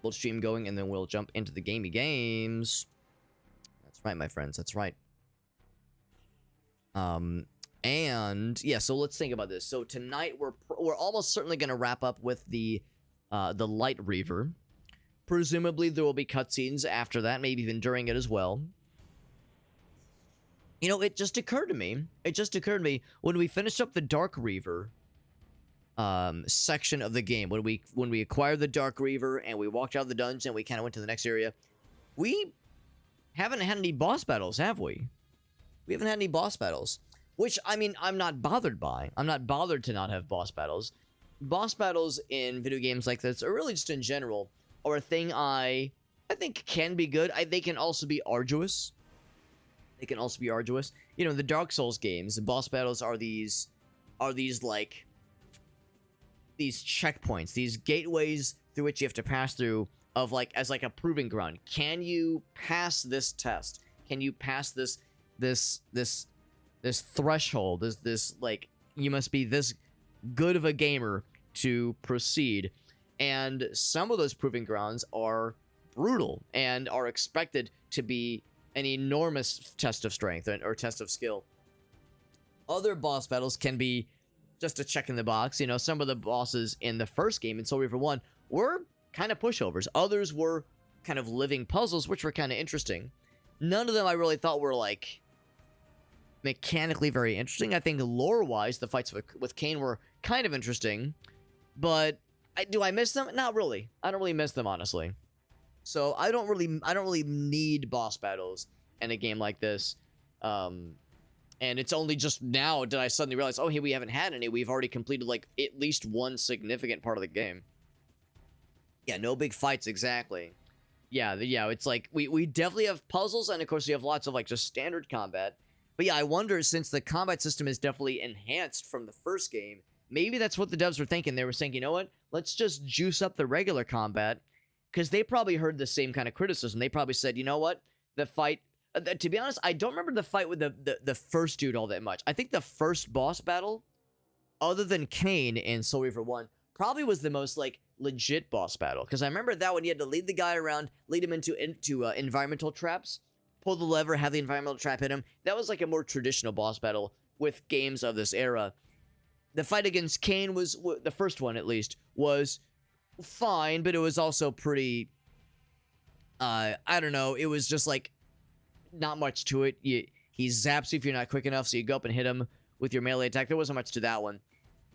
We'll stream going, and then we'll jump into the gamey games. That's right, my friends. That's right. And yeah, so let's think about this. So tonight we're almost certainly going to wrap up with the light Reaver. Presumably there will be cutscenes after that, maybe even during it as well. You know, it just occurred to me. It just occurred to me when we finished up the Dark Reaver section of the game, when we acquired the Dark Reaver and we walked out of the dungeon, we kind of went to the next area. We haven't had any boss battles, have we? We haven't had any boss battles, which, I mean, I'm not bothered by. I'm not bothered to not have boss battles. Boss battles in video games like this, or really just in general, are a thing I think can be good. They can also be arduous. They can also be arduous. You know, in the Dark Souls games, the boss battles are these like these checkpoints, these gateways through which you have to pass through of like as like a proving ground. Can you pass this test? Can you pass this threshold? This like you must be this good of a gamer to proceed. And some of those proving grounds are brutal and are expected to be an enormous test of strength or test of skill. Other boss battles can be just a check in the box. You know, some of the bosses in the first game in Soul Reaver 1 were kind of pushovers. Others were kind of living puzzles, which were kind of interesting. None of them I really thought were like mechanically very interesting. I think lore-wise, the fights with Kain were kind of interesting, but do I miss them? Not really. I don't really miss them, honestly. So I don't really need boss battles in a game like this. And it's only just now did I suddenly realize, oh, hey, we haven't had any. We've already completed like at least one significant part of the game. Yeah, no big fights, exactly. Yeah, it's like we definitely have puzzles, and of course we have lots of like just standard combat. But yeah, I wonder, since the combat system is definitely enhanced from the first game, maybe that's what the devs were thinking. They were saying, you know what? Let's just juice up the regular combat, because they probably heard the same kind of criticism. They probably said, you know what? The fight... to be honest, I don't remember the fight with the first dude all that much. I think the first boss battle, other than Kain in Soul Reaver 1, probably was the most, like, legit boss battle. Because I remember that one, you had to lead the guy around, lead him into environmental traps, pull the lever, have the environmental trap hit him. That was, like, a more traditional boss battle with games of this era. The fight against Kain was, the first one at least, was fine, but it was also pretty, I don't know, it was just like, not much to it. He zaps you if you're not quick enough, so you go up and hit him with your melee attack. There wasn't much to that one.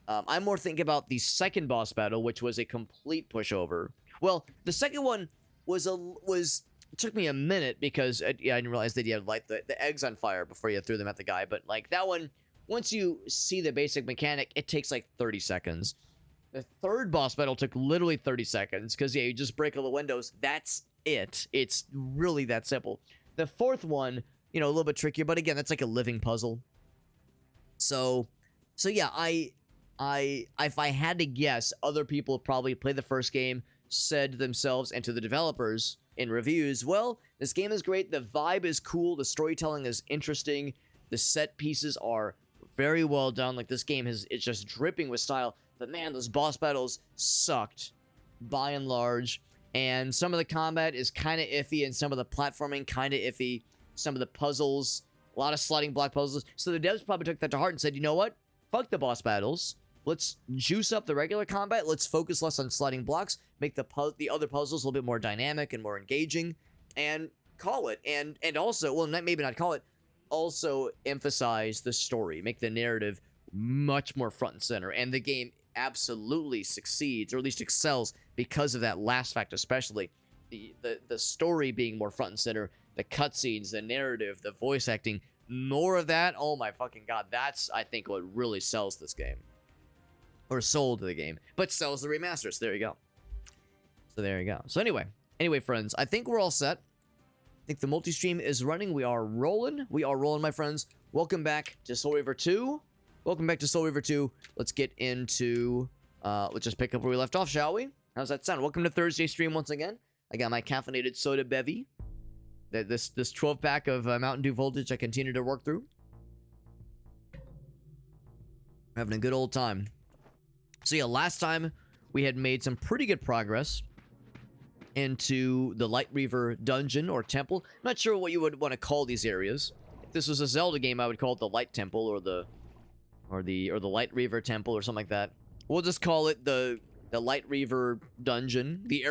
I'm more thinking about the second boss battle, which was a complete pushover. Well, the second one it took me a minute because I didn't realize that you had to light the eggs on fire before you threw them at the guy, but like that one, once you see the basic mechanic, it takes like 30 seconds. The third boss battle took literally 30 seconds, because, yeah, you just break all the windows. That's it. It's really that simple. The fourth one, you know, a little bit trickier, but again, that's like a living puzzle. So yeah, if I had to guess, other people probably played the first game, said to themselves and to the developers in reviews, well, this game is great, the vibe is cool, the storytelling is interesting, the set pieces are very well done, like this game it's just dripping with style, but man, those boss battles sucked by and large, and some of the combat is kind of iffy, and some of the platforming kind of iffy, some of the puzzles, a lot of sliding block puzzles. So the devs probably took that to heart and said, you know what, fuck the boss battles, let's juice up the regular combat, let's focus less on sliding blocks, make the other puzzles a little bit more dynamic and more engaging, and call it. And also, well, maybe not call it, also emphasize the story, make the narrative much more front and center, and the game absolutely succeeds, or at least excels, because of that last fact, especially the story being more front and center, the cutscenes, the narrative, the voice acting, more of that. Oh my fucking god, that's, I think, what really sells this game, or sold the game, but sells the remasters. There you go. So there you go. So anyway, friends, I think we're all set. I think the multi-stream is running. We are rolling, my friends. Welcome back to Soul Reaver 2. Welcome back to Soul Reaver 2. Let's get into, let's just pick up where we left off, shall we? How's that sound? Welcome to Thursday stream once again. I got my caffeinated soda bevy. This 12-pack of Mountain Dew Voltage I continue to work through. Having a good old time. So yeah, last time we had made some pretty good progress into the Light Reaver dungeon or temple. I'm not sure what you would want to call these areas. If this was a Zelda game, I would call it the Light Temple or the Light Reaver Temple or something like that. We'll just call it the Light Reaver dungeon, the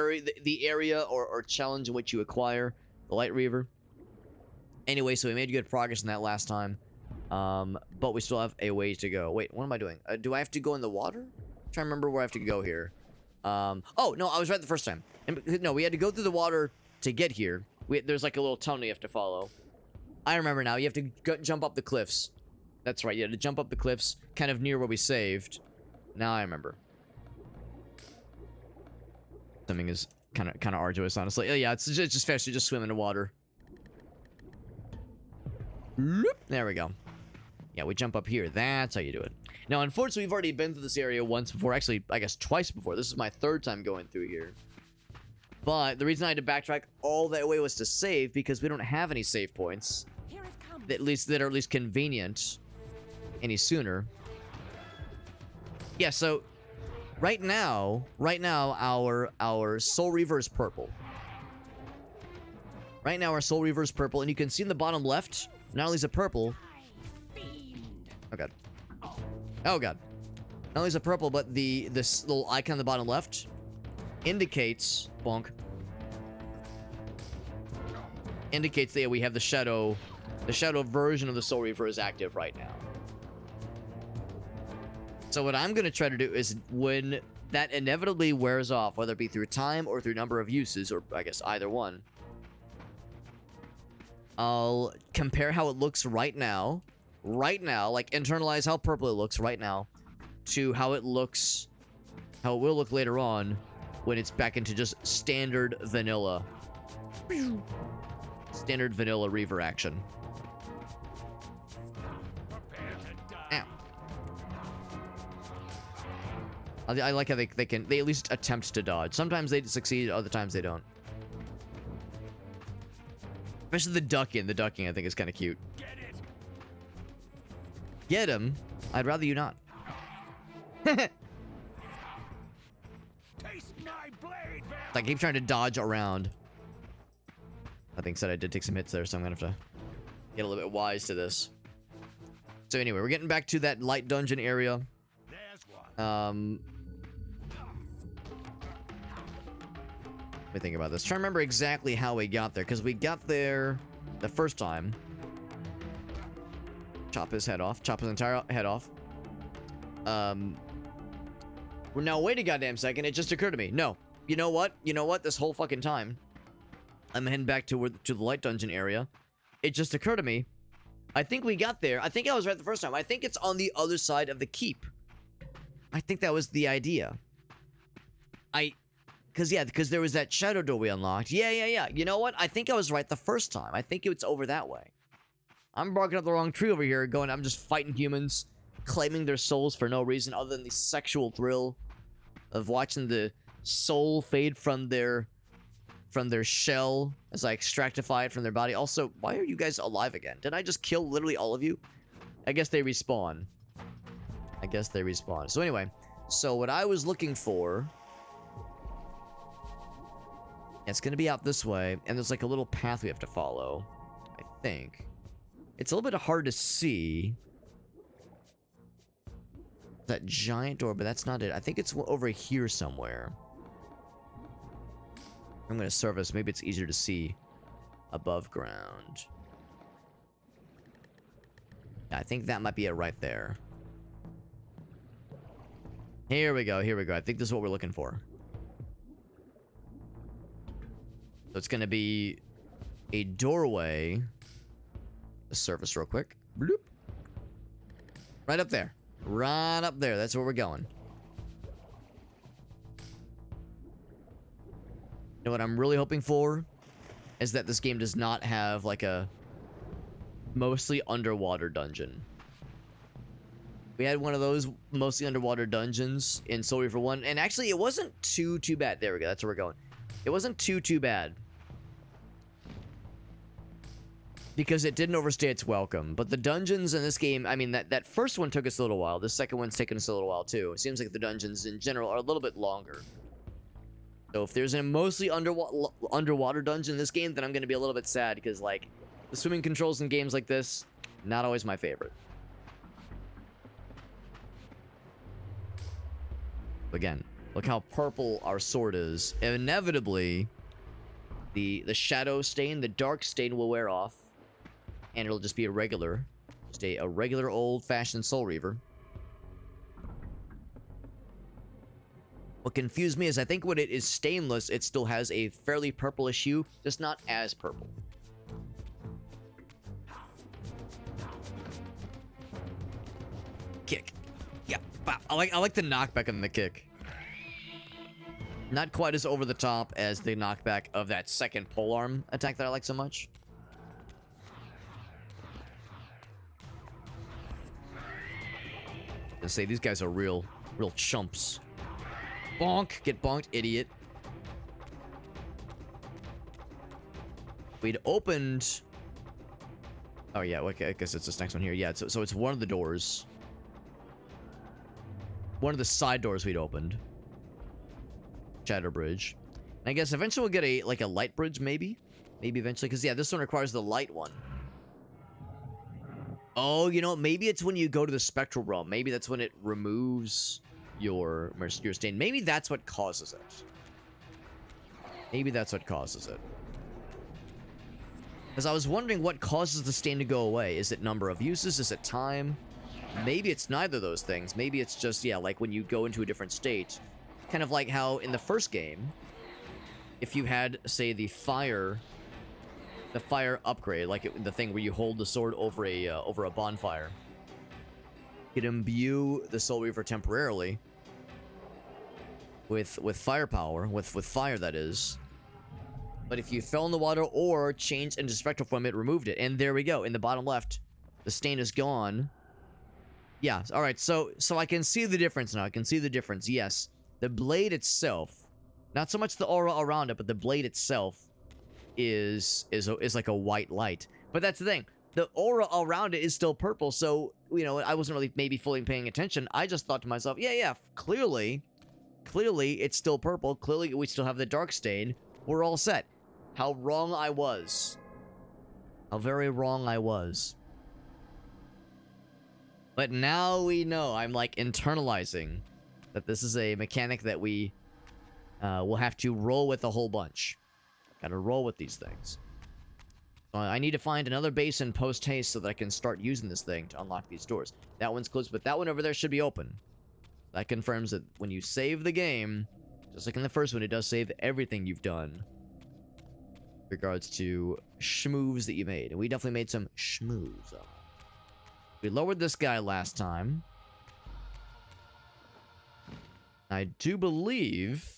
area or challenge in which you acquire the Light Reaver. Anyway, so we made good progress in that last time, but we still have a ways to go. Wait, what am I doing? Do I have to go in the water? I'm trying to remember where I have to go here. Oh no, I was right the first time. No, we had to go through the water to get here. There's like a little tunnel you have to follow. I remember now. You have to jump up the cliffs. That's right. You had to jump up the cliffs, kind of near where we saved. Now I remember. Swimming is kind of arduous, honestly. Oh, yeah, it's just faster to just swim in the water. There we go. Yeah, we jump up here. That's how you do it. Now, unfortunately, we've already been through this area once before. Actually, I guess twice before. This is my third time going through here. But the reason I had to backtrack all that way was to save, because we don't have any save points. That are at least convenient any sooner. Yeah, so right now our Soul Reaver is purple. Right now our Soul Reaver is purple, and you can see in the bottom left, not only is it purple. Oh god. Oh god. Not only is it purple, but this little icon on the bottom left indicates indicates that we have the shadow version of the Soul Reaver is active right now. So what I'm going to try to do is, when that inevitably wears off, whether it be through time or through number of uses, or I guess either one, I'll compare how it looks right now, like internalize how purple it looks right now, to how it will look later on when it's back into just standard vanilla Reaver action. Ow. I like how they at least attempt to dodge. Sometimes they succeed, other times they don't. Especially the ducking. The ducking, I think, is kind of cute. Get him? I'd rather you not. I keep trying to dodge around. That being said, I did take some hits there, so I'm gonna have to get a little bit wise to this. So anyway, we're getting back to that light dungeon area. Let me think about this. Try to remember exactly how we got there, because we got there the first time. Chop his head off. Chop his entire head off. Well, now wait a goddamn second. It just occurred to me. No. You know what? This whole fucking time, I'm heading back to the light dungeon area. It just occurred to me. I think we got there. I think I was right the first time. I think it's on the other side of the keep. I think that was the idea. Because there was that shadow door we unlocked. Yeah. You know what? I think I was right the first time. I think it's over that way. I'm barking up the wrong tree over here, I'm just fighting humans, claiming their souls for no reason other than the sexual thrill of watching the soul fade from their shell as I extractify it from their body. Also, why are you guys alive again? Did I just kill literally all of you? I guess they respawn. So anyway, so what I was looking for, it's gonna be out this way, and there's like a little path we have to follow, I think. It's a little bit hard to see that giant door, but that's not it. I think it's over here somewhere. I'm gonna surface. Maybe it's easier to see above ground. Yeah, I think that might be it right there. Here we go. I think this is what we're looking for. So it's gonna be a doorway. The surface real quick. Bloop. Right up there. That's where we're going. You know what I'm really hoping for is that this game does not have like a mostly underwater dungeon. We had one of those mostly underwater dungeons in Soul Reaver 1, and actually it wasn't too bad. There we go. That's where we're going. It wasn't too bad, because it didn't overstay its welcome. But the dungeons in this game, I mean, that first one took us a little while. The second one's taken us a little while too. It seems like the dungeons in general are a little bit longer. So if there's a mostly underwater dungeon in this game, then I'm going to be a little bit sad because, like, the swimming controls in games like this, not always my favorite. Again, look how purple our sword is. Inevitably, the shadow stain, the dark stain will wear off, and it'll just be a regular old-fashioned Soul Reaver. What confused me is I think when it is stainless, it still has a fairly purplish hue, just not as purple. Kick. Yeah, I like the knockback on the kick. Not quite as over the top as the knockback of that second polearm attack that I like so much. I say these guys are real chumps. Bonk, get bonked, idiot. We'd opened. Oh yeah, okay, I guess it's this next one here. Yeah, so it's one of the doors. One of the side doors we'd opened. Shadow Bridge. And I guess eventually we'll get a light bridge, maybe? Maybe eventually, because yeah, this one requires the light one. Oh, you know, maybe it's when you go to the Spectral Realm. Maybe that's when it removes your stain. Maybe that's what causes it. Maybe that's what causes it. Because I was wondering what causes the stain to go away. Is it number of uses? Is it time? Maybe it's neither of those things. Maybe it's just, yeah, like when you go into a different state. Kind of like how in the first game, if you had, say, the fire upgrade, like the thing where you hold the sword over a bonfire, you could imbue the Soul Reaver temporarily with firepower, with fire, that is. But if you fell in the water or changed into spectral form, it removed it. And there we go. In the bottom left, the stain is gone. Yeah, all right. So I can see the difference now. I can see the difference. Yes, the blade itself, not so much the aura around it, but the blade itself is like a white light. But that's the thing. The aura around it is still purple. So, you know, I wasn't really maybe fully paying attention. I just thought to myself, yeah, clearly it's still purple. Clearly we still have the dark stain. We're all set. How wrong I was. How very wrong I was. But now we know. I'm like internalizing that this is a mechanic that we will have to roll with a whole bunch. Gotta roll with these things. So I need to find another basin post-haste so that I can start using this thing to unlock these doors. That one's closed, but that one over there should be open. That confirms that when you save the game, just like in the first one, it does save everything you've done. In regards to schmoves that you made. And we definitely made some schmoves. We lowered this guy last time. I do believe...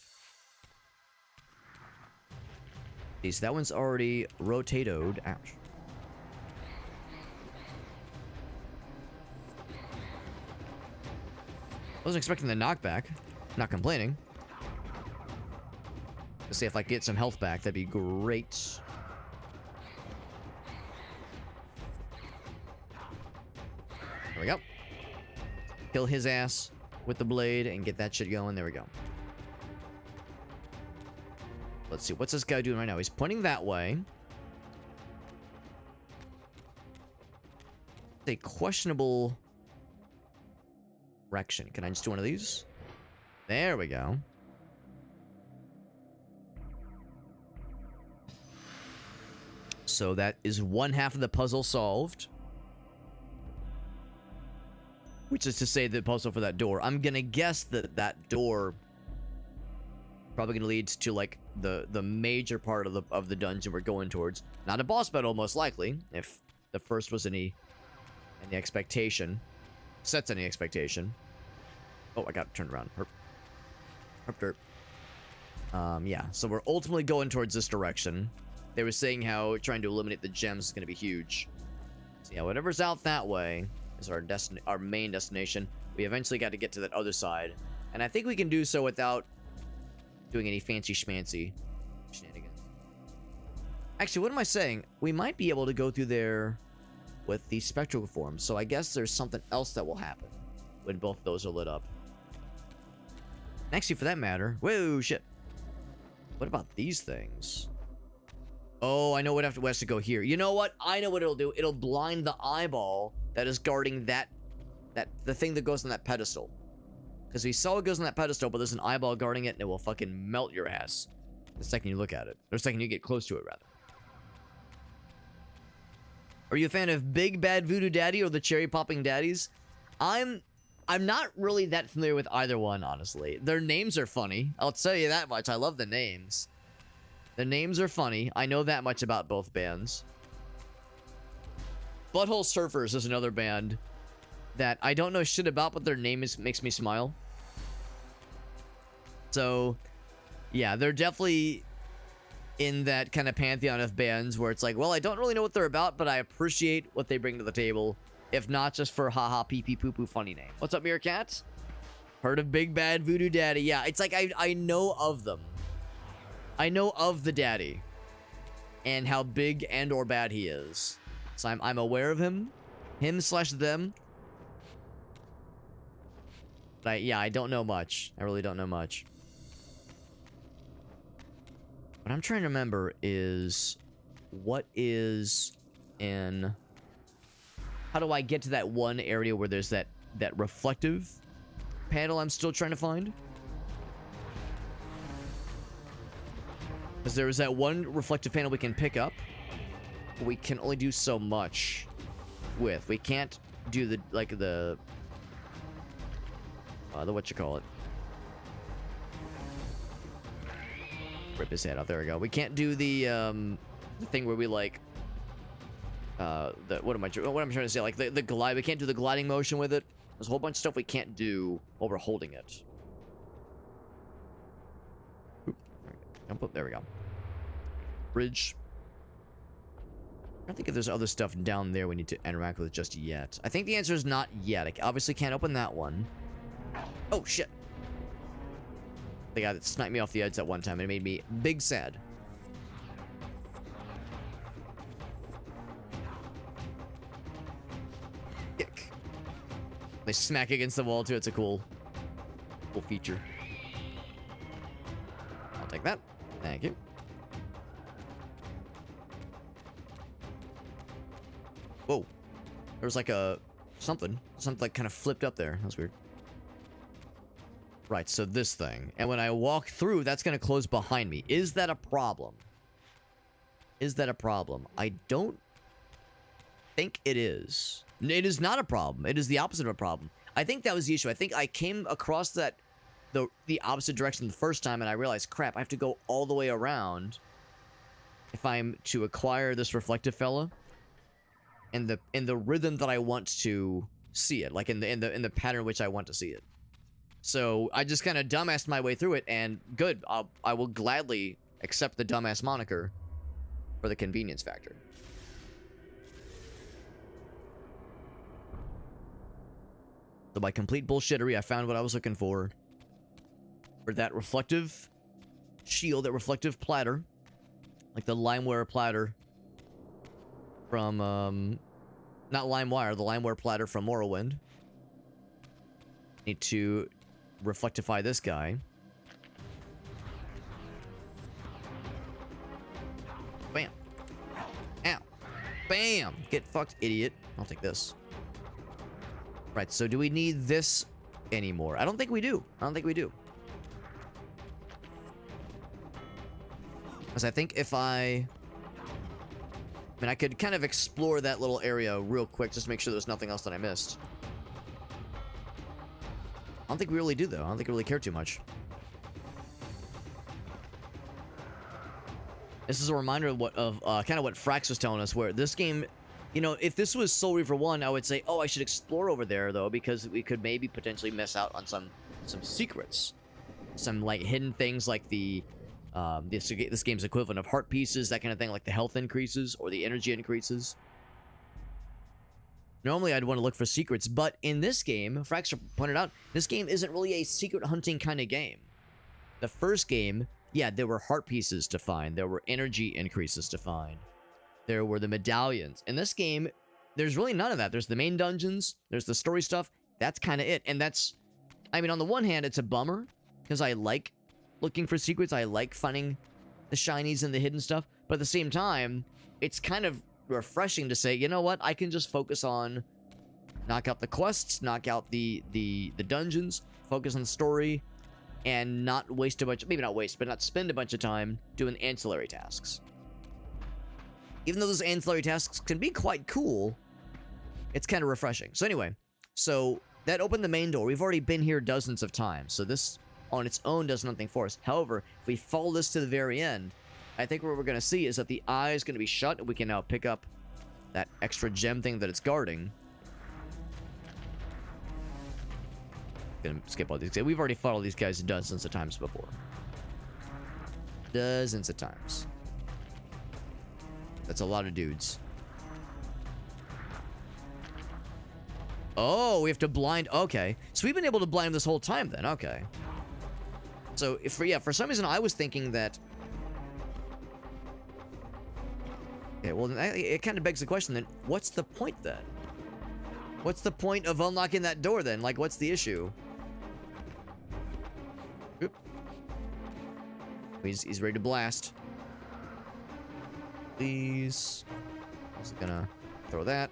so that one's already rotated. Ouch. Wasn't expecting the knockback. Not complaining. Let's see if I can get some health back. That'd be great. There we go. Kill his ass with the blade and get that shit going. There we go. Let's see, what's this guy doing right now? He's pointing that way. A questionable direction. Can I just do one of these? There we go. So that is one half of the puzzle solved. Which is to say the puzzle for that door. I'm gonna guess that that door probably gonna lead to like the major part of the dungeon we're going towards. Not a boss battle, most likely, if the first was any expectation. Sets any expectation. Oh, I got turned around. Herp derp. Yeah, so we're ultimately going towards this direction. They were saying how trying to eliminate the gems is gonna be huge. So yeah, whatever's out that way is our main destination. We eventually got to get to that other side, and I think we can do so without doing any fancy schmancy shenanigans. Actually, what am I saying? We might be able to go through there with the spectral form, so I guess there's something else that will happen when both those are lit up. Actually, for that matter, whoa, shit. What about these things? Oh, I know what has to go here. You know what? I know what it'll do. It'll blind the eyeball that is guarding the thing that goes on that pedestal. Because we saw it goes on that pedestal, but there's an eyeball guarding it, and it will fucking melt your ass the second you look at it. Or the second you get close to it, rather. Are you a fan of Big Bad Voodoo Daddy or the Cherry Popping Daddies? I'm not really that familiar with either one, honestly. Their names are funny. I'll tell you that much. I love the names. The names are funny. I know that much about both bands. Butthole Surfers is another band that I don't know shit about, but their name makes me smile. So, yeah, they're definitely in that kind of pantheon of bands where it's like, well, I don't really know what they're about, but I appreciate what they bring to the table. If not just for haha pee pee poo poo funny name. What's up, Meerkat? Heard of Big Bad Voodoo Daddy? Yeah, it's like I know of them. I know of the daddy and how big and or bad he is. So I'm aware of him slash them. But yeah, I don't know much. I really don't know much. What I'm trying to remember is what is in... How do I get to that one area where there's that reflective panel I'm still trying to find? Because there is that one reflective panel we can pick up. But we can only do so much with. We can't do the what you call it. Rip his head off. There we go. We can't do the thing where we like what am I trying to say? Like the glide. We can't do the gliding motion with it. There's a whole bunch of stuff we can't do while we're holding it. Oop. Jump up. There we go. Bridge. I don't think if there's other stuff down there we need to interact with just yet. I think the answer is not yet. I obviously can't open that one. Oh, shit. The guy that sniped me off the edge that one time, and it made me big sad. Kick. They smack against the wall, too. It's a cool feature. I'll take that. Thank you. Whoa. There was like something like kind of flipped up there. That was weird. Right, so this thing. And when I walk through, that's going to close behind me. Is that a problem? Is that a problem? I don't think it is. It is not a problem. It is the opposite of a problem. I think that was the issue. I think I came across the opposite direction the first time, and I realized, crap, I have to go all the way around if I'm to acquire this reflective fella in the rhythm that I want to see it, like in the pattern in which I want to see it. So I just kind of dumbassed my way through it, and good. I will gladly accept the dumbass moniker for the convenience factor. So by complete bullshittery, I found what I was looking for that reflective shield, that reflective platter, like the LimeWire platter from not LimeWire, the LimeWire platter from Morrowind. Need to reflectify this guy. Bam. Ow. Bam. Get fucked, idiot. I'll take this. Right, so do we need this anymore? I don't think we do. I don't think we do. Because I think if I mean, I could kind of explore that little area real quick just to make sure there's nothing else that I missed. I don't think we really do, though. I don't think we really care too much. This is a reminder of kind of what Frax was telling us, where this game, you know, if this was Soul Reaver 1, I would say, oh, I should explore over there, though, because we could maybe potentially miss out on some secrets. Some, like, hidden things like this game's equivalent of heart pieces, that kind of thing, like the health increases or the energy increases. Normally, I'd want to look for secrets, but in this game, Fraxer pointed out, this game isn't really a secret hunting kind of game. The first game, yeah, there were heart pieces to find. There were energy increases to find. There were the medallions. In this game, there's really none of that. There's the main dungeons. There's the story stuff. That's kind of it. And that's, I mean, on the one hand, it's a bummer, because I like looking for secrets. I like finding the shinies and the hidden stuff. But at the same time, it's kind of refreshing to say, you know what? I can just focus on knock out the quests, knock out the dungeons, focus on the story, and not waste a bunch, maybe not waste, but not spend a bunch of time doing ancillary tasks. Even though those ancillary tasks can be quite cool, it's kind of refreshing. So anyway, so that opened the main door. We've already been here dozens of times, so this on its own does nothing for us. However, if we follow this to the very end, I think what we're going to see is that the eye is going to be shut, and we can now pick up that extra gem thing that it's guarding. Gonna skip all these guys. We've already fought all these guys dozens of times before. Dozens of times. That's a lot of dudes. Oh, we have to blind. Okay. So we've been able to blind him this whole time then. Okay. So, for some reason, I was thinking that... Okay, well, it kind of begs the question then, what's the point then? What's the point of unlocking that door then? Like, what's the issue? Oop. He's ready to blast. Please. Just gonna throw that.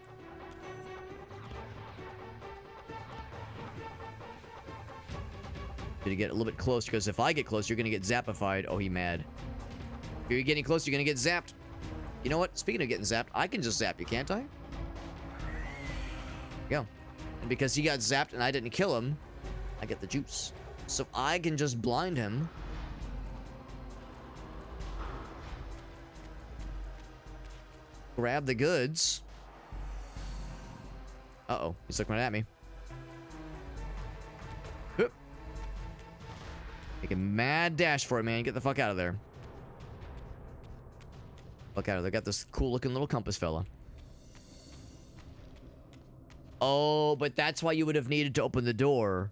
Gonna get a little bit closer, because if I get close, you're gonna get zappified. Oh, he mad. If you're getting close, you're gonna get zapped. You know what? Speaking of getting zapped, I can just zap you, can't I? There you go. And because he got zapped and I didn't kill him, I get the juice. So I can just blind him. Grab the goods. Uh-oh. He's looking right at me. Whoop. Make a mad dash for it, man. Get the fuck out of there. Fuck out of there. Got this cool-looking little compass fella. Oh, but that's why you would have needed to open the door.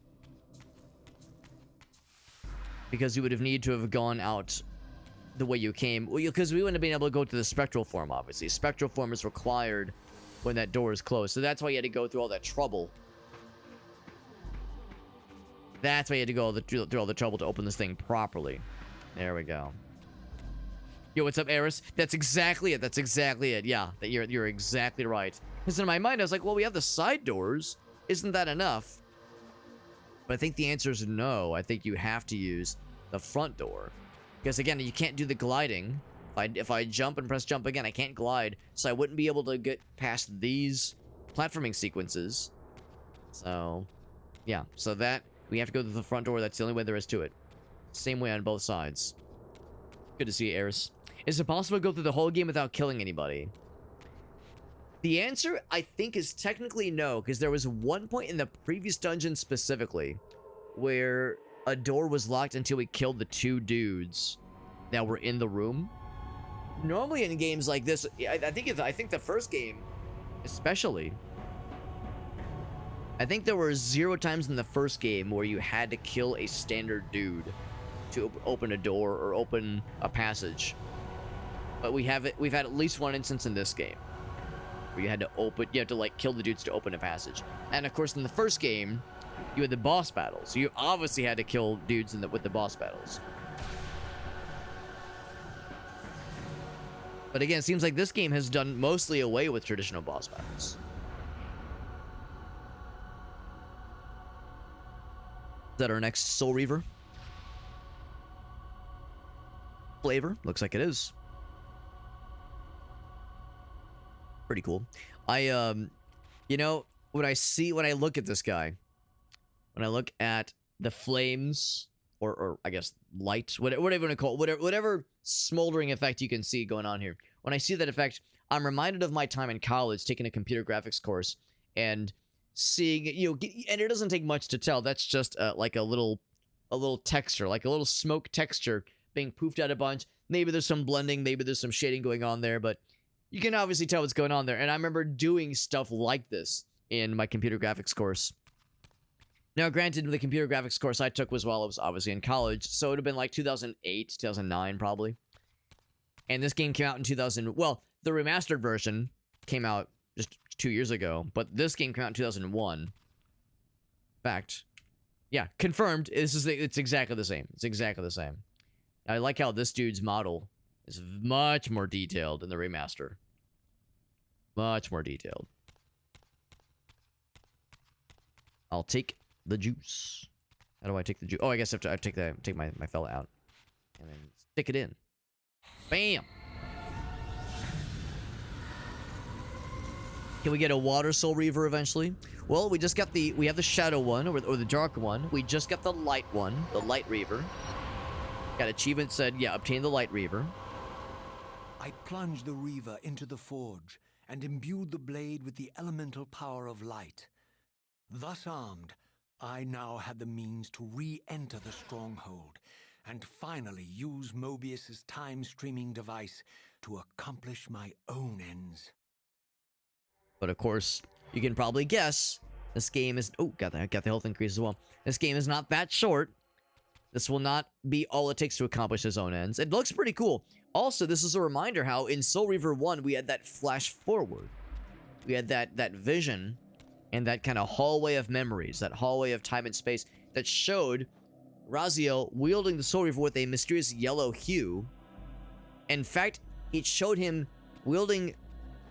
Because you would have needed to have gone out the way you came. Well, because we wouldn't have been able to go to the spectral form, obviously. Spectral form is required when that door is closed. So that's why you had to go through all that trouble. That's why you had to go through all the trouble to open this thing properly. There we go. Yo, what's up, Eris? That's exactly it. That's exactly it. Yeah, you're exactly right. Because in my mind, I was like, well, we have the side doors. Isn't that enough? But I think the answer is no. I think you have to use the front door. Because, again, you can't do the gliding. If I jump and press jump again, I can't glide. So I wouldn't be able to get past these platforming sequences. So, yeah. So that, we have to go to the front door. That's the only way there is to it. Same way on both sides. Good to see you, Eris. Is it possible to go through the whole game without killing anybody? The answer, I think, is technically no, because there was one point in the previous dungeon specifically where a door was locked until we killed the two dudes that were in the room. Normally in games like this, I think the first game, especially, I think there were 0 times in the first game where you had to kill a standard dude to open a door or open a passage. But we've had at least one instance in this game where you had to like kill the dudes to open a passage. And of course in the first game, you had the boss battles. So you obviously had to kill dudes with the boss battles. But again, it seems like this game has done mostly away with traditional boss battles. Is that our next Soul Reaver? Flavor? Looks like it is. Pretty cool. You know, when I look at this guy, when I look at the flames, or I guess light, whatever you want to call it, whatever smoldering effect you can see going on here. When I see that effect, I'm reminded of my time in college taking a computer graphics course and seeing, and it doesn't take much to tell. That's just like a little texture, like a little smoke texture being poofed out a bunch. Maybe there's some blending, maybe there's some shading going on there, but you can obviously tell what's going on there. And I remember doing stuff like this in my computer graphics course. Now, granted, the computer graphics course I took was while I was obviously in college, so it would have been like 2008, 2009 probably. And this game came out in 2000. Well, the remastered version came out just 2 years ago, but this game came out in 2001. In fact, Yeah, confirmed. It's exactly the same. It's exactly the same. I like how this dude's model is much more detailed in the remaster. Much more detailed. I'll take the juice. How do I take the juice? Oh, I guess I have to take my fella out. And then stick it in. Bam! Can we get a water soul reaver eventually? Well, we just got we have the shadow one, or the dark one. We just got the light one, the light reaver. Got achievement said, yeah, obtain the light reaver. I plunged the Reaver into the forge and imbued the blade with the elemental power of light. Thus armed, I now had the means to re-enter the stronghold and finally use Mobius's time-streaming device to accomplish my own ends. But of course, you can probably guess this game is... Oh, got the health increase as well. This game is not that short. This will not be all it takes to accomplish his own ends. It looks pretty cool. Also, this is a reminder how in Soul Reaver 1, we had that flash forward. We had that vision and that kind of hallway of memories, that hallway of time and space that showed Raziel wielding the Soul Reaver with a mysterious yellow hue. In fact, it showed him wielding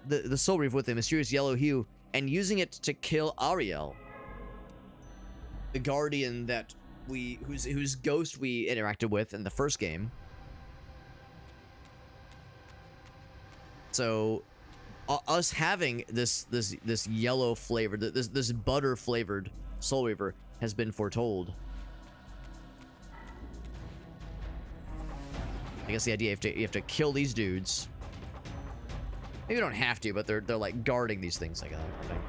the Soul Reaver with a mysterious yellow hue and using it to kill Ariel, the guardian that whose ghost we interacted with in the first game. So us having this yellow flavored, this butter flavored Soul Reaver has been foretold. I guess the idea you have to kill these dudes. Maybe you don't have to, but they're like guarding these things, like I think.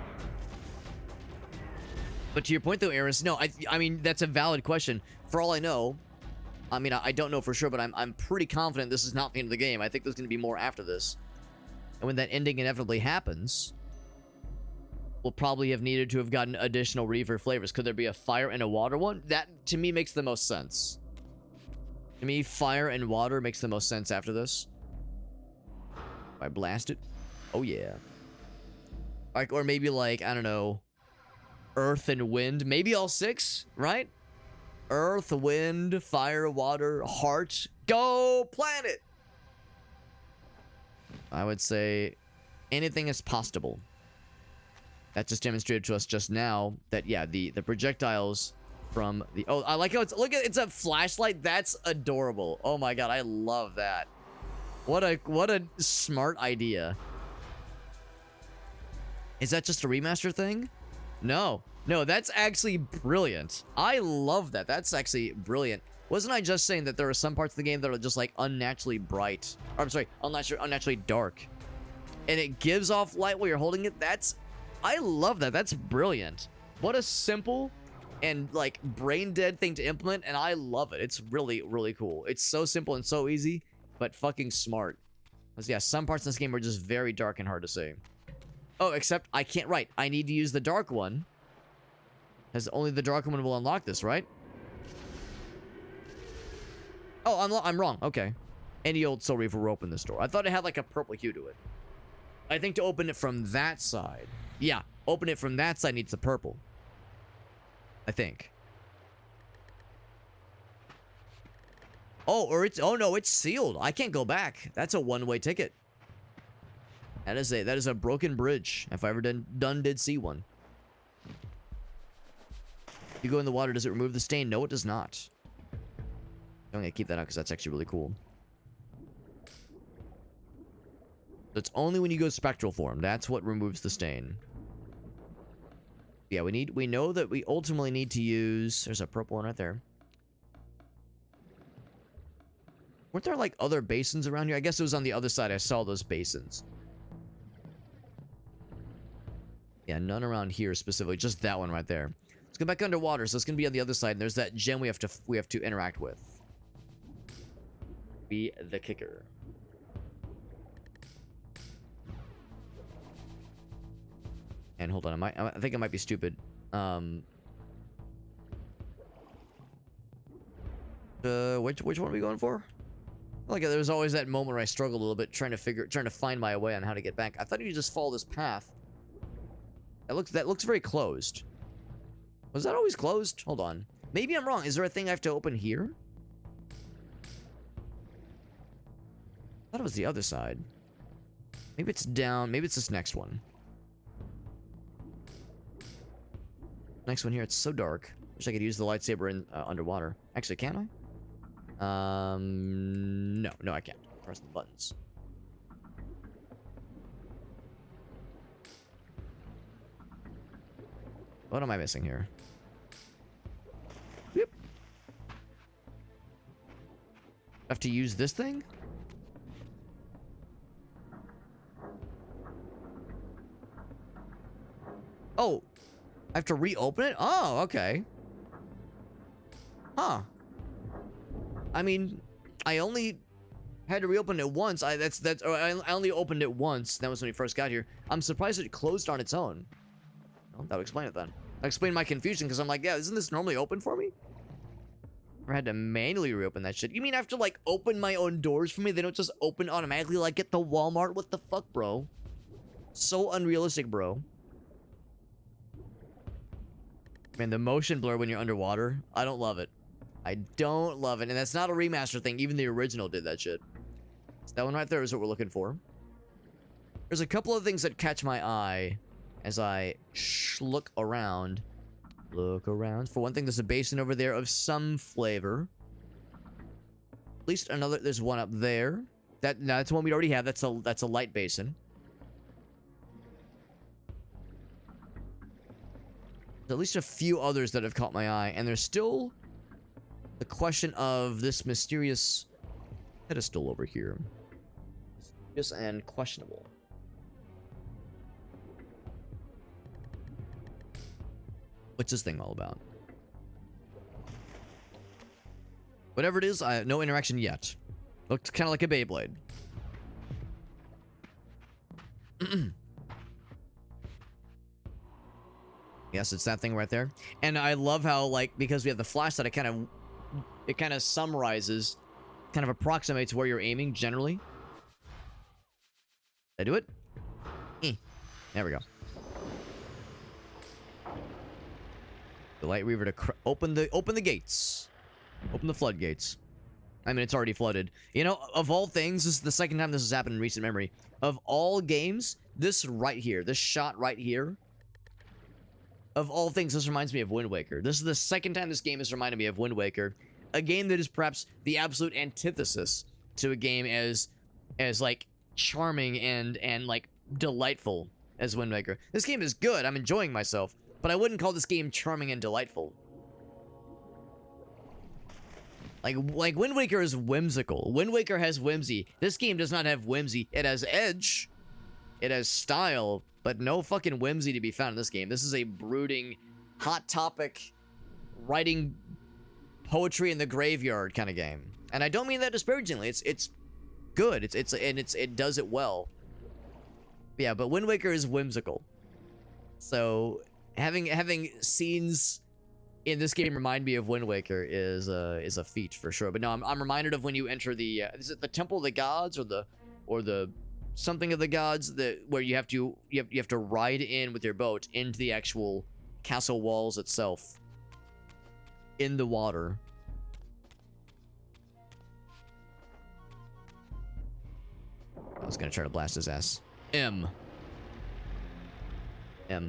But to your point though, Eris, no, I mean that's a valid question. For all I know, I mean I don't know for sure, but I'm pretty confident this is not the end of the game. I think there's going to be more after this. And when that ending inevitably happens, we'll probably have needed to have gotten additional Reaver flavors. Could there be a fire and a water one? That, to me, makes the most sense. To me, fire and water makes the most sense after this. If I blast it. Oh, yeah. Like, or maybe, like, I don't know, earth and wind. Maybe all 6, right? Earth, wind, fire, water, heart. Go planet! I would say anything is possible. That just demonstrated to us just now that, yeah, the projectiles from the... Oh, I like how it's... Look at it's a flashlight. That's adorable. Oh my god, I love that. What a smart idea. Is that just a remaster thing? No. No, that's actually brilliant. I love that. That's actually brilliant. Wasn't I just saying that there are some parts of the game that are just like unnaturally bright? Or, I'm sorry, unnaturally dark. And it gives off light while you're holding it? I love that. That's brilliant. What a simple and like brain dead thing to implement, and I love it. It's really, really cool. It's so simple and so easy, but fucking smart. Because yeah, some parts of this game are just very dark and hard to see. Oh, except I can't, right. I need to use the dark one. Because only the dark one will unlock this, right? Oh, I'm wrong. Okay. Any old Soul Reaver will open this door. I thought it had like a purple hue to it. I think to open it from that side. Yeah, open it from that side needs the purple. I think. Oh, or it's... Oh, no, it's sealed. I can't go back. That's a one-way ticket. That is a broken bridge. If I ever did see one. You go in the water, does it remove the stain? No, it does not. I'm gonna keep that out because that's actually really cool. It's only when you go spectral form. That's what removes the stain. Yeah, we know that we ultimately need to use... There's a purple one right there. Weren't there like other basins around here? I guess it was on the other side. I saw those basins. Yeah, none around here specifically. Just that one right there. Let's go back underwater. So it's gonna be on the other side. And there's that gem we have to interact with. Be the kicker. And hold on, I think I might be stupid. Which one are we going for? Like there was always that moment where I struggled a little bit trying to find my way on how to get back. I thought you could just follow this path. That looks very closed. Was that always closed? Hold on. Maybe I'm wrong. Is there a thing I have to open here? I thought it was the other side. Maybe it's down. Maybe it's this next one. Next one here. It's so dark. Wish I could use the lightsaber in underwater. Actually, can I? No, I can't. Press the buttons. What am I missing here? Yep. I have to use this thing? Oh, I have to reopen it? Oh, okay. Huh. I mean, I only had to reopen it once. I only opened it once. That was when we first got here. I'm surprised it closed on its own. Well, that would explain it then. That explained my confusion because I'm like, yeah, isn't this normally open for me? Or I had to manually reopen that shit. You mean I have to like open my own doors for me? They don't just open automatically like at the Walmart? What the fuck, bro? So unrealistic, bro. Man, the motion blur when you're underwater, I don't love it. I don't love it. And that's not a remaster thing. Even the original did that shit. So that one right there is what we're looking for. There's a couple of things that catch my eye as I look around. Look around. For one thing, there's a basin over there of some flavor. At least another. There's one up there. That's one we already have. That's a light basin. There's at least a few others that have caught my eye, and there's still the question of this mysterious pedestal over here. Mysterious and questionable. What's this thing all about? Whatever it is, no interaction yet. Looks kind of like a Beyblade. Yes, it's that thing right there. And I love how, like, because we have the flashlight, it kind of summarizes, kind of approximates where you're aiming generally. Did I do it? There we go. The light Reaver to open the gates. Open the floodgates. I mean, it's already flooded. You know, of all things, this is the second time this has happened in recent memory. Of all games, this right here, this shot right here, of all things, this reminds me of Wind Waker. This is the second time this game has reminded me of Wind Waker. A game that is perhaps the absolute antithesis to a game as like, charming and like, delightful as Wind Waker. This game is good. I'm enjoying myself. But I wouldn't call this game charming and delightful. Like Wind Waker is whimsical. Wind Waker has whimsy. This game does not have whimsy. It has edge. It has style. But no fucking whimsy to be found in this game. This is a brooding, hot topic, writing poetry in the graveyard kind of game. And I don't mean that disparagingly. It's good. It does it well. Yeah, but Wind Waker is whimsical. So having scenes in this game remind me of Wind Waker is a feat for sure. But no, I'm reminded of when you enter the is it the Temple of the Gods or the something of the gods where you have to ride in with your boat into the actual castle walls itself in the water. I was gonna try to blast his ass.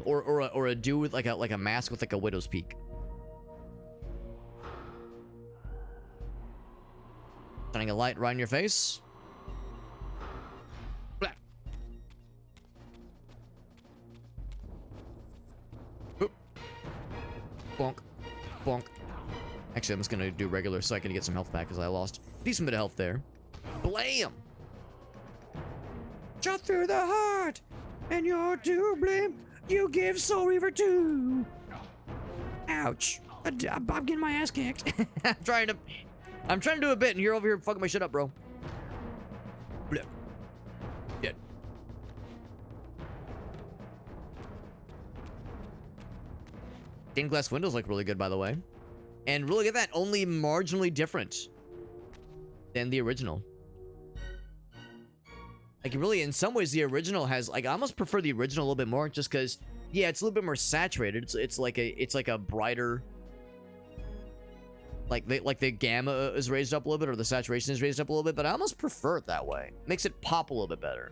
Or a dude with like a mask with like a widow's peak. Shining a light right in your face. Blah. Oop. Bonk. Bonk. Actually, I'm just gonna do regular so I can get some health back because I lost a decent bit of health there. Blam! Shot through the heart, and you're to blame. You give Soul Reaver 2. Ouch. I'm getting my ass kicked. I'm trying to do a bit, and you're over here fucking my shit up, bro. Blip. Dead. Stained glass windows look really good, by the way. And look at that, only marginally different than the original. Like, really, in some ways, the original has, like, I almost prefer the original a little bit more, just because, yeah, it's a little bit more saturated. It's like a brighter, Like the gamma is raised up a little bit, or the saturation is raised up a little bit, but I almost prefer it that way. Makes it pop a little bit better.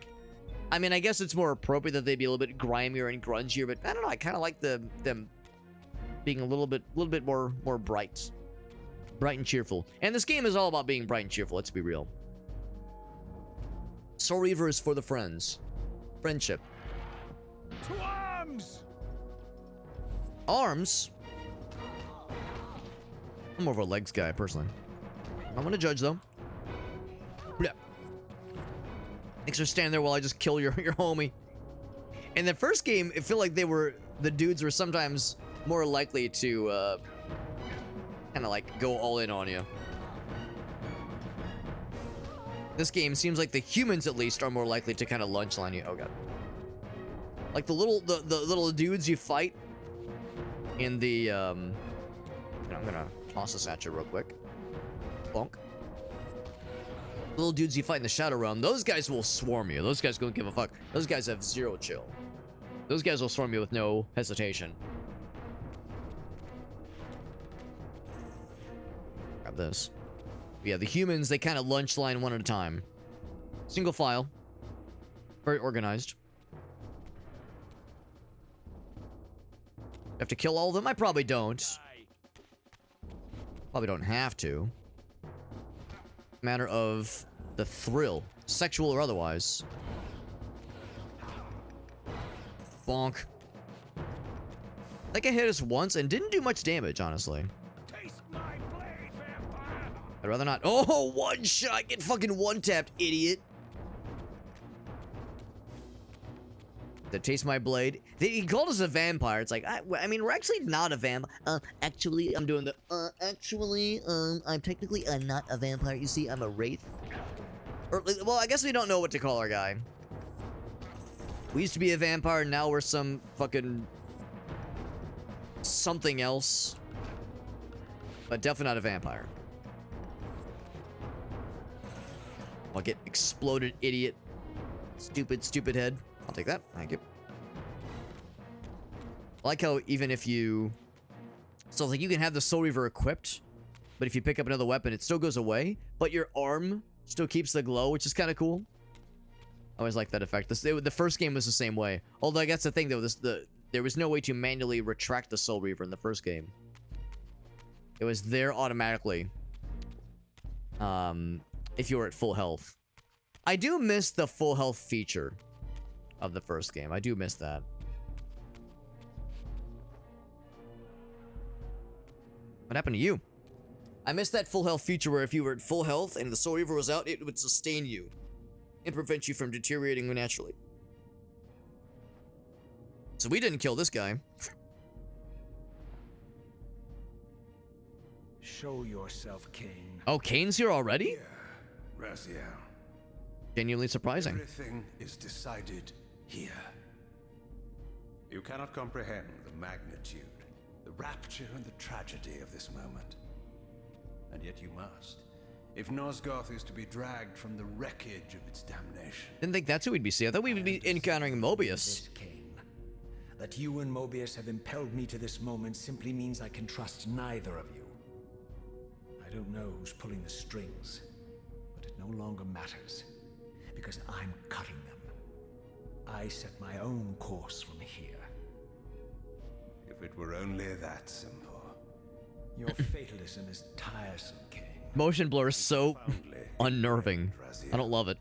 I mean, I guess it's more appropriate that they be a little bit grimier and grungier, but I don't know. I kind of like them being a little bit more bright and cheerful. And this game is all about being bright and cheerful. Let's be real. Soul Reaver is for the friends, friendship. To arms! Arms. I'm more of a legs guy personally. I'm gonna judge though. Yeah. Thanks for standing there while I just kill your homie. In the first game, it felt like the dudes were sometimes more likely to kind of like go all in on you. This game seems like the humans at least are more likely to kind of lunch line you. Oh god. Like the little dudes you fight in the I'm gonna toss this at you real quick. Bonk. Little dudes you fight in the Shadow Realm, those guys will swarm you. Those guys don't give a fuck. Those guys have zero chill. Those guys will swarm you with no hesitation. Grab this. Yeah, the humans, they kind of lunch line one at a time. Single file. Very organized. Have to kill all of them? I probably don't. Probably don't have to. Matter of the thrill, sexual or otherwise. Bonk. That guy hit us once and didn't do much damage, honestly. Taste my blade, vampire! I'd rather not. Oh, one shot! Get fucking one-tapped, idiot! That taste my blade. He called us a vampire. It's like, I mean, we're actually not a vampire. Actually, I'm doing the, I'm technically not a vampire. You see, I'm a wraith. Or, well, I guess we don't know what to call our guy. We used to be a vampire, now we're some fucking something else. But definitely not a vampire. I'll get exploded, idiot. Stupid head. I'll take that. Thank you. I like how even if you... So, like, you can have the Soul Reaver equipped, but if you pick up another weapon, it still goes away, but your arm still keeps the glow, which is kind of cool. I always like that effect. The first game was the same way. Although, I guess the thing, though, there was no way to manually retract the Soul Reaver in the first game. It was there automatically. If you were at full health. I do miss the full health feature of the first game. I do miss that. What happened to you? I missed that full health feature where if you were at full health and the Soul Reaver was out, it would sustain you and prevent you from deteriorating naturally. So we didn't kill this guy. Show yourself, Kain. Oh, Kain's here already? Here, Raziel. Genuinely surprising. Everything is decided here. You cannot comprehend the magnitude, the rapture and the tragedy of this moment. And yet you must, if Nosgoth is to be dragged from the wreckage of its damnation. Didn't think that's who we'd be seeing. I thought we would be encountering Mobius. Kain. That you and Mobius have impelled me to this moment simply means I can trust neither of you. I don't know who's pulling the strings, but it no longer matters, because I'm cutting them. I set my own course from here. If it were only that simple. Your fatalism is tiresome, Kain. Motion blur is so unnerving. I don't love it.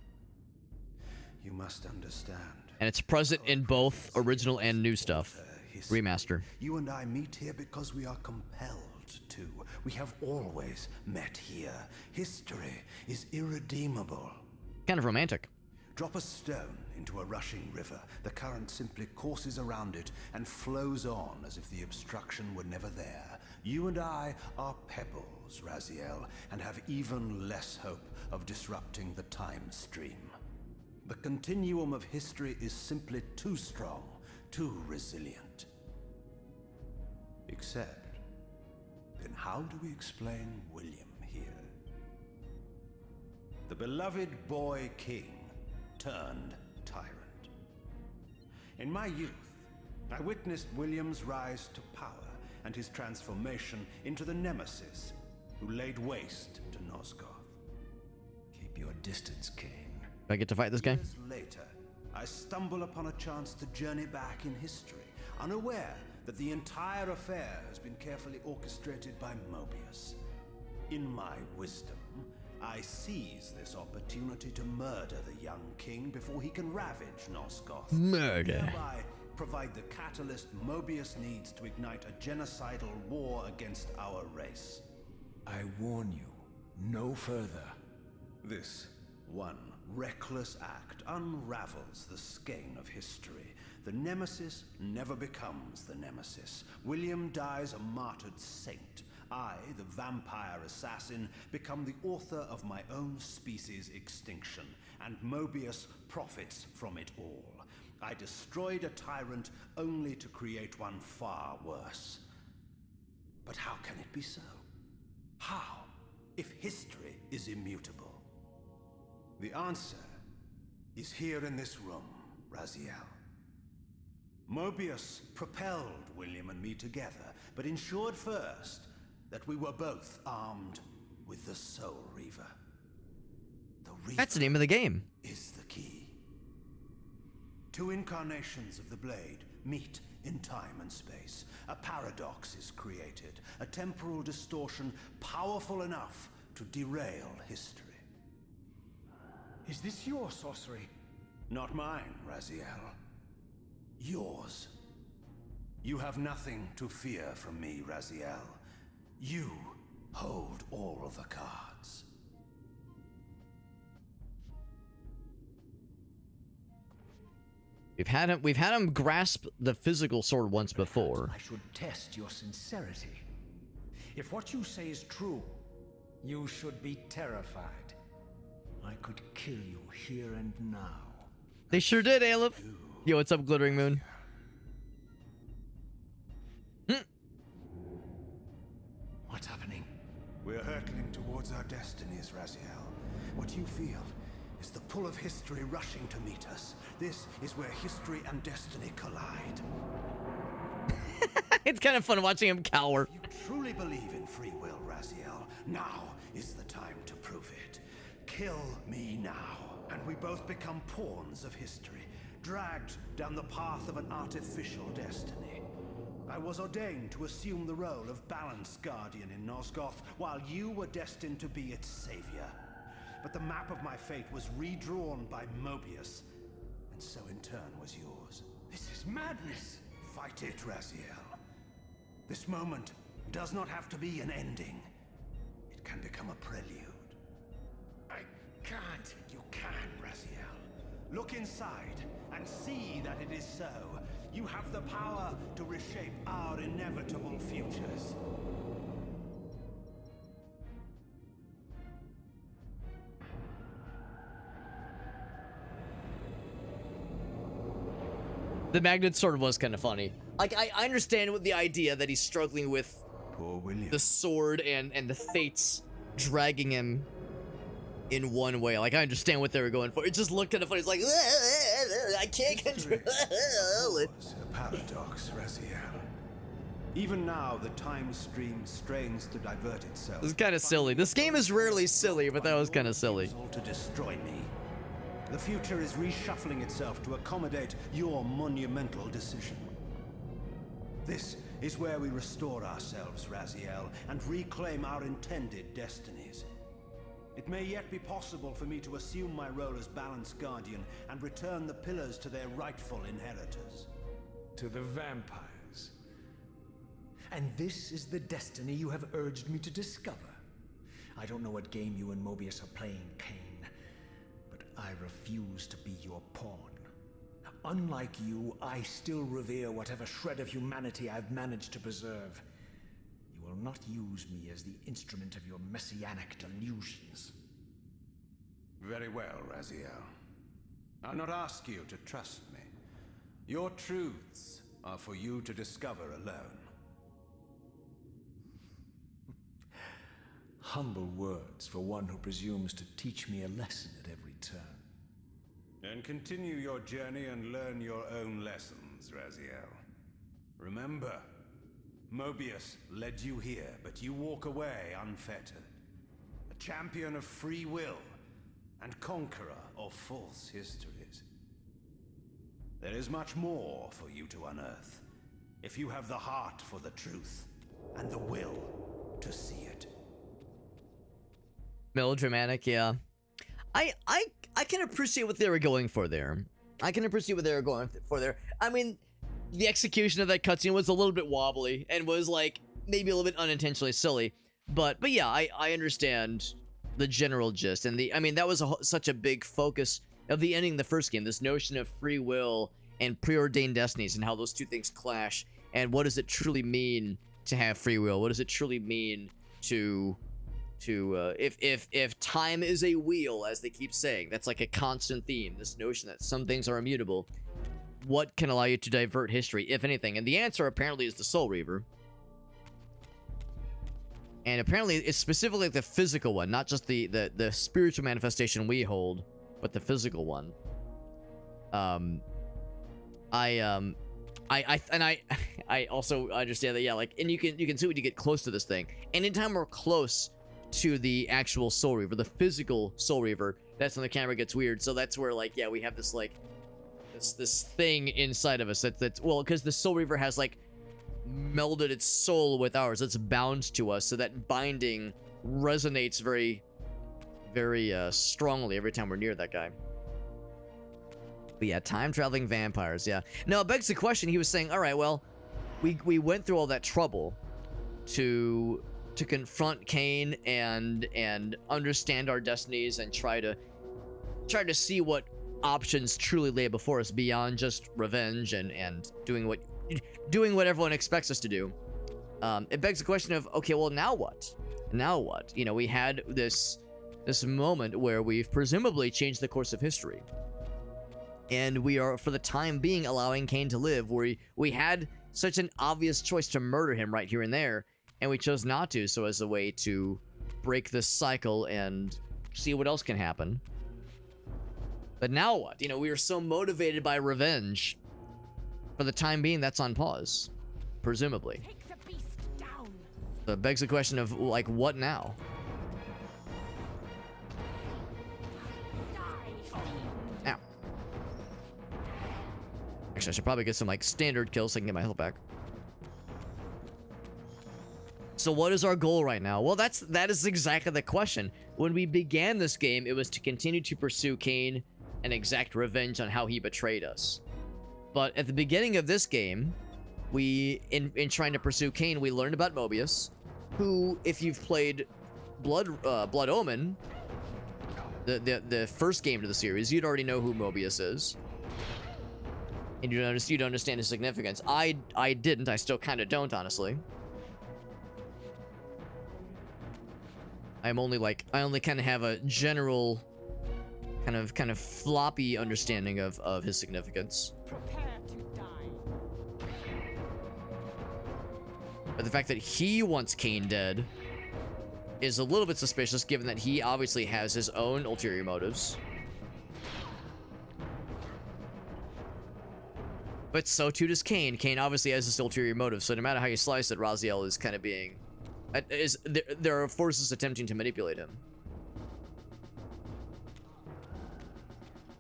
You must understand. And it's present in both original and new stuff. Remaster. You and I meet here because we are compelled to. We have always met here. History is irredeemable. Kind of romantic. Drop a stone into a rushing river. The current simply courses around it and flows on as if the obstruction were never there. You and I are pebbles, Raziel, and have even less hope of disrupting the time stream. The continuum of history is simply too strong, too resilient. Except, then how do we explain William here? The beloved boy king turned tyrant. In my youth, I witnessed William's rise to power and his transformation into the nemesis, who laid waste to Nosgoth. Keep your distance, Kain. Do I get to fight this guy? Years later, I stumble upon a chance to journey back in history, unaware that the entire affair has been carefully orchestrated by Mobius. In my wisdom, I seize this opportunity to murder the young king before he can ravage Nosgoth. Murder. Thereby provide the catalyst Mobius needs to ignite a genocidal war against our race. I warn you, no further. This one reckless act unravels the skein of history. The nemesis never becomes the nemesis. William dies a martyred saint. I, the vampire assassin, become the author of my own species' extinction, and Mobius profits from it all. I destroyed a tyrant only to create one far worse. But how can it be so? How, if history is immutable? The answer is here in this room, Raziel. Mobius propelled William and me together, but ensured first that we were both armed with the Soul Reaver. The Reaver That's the name of the game. is the key. Two incarnations of the blade meet in time and space. A paradox is created, a temporal distortion powerful enough to derail history. Is this your sorcery? Not mine, Raziel. Yours. You have nothing to fear from me, Raziel. You hold all of the cards. We've had him grasp the physical sword once before. I should test your sincerity. If what you say is true, you should be terrified. I could kill you here and now. They sure did, Aleph. Yo, what's up, Glittering Moon? What's happening? We're hurtling towards our destinies, Raziel. What you feel is the pull of history rushing to meet us. This is where history and destiny collide. It's kind of fun watching him cower. If you truly believe in free will, Raziel, now is the time to prove it. Kill me now, and we both become pawns of history, dragged down the path of an artificial destiny. I was ordained to assume the role of balanced guardian in Nosgoth, while you were destined to be its savior. But the map of my fate was redrawn by Mobius, and so in turn was yours. This is madness. Fight it, Raziel. This moment does not have to be an ending. It can become a prelude. I can't. You can, Raziel. Look inside and see that it is so. You have the power to reshape our inevitable futures. The magnet sword was kind of funny. Like, I understand what the idea that he's struggling with Poor William. the sword and the fates dragging him in one way. Like, I understand what they were going for. It just looked kind of funny. It's like, I can't control it. Was a paradox, Raziel. Even now, the time stream strains to divert itself. This is kind of silly. This game is rarely silly, but that was kind of silly. To destroy me. The future is reshuffling itself to accommodate your monumental decision. This is where we restore ourselves, Raziel, and reclaim our intended destinies. It may yet be possible for me to assume my role as balanced guardian and return the pillars to their rightful inheritors. To the vampires. And this is the destiny you have urged me to discover. I don't know what game you and Mobius are playing, Kain, but I refuse to be your pawn. Unlike you, I still revere whatever shred of humanity I've managed to preserve. You will not use me as the instrument of your messianic delusions. Very well, Raziel. I'll not ask you to trust me. Your truths are for you to discover alone. Humble words for one who presumes to teach me a lesson at every turn. Then continue your journey and learn your own lessons, Raziel. Remember, Mobius led you here, but you walk away unfettered. A champion of free will and conqueror of false histories. There is much more for you to unearth, if you have the heart for the truth and the will to see it. Melodramatic, yeah. I can appreciate what they were going for there. I can appreciate what they were going for there. I mean, the execution of that cutscene was a little bit wobbly and was like maybe a little bit unintentionally silly, but yeah, I understand the general gist. And I mean, that was such a big focus of the ending of the first game, this notion of free will and preordained destinies and how those two things clash, and what does it truly mean to have free will? What does it truly mean to if time is a wheel, as they keep saying, that's like a constant theme, this notion that some things are immutable. What can allow you to divert history, if anything? And the answer apparently is the Soul Reaver. And apparently it's specifically the physical one, not just the spiritual manifestation we hold, but the physical one. I also understand that, yeah, like, and you can see when you get close to this thing. Anytime we're close to the actual Soul Reaver, the physical Soul Reaver, that's when the camera gets weird. So that's where, like, yeah, we have this, like, this thing inside of us that's well, because the Soul Reaver has, like, melded its soul with ours. It's bound to us, so that binding resonates very, very strongly every time we're near that guy. But yeah, time-traveling vampires, yeah. Now, it begs the question, he was saying, all right, well, we went through all that trouble to confront Kain and understand our destinies and try to see what options truly lay before us beyond just revenge and doing what everyone expects us to do. It begs the question of, okay, well, now what? Now what? You know, we had this moment where we've presumably changed the course of history. And we are, for the time being, allowing Kain to live, where we had such an obvious choice to murder him right here and there, and we chose not to, so as a way to break this cycle and see what else can happen. But now what? You know, we are so motivated by revenge. For the time being, that's on pause, presumably. Take the beast down. So it begs the question of, like, what now? Ow. Actually, I should probably get some, like, standard kills so I can get my health back. So what is our goal right now? Well, that is exactly the question. When we began this game, it was to continue to pursue Kain and exact revenge on how he betrayed us. But at the beginning of this game, in trying to pursue Kain, we learned about Mobius, who, if you've played Blood Omen, the first game to the series, you'd already know who Mobius is. And you'd understand his significance. I didn't. I still kind of don't, honestly. I only kind of have a general kind of floppy understanding of his significance. Prepare to die. But the fact that he wants Kain dead is a little bit suspicious, given that he obviously has his own ulterior motives. But so too does Kain. Kain obviously has this ulterior motive, so no matter how you slice it, Raziel is kind of being... there are forces attempting to manipulate him.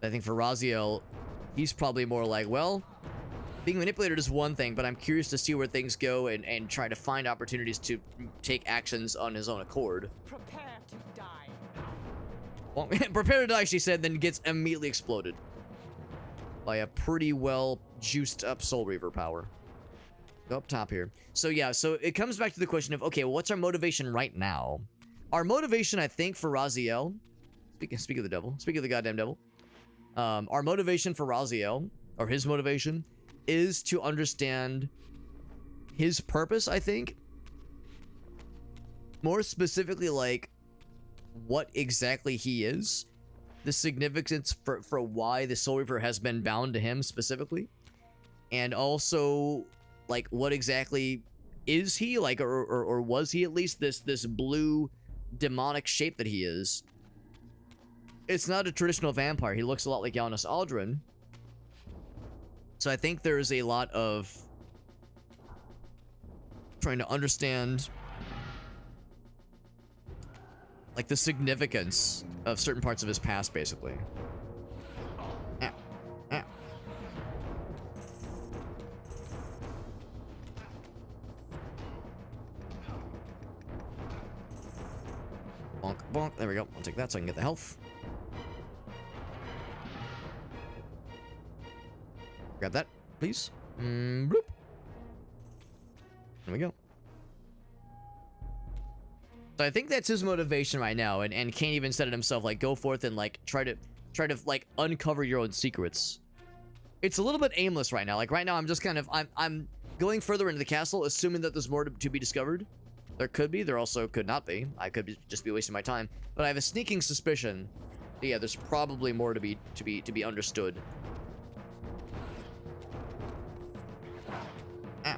I think for Raziel, he's probably more like, well, being manipulated is one thing, but I'm curious to see where things go and try to find opportunities to take actions on his own accord. Prepare to die. Well, prepare to die, she said, then gets immediately exploded by a pretty well juiced up Soul Reaver power. Go up top here. So yeah, so it comes back to the question of, okay, well, what's our motivation right now? Our motivation, I think, for Raziel, speak of the devil, speak of the goddamn devil, our motivation for Raziel, or his motivation, is to understand his purpose, I think. More specifically, like, what exactly he is. The significance for why the Soul Reaver has been bound to him specifically. And also, like, what exactly is he? Like, or was he at least this blue demonic shape that he is? It's not a traditional vampire. He looks a lot like Giannis Aldrin. So I think there's a lot of trying to understand like the significance of certain parts of his past, basically. Ow. Ow. Bonk, bonk. There we go. I'll take that so I can get the health. Grab that, please. Bloop. There we go. So I think that's his motivation right now, and Kain even said it himself, like, go forth and like try to like uncover your own secrets. It's a little bit aimless right now. Like right now I'm just kind of I'm going further into the castle, assuming that there's more to be discovered. There could be, there also could not be. I could just be wasting my time. But I have a sneaking suspicion that, yeah, there's probably more to be understood. Ow.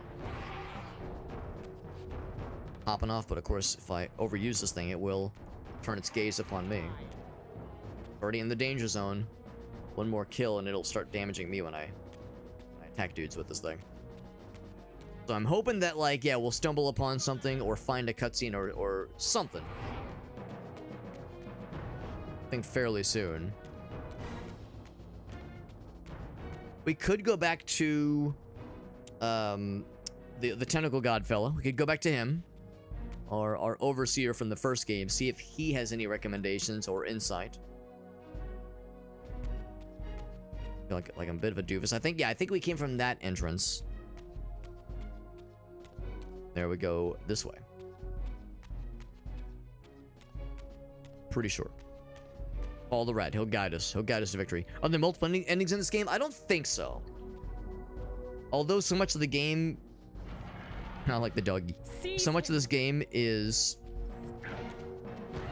Hopping off, but of course, if I overuse this thing, it will turn its gaze upon me. Already in the danger zone. One more kill and it'll start damaging me when I attack dudes with this thing. So I'm hoping that, like, yeah, we'll stumble upon something or find a cutscene or something. I think fairly soon. We could go back to the tentacle god fella. We could go back to him, or our overseer from the first game, see if he has any recommendations or insight. I feel like I'm a bit of a doofus. I think we came from that entrance. There we go, this way. Pretty sure. Follow the rat. He'll guide us. He'll guide us to victory. Are there multiple endings in this game? I don't think so. Although so much of the game, not like the doggy. So much of this game is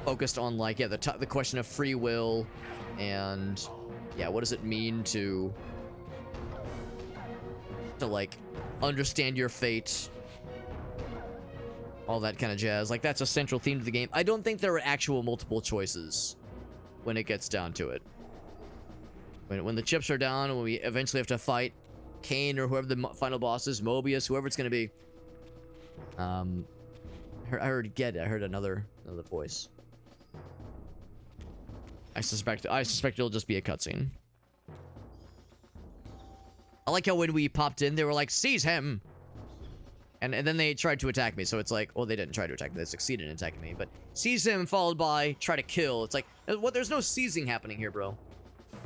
focused on, like, yeah, the question of free will and, yeah, what does it mean to like understand your fate. All that kind of jazz. Like, that's a central theme to the game. I don't think there are actual multiple choices when it gets down to it. When the chips are down, when we eventually have to fight Kain or whoever the final boss is, Mobius, whoever it's going to be. I heard another voice. I suspect it'll just be a cutscene. I like how when we popped in, they were like, "Seize him!" And then they tried to attack me, so it's like, well, they didn't try to attack me, they succeeded in attacking me, but seize him followed by try to kill. It's like, what? There's no seizing happening here, bro.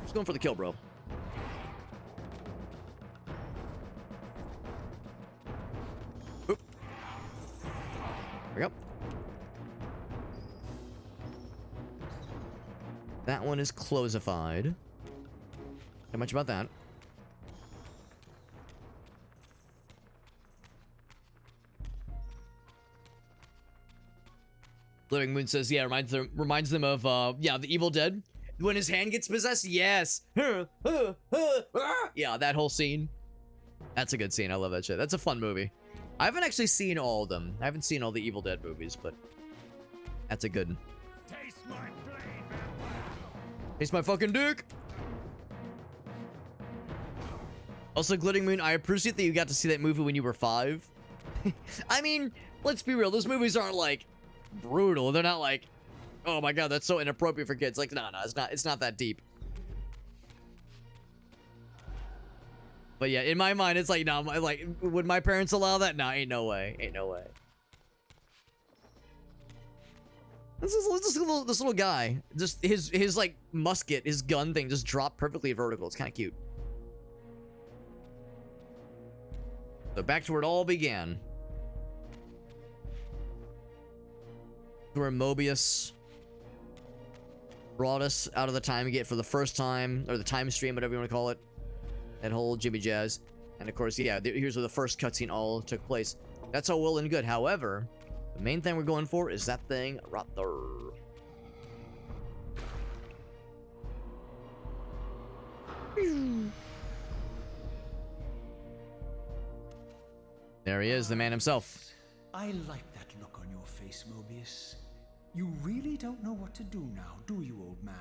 Just going for the kill, bro. Oop. There we go. That one is closified. Not much about that. Living Moon says, yeah, reminds them of, yeah, the Evil Dead. When his hand gets possessed, yes. Yeah, that whole scene. That's a good scene. I love that shit. That's a fun movie. I haven't actually seen all of them. I haven't seen all the Evil Dead movies, but that's a good one. Taste my blade. Taste my fucking dick. Also, Glitting Moon, I appreciate that you got to see that movie when you were 5. I mean, let's be real. Those movies aren't, like, brutal. They're not like, oh my god, that's so inappropriate for kids. Like, no, it's not that deep. But yeah, in my mind, it's like, no, like, would my parents allow that? Nah, ain't no way. Ain't no way. This little guy, just his like musket, his gun thing just dropped perfectly vertical. It's kind of cute. So back to where it all began. Where Mobius brought us out of the time gate for the first time, or the time stream, whatever you want to call it. That whole Jimmy Jazz. And of course, yeah, here's where the first cutscene all took place. That's all well and good. However, the main thing we're going for is that thing right there. There he is, the man himself. I like that look on your face, Mobius. You really don't know what to do now, do you, old man?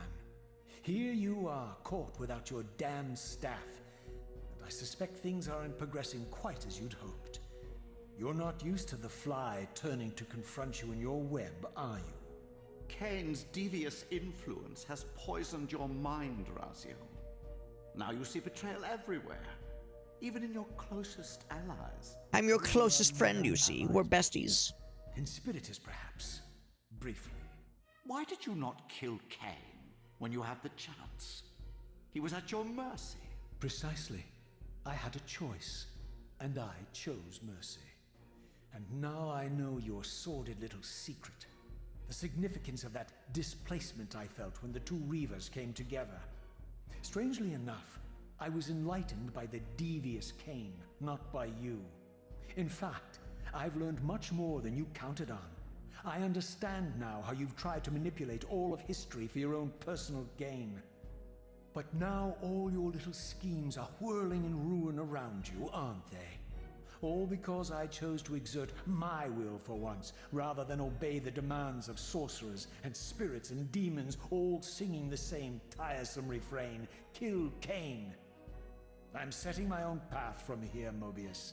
Here you are, caught without your damn staff. And I suspect things aren't progressing quite as you'd hoped. You're not used to the fly turning to confront you in your web, are you? Kain's devious influence has poisoned your mind, Raziel. Now you see betrayal everywhere, even in your closest allies. I'm your closest friend, you see. We're besties. Conspirators, perhaps. Briefly. Why did you not kill Kain when you had the chance? He was at your mercy. Precisely. I had a choice, and I chose mercy. And now I know your sordid little secret. The significance of that displacement I felt when the two Reavers came together. Strangely enough, I was enlightened by the devious Kain, not by you. In fact, I've learned much more than you counted on. I understand now how you've tried to manipulate all of history for your own personal gain. But now all your little schemes are whirling in ruin around you, aren't they? All because I chose to exert my will for once, rather than obey the demands of sorcerers and spirits and demons, all singing the same tiresome refrain, "Kill Kain." I'm setting my own path from here, Mobius.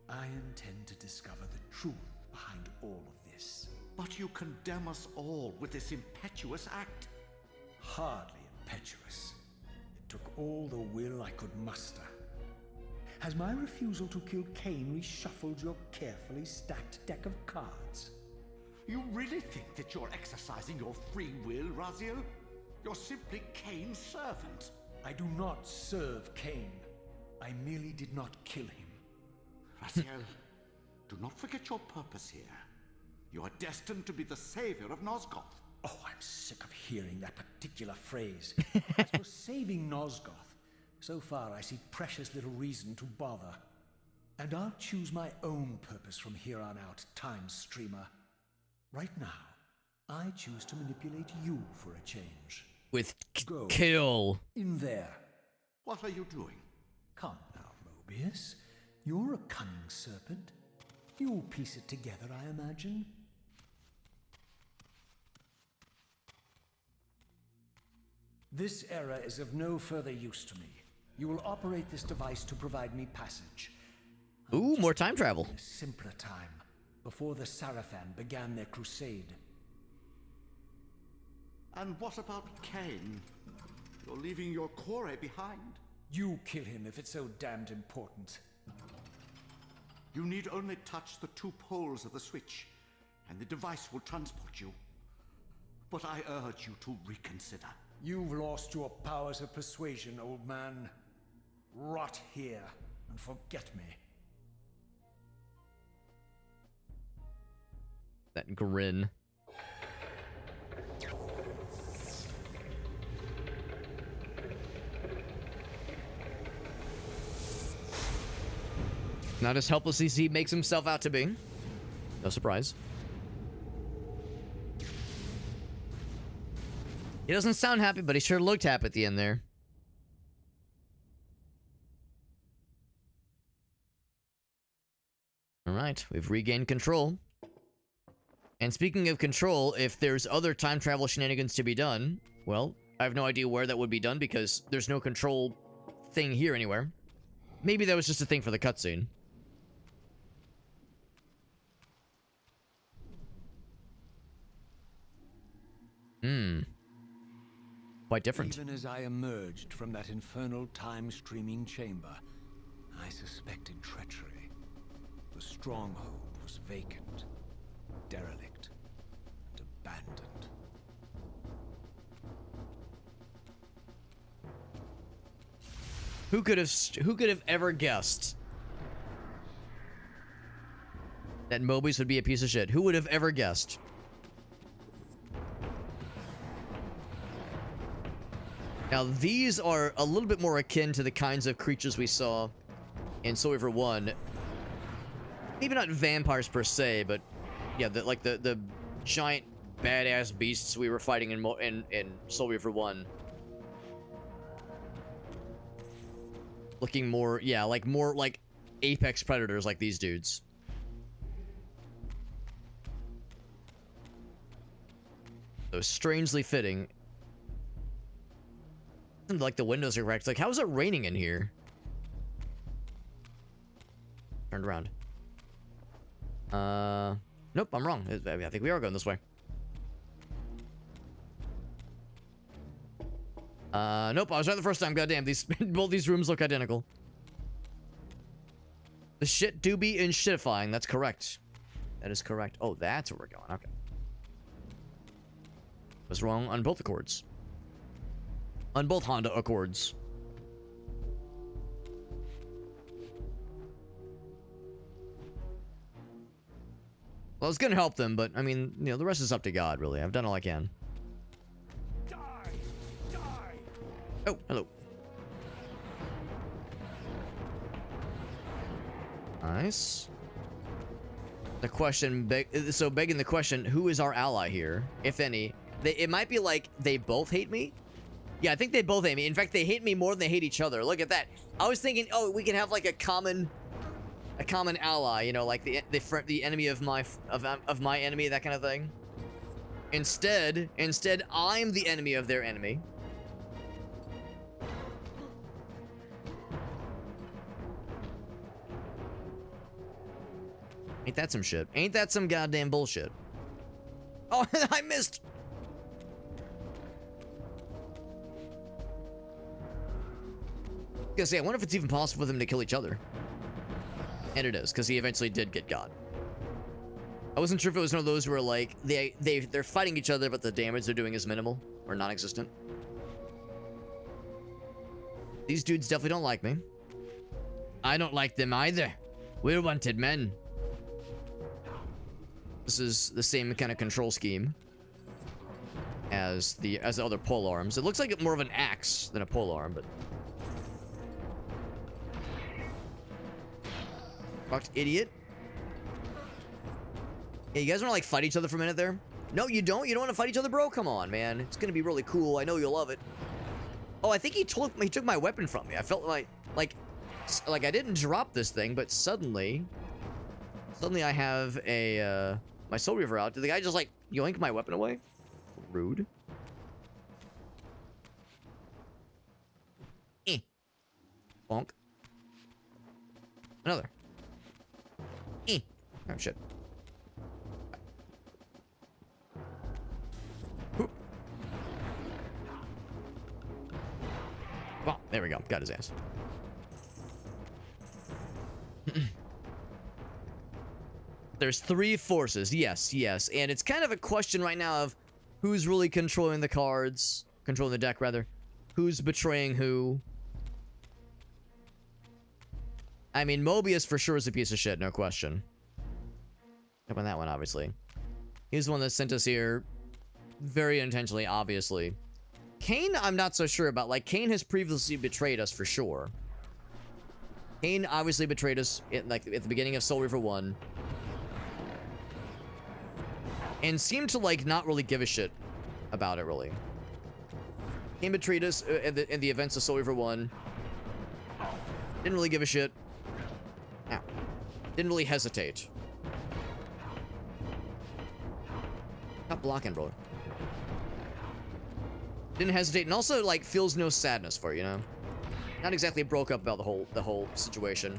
I intend to discover the truth behind all of this. But you condemn us all with this impetuous act. Hardly impetuous. It took all the will I could muster. Has my refusal to kill Kain reshuffled your carefully stacked deck of cards? You really think that you're exercising your free will, Raziel? You're simply Kain's servant. I do not serve Kain. I merely did not kill him. Raziel, do not forget your purpose here. You are destined to be the savior of Nosgoth. Oh, I'm sick of hearing that particular phrase. As for saving Nosgoth, so far I see precious little reason to bother. And I'll choose my own purpose from here on out, Time Streamer. Right now, I choose to manipulate you for a change. With Go. kill. In there. What are you doing? Come now, Mobius. You're a cunning serpent. You'll piece it together, I imagine. This era is of no further use to me. You will operate this device to provide me passage. Ooh, more time travel. In a simpler time, before the Sarafan began their crusade. And what about Kain? You're leaving your core behind. You kill him if it's so damned important. You need only touch the two poles of the switch, and the device will transport you. But I urge you to reconsider. You've lost your powers of persuasion, old man. Rot here and forget me. That grin. Not as helpless as he makes himself out to be. No surprise. He doesn't sound happy, but he sure looked happy at the end there. Alright, we've regained control. And speaking of control, if there's other time travel shenanigans to be done, well, I have no idea where that would be done because there's no control thing here anywhere. Maybe that was just a thing for the cutscene. Quite different. Even as I emerged from that infernal time-streaming chamber, I suspected treachery. The stronghold was vacant, derelict, and abandoned. Who could have ever guessed that Mobius would be a piece of shit? Who would have ever guessed? Now, these are a little bit more akin to the kinds of creatures we saw in Soul Reaver 1. Maybe not vampires per se, but yeah, the giant badass beasts we were fighting in Soul Reaver 1. Looking more, yeah, more like apex predators like these dudes. So strangely fitting. Like the windows are cracked. Like, how is it raining in here? Turned around. Nope, I'm wrong. I think we are going this way. Nope, I was right the first time. Goddamn, both these rooms look identical. The shit do be in shitifying. That's correct. That is correct. Oh, that's where we're going. Okay. Was wrong on both Accords. On both Honda Accords. Well, it's gonna help them, but I mean, you know, the rest is up to God, really. I've done all I can. Die! Die! Oh, hello. Nice. The question, begging the question, who is our ally here, if any? It might be like they both hate me. Yeah, I think they both hate me. In fact, they hate me more than they hate each other. Look at that. I was thinking, oh, we can have like a common ally, you know, like the enemy of my enemy, that kind of thing. Instead, I'm the enemy of their enemy. Ain't that some shit? Ain't that some goddamn bullshit? Oh, I missed. Gonna say, I wonder if it's even possible for them to kill each other. And it is, because he eventually did get God. I wasn't sure if it was one of those where, like, they're fighting each other, but the damage they're doing is minimal or non-existent. These dudes definitely don't like me. I don't like them either. We're wanted men. This is the same kind of control scheme as the other pole arms. It looks like more of an axe than a pole arm, but fucked idiot. Yeah, you guys want to like fight each other for a minute there? No, you don't. You don't want to fight each other, bro. Come on, man. It's gonna be really cool. I know you'll love it. Oh, I think he took my weapon from me. I felt like I didn't drop this thing, but suddenly I have a my Soul Reaver out. Did the guy just like yoink my weapon away? Rude. Bonk. Another. Oh shit. Whoop. Well, there we go. Got his ass. There's 3 forces. Yes, yes. And it's kind of a question right now of who's really controlling the cards. Controlling the deck, rather. Who's betraying who. I mean, Mobius for sure is a piece of shit, no question. Up on that one, obviously. He's the one that sent us here very intentionally, obviously. Kain, I'm not so sure about. Like, Kain has previously betrayed us for sure. Kain obviously betrayed us at the beginning of Soul Reaver 1. And seemed to, like, not really give a shit about it, really. Kain betrayed us in the events of Soul Reaver 1. Didn't really give a shit. Ow. Didn't really hesitate. Stop blocking, bro. Didn't hesitate, and also, like, feels no sadness for it, you know? Not exactly broke up about the whole situation.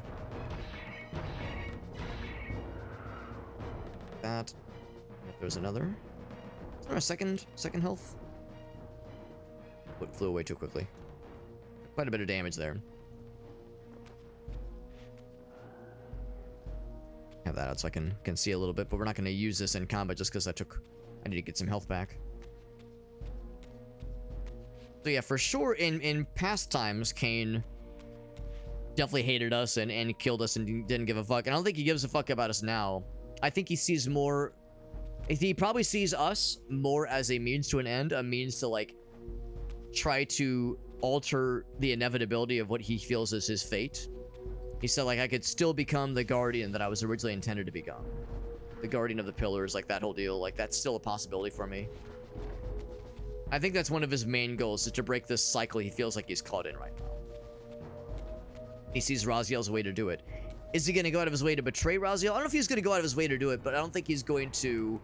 That. There's another. Is there a second health? It flew away too quickly. Quite a bit of damage there. Have that out so I can see a little bit, but we're not going to use this in combat just because I need to get some health back. So yeah, for sure, in past times, Kain definitely hated us and killed us and didn't give a fuck. And I don't think he gives a fuck about us now. I think he sees more... He probably sees us more as a means to an end, a means to, like, try to alter the inevitability of what he feels is his fate. He said, like, I could still become the guardian that I was originally intended to become. The guardian of the pillars, like, that whole deal. Like, that's still a possibility for me. I think that's one of his main goals, is to break this cycle he feels like he's caught in right now. He sees Raziel's way to do it. Is he going to go out of his way to betray Raziel? I don't know if he's going to go out of his way to do it, but I don't think he's going to...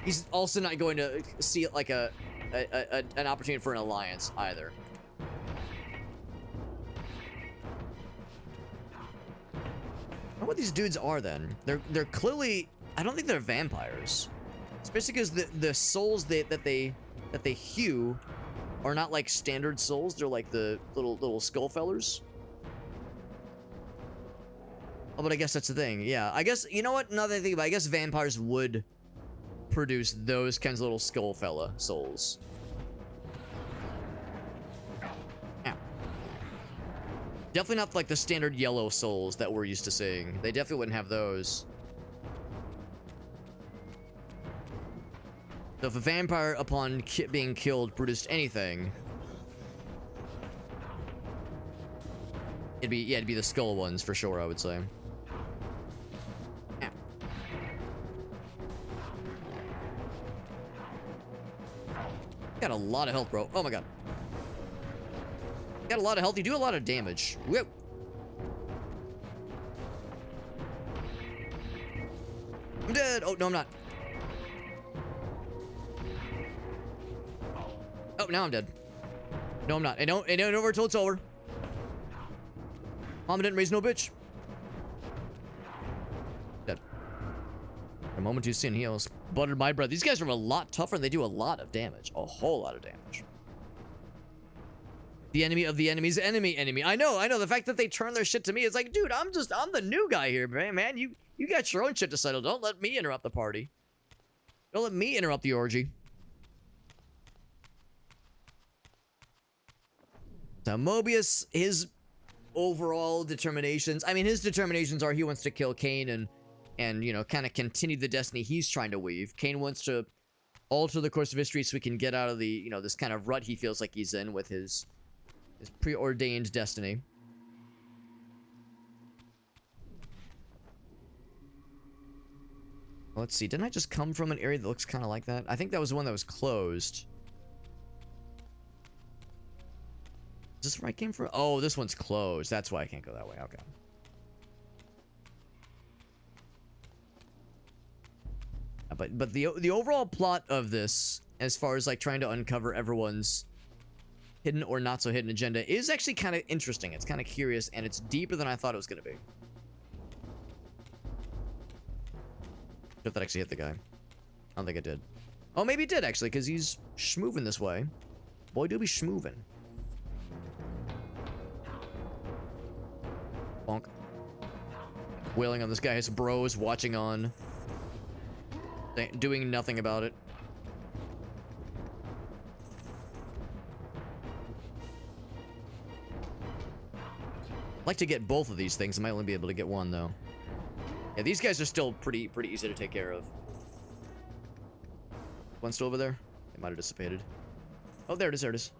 He's also not going to see it like an opportunity for an alliance, either. Oh. what these dudes are then. They're clearly, I don't think they're vampires. Especially because the souls that they hew are not like standard souls. They're like the little skull fellers. Oh, but I guess that's the thing. Yeah, I guess, you know what? Now that I think about it, I guess vampires would produce those kinds of little skull fella souls. Ow. Definitely not like the standard yellow souls that we're used to seeing. They definitely wouldn't have those. So if a vampire, upon being killed, produced anything, it'd be the skull ones for sure, I would say. Ow. Got a lot of health, bro. Oh my god. Got a lot of health. You do a lot of damage. Whoop. I'm dead. Oh, no, I'm not. Oh, now I'm dead. No, I'm not. It ain't over until it's over. Mama didn't raise no bitch. Dead. The moment too soon, he almost buttered my breath. These guys are a lot tougher and they do a lot of damage. A whole lot of damage. The enemy of the enemy's enemy. I know. The fact that they turn their shit to me, it's like, dude, I'm the new guy here, man. You got your own shit to settle. Don't let me interrupt the party. Don't let me interrupt the orgy. So Mobius, his overall determinations, I mean, his determinations are he wants to kill Kain and you know, kind of continue the destiny he's trying to weave. Kain wants to alter the course of history so he can get out of the, you know, this kind of rut he feels like he's in with his preordained destiny. Let's see, didn't I just come from an area that looks kind of like that? I think that was the one that was closed. Is this where I came from? Oh, this one's closed. That's why I can't go that way. Okay. But the overall plot of this, as far as like trying to uncover everyone's hidden or not so hidden agenda, is actually kind of interesting. It's kind of curious, and it's deeper than I thought it was going to be. If that actually hit the guy. I don't think it did. Oh, maybe it did actually, because he's schmoovin' this way. Boy, do be schmoovin'. Bonk. Wailing on this guy. His bros watching on. Doing nothing about it. I'd like to get both of these things. I might only be able to get one, though. Yeah, these guys are still pretty easy to take care of. One still over there? It might have dissipated. Oh, there it is. There it is.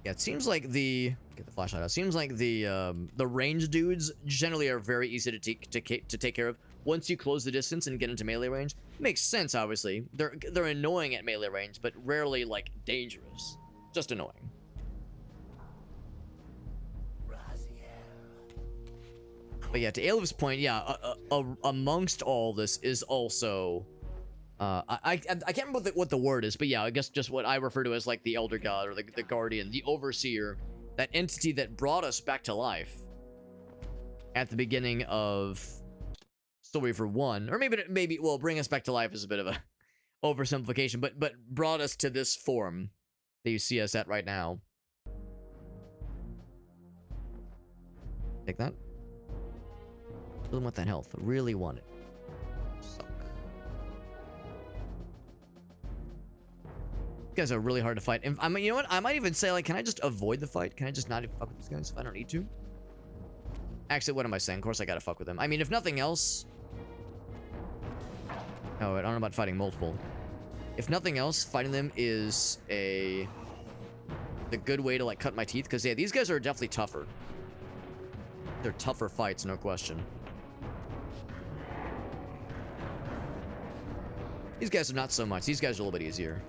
Yeah, it seems like the... Get the flashlight out. Seems like the range dudes generally are very easy to take care of. Once you close the distance and get into melee range, makes sense, obviously. They're annoying at melee range, but rarely, like, dangerous. Just annoying. But yeah, to Aelif's point, yeah, amongst all this is also... I can't remember what the word is, but yeah, I guess just what I refer to as, like, the Elder God, or the Guardian, the Overseer, that entity that brought us back to life at the beginning of Story for 1, or maybe well, bring us back to life is a bit of a oversimplification, but brought us to this form that you see us at right now. Take that. Really want that health. Really want it. Suck. These guys are really hard to fight. And I mean, you know what? I might even say, like, can I just avoid the fight? Can I just not even fuck with these guys if I don't need to? Actually, what am I saying? Of course I gotta fuck with them. I mean, if nothing else... Oh, I don't know about fighting multiple. If nothing else, fighting them is the good way to, like, cut my teeth. Because, yeah, these guys are definitely tougher. They're tougher fights, no question. These guys are not so much. These guys are a little bit easier.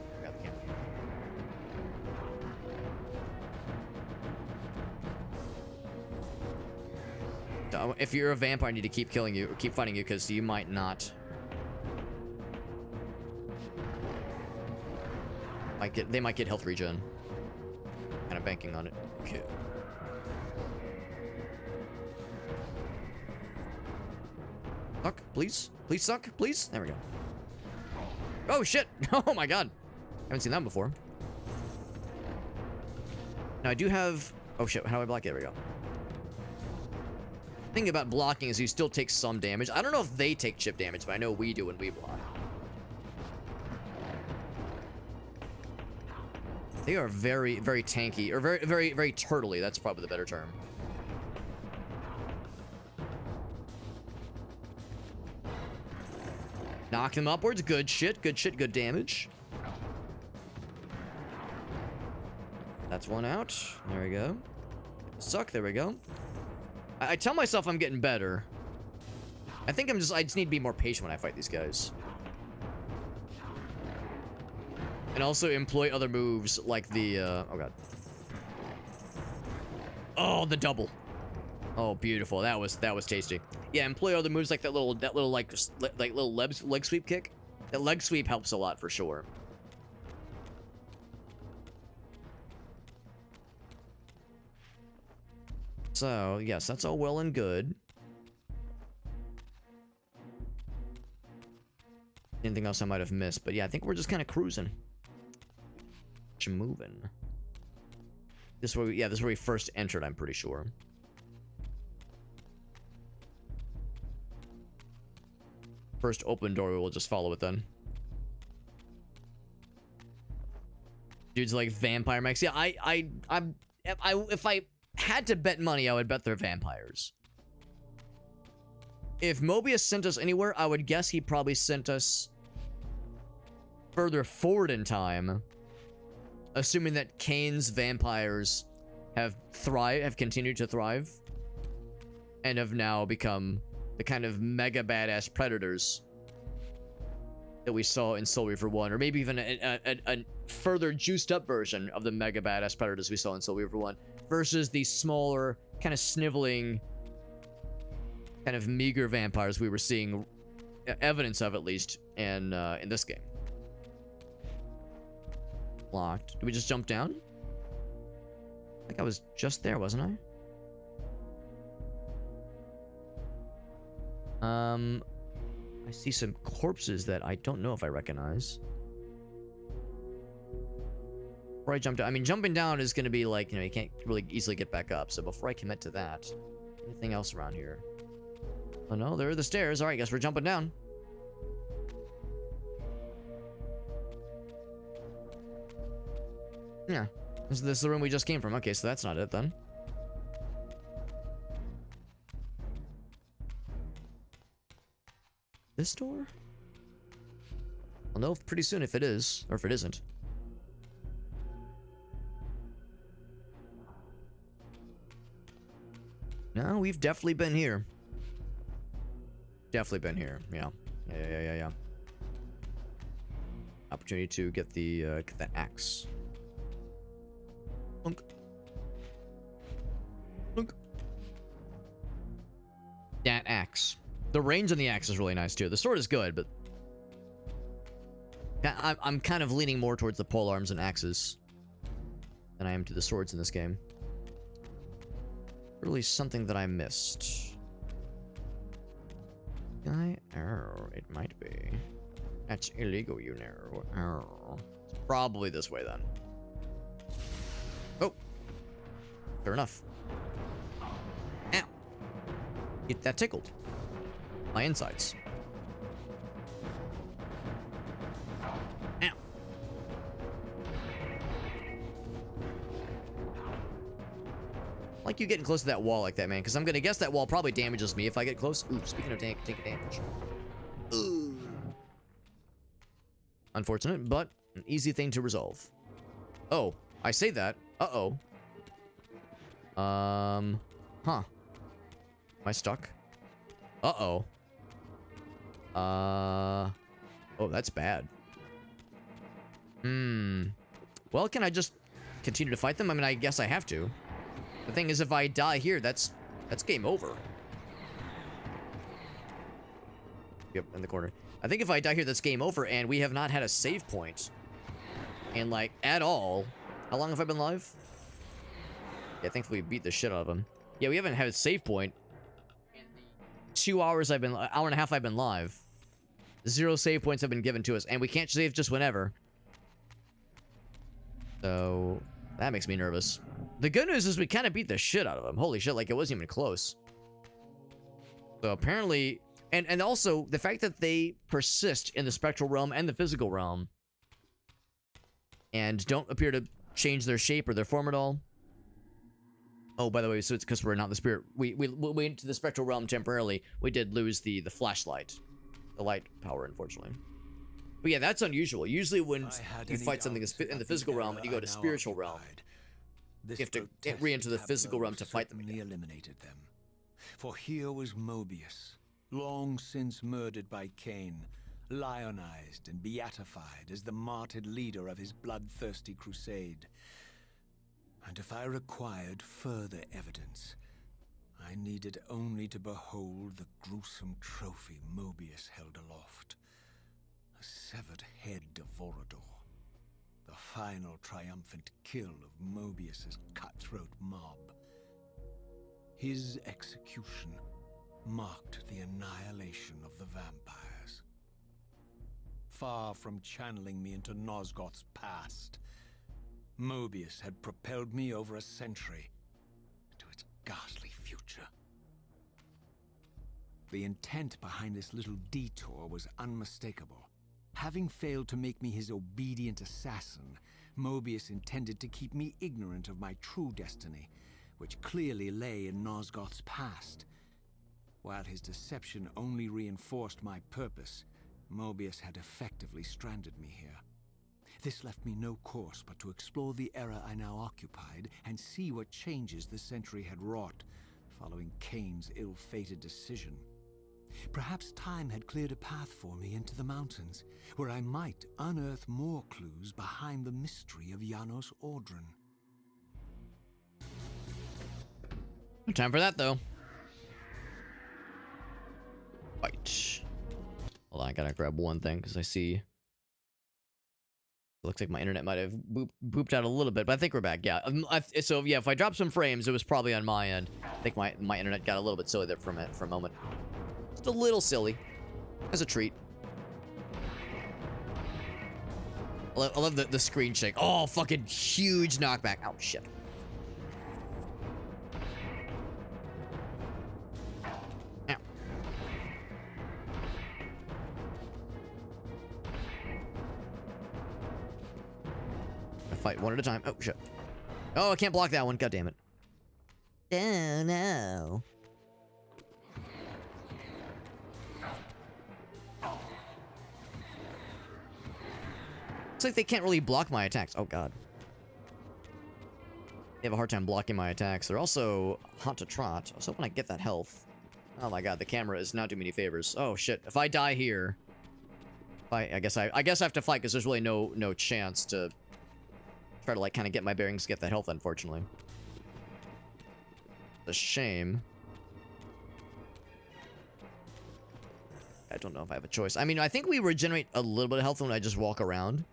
If you're a vampire, I need to keep killing you, or keep fighting you, because you might not. They might get health regen. Kind of banking on it. Okay. Suck, please. Please suck, please. There we go. Oh, shit. Oh, my God. Haven't seen that before. Now, I do have... Oh, shit. How do I block it? There we go. The thing about blocking is you still take some damage. I don't know if they take chip damage, but I know we do when we block. They are very, very tanky. Or very, very, very turtly. That's probably the better term. Knock them upwards. Good shit. Good shit. Good damage. That's one out. There we go. Suck. There we go. I tell myself I'm getting better. I think I just need to be more patient when I fight these guys. And also employ other moves like the, oh god. Oh, the double. Oh, beautiful. That was tasty. Yeah, employ other moves like that little like little leg sweep kick. That leg sweep helps a lot for sure. So, yes, that's all well and good. Anything else I might have missed, but yeah, I think we're just kind of cruising. Moving. This is where this is where we first entered, I'm pretty sure. First open door, we will just follow it then. Dude's like vampire mechs. Yeah, if I had to bet money, I would bet they're vampires. If Mobius sent us anywhere, I would guess he probably sent us further forward in time. Assuming that Kain's vampires have continued to thrive, and have now become the kind of mega badass predators that we saw in Soul Reaver 1, or maybe even a further juiced up version of the mega badass predators we saw in Soul Reaver 1, versus the smaller, kind of sniveling, kind of meager vampires we were seeing evidence of, at least, in this game. Locked. Did we just jump down? I think I was just there, wasn't I? I see some corpses that I don't know if I recognize. Before I jump down, I mean, jumping down is going to be like, you can't really easily get back up. So before I commit to that, anything else around here? Oh no, there are the stairs. All right, guess we're jumping down. Yeah, this is the room we just came from. Okay, so that's not it then. This door? I'll know pretty soon if it is, or if it isn't. No, we've definitely been here. Definitely been here. Yeah. Yeah. Opportunity to get that axe. Lunk. Lunk. That axe. The range on the axe is really nice too. The sword is good, but I'm kind of leaning more towards the polearms and axes than I am to the swords in this game. Really something that I missed. Oh, it might be. That's illegal, you know. Oh. It's probably this way then. Oh. Fair enough. Ow. That tickled my insides. Ow. Like you getting close to that wall like that, man, because I'm gonna guess that wall probably damages me if I get close. Ooh, speaking of taking damage. Ooh. Unfortunate, but an easy thing to resolve. Oh, I say that. Uh-oh. Huh. Am I stuck? Uh-oh. Oh, that's bad. Well, can I just continue to fight them? I mean, I guess I have to. The thing is, if I die here, that's game over. Yep, in the corner. I think if I die here, that's game over, and we have not had a save point. And, like, at all. How long have I been live? Yeah, I think we beat the shit out of him. Yeah, we haven't had a save point in the 2 hours hour and a half I've been live. 0 save points have been given to us, and we can't save just whenever. So that makes me nervous. The good news is we kind of beat the shit out of him. Holy shit, like it wasn't even close. So apparently, and also the fact that they persist in the spectral realm and the physical realm and don't appear to change their shape or their form at all. Oh, by the way, so it's because we're not the spirit. We went to the spectral realm temporarily. We did lose the flashlight, the light power, unfortunately. But yeah, that's unusual. Usually when you fight something in the physical realm and you go to spiritual realm, you have to re-enter the physical realm to fight them again. Eliminated them. For here was Mobius, long since murdered by Kain, lionized and beatified as the martyred leader of his bloodthirsty crusade. And if I required further evidence, I needed only to behold the gruesome trophy Mobius held aloft. A severed head of Vorador. The final triumphant kill of Mobius's cutthroat mob. His execution marked the annihilation of the vampires. Far from channeling me into Nosgoth's past, Mobius had propelled me over a century to its ghastly future. The intent behind this little detour was unmistakable. Having failed to make me his obedient assassin, Mobius intended to keep me ignorant of my true destiny, which clearly lay in Nosgoth's past. While his deception only reinforced my purpose, Mobius had effectively stranded me here. This left me no course but to explore the era I now occupied and see what changes the century had wrought following Kain's ill-fated decision. Perhaps time had cleared a path for me into the mountains, where I might unearth more clues behind the mystery of Janos Audron. No time for that, though. Right. Hold on, I gotta grab one thing, because I see... It looks like my internet might have booped out a little bit, but I think we're back. Yeah. So, yeah, if I dropped some frames, it was probably on my end. I think my internet got a little bit silly there for a moment. Just a little silly. As a treat. I love the screen shake. Oh, fucking huge knockback. Oh, shit. Ow. I fight one at a time. Oh, shit. Oh, I can't block that one. God damn it. Oh, no. Looks like they can't really block my attacks. Oh, God. They have a hard time blocking my attacks. They're also hot to trot. I was hoping I'd get that health. Oh, my God. The camera is not doing me any favors. Oh, shit. If I die here... I guess I have to fight, because there's really no chance to try to, like, kind of get my bearings to get that health, unfortunately. It's a shame. I don't know if I have a choice. I mean, I think we regenerate a little bit of health when I just walk around.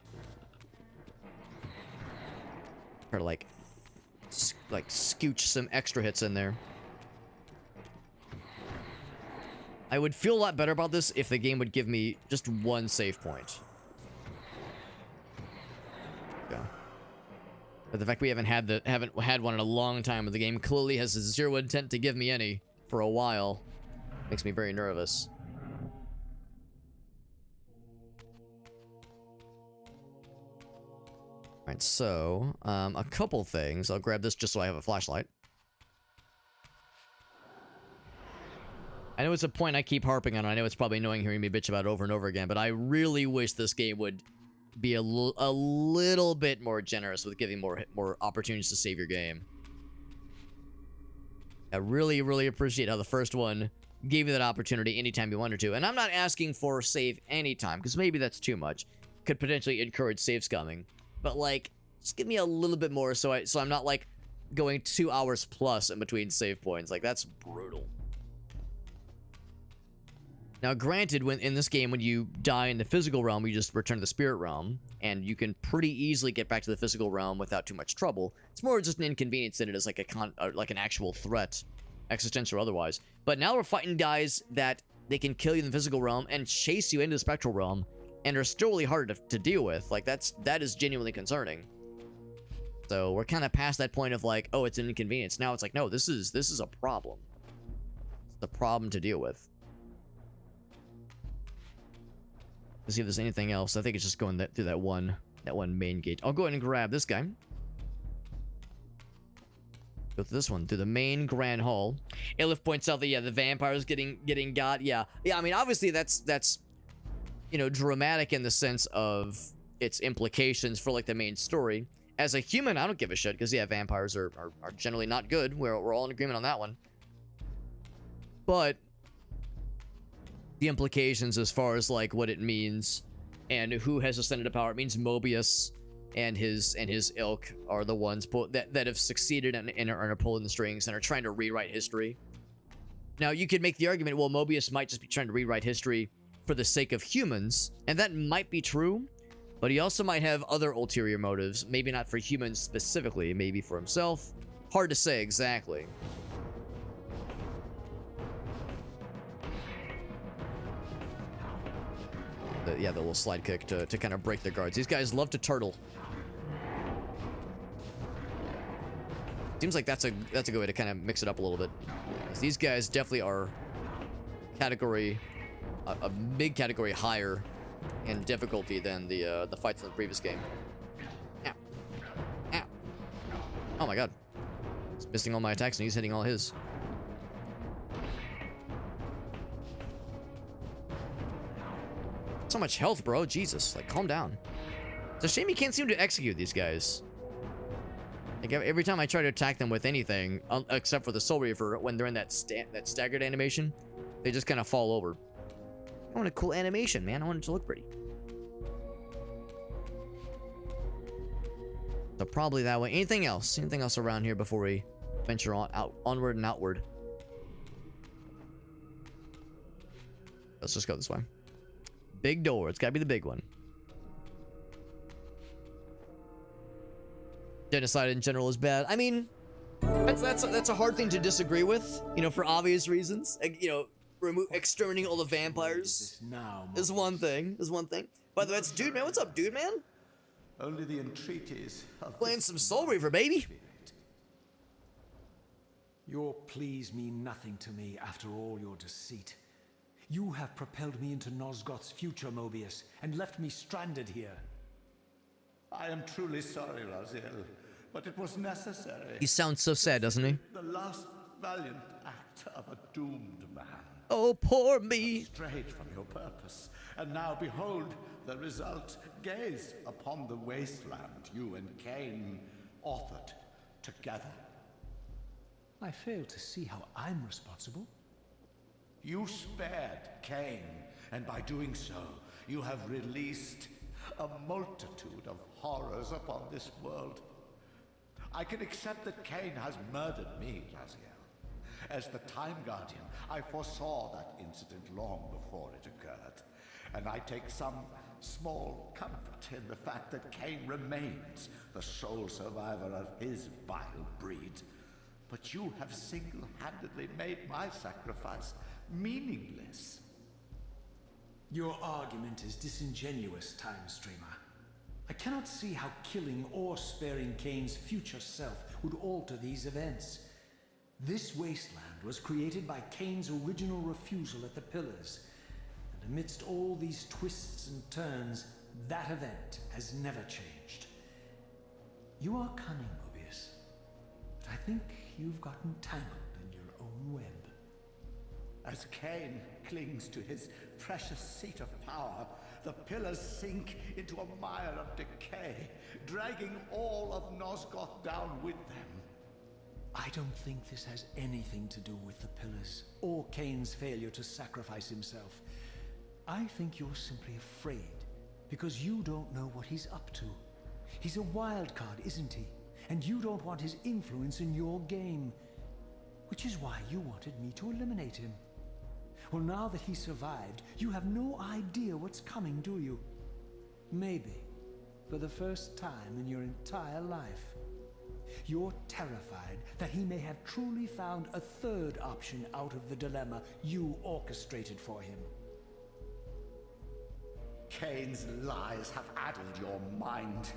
Try to, like scooch some extra hits in there. I would feel a lot better about this if the game would give me just one save point. Yeah. But the fact we haven't had one in a long time, and the game clearly has zero intent to give me any for a while, makes me very nervous. Alright, so, a couple things. I'll grab this just so I have a flashlight. I know it's a point I keep harping on. I know it's probably annoying hearing me bitch about it over and over again, but I really wish this game would be a little bit more generous with giving more opportunities to save your game. I really, really appreciate how the first one gave you that opportunity anytime you wanted to. And I'm not asking for save anytime, because maybe that's too much. Could potentially encourage save scumming. But, like, just give me a little bit more so I'm not, like, going 2 hours plus in between save points. Like, that's brutal. Now, granted, in this game, when you die in the physical realm, you just return to the spirit realm, and you can pretty easily get back to the physical realm without too much trouble. It's more just an inconvenience than it is like an actual threat existential or otherwise. But now we're fighting guys that they can kill you in the physical realm and chase you into the spectral realm, and are still really hard to deal with. Like, that is genuinely concerning. So we're kind of past that point of like, oh, it's an inconvenience. Now it's like, no, this is a problem. It's a problem to deal with. Let's see if there's anything else. I think it's just going through that one main gate. I'll go ahead and grab this guy. Go through this one, through the main grand hall. Ilif points out that, yeah, the vampires getting got. Yeah, I mean, obviously that's you know, dramatic in the sense of its implications for like the main story. As a human, I don't give a shit, because yeah, vampires are generally not good. We're all in agreement on that one. But the implications as far as like what it means and who has ascended to power, it means Mobius and his ilk are the ones that have succeeded and are pulling the strings and are trying to rewrite history. Now, you could make the argument, well, Mobius might just be trying to rewrite history for the sake of humans, and that might be true, but he also might have other ulterior motives, maybe not for humans specifically, maybe for himself. Hard to say exactly. Yeah, the little slide kick to kind of break their guards. These guys love to turtle. Seems like that's a good way to kind of mix it up a little bit. These guys definitely are a big category higher in difficulty than the fights in the previous game. Ow. Ow. Oh my god. He's missing all my attacks and he's hitting all his. So much health, bro. Jesus. Like, calm down. It's a shame you can't seem to execute these guys. Like, every time I try to attack them with anything, except for the Soul Reaver, when they're in that staggered animation, they just kind of fall over. I want a cool animation, man. I want it to look pretty. So probably that way. Anything else? Anything else around here before we venture onward and outward? Let's just go this way. Big door. It's gotta be the big one. Genocide in general is bad. I mean, that's a hard thing to disagree with, you know, for obvious reasons. You know, exterminating all the vampires is one thing. By the way, it's Dude Man. What's up, Dude Man? Only the entreaties of playing some Soul Reaver, baby. Your pleas mean nothing to me after all your deceit. You have propelled me into Nosgoth's future, Mobius, and left me stranded here. I am truly sorry, Raziel, but it was necessary. He sounds so sad, doesn't he? The last valiant act of a doomed man. Oh, poor me. Strayed from your purpose, and now behold the result. Gaze upon the wasteland you and Kain authored together. I fail to see how I'm responsible. You spared Kain, and by doing so, you have released a multitude of horrors upon this world. I can accept that Kain has murdered me, Raziel. As the Time Guardian, I foresaw that incident long before it occurred, and I take some small comfort in the fact that Kain remains the sole survivor of his vile breed. But you have single-handedly made my sacrifice meaningless. Your argument is disingenuous, Time Streamer. I cannot see how killing or sparing Kain's future self would alter these events. This wasteland was created by Kain's original refusal at the Pillars, and amidst all these twists and turns, that event has never changed. You are cunning, Mobius, but I think you've gotten tangled in your own web. As Kain clings to his precious seat of power, the Pillars sink into a mire of decay, dragging all of Nosgoth down with them. I don't think this has anything to do with the Pillars, or Kain's failure to sacrifice himself. I think you're simply afraid, because you don't know what he's up to. He's a wild card, isn't he? And you don't want his influence in your game. Which is why you wanted me to eliminate him. Well, now that he survived, you have no idea what's coming, do you? Maybe, for the first time in your entire life. You're terrified that he may have truly found a third option out of the dilemma you orchestrated for him. Kain's lies have addled your mind.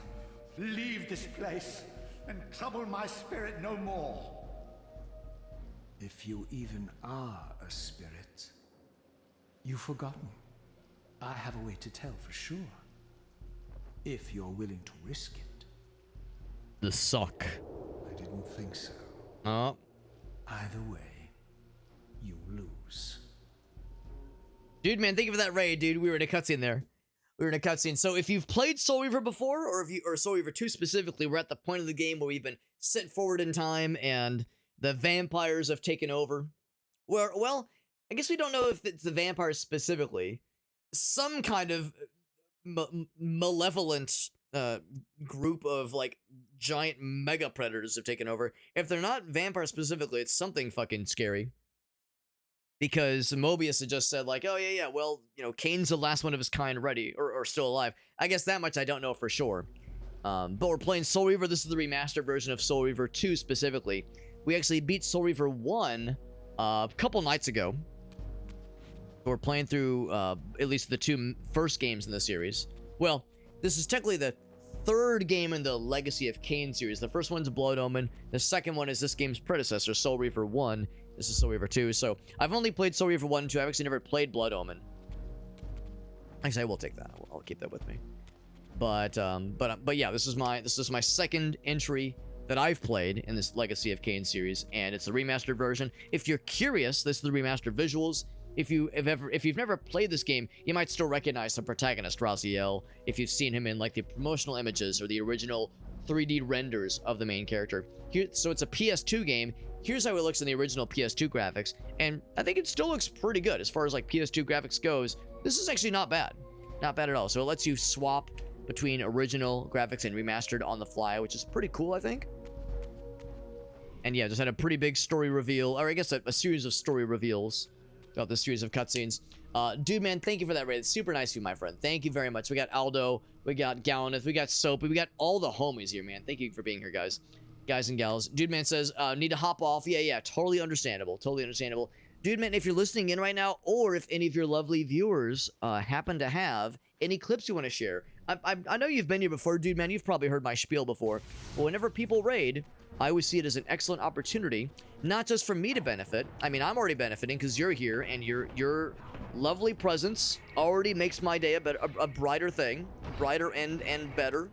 Leave this place and trouble my spirit no more. If you even are a spirit, you've forgotten. I have a way to tell for sure. If you're willing to risk it. The suck. I didn't think so. Oh. Either way, you lose. Dude, man, thank you for that raid, dude. We were in a cutscene there. We were in a cutscene. So if you've played Soul Reaver before, or Soul Reaver 2 specifically, we're at the point of the game where we've been sent forward in time and the vampires have taken over. Well, I guess we don't know if it's the vampires specifically. Some kind of malevolent group of like giant mega predators have taken over. If they're not vampires specifically, it's something fucking scary. Because Mobius had just said like, oh yeah, well, you know, Kain's the last one of his kind ready, or still alive. I guess that much I don't know for sure. But we're playing Soul Reaver. This is the remastered version of Soul Reaver 2 specifically. We actually beat Soul Reaver 1 a couple nights ago. We're playing through at least the two first games in the series. Well, this is technically the third game in the Legacy of Kain series. The first one's Blood Omen. The second one is this game's predecessor, Soul Reaver 1. This is Soul Reaver 2. So I've only played Soul Reaver 1 and 2. I've actually never played Blood Omen. Actually, I will take that. I'll keep that with me. But yeah, this is my second entry that I've played in this Legacy of Kain series, and it's the remastered version. If you're curious, this is the remastered visuals. If you've never played this game, you might still recognize the protagonist, Raziel, if you've seen him in like the promotional images or the original 3D renders of the main character. So it's a PS2 game. Here's how it looks in the original PS2 graphics, and I think it still looks pretty good as far as like PS2 graphics goes. This is actually not bad. Not bad at all. So it lets you swap between original graphics and remastered on the fly, which is pretty cool, I think. And yeah, just had a pretty big story reveal, or I guess a series of story reveals throughout this series of cutscenes. Dude, man, thank you for that raid. It's super nice of you, my friend. Thank you very much. We got Aldo, we got Gallaneth, we got Soapy, we got all the homies here, man. Thank you for being here, guys. Guys and gals. Dude, man says, need to hop off. Yeah, totally understandable. Totally understandable. Dude, man, if you're listening in right now, or if any of your lovely viewers happen to have any clips you want to share, I know you've been here before, dude, man. You've probably heard my spiel before. But whenever people raid, I always see it as an excellent opportunity, not just for me to benefit. I mean, I'm already benefiting because you're here, and your lovely presence already makes my day a brighter thing, brighter and better,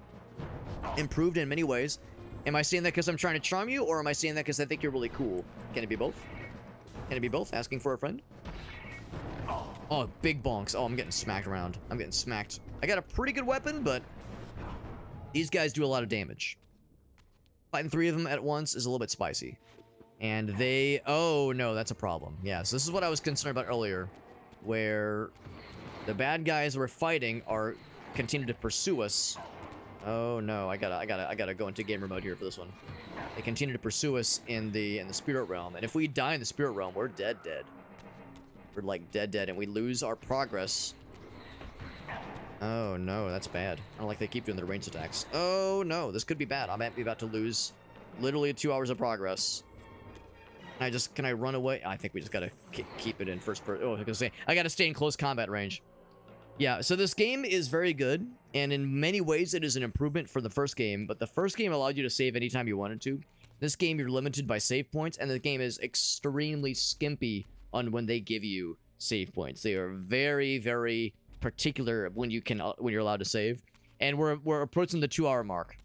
improved in many ways. Am I saying that because I'm trying to charm you, or am I saying that because I think you're really cool? Can it be both? Can it be both? Asking for a friend? Oh, big bonks. Oh, I'm getting smacked around. I'm getting smacked. I got a pretty good weapon, but these guys do a lot of damage. Fighting 3 of them at once is a little bit spicy. And they... Oh, no, that's a problem. Yes, this is what I was concerned about earlier, where the bad guys we're fighting are continue to pursue us. Oh no, I gotta go into gamer mode here for this one. They continue to pursue us in the spirit realm, and if we die in the spirit realm, we're dead. We're like dead, and we lose our progress. Oh no, that's bad. I don't like they keep doing their ranged attacks. Oh no, this could be bad. I might be about to lose literally 2 hours of progress. Can I run away? I think we just gotta keep it in first person. Oh, I was gonna say, I gotta stay in close combat range. Yeah, so this game is very good, and in many ways it is an improvement from the first game, but the first game allowed you to save anytime you wanted to. This game, you're limited by save points, and the game is extremely skimpy on when they give you save points. They are very, very particular when you're allowed to save, and we're approaching the 2-hour mark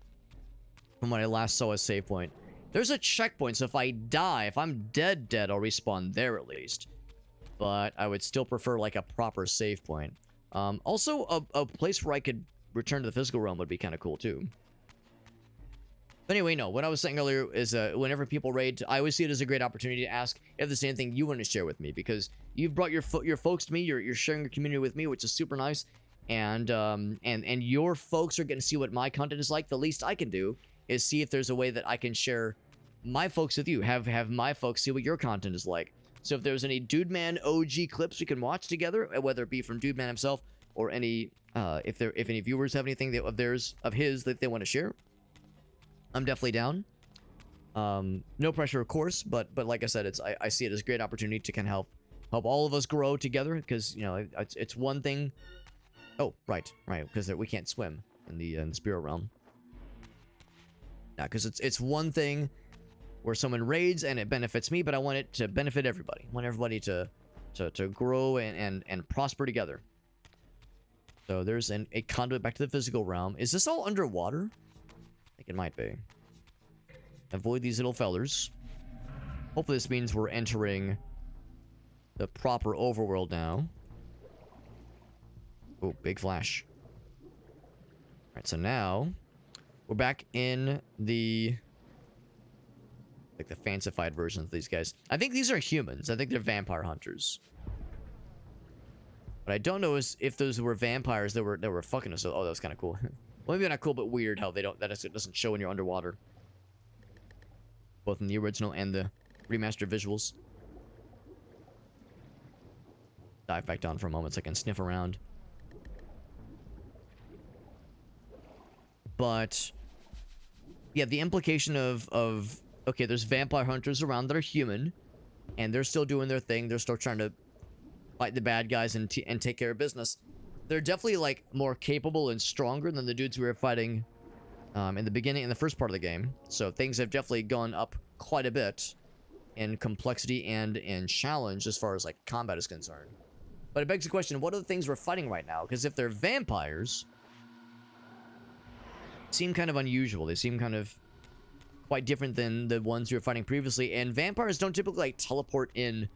from when I last saw a save point. There's a checkpoint, so if I die, if I'm dead, I'll respawn there at least, but I would still prefer like a proper save point. Also, a place where I could return to the physical realm would be kind of cool, too. But anyway, no, what I was saying earlier is whenever people raid, I always see it as a great opportunity to ask if there's anything you want to share with me, because you've brought your folks to me, you're sharing your community with me, which is super nice, and your folks are getting to see what my content is like. The least I can do is see if there's a way that I can share my folks with you, have my folks see what your content is like. So if there's any Dude Man OG clips we can watch together, whether it be from Dude Man himself or any if any viewers have anything of his that they want to share, I'm definitely down. No pressure, of course, but like I said, I see it as a great opportunity to kind of help all of us grow together, because you know it's one thing. Oh, right, because we can't swim in the spirit realm. Yeah, because it's one thing where someone raids and it benefits me, but I want it to benefit everybody. I want everybody to grow and prosper together. So there's a conduit back to the physical realm. Is this all underwater? I think it might be. Avoid these little fellers. Hopefully this means we're entering the proper overworld now. Oh, big flash. Alright, so now we're back in the fancified versions of these guys. I think these are humans. I think they're vampire hunters. What I don't know is if those were vampires that were fucking us. Oh, that was kind of cool. Well, maybe not cool, but weird how it doesn't show when you're underwater. Both in the original and the remastered visuals. Dive back down for a moment so I can sniff around. But yeah, the implication of okay, there's vampire hunters around that are human, and they're still doing their thing. They're still trying to fight the bad guys and take care of business. They're definitely like more capable and stronger than the dudes we were fighting in the beginning, in the first part of the game. So things have definitely gone up quite a bit in complexity and in challenge as far as like combat is concerned. But it begs the question, what are the things we're fighting right now? Because if they're vampires, seem kind of unusual. They seem kind of quite different than the ones we were fighting previously. And vampires don't typically like teleport in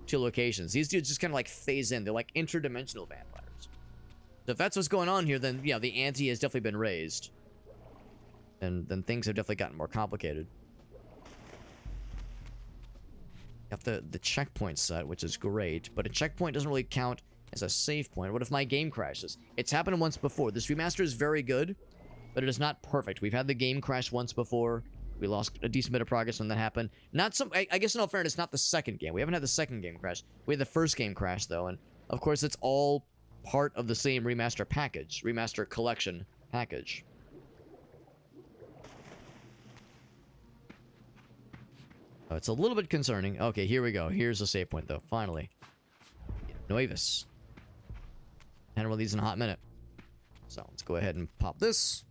to locations. These dudes just kind of like phase in. They're like interdimensional vampires. So if that's what's going on here, then yeah, the ante has definitely been raised. And then things have definitely gotten more complicated. Got the checkpoint set, which is great, but a checkpoint doesn't really count as a save point. What if my game crashes? It's happened once before. This remaster is very good, but it is not perfect. We've had the game crash once before. We lost a decent bit of progress when that happened. I guess in all fairness, not the second game. We haven't had the second game crash. We had the first game crash, though, and of course it's all part of the same remaster package. Remaster collection package. Oh, it's a little bit concerning. Okay, here we go. Here's the save point, though. Finally. Nuevus. Hadn't one of these in a hot minute. So, let's go ahead and pop this.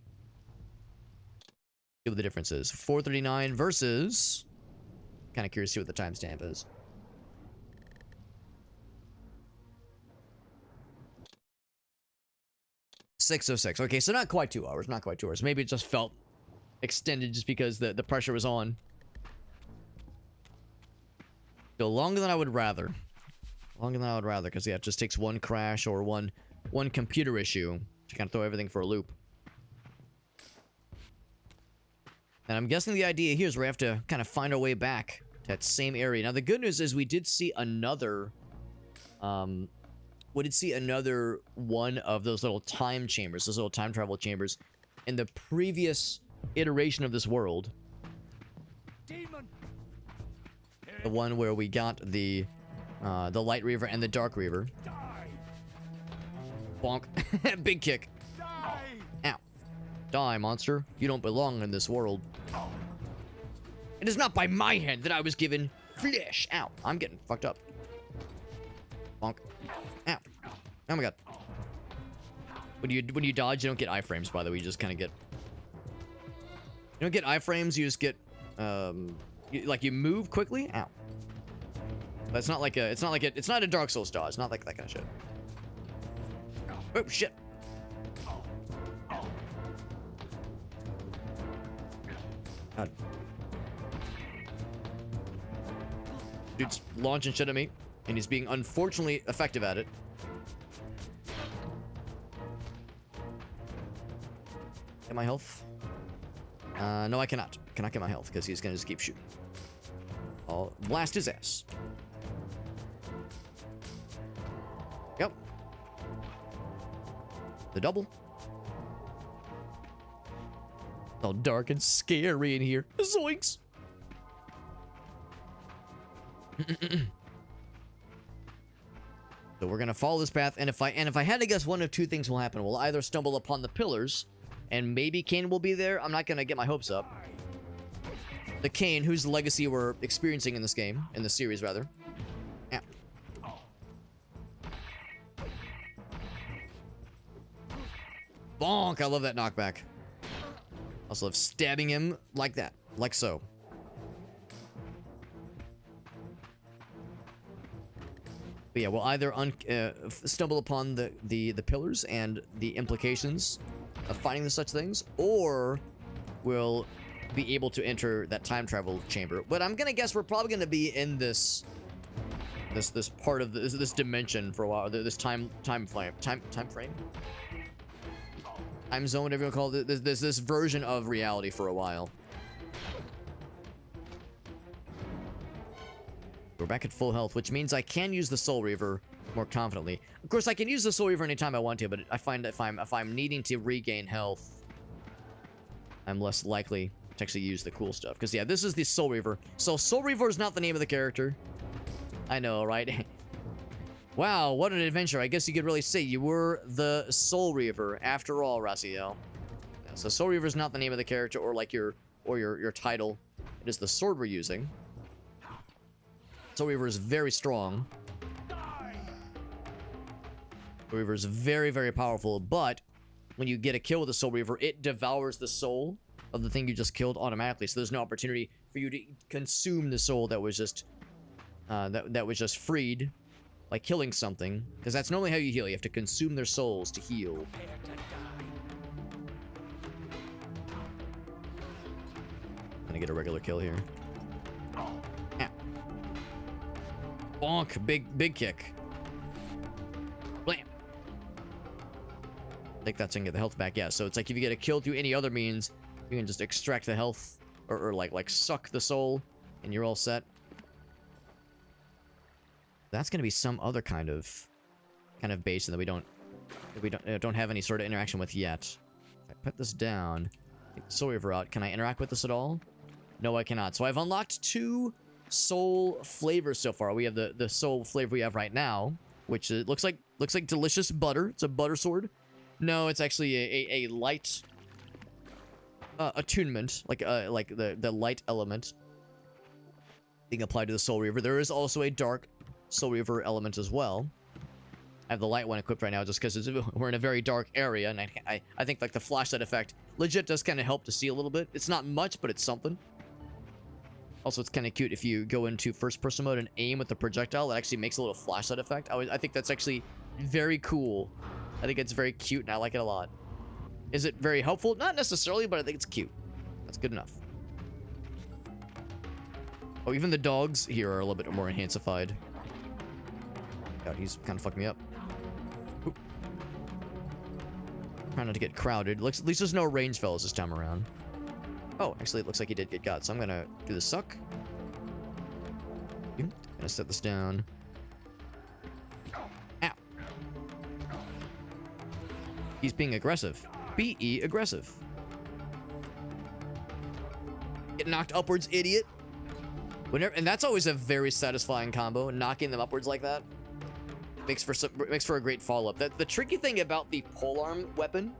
See what the difference is. 439 versus... Kind of curious to see what the timestamp is. .606. Okay, so not quite 2 hours. Not quite 2 hours. Maybe it just felt extended just because the pressure was on. Still longer than I would rather. Longer than I would rather, because yeah, it just takes one crash or one computer issue to kind of throw everything for a loop. And I'm guessing the idea here is we have to kind of find our way back to that same area. Now, the good news is we did see another... we did see another one of those little time chambers, those little time travel chambers, in the previous iteration of this world. Demon. The one where we got the Light Reaver and the Dark Reaver. Die. Bonk. Big kick. Die. Ow. Die, monster. You don't belong in this world. It is not by my hand that I was given flesh. Ow. I'm getting fucked up. Bonk. Ow. Oh my god. When you dodge, you don't get iframes, by the way. You just kind of get... You don't get iframes, you just get... you move quickly? Ow. That's not like a... It's not a Dark Souls dodge. Not like that kind of shit. Oh, shit. God. Dude's launching shit at me, and he's being unfortunately effective at it. Get my health? No, I cannot. Cannot get my health, because he's gonna just keep shooting. I'll blast his ass. Yep. The double. It's all dark and scary in here. Zoinks! So we're gonna follow this path, and if I had to guess, one of two things will happen. We'll either stumble upon the pillars, and maybe Kain will be there. I'm not gonna get my hopes up. the Kain, whose legacy we're experiencing in this game, in the series rather. Yeah. Bonk! I love that knockback. Also love stabbing him like that, like so. But yeah, we'll either stumble upon the pillars and the implications of finding such things, or we'll be able to enter that time travel chamber. But I'm gonna guess we're probably gonna be in this part of this dimension for a while. This time frame, time zone, whatever you call it. This version of reality for a while. We're back at full health, which means I can use the Soul Reaver more confidently. Of course, I can use the Soul Reaver anytime I want to, but I find if I'm needing to regain health, I'm less likely to actually use the cool stuff. Because yeah, this is the Soul Reaver. So Soul Reaver is not the name of the character. I know, right? Wow, what an adventure. I guess you could really say you were the Soul Reaver after all, Raziel. Yeah, so Soul Reaver is not the name of the character or like your title. It is the sword we're using. Soul Reaver is very strong. Soul Reaver is very, very powerful, but when you get a kill with the Soul Reaver, it devours the soul of the thing you just killed automatically. So there's no opportunity for you to consume the soul that was just that was just freed by killing something, because that's normally how you heal. You have to consume their souls to heal. Gonna get a regular kill here. Yeah. Bonk, big kick. Blam. I think that's gonna get the health back. Yeah, so it's like if you get a kill through any other means, you can just extract the health or like suck the soul, and you're all set. That's gonna be some other kind of base that we don't have any sort of interaction with yet. If I put this down, take the Soul Reaver out. Can I interact with this at all? No, I cannot. So I've unlocked 2 soul flavors so far. We have the soul flavor we have right now, which looks like delicious butter. It's a butter sword. No, it's actually a light attunement, like the light element being applied to the Soul Reaver. There is also a dark Soul Reaver element as well. I have the light one equipped right now just because we're in a very dark area, and I think like the flashlight effect legit does kind of help to see a little bit. It's not much, but it's something. Also, it's kind of cute if you go into first-person mode and aim with the projectile. It actually makes a little flashlight effect. I think that's actually very cool. I think it's very cute, and I like it a lot. Is it very helpful? Not necessarily, but I think it's cute. That's good enough. Oh, even the dogs here are a little bit more enhancified. God, he's kind of fucking me up. Oop. Trying not to get crowded. At least there's no range fellas this time around. Oh, actually, it looks like he did get got, so I'm gonna do the suck. Gonna set this down. Ow. He's being aggressive. Be aggressive. Get knocked upwards, idiot. And that's always a very satisfying combo, knocking them upwards like that. Makes for a great follow-up. The tricky thing about the polearm weapon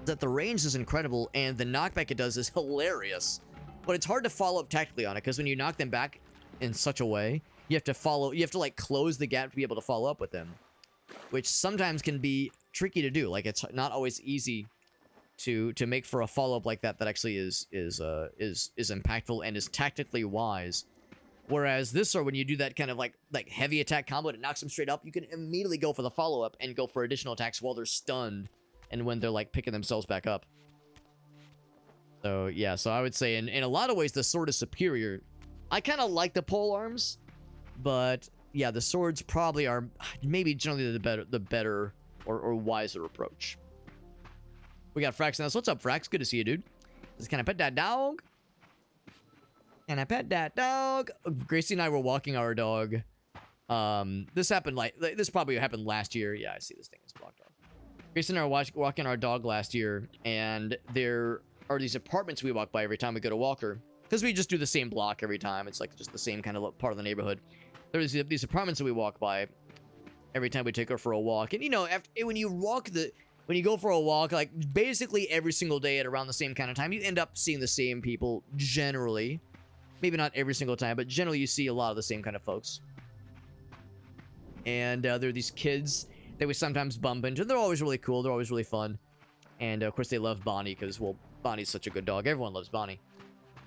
is that the range is incredible and the knockback it does is hilarious. But it's hard to follow up tactically on it, because when you knock them back in such a way, you have to like close the gap to be able to follow up with them, which sometimes can be tricky to do. Like, it's not always easy to make for a follow-up like that actually is impactful and is tactically wise. Whereas this sword, when you do that kind of like heavy attack combo and it knocks them straight up, you can immediately go for the follow-up and go for additional attacks while they're stunned and when they're like picking themselves back up. So yeah, so I would say in a lot of ways the sword is superior. I kind of like the pole arms, but yeah, the swords probably are maybe generally the better or wiser approach. We got Frax now. So what's up, Frax? Good to see you, dude. Can I pet that dog? Can I pet that dog? Gracie and I were walking our dog. This happened this probably happened last year. Yeah, I see this thing is blocked off. Gracie and I were walking our dog last year, and there are these apartments we walk by every time we go to Walker, because we just do the same block every time. It's like just the same kind of part of the neighborhood. There's these apartments that we walk by every time we take her for a walk, and you know, when you walk when you go for a walk, like basically every single day at around the same kind of time, you end up seeing the same people generally. Maybe not every single time, but generally you see a lot of the same kind of folks. And there are these kids that we sometimes bump into. They're always really cool. They're always really fun. And of course they love Bonnie because, well, Bonnie's such a good dog. Everyone loves Bonnie.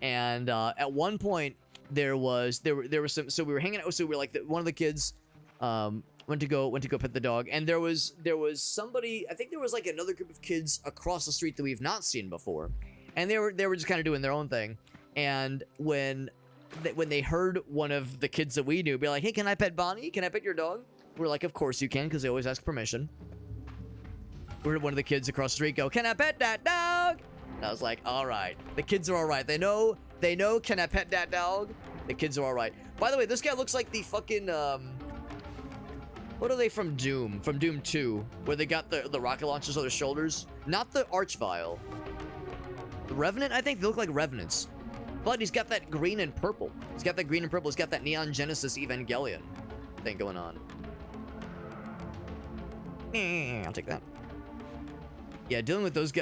And at one point there was some. So we were hanging out. So we were like one of the kids went to go pet the dog, and there was somebody. I think there was like another group of kids across the street that we've not seen before, and they were just kind of doing their own thing. And when they heard one of the kids that we knew be like, "Hey, can I pet Bonnie? Can I pet your dog?" We're like, "Of course you can," because they always ask permission. We heard one of the kids across the street go, "Can I pet that dog?" And I was like, "All right, the kids are all right. They know. Can I pet that dog?" The kids are all right. By the way, this guy looks like the fucking what are they from Doom? From Doom 2, where they got the rocket launchers on their shoulders. Not the Archvile. The Revenant, I think they look like Revenants. But he's got that green and purple. He's got that green and purple. He's got that Neon Genesis Evangelion thing going on. I'll take that. Yeah, dealing with those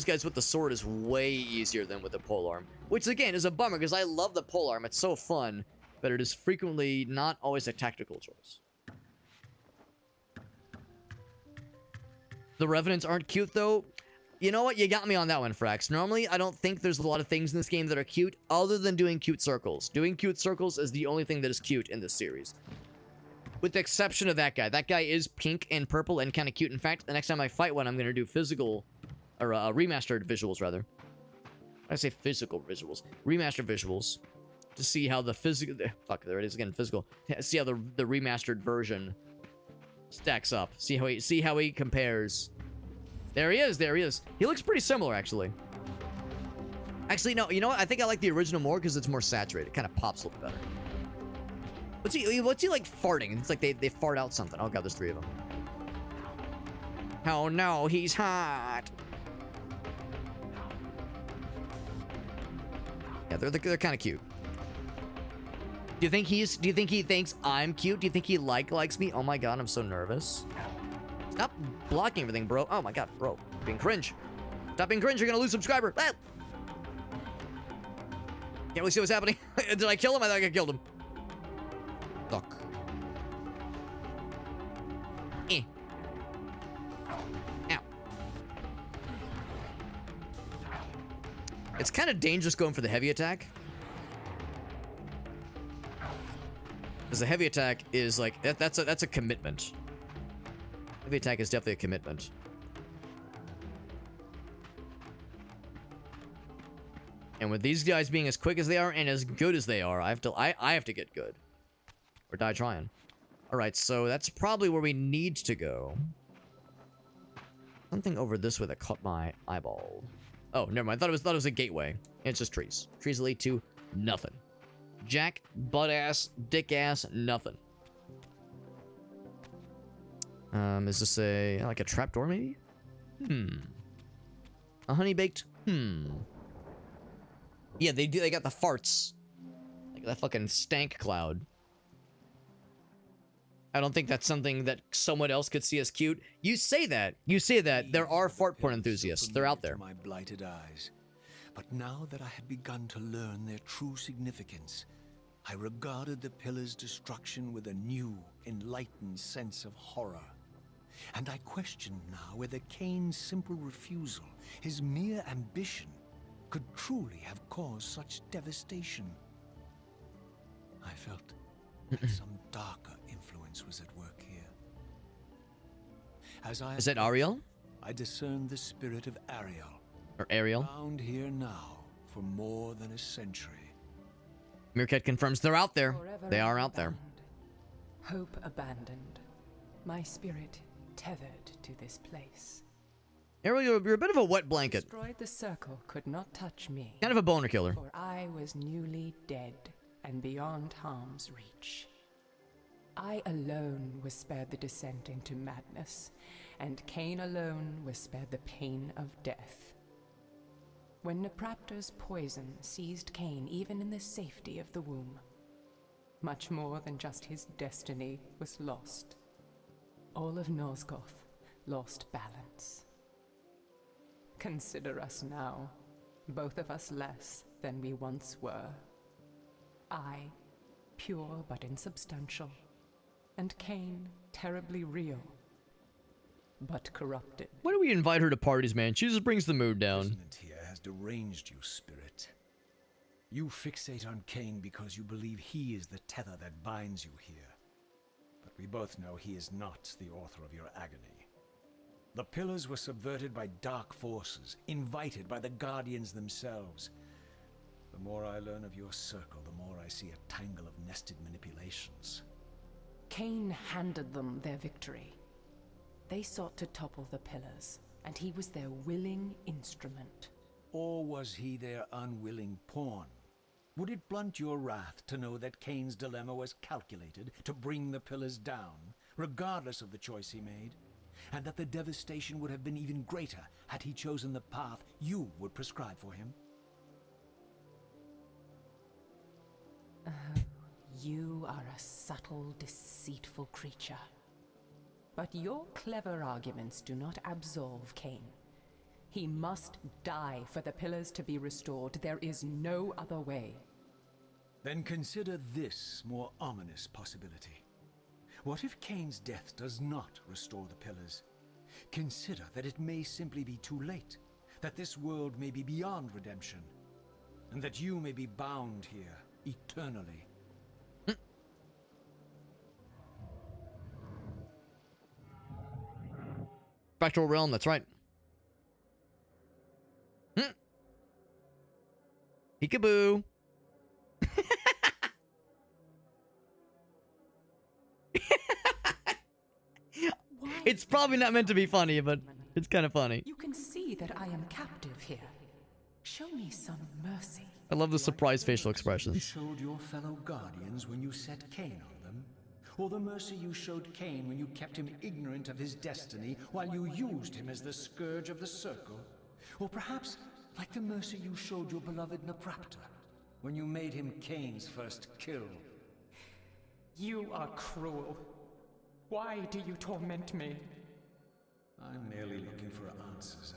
guys with the sword is way easier than with the polearm, which again is a bummer because I love the polearm. It's so fun, but it is frequently not always a tactical choice. The Revenants aren't cute though. You know what? You got me on that one, Frax. Normally, I don't think there's a lot of things in this game that are cute other than doing cute circles. Doing cute circles is the only thing that is cute in this series. With the exception of that guy. That guy is pink and purple and kind of cute. In fact, the next time I fight one, I'm going to do physical, or remastered visuals, rather. I say physical visuals. Remastered visuals. To see how the physical... Fuck, there it is again, physical. See how the remastered version stacks up. See how he compares. There he is, there he is. He looks pretty similar, actually. Actually, no, you know what? I think I like the original more because it's more saturated. It kind of pops a little better. What's he like farting? It's like they fart out something. Oh god, there's 3 of them. Oh no, he's hot. Yeah, they're kind of cute. Do you think he thinks I'm cute? Do you think he likes me? Oh my god, I'm so nervous. Stop blocking everything, bro. Oh my god, bro. Being cringe. Stop being cringe, you're gonna lose subscriber. Ah! Can't really see what's happening. Did I kill him? I think I killed him. Look. Eh. Ow. It's kind of dangerous going for the heavy attack. Because the heavy attack is like, that's a commitment. Heavy attack is definitely a commitment. And with these guys being as quick as they are and as good as they are, I have to get good. Or die trying. Alright, so that's probably where we need to go. Something over this way that caught my eyeball. Oh, never mind. I thought it was a gateway. It's just trees. Trees that lead to nothing. Jack, butt ass, dick ass, nothing. Is this like a trapdoor maybe? A honey baked? Yeah, they got the farts. Like that fucking stank cloud. I don't think that's something that someone else could see as cute. You say that. There are fart porn enthusiasts. They're out there. My blighted eyes. But now that I had begun to learn their true significance, I regarded the pillar's destruction with a new, enlightened sense of horror. And I questioned now whether Kain's simple refusal, his mere ambition, could truly have caused such devastation. I felt that some darker influence was at work here. Is that Ariel? I discerned the spirit of Ariel. Or Ariel? Found here now for more than a century. Meerkat confirms they're out there. Forever They are out there. bound. Hope abandoned. My spirit tethered to this place. Ariel, you're a bit of a wet blanket. Destroyed the circle could not touch me. Kind of a boner killer. For I was newly dead and beyond harm's reach. I alone was spared the descent into madness, and Kain alone was spared the pain of death. When Napraptor's poison seized Kain even in the safety of the womb, much more than just his destiny was lost. All of Nosgoth, lost balance. Consider us now, both of us less than we once were. I, pure but insubstantial, and Kain, terribly real, but corrupted. Why do we invite her to parties, man? She just brings the mood down. Imprisonment here has deranged you, spirit. You fixate on Kain because you believe he is the tether that binds you here. But we both know he is not the author of your agony. The pillars were subverted by dark forces, invited by the Guardians themselves. The more I learn of your circle, the more I see a tangle of nested manipulations. Kain handed them their victory. They sought to topple the pillars, and he was their willing instrument. Or was he their unwilling pawn? Would it blunt your wrath to know that Kain's dilemma was calculated to bring the pillars down, regardless of the choice he made? And that the devastation would have been even greater had he chosen the path you would prescribe for him? Oh, you are a subtle, deceitful creature. But your clever arguments do not absolve Kain. He must die for the pillars to be restored. There is no other way. Then consider this more ominous possibility. What if Kain's death does not restore the pillars? Consider that it may simply be too late, that this world may be beyond redemption, and that you may be bound here eternally. Spectral realm, that's right. Peekaboo. It's probably not meant to be funny, but it's kind of funny. You can see that I am captive here. Show me some mercy. I love the surprised facial You expressions. showed your fellow Guardians when you set Kain on them, or the mercy you showed Kain when you kept him ignorant of his destiny while you used him as the scourge of the circle, or perhaps like the mercy you showed your beloved Naprapta when you made him Kain's first kill. You are cruel. Why do you torment me? I'm merely looking for answers,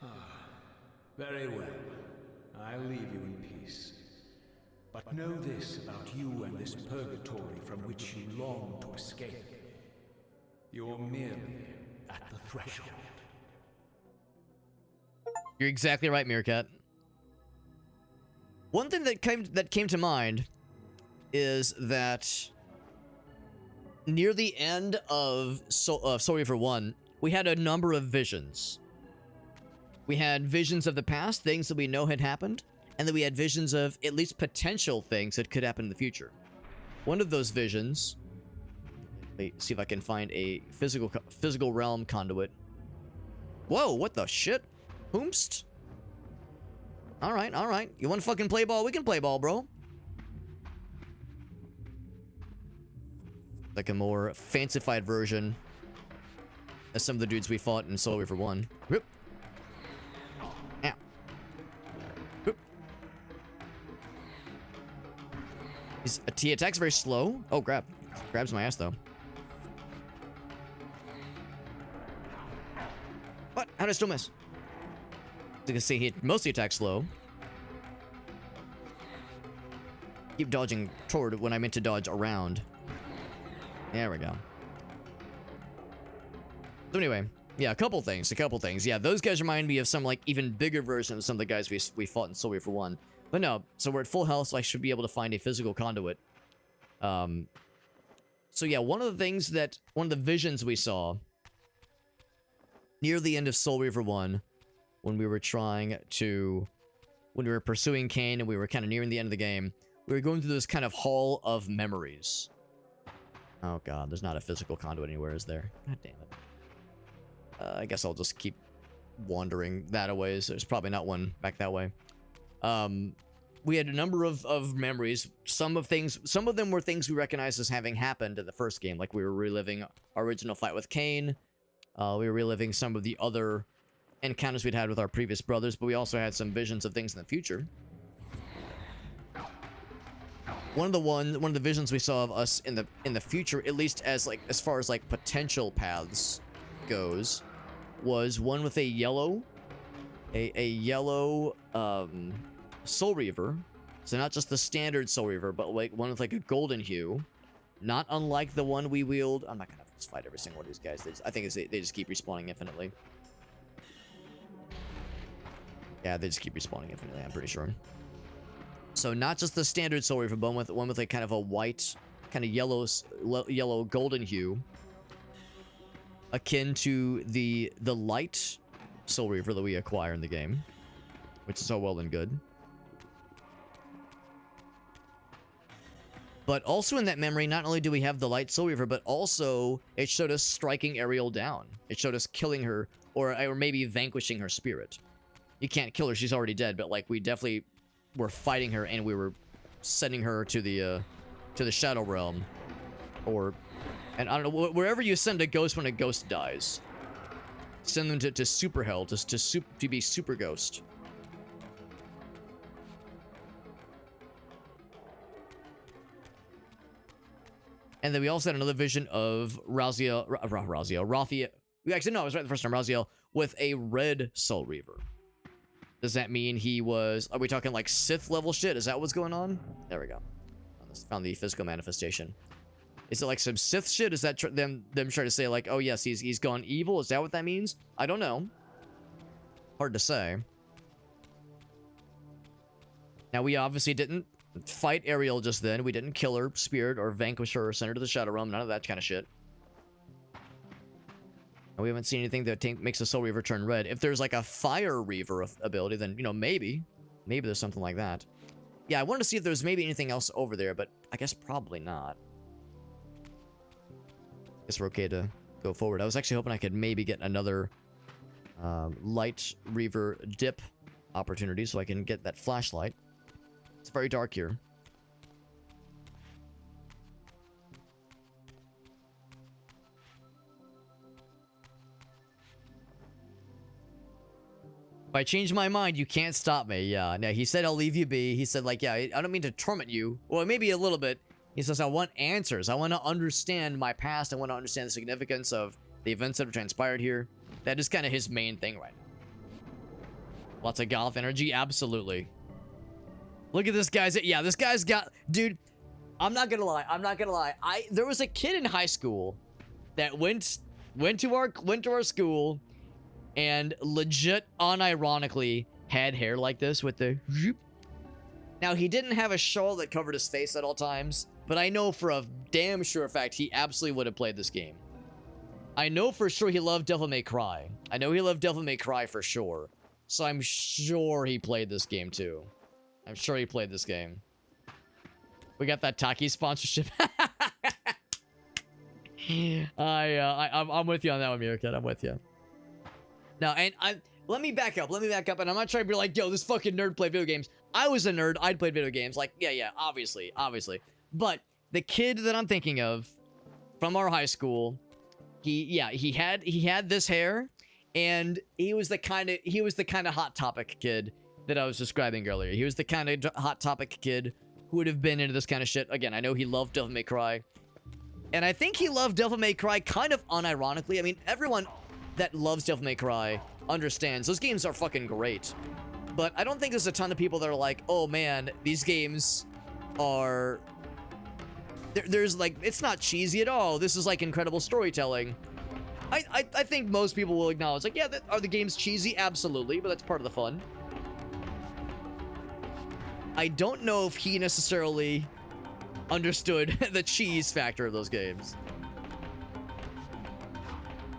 Ariel. Very well. I'll leave you in peace. But know this about you and this purgatory from which you long to escape. You're merely at the threshold. You're exactly right, Meerkat. One thing that came to mind is that near the end of Soul Reaver 1, we had a number of visions. We had visions of the past, things that we know had happened, and then we had visions of at least potential things that could happen in the future. One of those visions, let me see if I can find a physical realm conduit. Whoa, what the shit? Whomst? Alright, alright. You want to fucking play ball? We can play ball, bro. Like a more fancified version of some of the dudes we fought in Soul Reaver 1. Whoop. Ow. Whoop. He attacks very slow. Oh, grab. Grabs my ass, though. What? How did I still miss? You can see he mostly attacks slow. Keep dodging toward when I meant to dodge around. There we go. So anyway, yeah, a couple things. Yeah, those guys remind me of some, like, even bigger versions of some of the guys we fought in Soul Reaver 1. But no, so we're at full health, so I should be able to find a physical conduit. So yeah, one of the visions we saw near the end of Soul Reaver 1, when we were pursuing Kain and we were kind of nearing the end of the game, we were going through this kind of hall of memories. Oh god, there's not a physical conduit anywhere, is there? God damn it. I guess I'll just keep wandering that a ways. There's probably not one back that way. We had a number of memories. Some of them were things we recognized as having happened in the first game, like we were reliving our original fight with Kain. We were reliving some of the other encounters we'd had with our previous brothers, but we also had some visions of things in the future. one of the visions we saw of us in the future, at least as far as like potential paths goes, was one with a yellow Soul Reaver. So not just the standard Soul Reaver, but like one with like a golden hue, not unlike the one we wield. I'm not gonna just fight every single one of these guys. I think they just keep respawning infinitely. Yeah, they just keep respawning infinitely, I'm pretty sure. So not just the standard Soul Reaver, but one with like kind of a white, kind of yellow golden hue, akin to the light Soul Reaver that we acquire in the game, which is all well and good. But also in that memory, not only do we have the light Soul Reaver, but also it showed us striking Ariel down. It showed us killing her, or maybe vanquishing her spirit. You can't kill her; she's already dead. But like, we definitely were fighting her, and we were sending her to the Shadow Realm, and I don't know, wherever you send a ghost when a ghost dies, send them to Super Hell, to be Super Ghost. And then we also had another vision of Raziel. Actually, no, I was right the first time. Raziel with a red Soul Reaver. Does that mean he was... Are we talking like Sith level shit? Is that what's going on? There we go. Found the physical manifestation. Is it like some Sith shit? Is that them trying to say like, oh yes, he's gone evil? Is that what that means? I don't know. Hard to say. Now, we obviously didn't fight Ariel just then. We didn't kill her spirit or vanquish her or send her to the Shadow Realm. None of that kind of shit. And we haven't seen anything that makes the Soul Reaver turn red. If there's like a Fire Reaver ability, then, you know, maybe there's something like that. Yeah, I wanted to see if there's maybe anything else over there, but I guess probably not. Guess we're okay to go forward. I was actually hoping I could maybe get another light Reaver dip opportunity so I can get that flashlight. It's very dark here. If I change my mind, you can't stop me. Yeah, no, he said I'll leave you be. He said, like, yeah, I don't mean to torment you. Well, maybe a little bit. He says, I want answers. I want to understand my past. I want to understand the significance of the events that have transpired here. That is kind of his main thing right now. Lots of golf energy? Absolutely. Look at this guy's... Yeah, this guy's got... Dude, I'm not gonna lie. There was a kid in high school that went to our school and legit unironically had hair like this with the... Now, he didn't have a shawl that covered his face at all times, but I know for a damn sure fact he absolutely would have played this game. I know for sure he loved Devil May Cry. I know he loved Devil May Cry for sure. So I'm sure he played this game too. I'm sure he played this game. We got that Taki sponsorship. I'm with you on that one, Mirror Kid. I'm with you. Now, and let me back up, and I'm not trying to be like, yo, this fucking nerd played video games. I was a nerd. I'd played video games. Like, yeah, obviously. But the kid that I'm thinking of from our high school, he had this hair, and he was the kind of Hot Topic kid that I was describing earlier. He was the kind of Hot Topic kid who would have been into this kind of shit. Again, I know he loved Devil May Cry, and I think he loved Devil May Cry kind of unironically. I mean, everyone that loves Devil May Cry understands those games are fucking great. But I don't think there's a ton of people that are like, oh man, these games are... There's like, it's not cheesy at all. This is like incredible storytelling. I think most people will acknowledge, like, yeah, are the games cheesy? Absolutely, but that's part of the fun. I don't know if he necessarily understood the cheese factor of those games.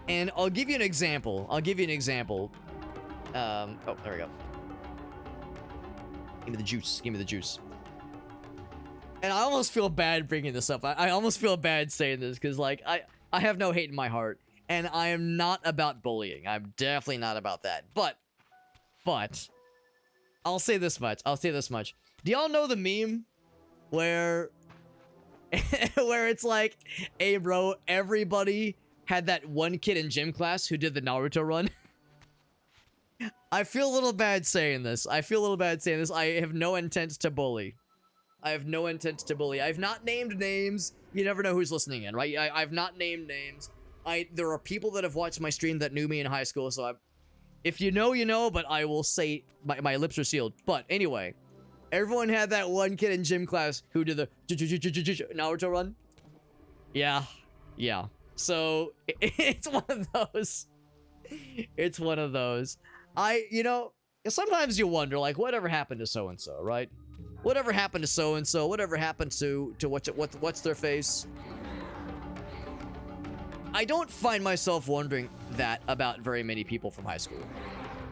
And I'll give you an example. Oh, there we go. Give me the juice. And I almost feel bad bringing this up. I almost feel bad saying this because, like, I have no hate in my heart. And I am not about bullying. I'm definitely not about that. But, I'll say this much. Do y'all know the meme where it's like, hey, bro, everybody had that one kid in gym class who did the Naruto run? I feel a little bad saying this. I have no intent to bully. I have no intent to bully. I've not named names. You never know who's listening in, right? I've not named names. There are people that have watched my stream that knew me in high school, so if you know, you know, but I will say my lips are sealed. But anyway, everyone had that one kid in gym class who did the Naruto run. Yeah. So it's one of those. It's one of those. You know, sometimes you wonder, like, whatever happened to so-and-so, right? Whatever happened to so-and-so? Whatever happened to what's their face? I don't find myself wondering that about very many people from high school.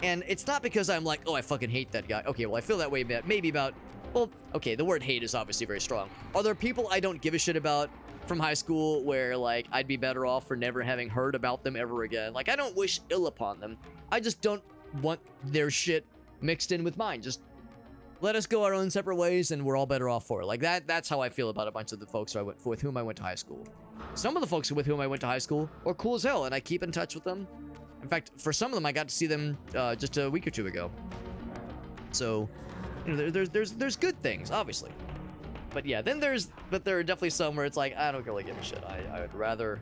And it's not because I'm like, oh, I fucking hate that guy. Okay, well, I feel that way maybe about, well, okay, the word hate is obviously very strong. Are there people I don't give a shit about from high school where, like, I'd be better off for never having heard about them ever again? Like, I don't wish ill upon them. I just don't want their shit mixed in with mine. Just let us go our own separate ways and we're all better off for it. Like, that's how I feel about a bunch of the folks with whom I went to high school. Some of the folks with whom I went to high school are cool as hell, and I keep in touch with them. In fact, for some of them, I got to see them just a week or two ago. So, you know, there's good things, obviously. But yeah, there are definitely some where it's like, I don't really give a shit. I would rather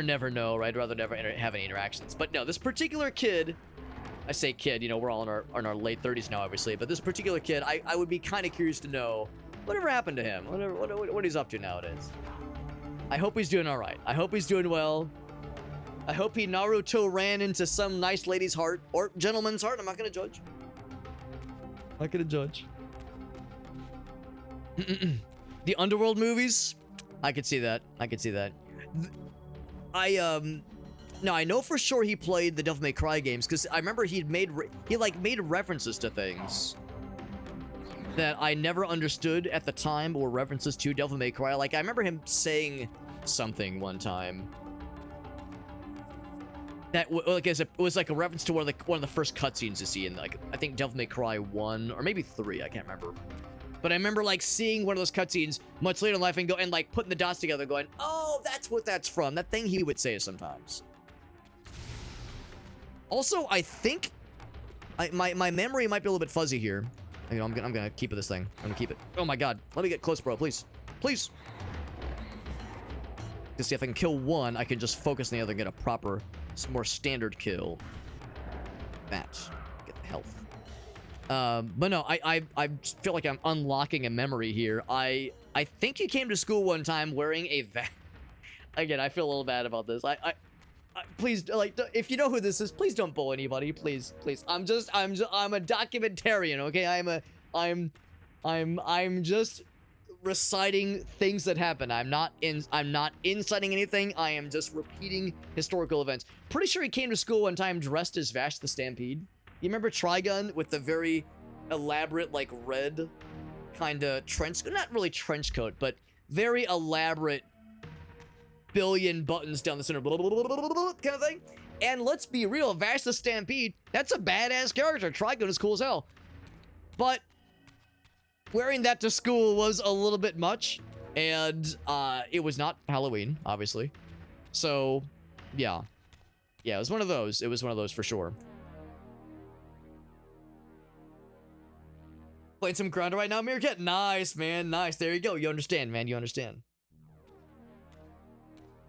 never know, right? Rather never have any interactions. But no, this particular kid, I say kid, you know, we're all in our late 30s now, obviously. But this particular kid, I would be kind of curious to know whatever happened to him, what he's up to nowadays. I hope he's doing all right. I hope he's doing well. I hope he Naruto ran into some nice lady's heart or gentleman's heart. I'm not gonna judge. Not gonna judge. The Underworld movies, I could see that. I could see that. Now I know for sure he played the Devil May Cry games because I remember he made references to things that I never understood at the time were references to Devil May Cry. Like, I remember him saying something one time that was like a reference to one of the first cutscenes you see in, like, I think Devil May Cry 1 or maybe 3, I can't remember. But I remember, like, seeing one of those cutscenes much later in life and like putting the dots together going, oh, that's what that's from. That thing he would say sometimes. Also, I think my memory might be a little bit fuzzy here. You know, I'm gonna keep this thing. I'm gonna keep it. Oh my god. Let me get close, bro. Please. Please. To see if I can kill one, I can just focus on the other and get a proper, more standard kill. That. Get the health. But no, I feel like I'm unlocking a memory here. I think he came to school one time wearing a vest. Again, I feel a little bad about this. I please, like, if you know who this is, please don't bully anybody, please. I'm a documentarian, okay? I'm just reciting things that happen. I'm not inciting anything. I am just repeating historical events. Pretty sure he came to school one time dressed as Vash the Stampede. You remember Trigun with the very elaborate, like, red kind of trench, not really trench coat, but very elaborate billion buttons down the center, blah, blah, blah, blah, blah, blah, kind of thing. And let's be real, Vash the Stampede, that's a badass character. Trigun is cool as hell. But wearing that to school was a little bit much, and it was not Halloween, obviously. So, yeah. Yeah, it was one of those. It was one of those for sure. Playing some Grinder right now, Meerkat? Nice, man, nice. There you go. You understand, man. You understand.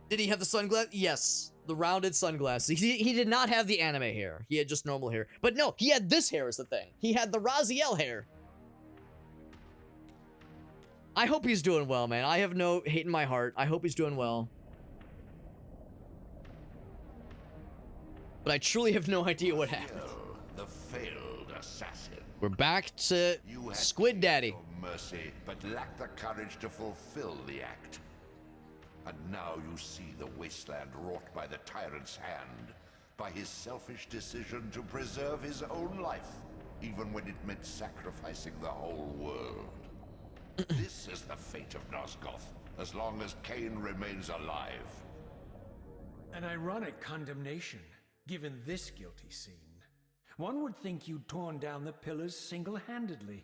Did he have the sunglasses? Yes, the rounded sunglasses. He did not have the anime hair. He had just normal hair. But no, he had this hair is the thing. He had the Raziel hair. I hope he's doing well, man. I have no hate in my heart. I hope he's doing well. But I truly have no idea what happened. The failed assassin. We're back to Squid Daddy. No mercy, but lacked the courage to fulfill the act. And now you see the wasteland wrought by the tyrant's hand, by his selfish decision to preserve his own life, even when it meant sacrificing the whole world. This is the fate of Nosgoth, as long as Kain remains alive. An ironic condemnation, given this guilty scene. One would think you'd torn down the pillars single-handedly.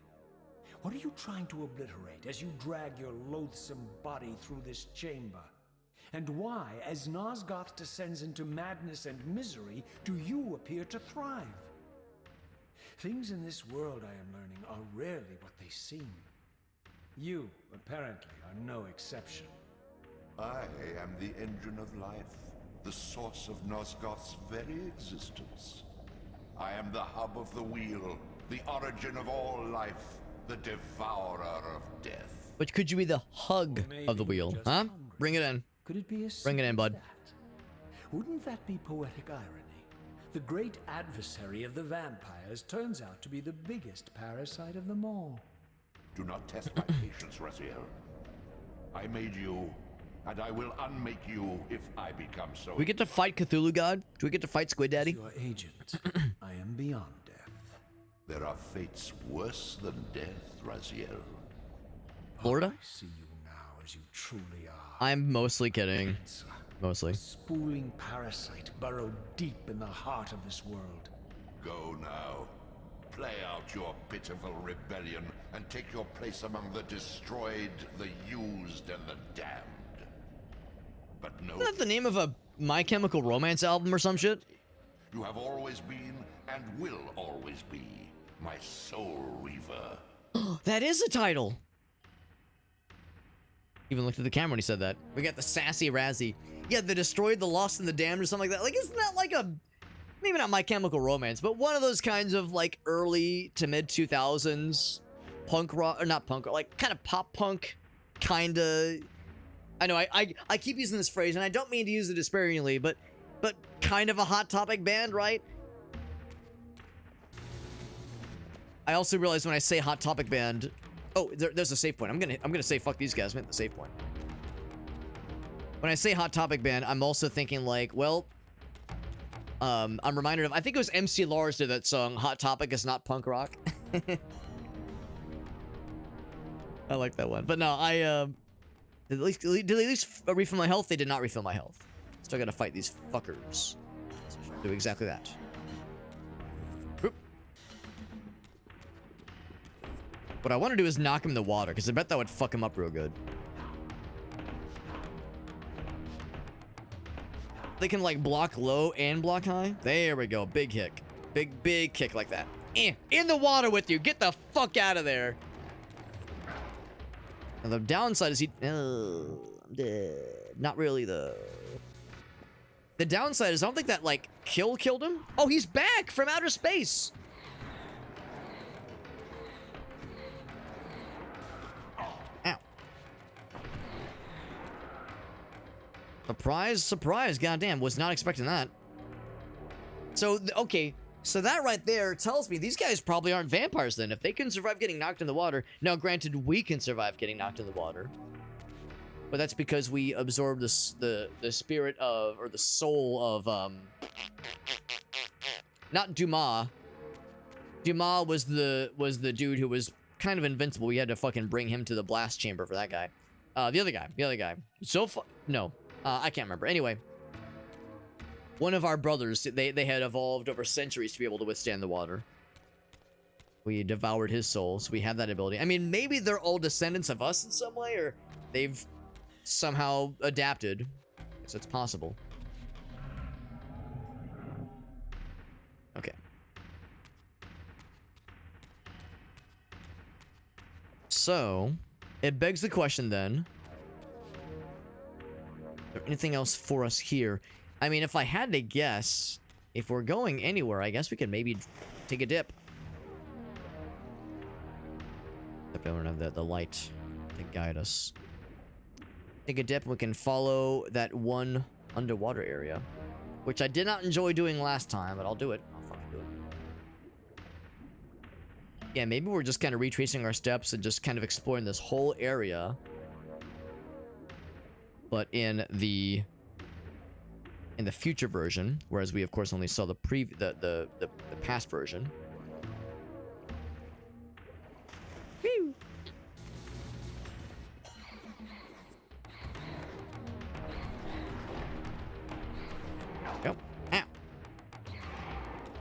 What are you trying to obliterate as you drag your loathsome body through this chamber? And why, as Nosgoth descends into madness and misery, do you appear to thrive? Things in this world, I am learning, are rarely what they seem. You, apparently, are no exception. I am the engine of life, the source of Nosgoth's very existence. I am the hub of the wheel, the origin of all life, the devourer of death. But could you be the hug Or of the maybe wheel? just Huh? hungry. Bring it in. Could it be as Bring it in, simple as bud. that? Wouldn't that be poetic irony? The great adversary of the vampires turns out to be the biggest parasite of them all. Do not test my patience, Raziel. I made you, and I will unmake you if I become so. We get to fight Cthulhu God? Do we get to fight Squid Daddy? Your agent, I am beyond death. There are fates worse than death, Raziel. Florida? I see you now as you truly are. I'm mostly kidding. Cancer, Mostly. a spooling parasite burrowed deep in the heart of this world. Go now. Play out your pitiful rebellion and take your place among the destroyed, the used, and the damned. But no, Isn't that the name of a My Chemical Romance album or some shit? you have always been and will always be my soul Reaver. That is a title. Even looked at the camera when he said that. We got the sassy Razzie. Yeah, the destroyed, the lost, and the damned, or something like that. Like, isn't that like a, maybe not My Chemical Romance, but one of those kinds of like early to mid 2000s punk rock, or not punk rock, like kind of pop punk, kind of. I know I keep using this phrase, and I don't mean to use it disparagingly, but kind of a Hot Topic band, right? I also realize when I say Hot Topic band, oh, there's a save point. I'm gonna say fuck these guys. I'm at the save point. When I say Hot Topic band, I'm also thinking like, well, I'm reminded of, I think it was MC Lars did that song, Hot Topic is not punk rock. I like that one. But no, did they at least refill my health? They did not refill my health. Still gotta fight these fuckers. Do exactly that. Oop. What I want to do is knock him in the water, because I bet that would fuck him up real good. They can like block low and block high. There we go. Big kick. Big kick like that. In the water with you. Get the fuck out of there. Now the downside is I'm dead. Not really though. The downside is I don't think that like killed him. Oh, he's back from outer space. Ow. Surprise, goddamn, was not expecting that. So, okay, so that right there tells me these guys probably aren't vampires then. If they can survive getting knocked in the water. Now, granted, we can survive getting knocked in the water. But that's because we absorbed the spirit of, or the soul of, not Dumas. Dumas was the dude who was kind of invincible. We had to fucking bring him to the blast chamber for that guy. The other guy. No. I can't remember. Anyway, one of our brothers, they had evolved over centuries to be able to withstand the water. We devoured his soul, so we have that ability. I mean, maybe they're all descendants of us in some way, or they've somehow adapted. So it's possible. Okay. So, it begs the question then. Is there anything else for us here? I mean, if I had to guess, if we're going anywhere, I guess we could maybe take a dip. Except I don't have the light to guide us. Take a dip and we can follow that one underwater area. Which I did not enjoy doing last time, but I'll do it. I'll fucking do it. Yeah, maybe we're just kind of retracing our steps and just kind of exploring this whole area. But in the future version, whereas we of course only saw the past version. Whew. Go. Ow.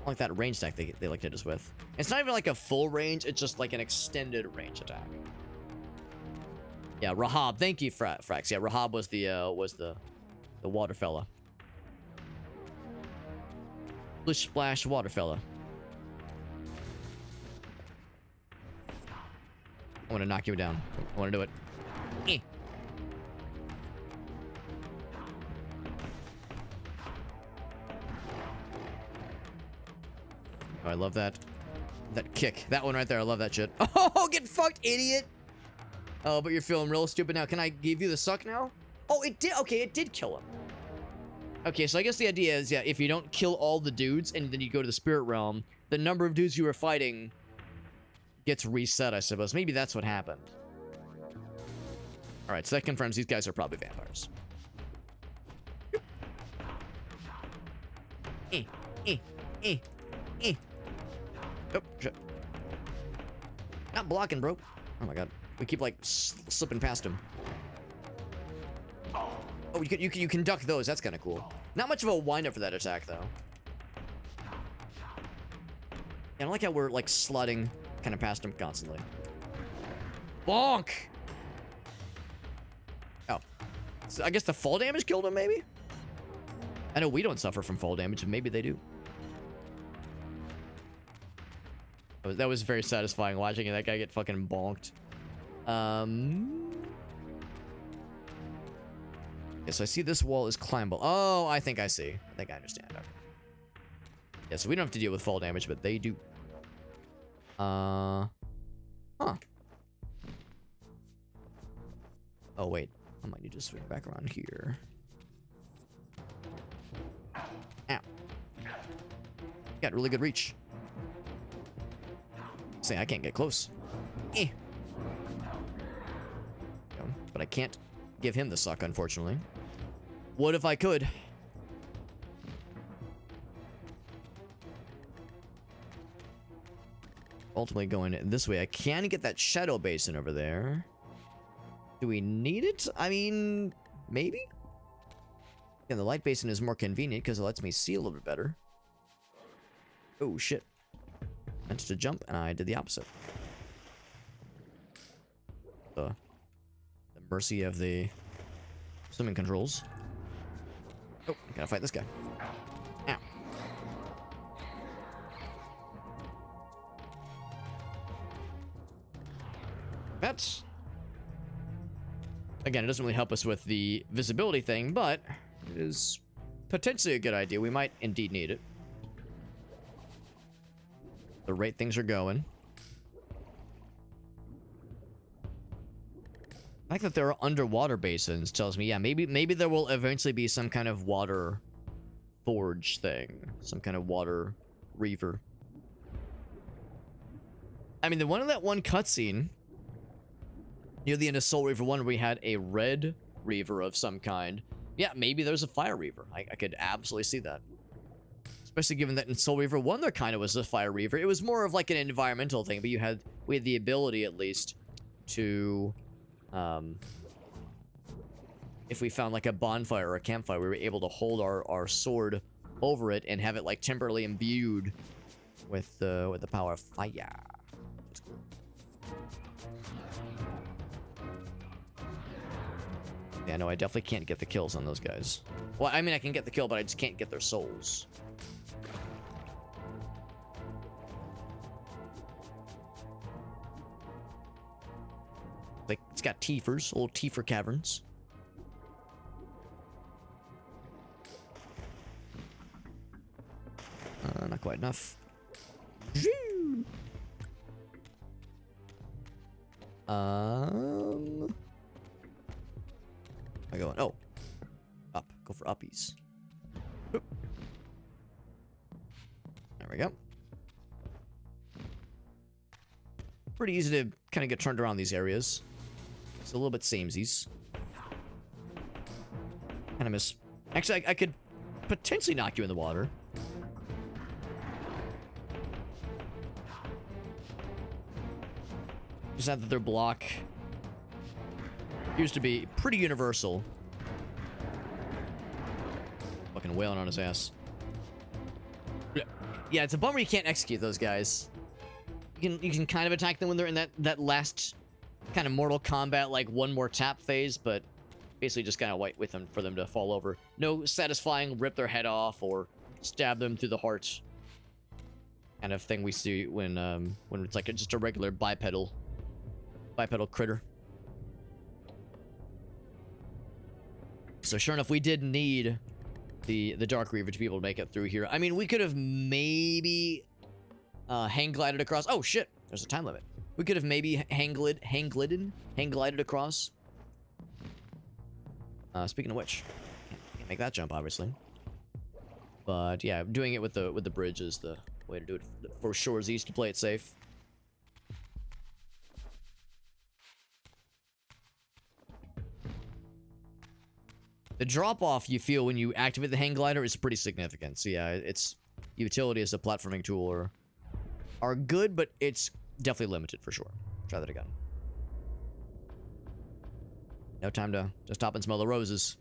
I like that range attack they like to hit us with. It's not even like a full range, it's just like an extended range attack. Yeah, Rahab. Thank you, Frax. Yeah, Rahab was the water fella. Splish splash water fella. I want to knock you down. I want to do it. Eh. Oh, I love that. That kick. That one right there. I love that shit. Oh, get fucked, idiot. Oh, but you're feeling real stupid now. Can I give you the suck now? Oh, it did. Okay, it did kill him. Okay, so I guess the idea is, yeah, if you don't kill all the dudes and then you go to the spirit realm, the number of dudes you were fighting gets reset, I suppose. Maybe that's what happened. All right, so that confirms these guys are probably vampires. Eh, eh, eh, eh. Oh, shit. Not blocking, bro. Oh my god. We keep, like, slipping past him. Oh, you can duck those. That's kind of cool. Not much of a wind-up for that attack, though. I don't like how we're, like, sliding kind of past him constantly. Bonk! Oh. So I guess the fall damage killed him, maybe? I know we don't suffer from fall damage, and maybe they do. That was very satisfying watching that guy get fucking bonked. Yes, I see this wall is climbable. Oh, I think I see. I think I understand. Okay. Yeah, so we don't have to deal with fall damage, but they do. Huh. Oh, wait. I might need to swing back around here. Ow. Got really good reach. Say, I can't get close. Eh. But I can't give him the suck, unfortunately. What if I could? Ultimately going this way. I can get that shadow basin over there. Do we need it? I mean, maybe? And the light basin is more convenient because it lets me see a little bit better. Oh, shit. Meant to jump, and I did the opposite. The mercy of the swimming controls. Oh, gotta fight this guy. Ow. That's... Again, it doesn't really help us with the visibility thing, but it is potentially a good idea. We might indeed need it. The rate things are going. The fact that there are underwater basins tells me, yeah, maybe there will eventually be some kind of water forge thing. Some kind of water reaver. I mean, the one in that one cutscene near the end of Soul Reaver 1, we had a red reaver of some kind. Yeah, maybe there's a fire reaver. I could absolutely see that. Especially given that in Soul Reaver 1 there kind of was a fire reaver. It was more of like an environmental thing, but we had the ability at least to if we found like a bonfire or a campfire, we were able to hold our sword over it and have it like temporarily imbued with the power of fire. Which is cool. Yeah, no, I definitely can't get the kills on those guys. Well, I mean, I can get the kill, but I just can't get their souls. Like, it's got Tiefers, old Tiefer caverns. Not quite enough. I going? Oh, up. Go for uppies. Oop. There we go. Pretty easy to kind of get turned around these areas. It's a little bit samesies. Kind of miss. Actually, I could potentially knock you in the water. Just not that their block used to be pretty universal. Fucking wailing on his ass. Yeah, it's a bummer you can't execute those guys. You can kind of attack them when they're in that last kind of Mortal Kombat, like one more tap phase, but basically just kind of wait with them for them to fall over. No satisfying rip their head off or stab them through the heart kind of thing we see when it's like just a regular bipedal Bipedal critter. So sure enough, we did need the Dark Reaver to be able to make it through here. I mean, we could have maybe hang glided across. Oh shit, there's a time limit. We could have maybe hang glided across. Speaking of which, can't make that jump obviously. But yeah, doing it with the bridge is the way to do it for shoresies to play it safe. The drop-off you feel when you activate the hang glider is pretty significant. So yeah, its utility as a platforming tool are good, but it's definitely limited for sure. Try that again. No time to stop and smell the roses.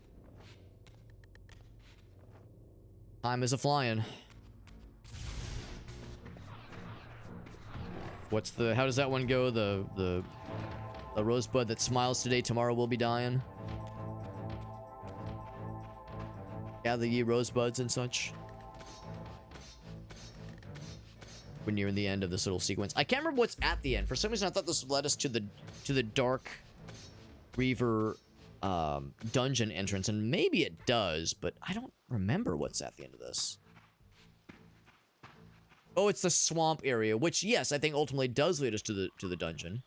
Time is a-flying. What's the... How does that one go? The rosebud that smiles today, tomorrow will be dying. Gather ye rosebuds and such. We're nearing the end of this little sequence. I can't remember what's at the end. For some reason, I thought this led us to the Dark Reaver dungeon entrance, and maybe it does, but I don't remember what's at the end of this. Oh, it's the swamp area, which yes, I think ultimately does lead us to the dungeon,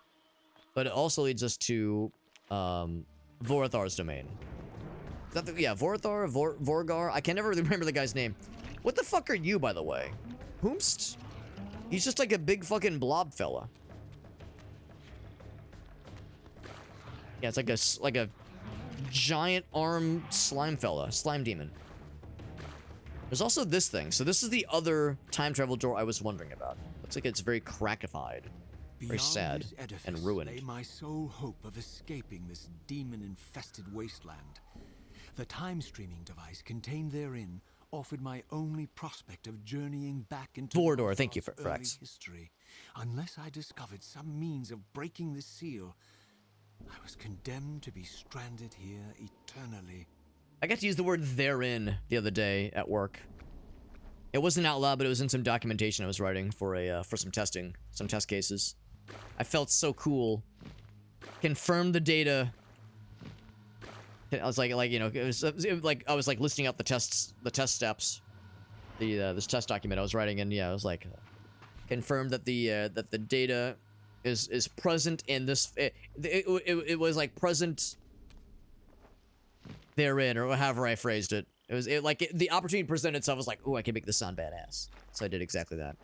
but it also leads us to Vorador's domain. Is that the, yeah, Vorador, Vorgar? I can never really remember the guy's name. What the fuck are you, by the way? Whomst? He's just like a big fucking blob fella. Yeah, it's like a giant arm slime fella, slime demon. There's also this thing. So this is the other time travel door I was wondering about. Looks like it's very crackified, very sad and ruined. Lay my sole hope of escaping this demon-infested wasteland. The time-streaming device contained therein offered my only prospect of journeying back into Vorador, thank you for early X. history. Unless I discovered some means of breaking the seal, I was condemned to be stranded here eternally. I got to use the word therein the other day at work. It wasn't out loud, but it was in some documentation I was writing for some testing, some test cases. I felt so cool. Confirm the data. I was like you know, it was like I was like listing out the test steps. This test document I was writing, and yeah, I was like, confirmed that the data is present in this. It was like present therein, or however I phrased it. It was the opportunity presented itself. I was like, ooh, I can make this sound badass. So I did exactly that.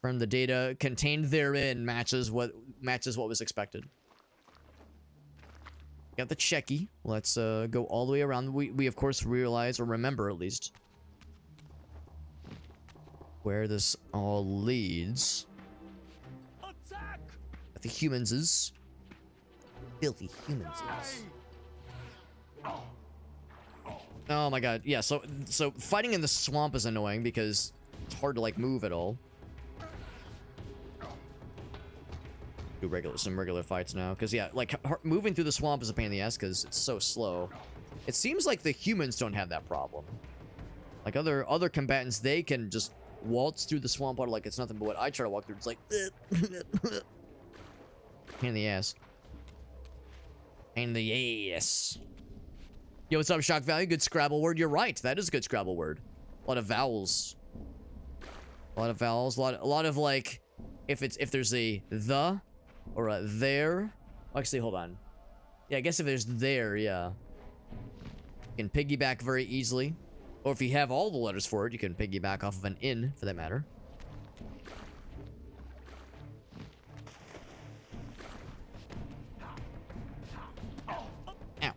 Confirmed the data contained therein matches what was expected. Got the checky. Let's go all the way around. We of course realize, or remember at least, where this all leads. Attack! The humans' filthy humans'. Oh my god, yeah, so fighting in the swamp is annoying because it's hard to like move at all. Do some regular fights now, because yeah, like moving through the swamp is a pain in the ass because it's so slow. It seems like the humans don't have that problem. Like other combatants, they can just waltz through the swamp water like it's nothing, but what I try to walk through, it's like pain in the ass. Pain in the ass. Yo, what's up, Shock Value? Good Scrabble word. You're right. That is a good Scrabble word. A lot of vowels. A lot of vowels. A lot of like, if there's a the or a there. Actually, hold on. Yeah, I guess if there's there, yeah. You can piggyback very easily. Or if you have all the letters for it, you can piggyback off of an in, for that matter. Ow.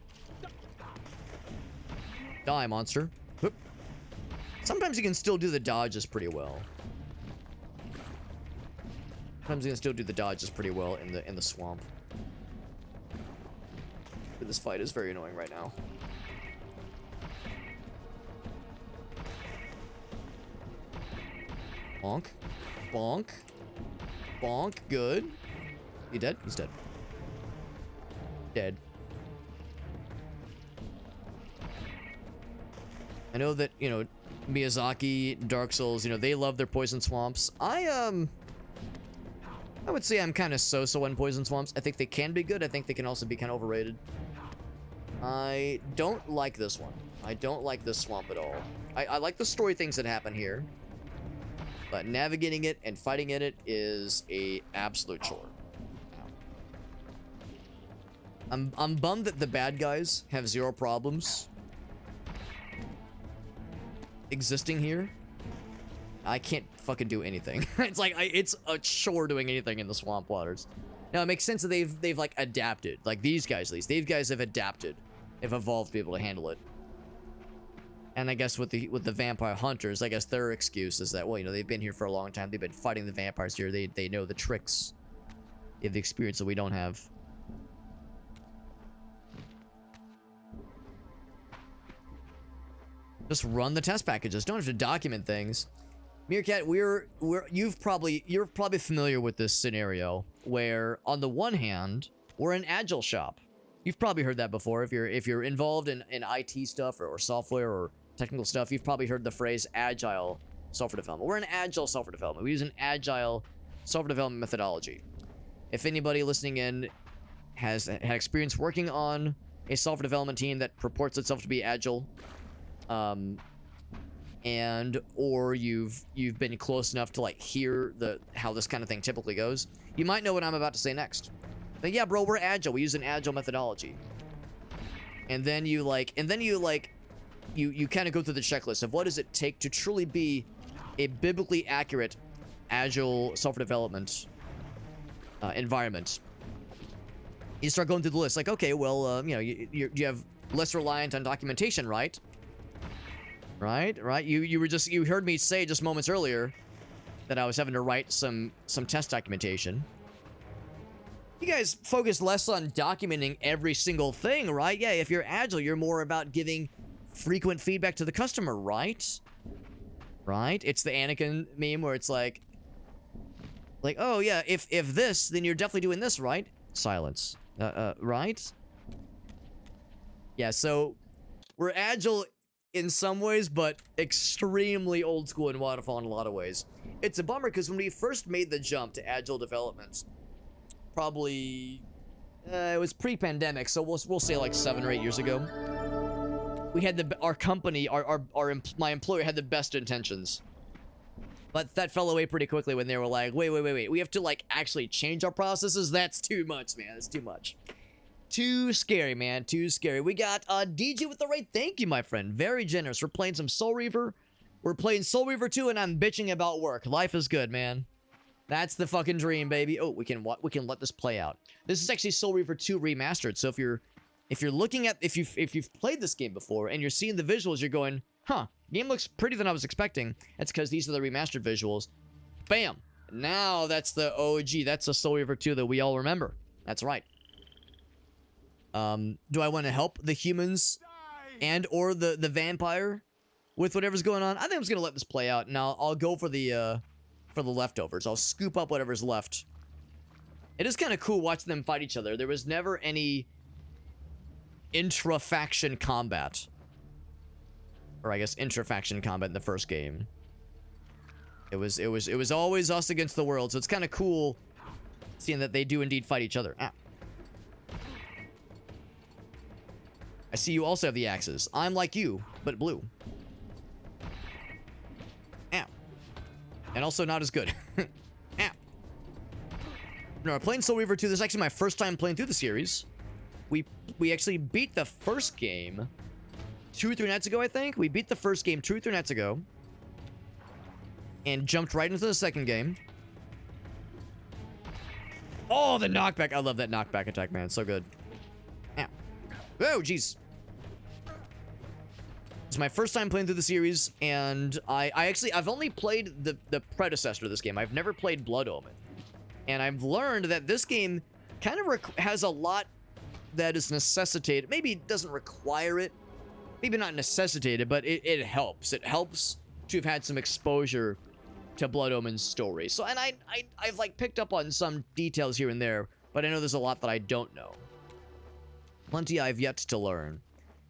Die, monster. Whoop. Sometimes you can still do the dodges pretty well. Sometimes you can still do the dodges pretty well in the swamp. But this fight is very annoying right now. Bonk. Bonk. Bonk. Good. He dead? He's dead. Dead. I know that, you know, Miyazaki, Dark Souls, you know, they love their poison swamps. I would say I'm kind of so-so on poison swamps. I think they can be good. I think they can also be kind of overrated. I don't like this one. I don't like this swamp at all. I like the story things that happen here, but navigating it and fighting in it is a absolute chore. I'm bummed that the bad guys have zero problems existing here. I can't fucking do anything. It's like it's a chore doing anything in the swamp waters. Now it makes sense that they've like adapted. Like these guys, at least these guys have adapted, have evolved to be able to handle it. And I guess with the vampire hunters, I guess their excuse is that, well, you know, they've been here for a long time. They've been fighting the vampires here. They know the tricks. They have the experience that we don't have. Just run the test packages. Don't have to document things. Meerkat, you're probably familiar with this scenario where, on the one hand, we're an agile shop. You've probably heard that before. If you're involved in IT stuff or software or technical stuff, you've probably heard the phrase agile software development. We're an agile software development. We use an agile software development methodology. If anybody listening in has had experience working on a software development team that purports itself to be agile, and or you've been close enough to like hear how this kind of thing typically goes, you might know what I'm about to say next. But yeah, bro, we're agile. We use an agile methodology. And then you kind of go through the checklist of what does it take to truly be a biblically accurate agile software development environment. You start going through the list like, okay, well, you know, you have less reliant on documentation, right? Right. You heard me say just moments earlier that I was having to write some test documentation. You guys focus less on documenting every single thing, right? Yeah, if you're agile, you're more about giving frequent feedback to the customer, right? Right? It's the Anakin meme where it's like, oh yeah, if this, then you're definitely doing this, right? Silence. Right? Yeah, so we're agile in some ways, but extremely old school in Waterfall in a lot of ways. It's a bummer because when we first made the jump to agile development, probably it was pre-pandemic, so we'll say like 7 or 8 years ago. We had our company, my employer had the best intentions, but that fell away pretty quickly when they were like, wait, we have to like actually change our processes. That's too much, man. That's too much. Too scary, man. Too scary. We got DJ with the raid. Thank you, my friend. Very generous. We're playing some Soul Reaver. We're playing Soul Reaver 2, and I'm bitching about work. Life is good, man. That's the fucking dream, baby. Oh, we can let this play out. This is actually Soul Reaver 2 Remastered. So if you're looking at if you've played this game before and you're seeing the visuals, you're going, huh, game looks prettier than I was expecting. That's because these are the remastered visuals. Bam. Now that's the OG. That's the Soul Reaver 2 that we all remember. That's right. Do I want to help the humans and or the vampire with whatever's going on? I think I'm just gonna let this play out, and I'll go for the leftovers. I'll scoop up whatever's left. It is kind of cool watching them fight each other. There was never any intra-faction combat, or I guess intra-faction combat in the first game. It was always us against the world. So it's kind of cool seeing that they do indeed fight each other. Ah. I see you also have the axes. I'm like you, but blue. Ow. And also not as good. Ow. No, we're playing Soul Reaver 2. This is actually my first time playing through the series. We actually beat the first game 2 or 3 nights ago, I think. We beat the first game 2 or 3 nights ago. And jumped right into the second game. Oh, the knockback. I love that knockback attack, man. It's so good. Ow. Oh, jeez. It's my first time playing through the series, and I've only played the predecessor to this game. I've never played Blood Omen. And I've learned that this game kind of has a lot that is necessitated. Maybe it doesn't require it. Maybe not necessitated, but it helps. It helps to have had some exposure to Blood Omen's story. So, and I've like picked up on some details here and there, but I know there's a lot that I don't know. Plenty I've yet to learn.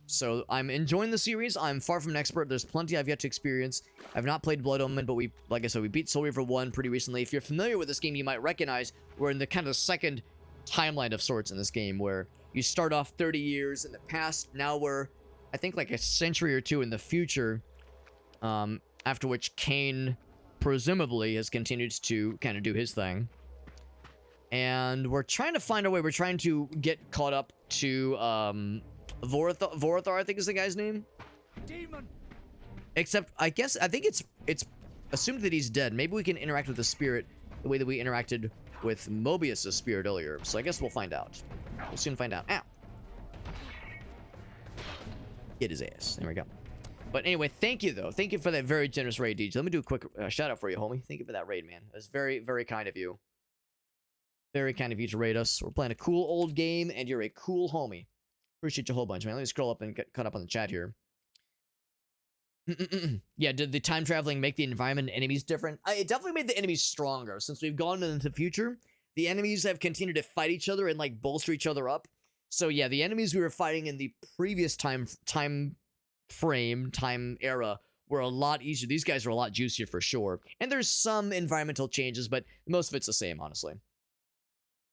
So I'm enjoying the series. I'm far from an expert. There's plenty I've yet to experience. I've not played Blood Omen, but like I said, we beat Soul Reaver 1 pretty recently. If you're familiar with this game, you might recognize we're in the kind of second timeline of sorts in this game, where you start off 30 years in the past. Now we're, I think, like a century or two in the future, after which Kain presumably has continued to kind of do his thing. And we're trying to find a way. We're trying to get caught up to Vorador, I think is the guy's name. Demon. Except, I think it's assumed that he's dead. Maybe we can interact with the spirit the way that we interacted with Mobius' spirit earlier. So I guess we'll find out. We'll soon find out. Ow. Get his ass. There we go. But anyway, thank you, though. Thank you for that very generous raid, DJ. Let me do a quick shout out for you, homie. Thank you for that raid, man. That's very, very kind of you. Very kind of you to raid us. We're playing a cool old game, and you're a cool homie. Appreciate you a whole bunch, man. Let me scroll up and get caught up on the chat here. Yeah, did the time traveling make the environment and enemies different? It definitely made the enemies stronger. Since we've gone into the future, the enemies have continued to fight each other and, like, bolster each other up. So, yeah, the enemies we were fighting in the previous time era were a lot easier. These guys are a lot juicier for sure. And there's some environmental changes, but most of it's the same, honestly.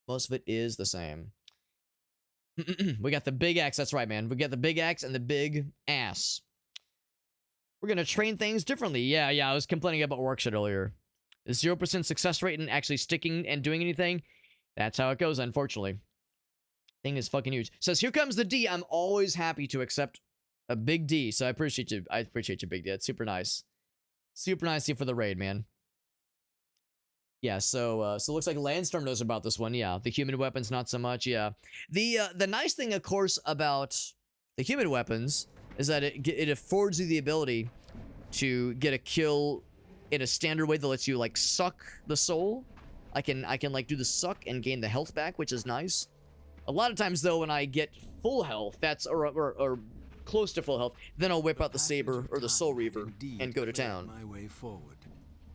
Most of it is the same. We got the big axe. That's right, man. We got the big axe and the big ass. We're going to train things differently. Yeah, I was complaining about work shit earlier. The 0% success rate in actually sticking and doing anything. That's how it goes, unfortunately. Thing is fucking huge. Says, here comes the D. I'm always happy to accept a big D. So I appreciate you. I appreciate you, big D. It's super nice. Super nice of you for the raid, man. Yeah, so it looks like Landstorm knows about this one. Yeah, the human weapons, not so much. Yeah, the nice thing, of course, about the human weapons is that it affords you the ability to get a kill in a standard way that lets you, like, suck the soul. I can like do the suck and gain the health back, which is nice. A lot of times though, when I get full health, that's or close to full health, then I'll whip out the saber or the Soul Reaver and go to town. My way forward,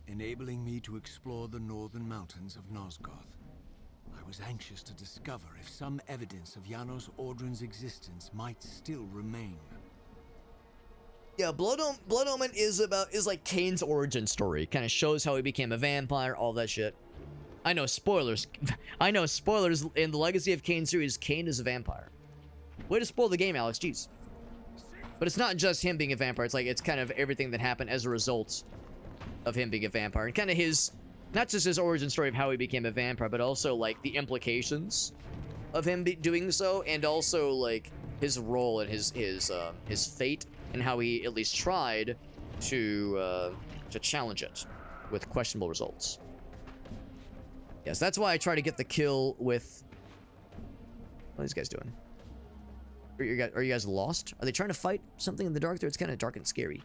enabling me to explore the northern mountains of Nosgoth. I was anxious to discover if some evidence of Janos Audron's existence might still remain. Yeah, Blood Omen is like Kain's origin story. Kind of shows how he became a vampire, all that shit. I know spoilers. I know spoilers in the Legacy of Kain series. Kain is a vampire. Way to spoil the game, Alex. Jeez. But it's not just him being a vampire. It's like it's kind of everything that happened as a result of him being a vampire, and kind of his, not just his origin story of how he became a vampire, but also like the implications of him doing so, and also like his role and his fate, and how he at least tried to challenge it with questionable results. Yes, that's why I try to get the kill with. What are these guys doing? Are you guys lost? Are they trying to fight something in the dark there? It's kind of dark and scary.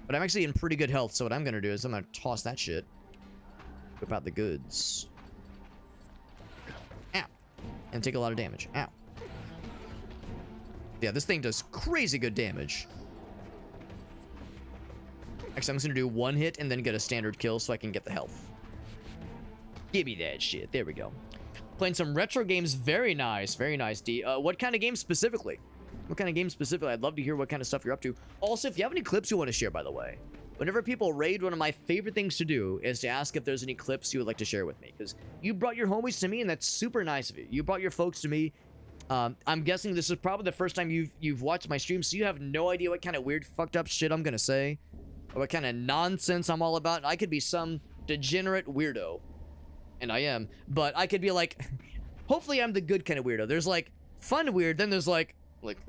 But I'm actually in pretty good health, so what I'm going to do is I'm going to toss that shit. Whip out the goods. Ow. And take a lot of damage. Ow. Yeah, this thing does crazy good damage. Actually, I'm just going to do one hit and then get a standard kill so I can get the health. Give me that shit. There we go. Playing some retro games. Very nice. Very nice, D. What kind of games specifically? What kind of games specifically? I'd love to hear what kind of stuff you're up to. Also, if you have any clips you want to share, by the way. Whenever people raid, one of my favorite things to do is to ask if there's any clips you would like to share with me. Because you brought your homies to me, and that's super nice of you. You brought your folks to me. I'm guessing this is probably the first time you've watched my stream, so you have no idea what kind of weird, fucked up shit I'm going to say. Or what kind of nonsense I'm all about. I could be some degenerate weirdo. And I am. But I could be like... Hopefully I'm the good kind of weirdo. There's like fun weird, then there's like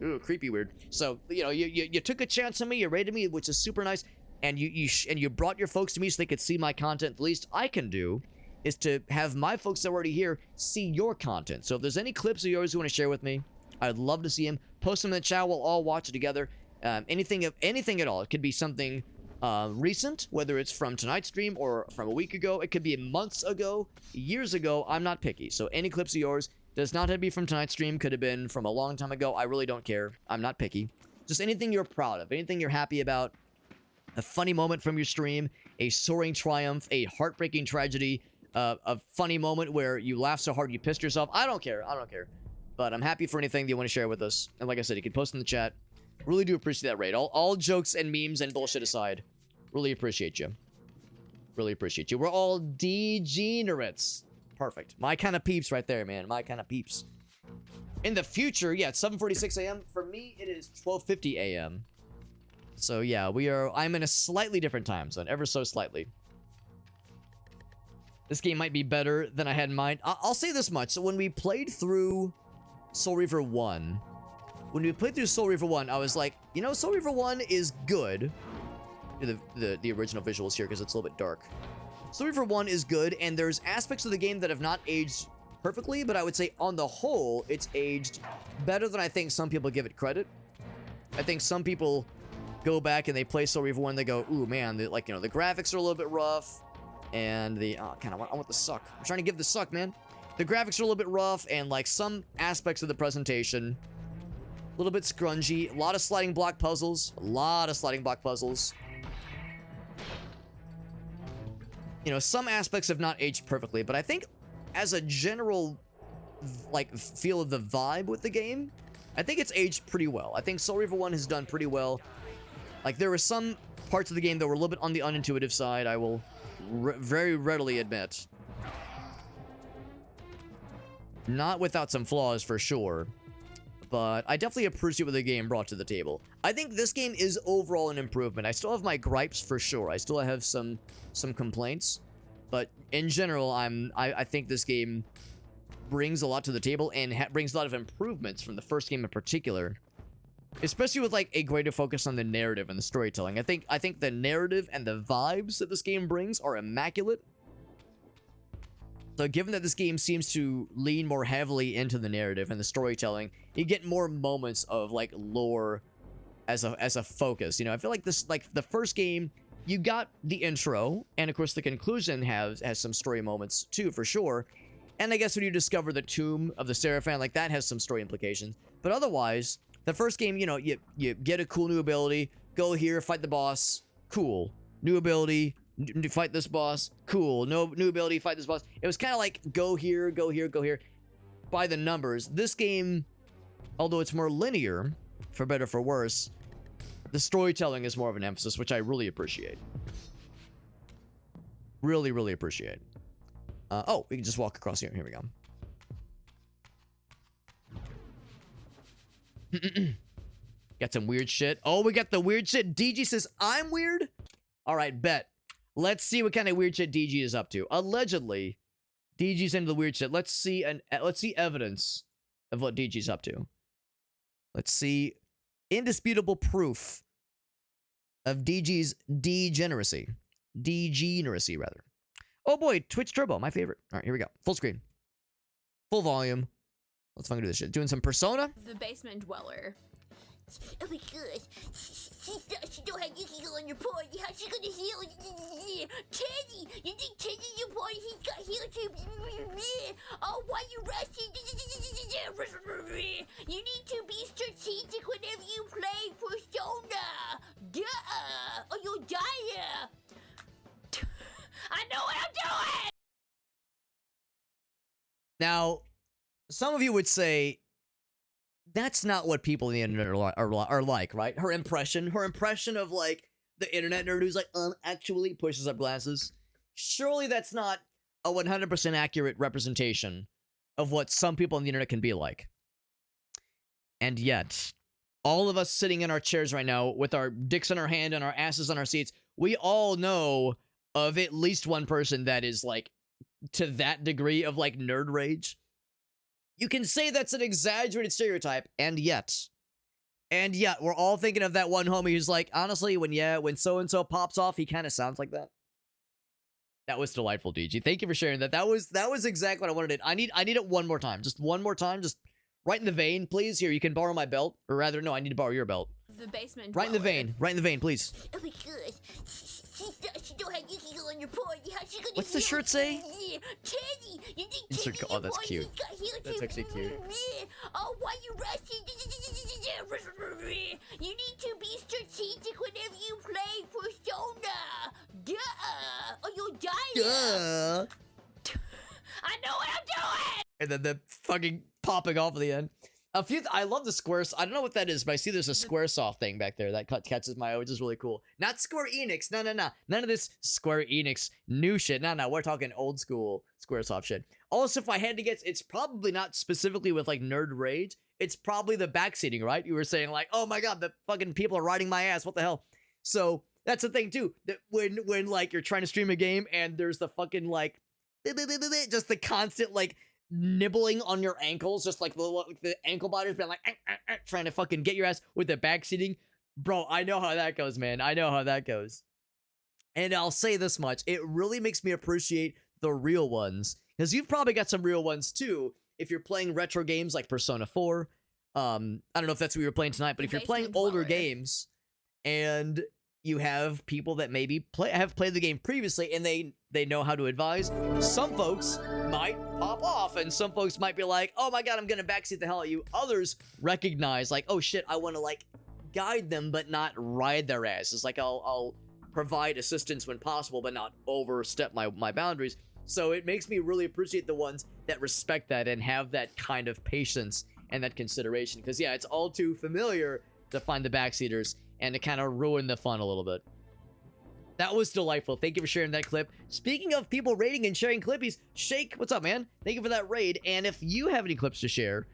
ooh, creepy weird. So, you know, you took a chance on me, you rated me, which is super nice, and you brought your folks to me so they could see my content. The least I can do is to have my folks that are already here see your content. So if there's any clips of yours you want to share with me, I'd love to see them. Post them in the chat, we'll all watch it together. Anything at all. It could be something recent, whether it's from tonight's stream or from a week ago. It could be months ago, years ago. I'm not picky. So any clips of yours does not have to be from tonight's stream. Could have been from a long time ago. I really don't care. I'm not picky. Just anything you're proud of, anything you're happy about, a funny moment from your stream, a soaring triumph, a heartbreaking tragedy, a funny moment where you laughed so hard you pissed yourself. I don't care. I don't care. But I'm happy for anything that you want to share with us. And like I said, you can post in the chat. Really do appreciate that raid. All jokes and memes and bullshit aside, really appreciate you. Really appreciate you. We're all degenerates. Perfect. My kind of peeps right there, man. My kind of peeps. In the future, yeah, it's 7:46 a.m. For me, it is 12:50 a.m. So yeah, I'm in a slightly different time zone, ever so slightly. This game might be better than I had in mind. I'll say this much. So when we played through Soul Reaver 1, I was like, you know, Soul Reaver 1 is good. The original visuals here because it's a little bit dark. Soul Reaver 1 is good, and there's aspects of the game that have not aged perfectly, but I would say on the whole, it's aged better than I think some people give it credit. I think some people go back and they play Soul Reaver 1, they go, ooh, man, the graphics are a little bit rough, and I want the suck. I'm trying to give the suck, man. The graphics are a little bit rough, and like some aspects of the presentation, a little bit scrungy. A lot of sliding block puzzles. You know, some aspects have not aged perfectly, but I think as a general, like, feel of the vibe with the game, I think it's aged pretty well. I think Soul Reaver 1 has done pretty well. Like, there were some parts of the game that were a little bit on the unintuitive side, I will very readily admit. Not without some flaws, for sure. But I definitely appreciate what the game brought to the table. I think this game is overall an improvement. I still have my gripes, for sure. I still have some complaints. But in general, I think this game brings a lot to the table and brings a lot of improvements from the first game in particular. Especially with, like, a greater focus on the narrative and the storytelling. I think the narrative and the vibes that this game brings are immaculate. So given that this game seems to lean more heavily into the narrative and the storytelling, you get more moments of, like, lore as a focus. You know, I feel like this, like, the first game, you got the intro, and of course the conclusion has some story moments too, for sure. And I guess when you discover the tomb of the Seraphim, like, that has some story implications. But otherwise, the first game, you know, you get a cool new ability, go here, fight the boss, cool. New ability, fight this boss, cool. No new ability, fight this boss. It was kind of like go here, go here, go here, by the numbers. This game, although it's more linear, for better or for worse, the storytelling is more of an emphasis, which I really appreciate. Really, really appreciate. Oh, we can just walk across here. Here we go. Got some weird shit. Oh, we got the weird shit. DG says, I'm weird? All right, bet. Let's see what kind of weird shit DG is up to. Allegedly, DG's into the weird shit. Let's see evidence of what DG's up to. Let's see indisputable proof of DG's degeneracy. Degeneracy, rather. Oh boy, Twitch Turbo, my favorite. All right, here we go. Full screen. Full volume. Let's fucking do this shit. Doing some Persona. The basement dweller. Oh my gosh. She don't have Yukiko on your party. How's she gonna heal? Teddy! You think Teddy's your party? He's got heal too. Oh, why you rushing? You need to be strategic whenever you play Persona. Duh! Or you'll die. I know what I'm doing! Now, some of you would say, that's not what people on the internet are like, right? Her impression of, like, the internet nerd who's like, actually pushes up glasses. Surely that's not a 100% accurate representation of what some people on the internet can be like. And yet, all of us sitting in our chairs right now with our dicks in our hand and our asses on our seats, we all know of at least one person that is, like, to that degree of, like, nerd rage. You can say that's an exaggerated stereotype, and yet, we're all thinking of that one homie who's like, honestly, when so-and-so pops off, he kind of sounds like that. That was delightful, DG. Thank you for sharing that. That was exactly what I wanted. I need it one more time. Just one more time. Just right in the vein, please. Here, you can borrow my belt. Or rather, no, I need to borrow your belt. The basement Right in the vein. Right in the vein, please. Oh my gosh. She don't have Yukiko on your party. How's she gonna What's the shirt say? Teddy! You think Insert Teddy's oh, that's cute. That's actually cute. Oh, why you rushing? You need to be strategic whenever you play Persona. Duh! Or you'll die. Duh. I know what I'm doing! And then the fucking popping off at the end. I love the squares. I don't know what that is, but I see there's a Squaresoft thing back there that catches my eye, which is really cool. Not Square Enix. No. None of this Square Enix new shit. No. We're talking old school Squaresoft shit. Also, if I had to guess, it's probably not specifically with like Nerd Rage. It's probably the backseating, right? You were saying like, oh my god, the fucking people are riding my ass. What the hell? So that's the thing too. That when like you're trying to stream a game and there's the fucking like, just the constant like nibbling on your ankles, just like the ankle biters being like trying to fucking get your ass with the backseating. Bro, I know how that goes, man. I know how that goes. And I'll say this much. It really makes me appreciate the real ones. Because you've probably got some real ones too. If you're playing retro games like Persona 4. I don't know if that's what you're playing tonight, but if you're playing older games and you have people that maybe have played the game previously and they know how to advise, some folks might pop off and some folks might be like, oh my god, I'm gonna backseat the hell out of you. Others recognize like, oh shit, I want to like guide them but not ride their asses. Like I'll provide assistance when possible but not overstep my boundaries. So it makes me really appreciate the ones that respect that and have that kind of patience and that consideration. Because yeah, it's all too familiar to find the backseaters and to kind of ruin the fun a little bit. That was delightful. Thank you for sharing that clip. Speaking of people raiding and sharing clippies, Shake, what's up, man? Thank you for that raid. And if you have any clips to share,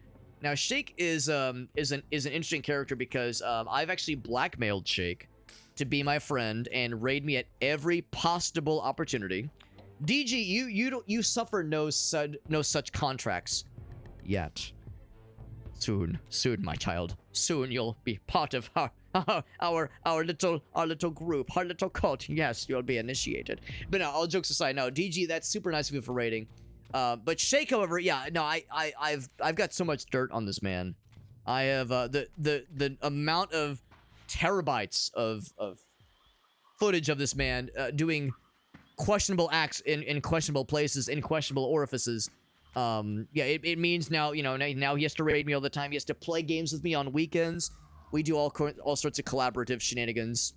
now Shake is an interesting character because I've actually blackmailed Shake to be my friend and raid me at every possible opportunity. DG, you suffer no such contracts yet. Soon, my child. Soon you'll be part of our little group, our little cult. Yes, you'll be initiated. But no, all jokes aside, no, DG, that's super nice of you for rating. But Shake, however, yeah, no, I've got so much dirt on this man. I have the amount of terabytes of footage of this man doing questionable acts in questionable places, in questionable orifices. Yeah, it means now, you know, now he has to raid me all the time. He has to play games with me on weekends. We do all sorts of collaborative shenanigans,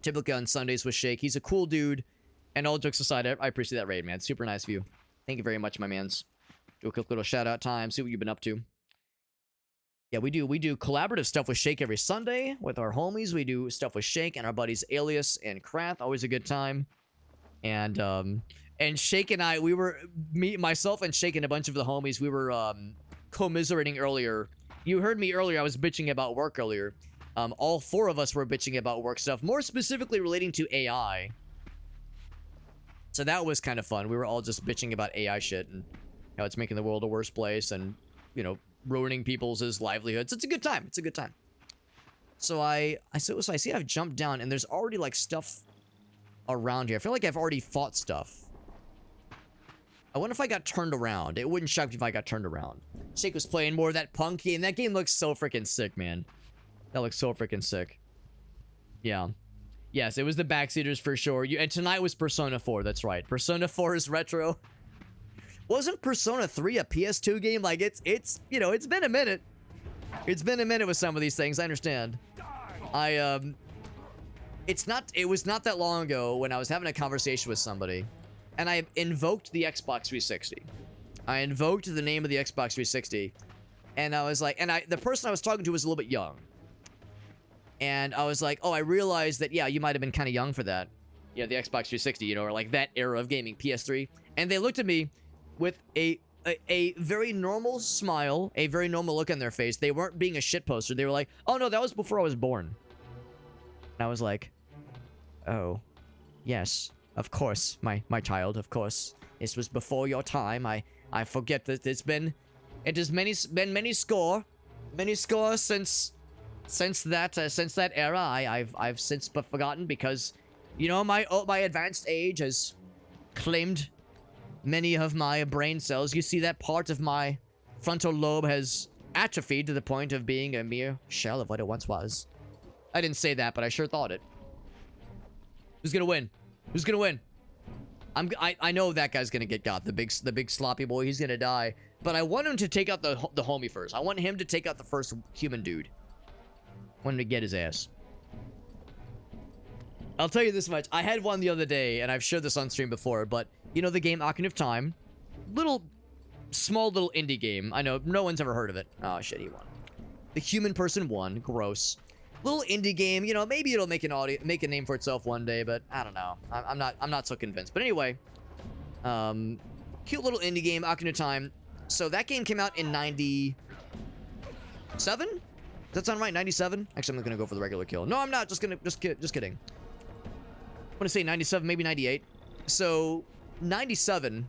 typically on Sundays with Shake. He's a cool dude, and all jokes aside, I appreciate that raid, man. Super nice of you. Thank you very much, my mans. Do a quick little shout out time, see what you've been up to. Yeah, we do collaborative stuff with Shake every Sunday with our homies. We do stuff with Shake and our buddies Alias and Krath. Always a good time. And Shake and I, myself and Shake and a bunch of the homies, we were commiserating earlier. You heard me earlier, I was bitching about work earlier. All four of us were bitching about work stuff, more specifically relating to AI. So that was kind of fun. We were all just bitching about AI shit and how it's making the world a worse place and, you know, ruining people's livelihoods. It's a good time. It's a good time. So I see I've jumped down and there's already like stuff around here. I feel like I've already fought stuff. I wonder if I got turned around. It wouldn't shock me if I got turned around. Shake was playing more of that punk game. That game looks so freaking sick, man. That looks so freaking sick. Yeah. Yes, it was the backseaters for sure. And tonight was Persona 4. That's right. Persona 4 is retro. Wasn't Persona 3 a PS2 game? Like, it's you know, it's been a minute. It's been a minute with some of these things. I understand. It was not that long ago when I was having a conversation with somebody and I invoked the Xbox 360. I invoked the name of the Xbox 360 and I was like, the person I was talking to was a little bit young. And I was like, oh, I realized that, yeah, you might have been kind of young for that. Yeah, the Xbox 360, you know, or like that era of gaming, PS3. And they looked at me with a very normal smile, a very normal look on their face. They weren't being a shitposter. They were like, oh no, that was before I was born. And I was like, oh, yes, of course, my child, of course. This was before your time. I forget that it has been many score since that era. I've since forgotten because, you know, my advanced age has claimed many of my brain cells. You see, that part of my frontal lobe has atrophied to the point of being a mere shell of what it once was. I didn't say that, but I sure thought it. Who's gonna win? Who's gonna win? I know that guy's gonna get got. The big sloppy boy. He's gonna die. But I want him to take out the homie first. I want him to take out the first human dude. I want him to get his ass. I'll tell you this much. I had one the other day, and I've shared this on stream before, but you know the game Ocarina of Time? Little small little indie game. I know no one's ever heard of it. Oh shit, he won. The Human Person won. Gross. Little indie game. You know, maybe it'll make a name for itself one day, but I don't know. I'm not so convinced. But anyway, cute little indie game, Ocarina of Time. So that game came out in 97. Does that sound right? 97. Actually, I'm gonna go for the regular kill. No, I'm not. Just kidding. I want to say 97, maybe 98. So 97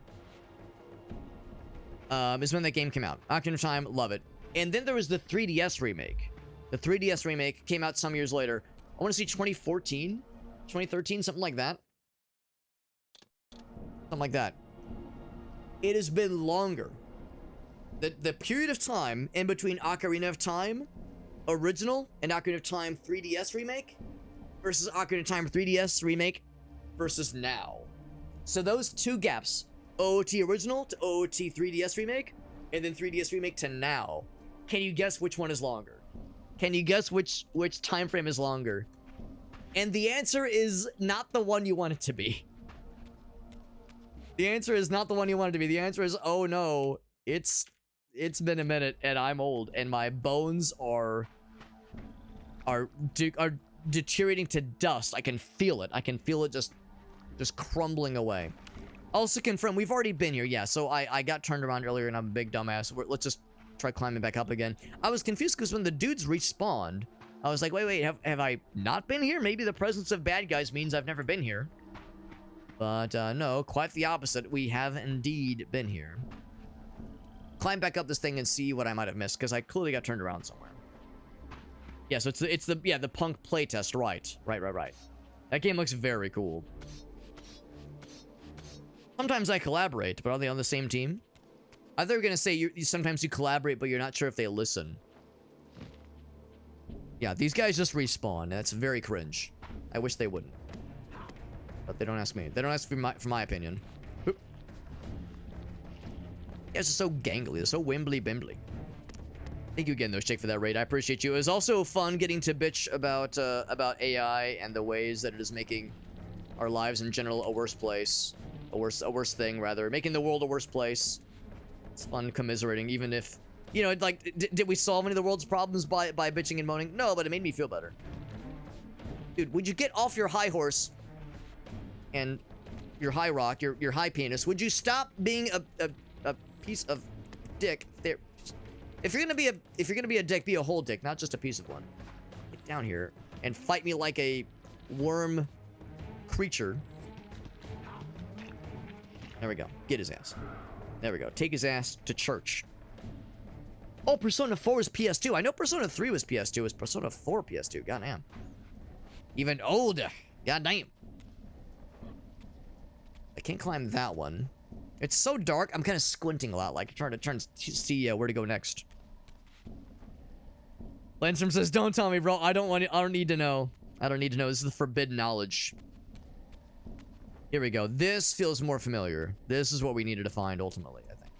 is when that game came out. Ocarina of Time, love it. And then there was the 3DS remake. The 3DS remake came out some years later. I want to say 2014, 2013, something like that. Something like that. It has been longer. The period of time in between Ocarina of Time original and Ocarina of Time 3DS remake versus Ocarina of Time 3DS remake versus now. So those two gaps, OOT original to OOT 3DS remake, and then 3DS remake to now. Can you guess which one is longer? Can you guess which time frame is longer? And the answer is not the one you want it to be. The answer is not the one you want it to be. The answer is, oh no, it's been a minute and I'm old and my bones are deteriorating to dust. I can feel it. I can feel it just crumbling away. Also confirm, we've already been here. Yeah, so I got turned around earlier and I'm a big dumbass. Let's just try climbing back up again. I was confused because when the dudes respawned, I was like, wait, have I not been here? Maybe the presence of bad guys means I've never been here. But no, quite the opposite. We have indeed been here. Climb back up this thing and see what I might have missed, because I clearly got turned around somewhere. Yeah, so it's the punk playtest, right. That game looks very cool. Sometimes I collaborate, but are they on the same team? I thought you were gonna say sometimes you collaborate, but you're not sure if they listen. Yeah, these guys just respawn. That's very cringe. I wish they wouldn't. But they don't ask me. They don't ask for my opinion. Oop. You guys are so gangly. They're so wimbly bimbly. Thank you again, though, Shake, for that raid. I appreciate you. It was also fun getting to bitch about AI and the ways that it is making our lives in general a worse place. A worse thing, rather. Making the world a worse place. It's fun commiserating, even if... You know, like, did we solve any of the world's problems by bitching and moaning? No, but it made me feel better. Dude, would you get off your high horse and your high rock, your high penis? Would you stop being a piece of dick there? If you're gonna be a dick, be a whole dick, not just a piece of one. Get down here and fight me like a worm creature. There we go. Get his ass. There we go. Take his ass to church. Oh, Persona 4 is PS2. I know Persona 3 was PS2. It's Persona 4 PS2. Goddamn. Even older. Goddamn. I can't climb that one. It's so dark. I'm kind of squinting a lot, like trying to see where to go next. Landstrom says, "Don't tell me, bro. I don't need to know. I don't need to know. This is the forbidden knowledge." Here we go. This feels more familiar. This is what we needed to find ultimately, I think.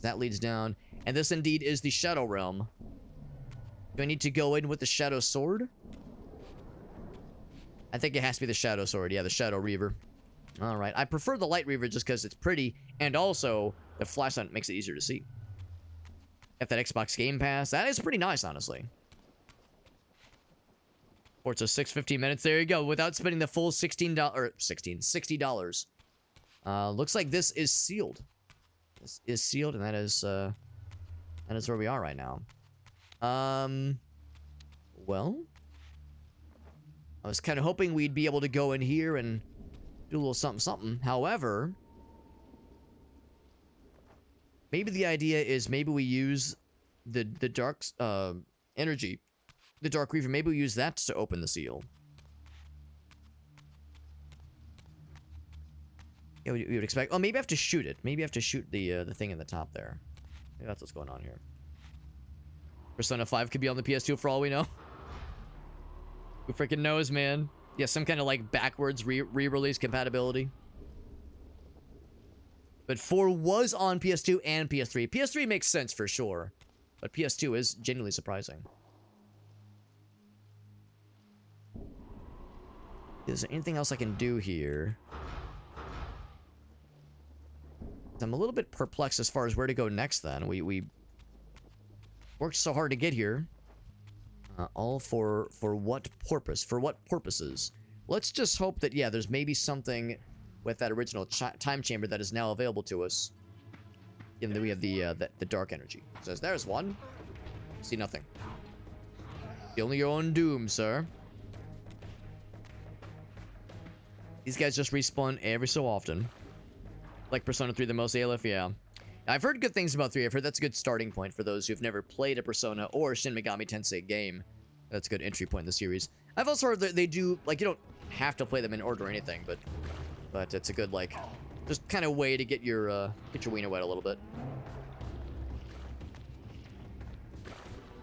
That leads down. And this indeed is the Shadow Realm. Do I need to go in with the Shadow Sword? I think it has to be the Shadow Sword. Yeah, the Shadow Reaver. Alright. I prefer the Light Reaver just because it's pretty. And also, the flashlight makes it easier to see. Got that Xbox Game Pass. That is pretty nice, honestly. Forza 6:15 minutes. There you go. Without spending the full $60. Looks like this is sealed. This is sealed, and that is where we are right now. Well, I was kind of hoping we'd be able to go in here and do a little something. However, maybe the idea is maybe we use the dark energy. The Dark Reaver, maybe we use that to open the seal. Yeah, we would expect... Oh, maybe I have to shoot it. Maybe I have to shoot the thing in the top there. Maybe that's what's going on here. Persona 5 could be on the PS2 for all we know. Who freaking knows, man? Yeah, some kind of, like, backwards re-release compatibility. But 4 was on PS2 and PS3. PS3 makes sense for sure. But PS2 is genuinely surprising. Is there anything else I can do here? I'm a little bit perplexed as far as where to go next then. We worked so hard to get here. All for what purpose? For what purposes? Let's just hope that, yeah, there's maybe something with that original time chamber that is now available to us. Given that we have the dark energy. It says, there's one. See nothing. Only your own doom, sir. These guys just respawn every so often. Like Persona 3 the most ALF, yeah. I've heard good things about 3. I've heard that's a good starting point for those who've never played a Persona or Shin Megami Tensei game. That's a good entry point in the series. I've also heard that they do, like, you don't have to play them in order or anything, but it's a good, like, just kind of way to get your wiener wet a little bit.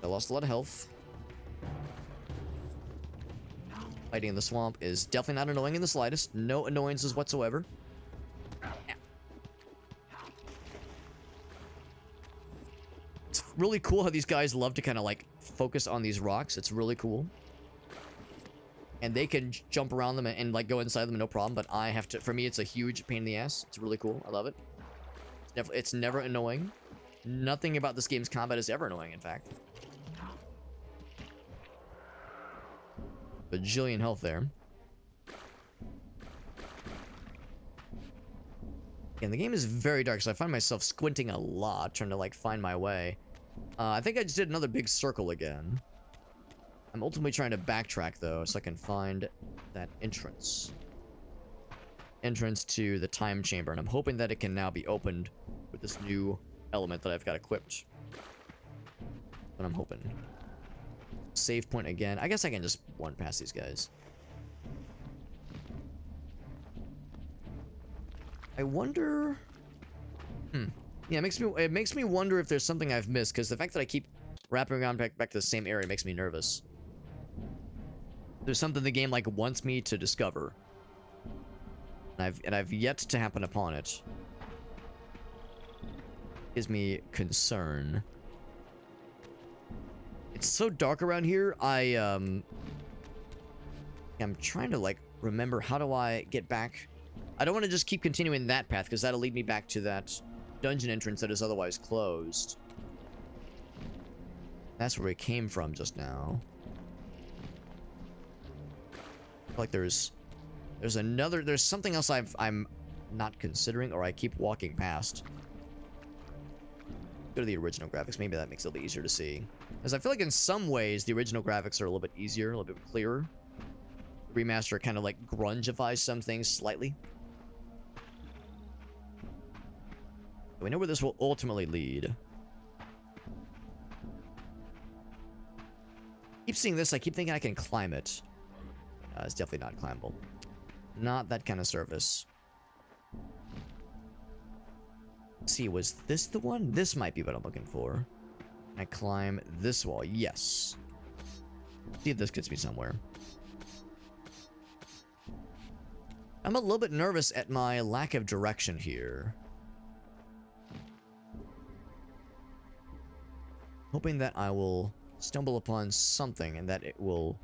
I lost a lot of health. Fighting in the swamp is definitely not annoying in the slightest. No annoyances whatsoever. It's really cool how these guys love to kind of like focus on these rocks. It's really cool. And they can jump around them and like go inside them no problem, but I have to, for me, it's a huge pain in the ass. It's really cool. I love it. It's never annoying. Nothing about this game's combat is ever annoying, in fact. Bajillion health there. And the game is very dark, so I find myself squinting a lot, trying to like find my way. I think I just did another big circle again. I'm ultimately trying to backtrack though, so I can find that entrance. Entrance to the time chamber, and I'm hoping that it can now be opened with this new element that I've got equipped. But I'm hoping. Save point again. I guess I can just run past these guys. I wonder... Yeah, it makes me wonder if there's something I've missed, because the fact that I keep wrapping around back to the same area makes me nervous. There's something the game like wants me to discover. And I've yet to happen upon it. Gives me concern. It's so dark around here. I'm trying to like remember, how do I get back? I don't want to just keep continuing that path, because that'll lead me back to that dungeon entrance that is otherwise closed. That's where we came from just now. Like there's something else I'm not considering, or I keep walking past. Go to the original graphics. Maybe that makes it a little bit easier to see. As I feel like in some ways the original graphics are a little bit easier, a little bit clearer. Remaster kind of like grungifies some things slightly. We know where this will ultimately lead. Keep seeing this. I keep thinking I can climb it. It's definitely not climbable. Not that kind of surface. Let's see, was this the one? This might be what I'm looking for. Can I climb this wall? Yes. See if this gets me somewhere. I'm a little bit nervous at my lack of direction here. Hoping that I will stumble upon something and that it will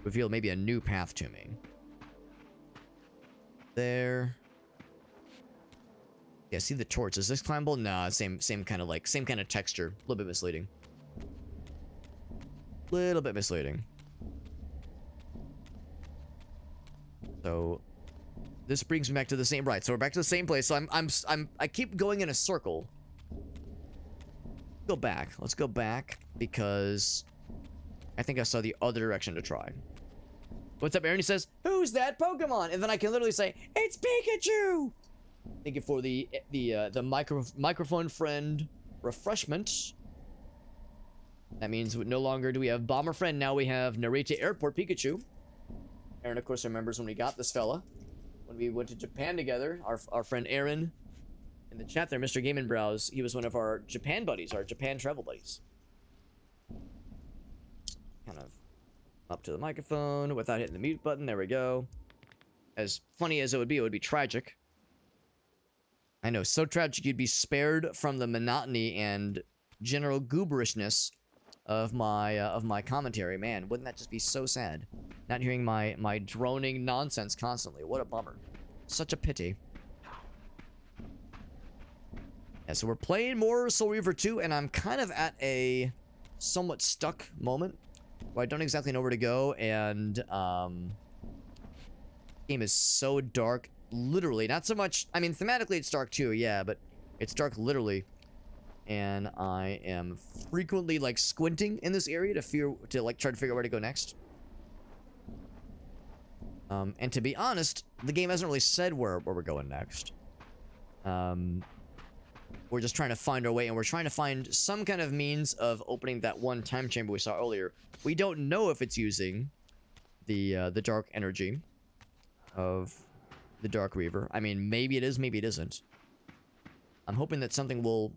reveal maybe a new path to me. There. Yeah, see the torch. Is this climbable? Nah, same kind of texture. A little bit misleading. Little bit misleading. So this brings me back to the same, right, so we're back to the same place. So I keep going in a circle. Go back. Let's go back because I think I saw the other direction to try. What's up, Aaron? He says, "Who's that Pokemon?" And then I can literally say, "It's Pikachu." Thank you for the microphone friend refreshment. That means no longer do we have Bomber Friend. Now we have Narita Airport Pikachu. Aaron, of course, remembers when we got this fella. When we went to Japan together, our friend Aaron, in the chat there, Mr. Game & Browse, he was one of our Japan buddies, our Japan travel buddies. Kind of up to the microphone without hitting the mute button. There we go. As funny as it would be tragic. I know, so tragic you'd be spared from the monotony and general gooberishness of my commentary. Man, wouldn't that just be so sad? Not hearing my droning nonsense constantly. What a bummer. Such a pity. Yeah, so we're playing more Soul Reaver 2, and I'm kind of at a somewhat stuck moment where I don't exactly know where to go, and game is so dark, literally. Not so much, I mean, thematically it's dark too, yeah, but it's dark literally. And I am frequently like squinting in this area to like try to figure out where to go next. And to be honest, the game hasn't really said where we're going next. We're just trying to find our way, and we're trying to find some kind of means of opening that one time chamber we saw earlier. We don't know if it's using the dark energy of the Dark Reaver. I mean, maybe it is, maybe it isn't. I'm hoping that something will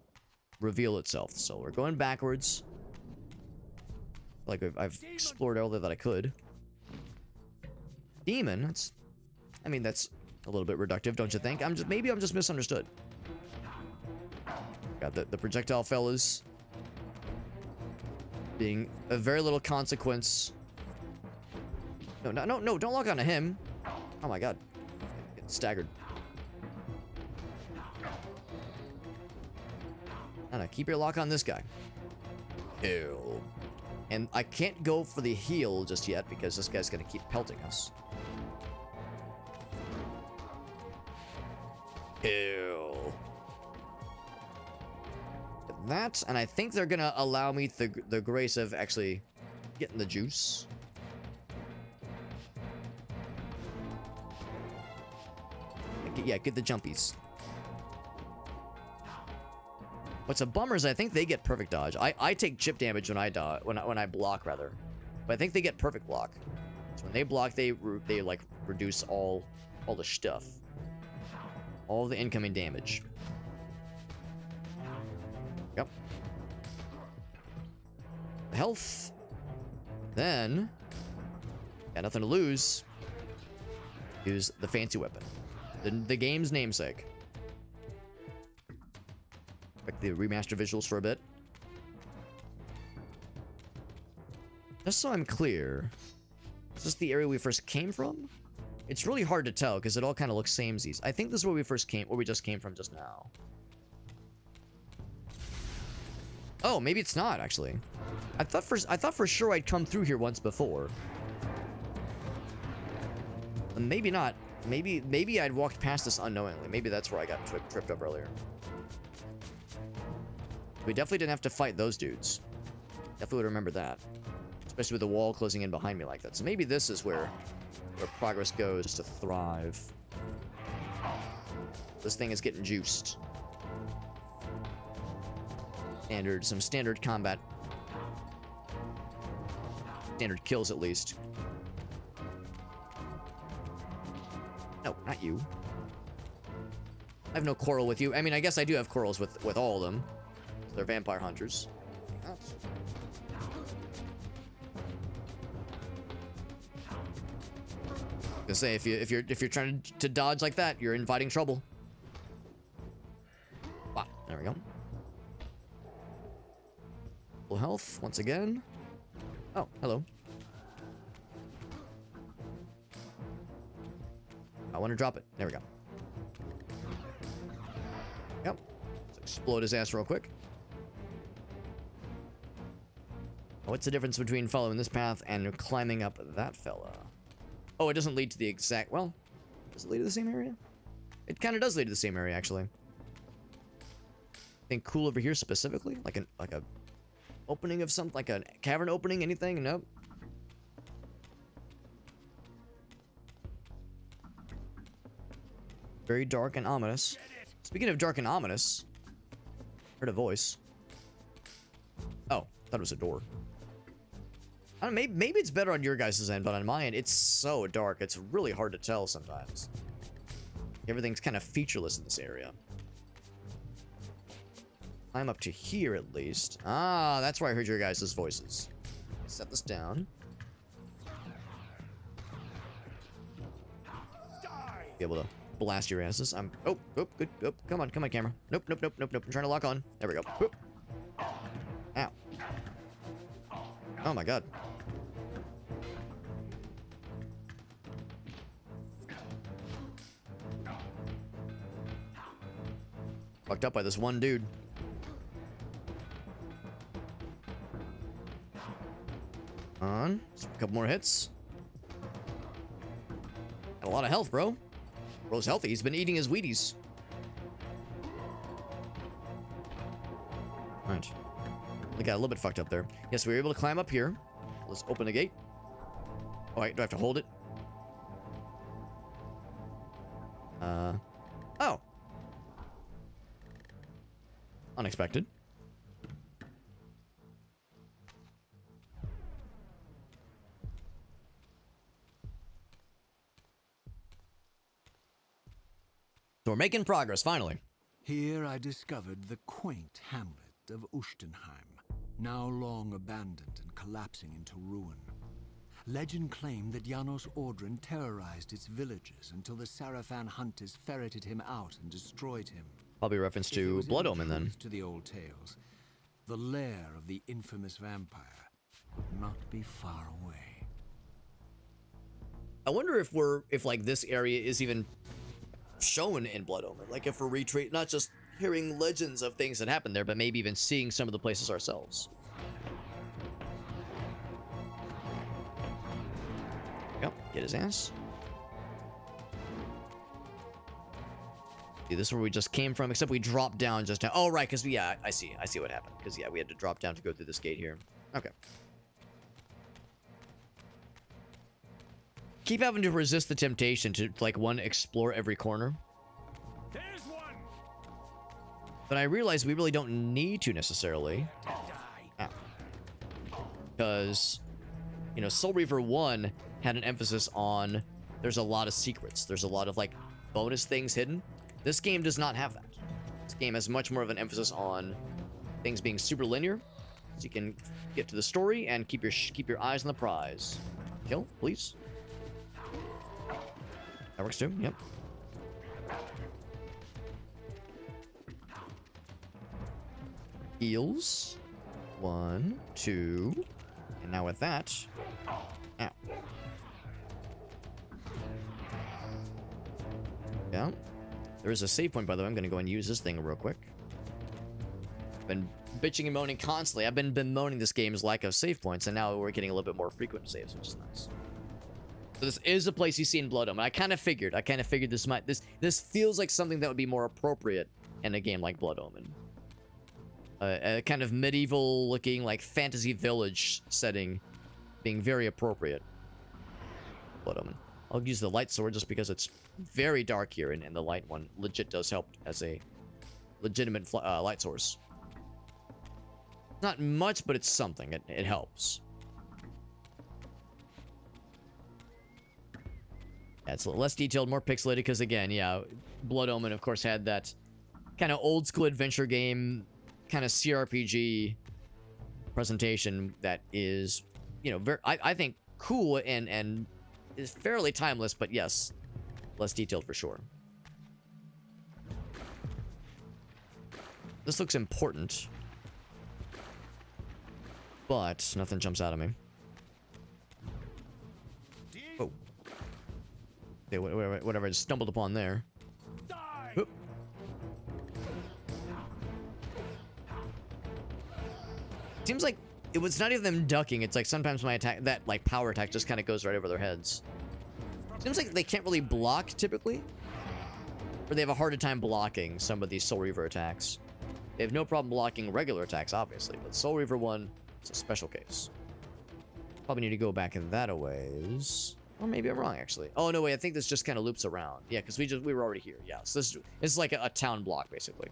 reveal itself. So we're going backwards. Like I've explored all that I could. Demon, that's a little bit reductive, don't you think? Maybe I'm just misunderstood. Got the projectile fellas being of very little consequence. No, don't lock onto him. Oh my god. Get staggered. No, keep your lock on this guy. Ew. And I can't go for the heal just yet because this guy's gonna keep pelting us. Ew. That, and I think they're gonna allow me the grace of actually getting the juice. Yeah, get the jumpies. What's a bummer is I think they get perfect dodge. I take chip damage when I block rather, but I think they get perfect block. So when they block, they like reduce all the stuff, all the incoming damage. Yep. Health. Then got nothing to lose. Use the fancy weapon, the game's namesake. Like the remaster visuals for a bit. Just so I'm clear, is this the area we first came from? It's really hard to tell because it all kind of looks samesies. I think this is where we just came from just now. Oh, maybe it's not actually. I thought for sure I'd come through here once before. Maybe not. Maybe I'd walked past this unknowingly. Maybe that's where I got tripped up earlier. We definitely didn't have to fight those dudes. Definitely would remember that. Especially with the wall closing in behind me like that. So maybe this is where progress goes to thrive. This thing is getting juiced. Some standard combat. Standard kills at least. No, not you. I have no quarrel with you. I mean, I guess I do have quarrels with all of them. They're vampire hunters. Gonna say if you're trying to dodge like that, you're inviting trouble. Wow, there we go. Full health once again. Oh, hello. I want to drop it. There we go. Yep. Let's explode his ass real quick. What's the difference between following this path and climbing up that fella? Oh, it doesn't lead to the exact... Well, does it lead to the same area? It kind of does lead to the same area, actually. Anything cool over here specifically? Like a opening of something? Like a cavern opening? Anything? Nope. Very dark and ominous. Speaking of dark and ominous, heard a voice. Oh, thought it was a door. I don't know, maybe it's better on your guys' end, but on my end, it's so dark. It's really hard to tell sometimes. Everything's kind of featureless in this area. I'm up to here at least. Ah, that's where I heard your guys' voices. Set this down. Be able to blast your asses. Oh, good. Oh, come on, camera. Nope. I'm trying to lock on. There we go. Whoop. Ow. Oh my god. Fucked up by this one dude. On. A couple more hits. Got a lot of health, bro. Bro's healthy. He's been eating his Wheaties. Alright. We got a little bit fucked up there. Yes, we were able to climb up here. Let's open the gate. Oh, wait, do I have to hold it? Oh. Unexpected. So we're making progress, finally. Here I discovered the quaint hamlet of Ustenheim, now long abandoned and collapsing into ruin. Legend claimed that Janos Ordren terrorized its villagers until the Sarafan hunters ferreted him out and destroyed him. Probably a reference If there to was Blood any Omen, then. truth to the old tales, the lair of the infamous vampire could not be far away. I wonder if like this area is even shown in Blood Omen. Like if we're not just hearing legends of things that happened there, but maybe even seeing some of the places ourselves. Yep, get his ass. See, this is where we just came from, except we dropped down just now. Oh, right, because, yeah, I see what happened. Because, yeah, we had to drop down to go through this gate here. Okay. Keep having to resist the temptation to, like, explore every corner. There's one. But I realize we really don't need to necessarily. Because, you know, Soul Reaver 1 had an emphasis on there's a lot of secrets. There's a lot of, like, bonus things hidden. This game does not have that. This game has much more of an emphasis on things being super linear, so you can get to the story and keep your eyes on the prize. Kill, please. That works too. Yep. Heals. 1, 2, and now with that. Ow. Yeah. There is a save point, by the way. I'm going to go and use this thing real quick. Been bitching and moaning constantly. I've been bemoaning this game's lack of save points, and now we're getting a little bit more frequent saves, which is nice. So this is a place you see in Blood Omen. I kind of figured this feels like something that would be more appropriate in a game like Blood Omen. A kind of medieval-looking, like, fantasy village setting being very appropriate. Blood Omen. I'll use the light sword just because it's very dark here, and the light one legit does help as a legitimate light source. Not much, but it's something. It helps. Yeah, it's less detailed, more pixelated, because again, yeah, Blood Omen, of course, had that kind of old-school adventure game, kind of CRPG presentation that is, you know, I think cool and is fairly timeless, but yes, less detailed for sure. This looks important, but nothing jumps out at me. Oh. Okay, whatever I just stumbled upon there. Oop. Seems like it was not even them ducking. It's like sometimes my attack, that like power attack, just kind of goes right over their heads. Seems like they can't really block typically, or they have a harder time blocking some of these Soul Reaver attacks. They have no problem blocking regular attacks, obviously, but Soul Reaver 1 is a special case. Probably need to go back that a ways. Or maybe I'm wrong, actually. Oh, no, wait, I think this just kind of loops around. Yeah, because we were already here. Yeah, so this is like a town block, basically.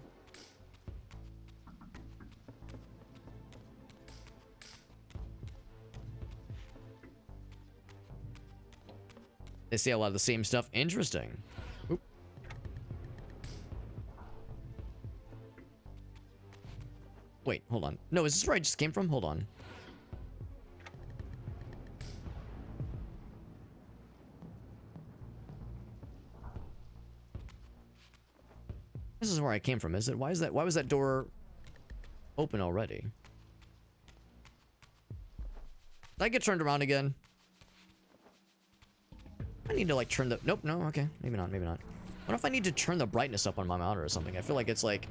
They say a lot of the same stuff. Interesting. Oop. Wait, hold on. No, is this where I just came from? Hold on. This is where I came from, is it? Why was that door open already? Did I get turned around again? I need to like turn the... Nope, no, okay. Maybe not, maybe not. wonder if I need to turn the brightness up on my monitor or something. I feel like it's like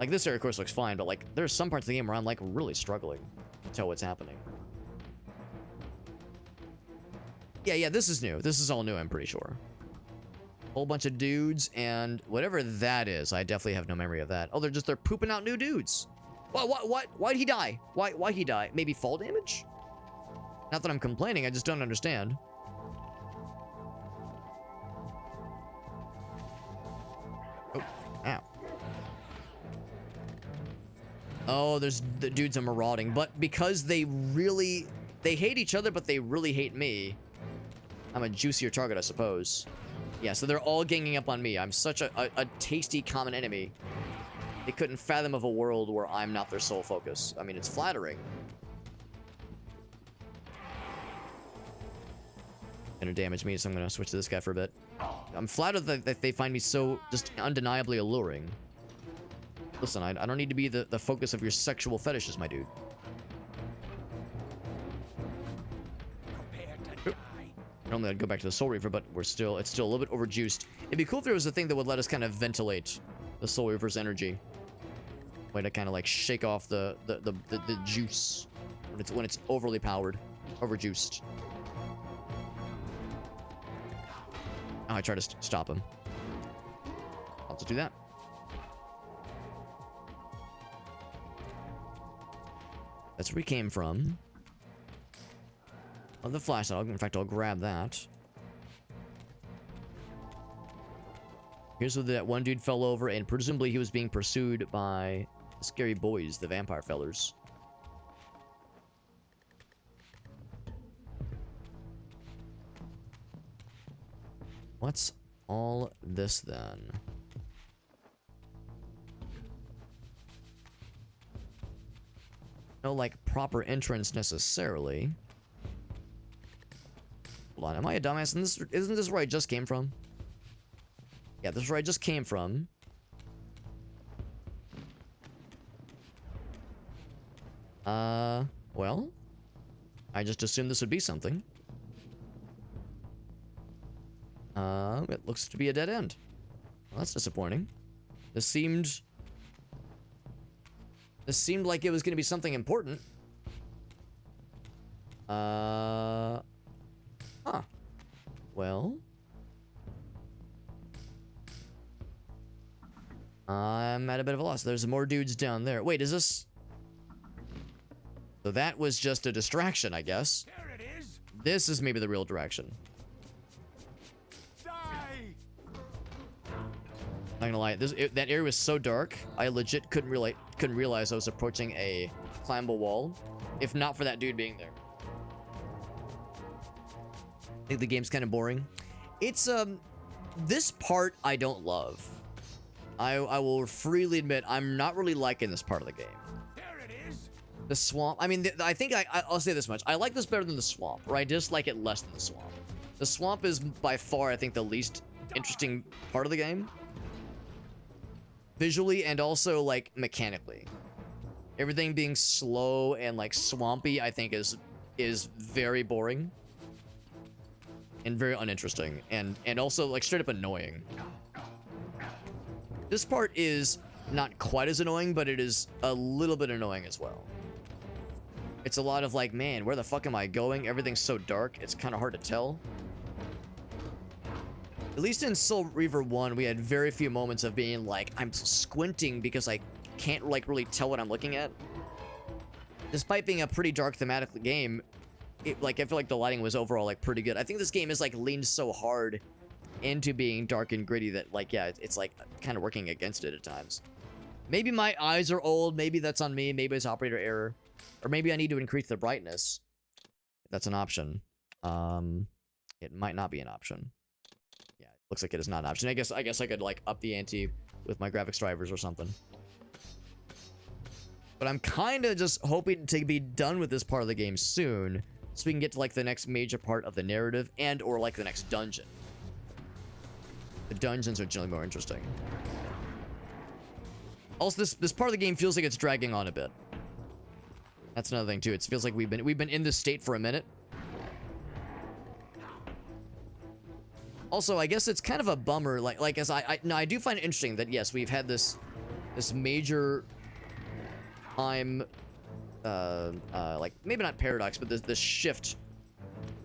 this area, of course, looks fine, but like there's some parts of the game where I'm like really struggling to tell what's happening. Yeah, this is new. This is all new, I'm pretty sure. Whole bunch of dudes and whatever that is. I definitely have no memory of that. Oh, they're pooping out new dudes. What? Why'd he die? Why'd he die? Maybe fall damage? Not that I'm complaining, I just don't understand. Oh, ow. Oh, the dudes are marauding, but because they hate each other, but they really hate me. I'm a juicier target, I suppose. Yeah, so they're all ganging up on me. I'm such a tasty common enemy. They couldn't fathom of a world where I'm not their sole focus. I mean, it's flattering. Gonna damage me, so I'm gonna switch to this guy for a bit. I'm flattered that they find me so just undeniably alluring. Listen, I don't need to be the focus of your sexual fetishes, my dude. Normally I'd go back to the Soul Reaver, but it's still a little bit overjuiced. It'd be cool if there was a thing that would let us kind of ventilate the Soul Reaver's energy. Way to kind of like shake off the juice when it's overly powered, overjuiced. Oh, I try to stop him. I'll just do that. That's where we came from. Oh, the flashlight. In fact, I'll grab that. Here's where that one dude fell over, and presumably he was being pursued by the scary boys, the vampire fellers. What's all this then? No, like, proper entrance necessarily. Hold on, am I a dumbass? Isn't this where I just came from? Yeah, this is where I just came from. Well, I just assumed this would be something. It looks to be a dead end. Well, that's disappointing. This seemed like it was going to be something important. Huh. Well. I'm at a bit of a loss. There's more dudes down there. Wait, is this... So that was just a distraction, I guess. There it is. This is maybe the real direction. Die. Not gonna lie, that area was so dark, I legit couldn't realize I was approaching a climbable wall, if not for that dude being there. I think the game's kind of boring. It's this part I don't love. I will freely admit I'm not really liking this part of the game. There it is. The swamp. I mean, I think I'll say this much. I like this better than the swamp, or I dislike it less than the swamp. The swamp is by far, I think, the least interesting part of the game. Visually and also, like, mechanically. Everything being slow and, like, swampy, I think, is very boring. And very uninteresting. And also, like, straight up annoying. This part is not quite as annoying, but it is a little bit annoying as well. It's a lot of like, man, where the fuck am I going? Everything's so dark, it's kind of hard to tell. At least in Soul Reaver 1, we had very few moments of being like, I'm squinting because I can't like really tell what I'm looking at. Despite being a pretty dark thematic game, I feel like the lighting was overall like pretty good. I think this game is like leaned so hard into being dark and gritty that like, yeah, it's like kind of working against it at times. Maybe my eyes are old, maybe that's on me, maybe it's operator error, or maybe I need to increase the brightness. That's an option. It might not be an option. Yeah, it looks like it is not an option. I guess I could like up the ante with my graphics drivers or something. But I'm kind of just hoping to be done with this part of the game soon, so we can get to like the next major part of the narrative and or like the next dungeon. The dungeons are generally more interesting. Also, this part of the game feels like it's dragging on a bit. That's another thing too. It feels like we've been in this state for a minute. Also, I guess it's kind of a bummer. Like as no, I do find it interesting that yes, we've had this major time, like maybe not paradox, but this shift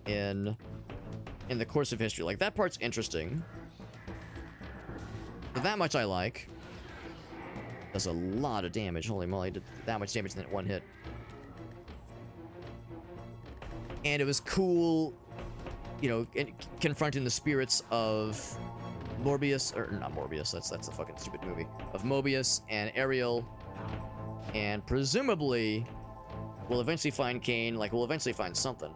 in the course of history. Like that part's interesting. But that much I like. Does a lot of damage. Holy moly, did that much damage in that one hit. And it was cool, you know, confronting the spirits of Morbius, or not Morbius, that's a fucking stupid movie, of Mobius and Ariel, and presumably we'll eventually find Kain, like we'll eventually find something.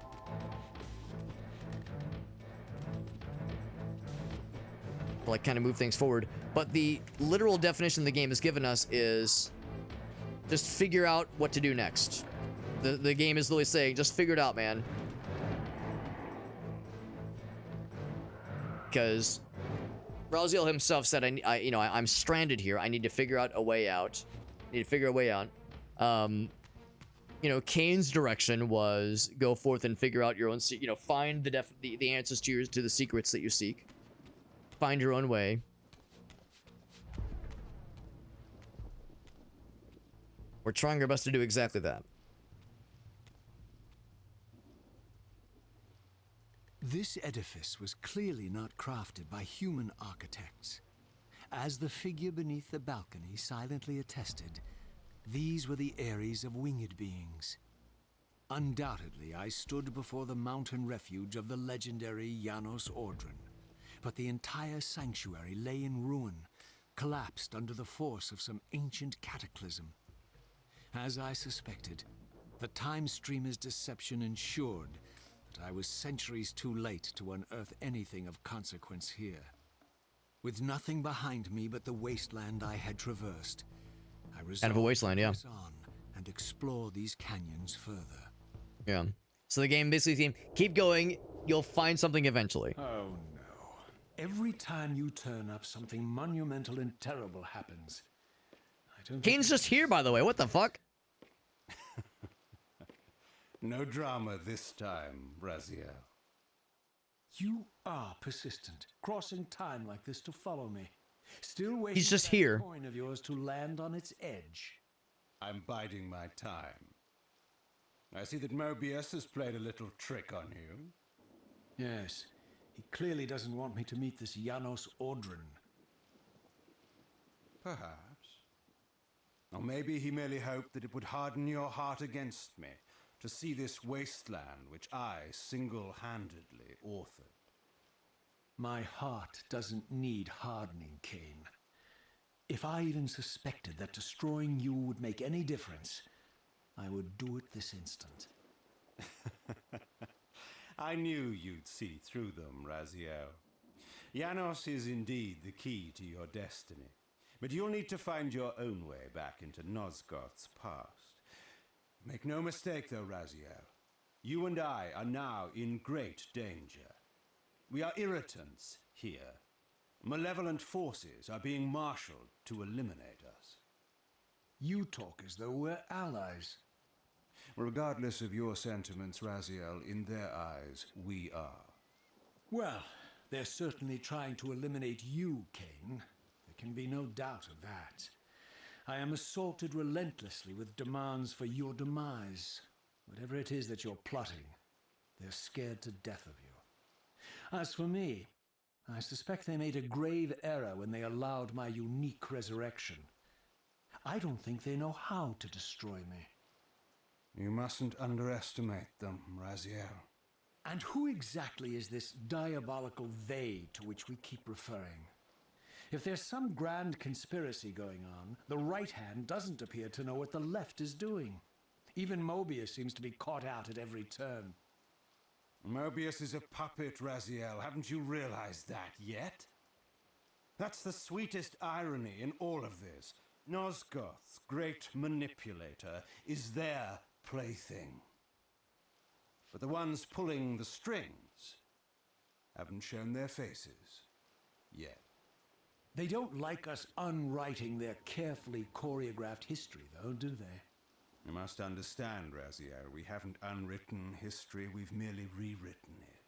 To, like, kind of move things forward. But the literal definition the game has given us is just figure out what to do next. The game is literally saying, just figure it out, man. Because Raziel himself said, I'm stranded here. I need to figure out a way out. You know, Kain's direction was go forth and figure out your own, you know, find the answers to the secrets that you seek. Find your own way. We're trying our best to do exactly that. This edifice was clearly not crafted by human architects. As the figure beneath the balcony silently attested, these were the Ares of winged beings. Undoubtedly, I stood before the mountain refuge of the legendary Janos Ordran, but the entire sanctuary lay in ruin, collapsed under the force of some ancient cataclysm. As I suspected, the time streamer's deception ensured that I was centuries too late to unearth anything of consequence here. With nothing behind me but the wasteland I had traversed, I resolved kind of a wasteland, yeah. to press on and explore these canyons further. Yeah. So the game basically, keep going, you'll find something eventually. Oh no. Every time you turn up, something monumental and terrible happens. Kain's just here, by the way. What the fuck? No drama this time, Raziel. You are persistent, crossing time like this to follow me. Still waiting He's just for that here. coin of yours to land on its edge. I'm biding my time. I see that Mobius has played a little trick on you. Yes, he clearly doesn't want me to meet this Janos Ordran. Perhaps. Or maybe he merely hoped that it would harden your heart against me, to see this wasteland which I single-handedly authored. My heart doesn't need hardening, Kain. If I even suspected that destroying you would make any difference, I would do it this instant. I knew you'd see through them, Raziel. Janos is indeed the key to your destiny, but you'll need to find your own way back into Nosgoth's past. Make no mistake, though, Raziel. You and I are now in great danger. We are irritants here. Malevolent forces are being marshaled to eliminate us. You talk as though we're allies. Regardless of your sentiments, Raziel, in their eyes, we are. Well, they're certainly trying to eliminate you, Kain. There can be no doubt of that. I am assaulted relentlessly with demands for your demise. Whatever it is that you're plotting, they're scared to death of you. As for me, I suspect they made a grave error when they allowed my unique resurrection. I don't think they know how to destroy me. You mustn't underestimate them, Raziel. And who exactly is this diabolical they to which we keep referring? If there's some grand conspiracy going on, the right hand doesn't appear to know what the left is doing. Even Mobius seems to be caught out at every turn. Mobius is a puppet, Raziel. Haven't you realized that yet? That's the sweetest irony in all of this. Nosgoth's great manipulator is their plaything. But the ones pulling the strings haven't shown their faces yet. They don't like us unwriting their carefully choreographed history, though, do they? You must understand, Raziel, we haven't unwritten history, we've merely rewritten it.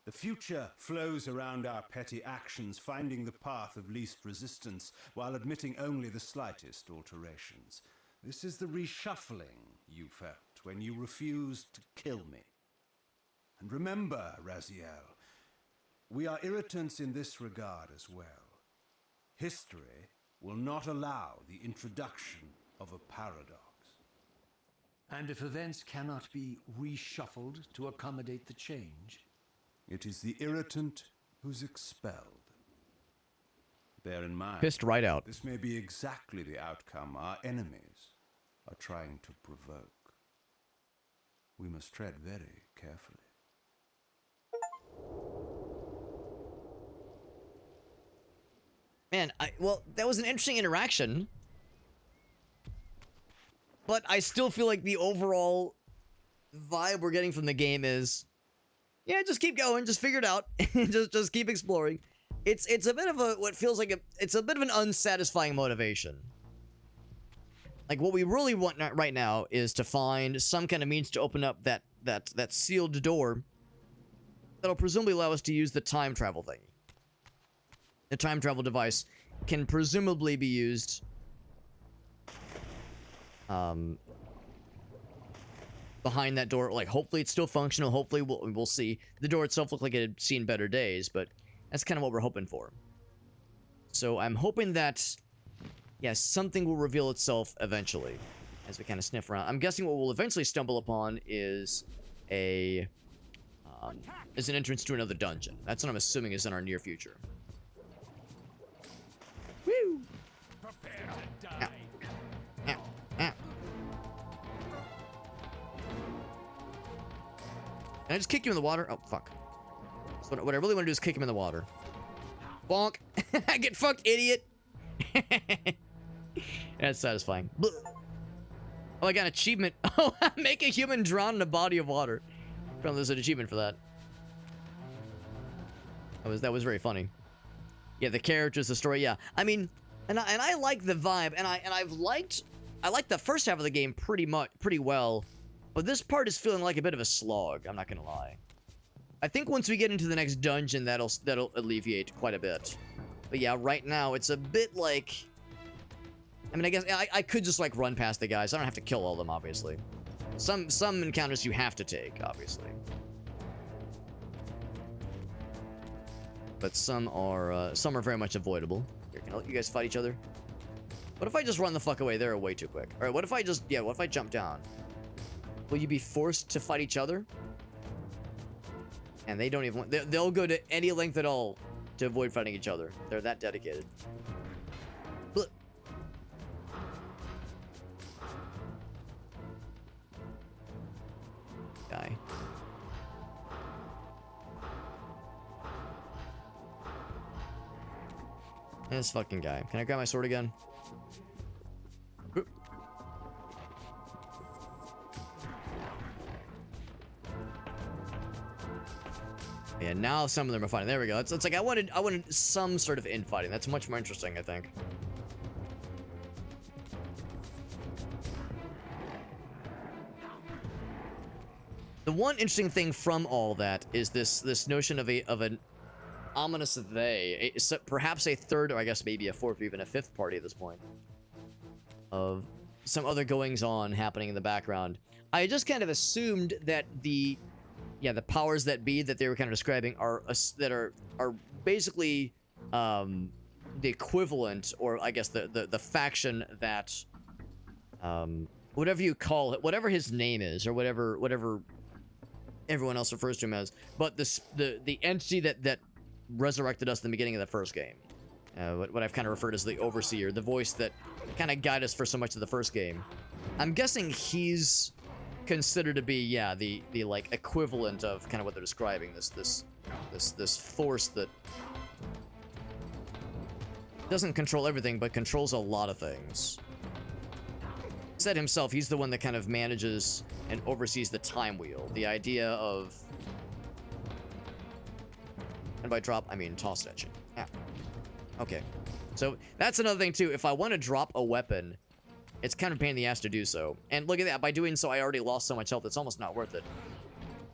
The future flows around our petty actions, finding the path of least resistance while admitting only the slightest alterations. This is the reshuffling you felt when you refused to kill me. And remember, Raziel, we are irritants in this regard as well. History will not allow the introduction of a paradox. And if events cannot be reshuffled to accommodate the change? It is the irritant who's expelled. Bear in mind, Pissed right out. this may be exactly the outcome our enemies are trying to provoke. We must tread very carefully. Man, well, that was an interesting interaction. But I still feel like the overall vibe we're getting from the game is, yeah, just keep going, just figure it out, just keep exploring. It's a bit of a what feels like it's a bit of an unsatisfying motivation. Like what we really want right now is to find some kind of means to open up that sealed door that'll presumably allow us to use the time travel thing. The time travel device can presumably be used behind that door. Like, hopefully it's still functional. Hopefully we'll see. The door itself looked like it had seen better days, but that's kind of what we're hoping for. So I'm hoping that, yeah, something will reveal itself eventually as we kind of sniff around. I'm guessing what we'll eventually stumble upon is an entrance to another dungeon. That's what I'm assuming is in our near future. Woo! Prepare to die. Ow. Ow. Can I just kick you in the water? Oh, fuck. So what I really want to do is kick him in the water. Bonk. Get fucked, idiot. That's satisfying. Blah. Oh, I got an achievement. Oh, make a human drown in a body of water. Apparently there's an achievement for that. That was very funny. Yeah, the characters, the story, yeah. I mean, and I like the vibe, and I liked the first half of the game pretty well, but this part is feeling like a bit of a slog, I'm not gonna lie. I think once we get into the next dungeon, that'll alleviate quite a bit. But yeah, right now it's a bit like, I mean, I guess I could just like run past the guys. I don't have to kill all of them, obviously. Some encounters you have to take, obviously. But some are very much avoidable. Here, can I let you guys fight each other? What if I just run the fuck away? They're way too quick. All right, what if I jump down? Will you be forced to fight each other? And they don't even want, they'll go to any length at all to avoid fighting each other. They're that dedicated. Blah. Guy. This fucking guy. Can I grab my sword again? Oop. Yeah, now some of them are fighting. There we go. It's like I wanted some sort of infighting. That's much more interesting, I think. The one interesting thing from all that is this notion of an ominous they, perhaps a third, or I guess maybe a fourth or even a fifth party at this point, of some other goings on happening in the background. I just kind of assumed that the powers that be that they were kind of describing are basically the equivalent, or I guess the faction that whatever you call it, whatever his name is, or whatever everyone else refers to him as, but the entity that resurrected us in the beginning of the first game. What I've kind of referred as the Overseer, the voice that kind of guided us for so much of the first game. I'm guessing he's considered to be, yeah, the like equivalent of kind of what they're describing, this force that doesn't control everything, but controls a lot of things. Said himself, he's the one that kind of manages and oversees the time wheel. The idea of, and by drop, I mean toss that shit. Yeah. Okay. So that's another thing too. If I want to drop a weapon, it's kind of a pain in the ass to do so. And look at that. By doing so, I already lost so much health. It's almost not worth it.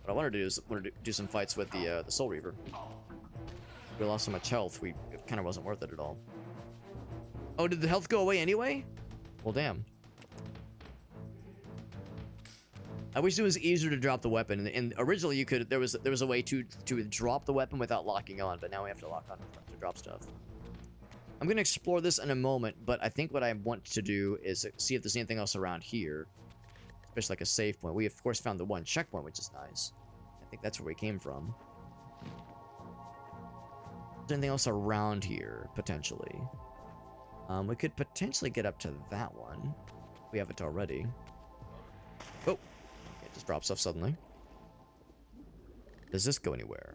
What I wanted to do is do some fights with the Soul Reaver. We lost so much health, it kind of wasn't worth it at all. Oh, did the health go away anyway? Well, damn. I wish it was easier to drop the weapon. And originally, you could. There was a way to drop the weapon without locking on, but now we have to lock on to drop stuff. I'm gonna explore this in a moment, but I think what I want to do is see if there's anything else around here, especially like a save point. We of course found the one checkpoint, which is nice. I think that's where we came from. Is there anything else around here potentially? We could potentially get up to that one. We have it already. Oh. Just drops off suddenly. Does this go anywhere?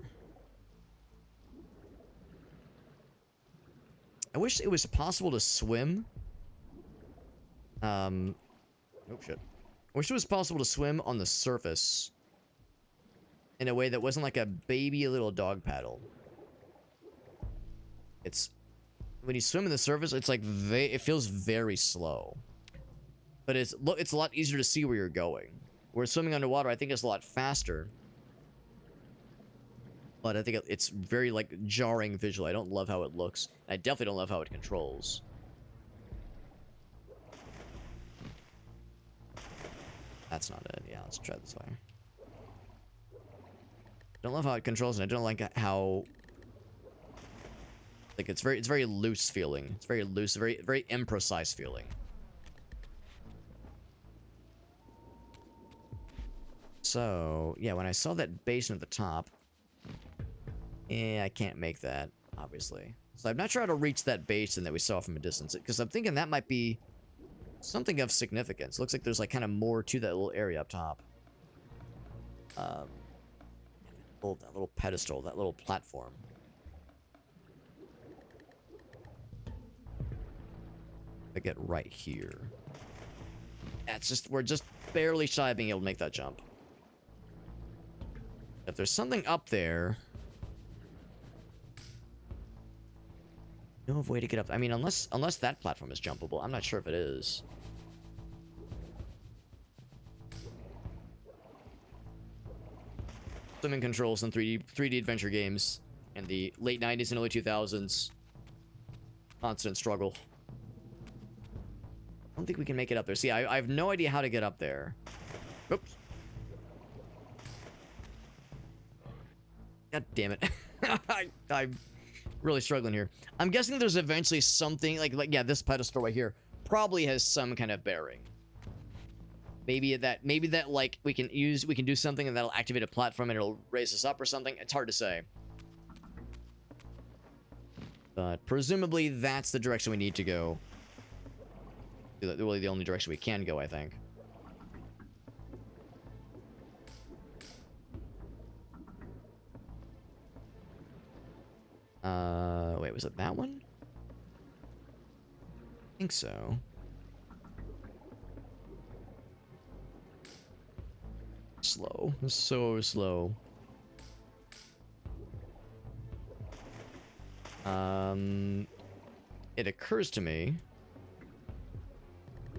I wish it was possible to swim. Oh shit. I wish it was possible to swim on the surface in a way that wasn't like a baby little dog paddle. It's when you swim in the surface, it's like it feels very slow. But it's a lot easier to see where you're going. Where swimming underwater, I think it's a lot faster. But I think it's very, like, jarring visually. I don't love how it looks. I definitely don't love how it controls. That's not it. Yeah, let's try this way. Don't love how it controls, and I don't like how... Like, it's very loose feeling. It's very loose, very imprecise feeling. So, yeah, when I saw that basin at the top... I can't make that, obviously. So I'm not sure how to reach that basin that we saw from a distance, because I'm thinking that might be something of significance. Looks like there's, like, kind of more to that little area up top. That little pedestal, that little platform. I get right here. That's just, we're just barely shy of being able to make that jump. If there's something up there... No way to get up. I mean, unless that platform is jumpable. I'm not sure if it is. Swimming controls in 3D adventure games in the late 90s and early 2000s. Constant struggle. I don't think we can make it up there. See, I have no idea how to get up there. Oops. God damn it. I'm really struggling here. I'm guessing there's eventually something like yeah, this pedestal right here probably has some kind of bearing. Maybe that like we can do something and that'll activate a platform and it'll raise us up or something. It's hard to say. But presumably that's the direction we need to go. Really the only direction we can go, I think. Wait, was it that one? I think so. Slow. So slow. It occurs to me.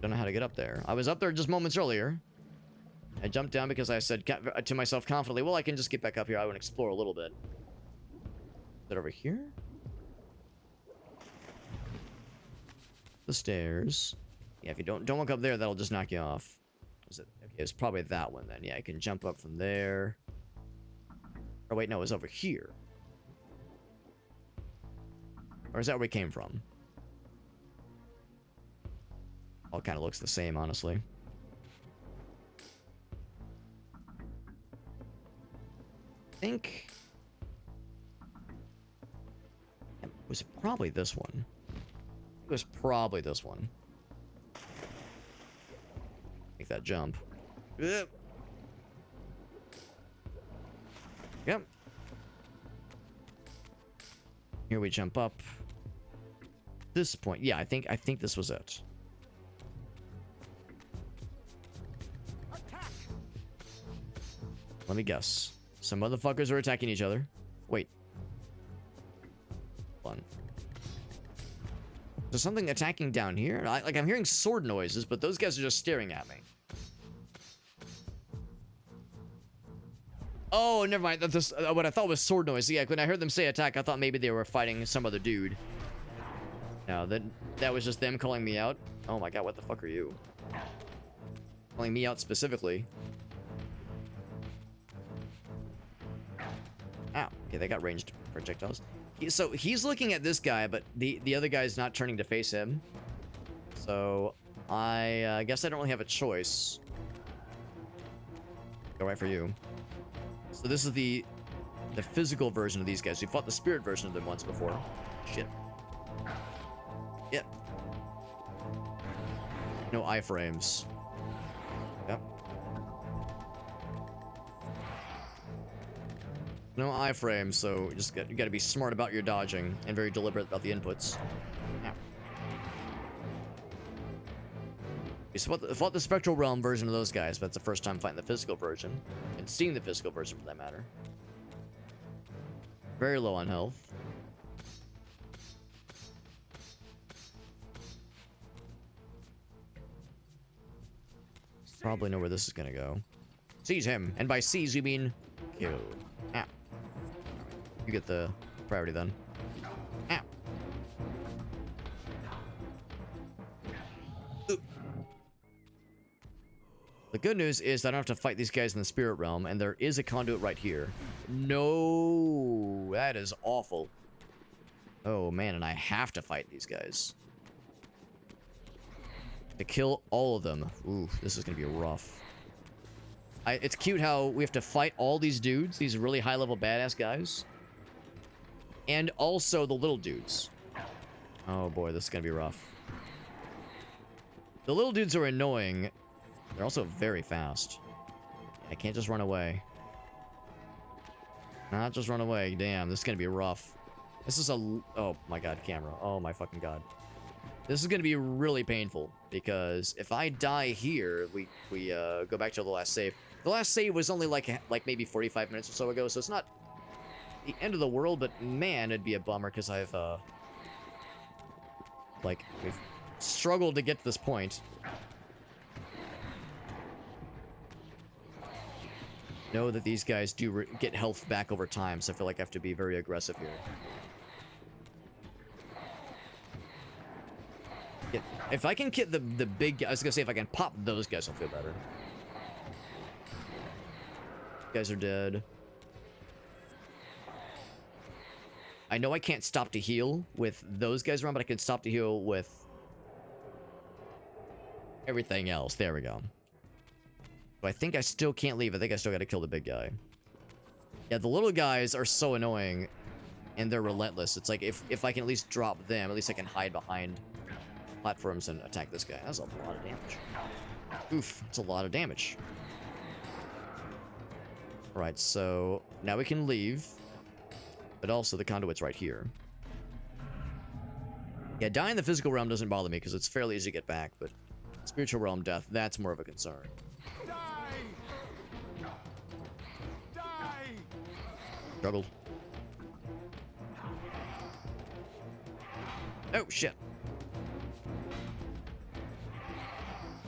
Don't know how to get up there. I was up there just moments earlier. I jumped down because I said to myself confidently, well, I can just get back up here. I want to explore a little bit. Is that over here? The stairs. Yeah, if you don't walk up there, that'll just knock you off. Is it? Okay, it's probably that one then. Yeah, I can jump up from there. Oh wait, no, it's over here. Or is that where we came from? All kind of looks the same, honestly. I think it was probably this one. It was probably this one. Make that jump. Yep. Yep. Here we jump up. This point, yeah, I think this was it. Let me guess. Some motherfuckers are attacking each other. Wait. Hold on. There's something attacking down here? I'm hearing sword noises, but those guys are just staring at me. Oh, never mind. That's just what I thought was sword noise. Yeah, when I heard them say attack, I thought maybe they were fighting some other dude. No, that was just them calling me out. Oh my god, what the fuck are you? Calling me out specifically. Ow. Okay, they got ranged projectiles. So he's looking at this guy, but the other guy's not turning to face him. So I guess I don't really have a choice. Go right for you. So this is the physical version of these guys. We fought the spirit version of them once before. Shit. Yep. No iframes. Yep. No iframes, so you gotta be smart about your dodging and very deliberate about the inputs. Ow. We fought the Spectral Realm version of those guys, but that's the first time fighting the physical version. And seeing the physical version, for that matter. Very low on health. Probably know where this is gonna go. Seize him. And by seize, you mean kill. Ow. You get the priority then. Ow. Ooh. The good news is that I don't have to fight these guys in the spirit realm, and there is a conduit right here. No, that is awful. Oh man, and I have to fight these guys. To kill all of them. Ooh, this is gonna be rough. It's cute how we have to fight all these dudes, these really high-level badass guys. And also the little dudes. Oh boy, this is gonna be rough. The little dudes are annoying. They're also very fast. I can't just run away. Not just run away. Damn, this is gonna be rough. This is a... Oh my god, camera. Oh my fucking god. This is gonna be really painful, because if I die here, we go back to the last save. The last save was only like maybe 45 minutes or so ago, so it's not the end of the world, but man, it'd be a bummer, because I've, we've struggled to get to this point. Know that these guys do get health back over time, so I feel like I have to be very aggressive here. If I can get the big... I was gonna say, if I can pop those guys, I'll feel better. Guys are dead. I know I can't stop to heal with those guys around, but I can stop to heal with everything else. There we go. But I think I still can't leave. I think I still gotta kill the big guy. Yeah, the little guys are so annoying, and they're relentless. It's like, if I can at least drop them, at least I can hide behind platforms and attack this guy. That's a lot of damage. Oof, that's a lot of damage. Alright, so now we can leave. But also the conduit's right here. Yeah, dying in the physical realm doesn't bother me because it's fairly easy to get back, but spiritual realm death, that's more of a concern. Die! Die! Struggled. Oh, shit.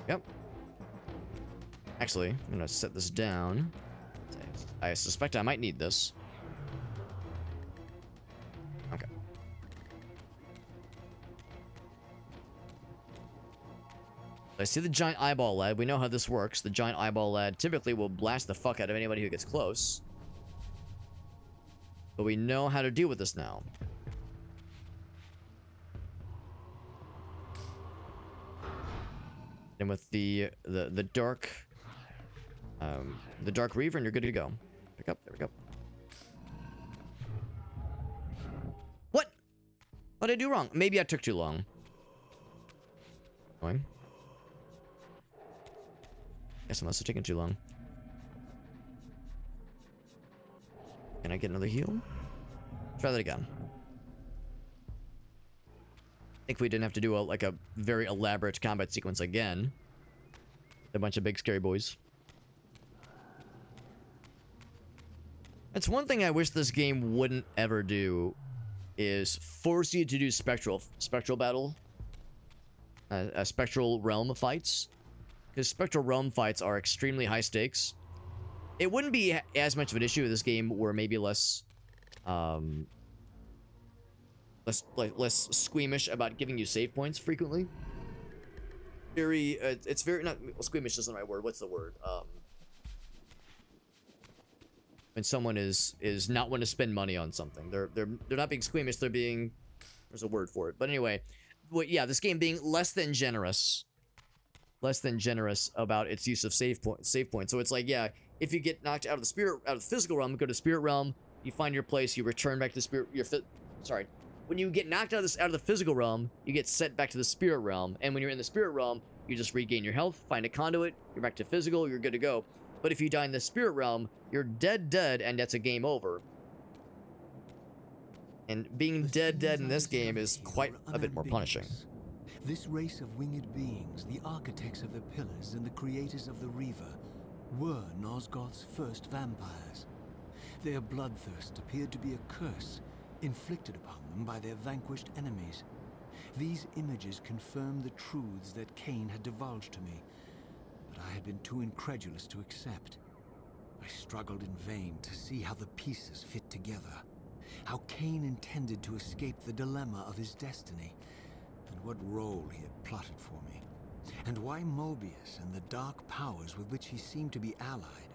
Yep. Actually, I'm gonna set this down. I suspect I might need this. Okay. I see the giant eyeball lad. We know how this works. The giant eyeball lad typically will blast the fuck out of anybody who gets close. But we know how to deal with this now. And with the dark Reaver, and you're good to go. Pick up. There we go. What? What did I do wrong? Maybe I took too long. Going. Guess I must have taken too long. Can I get another heal? Try that again. I think we didn't have to do a very elaborate combat sequence again. A bunch of big scary boys. That's one thing I wish this game wouldn't ever do, is force you to do spectral battle, spectral realm fights, because spectral realm fights are extremely high stakes, It wouldn't be as much of an issue if this game were maybe less less squeamish about giving you save points frequently. It's very, not squeamish isn't the right word. What's the word? When someone is not want to spend money on something, they're not being squeamish. They're being, there's a word for it. But anyway, yeah, this game being less than generous about its use of save points. So it's like, yeah, if you get knocked out of the physical realm, go to spirit realm, you find your place, you return back to the spirit. When you get knocked out of the physical realm, you get sent back to the spirit realm, and when you're in the spirit realm, you just regain your health, find a conduit, you're back to physical, you're good to go. But if you die in the spirit realm, you're dead, and that's a game over. And being dead in this game is quite a bit more punishing. This race of winged beings, the architects of the pillars and the creators of the Reaver, were Nosgoth's first vampires. Their bloodthirst appeared to be a curse inflicted upon them by their vanquished enemies. These images confirmed the truths that Kain had divulged to me, but I had been too incredulous to accept. I struggled in vain to see how the pieces fit together, how Kain intended to escape the dilemma of his destiny, and what role he had plotted for me, and why Mobius and the dark powers with which he seemed to be allied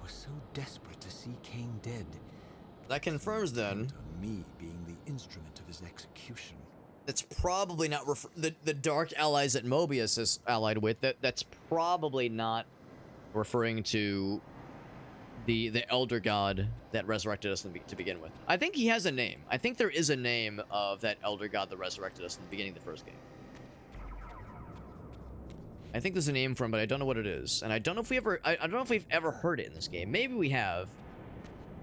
were so desperate to see Kain dead. That confirms then me being the instrument of his execution. That's probably not the dark allies that Mobius is allied with. That's probably not referring to the elder god that resurrected us to begin with. I think he has a name. I think there is a name of that elder god that resurrected us in the beginning of the first game. I think there's a name for him, but I don't know what it is, and I don't know if I don't know if we've ever heard it in this game. Maybe we have,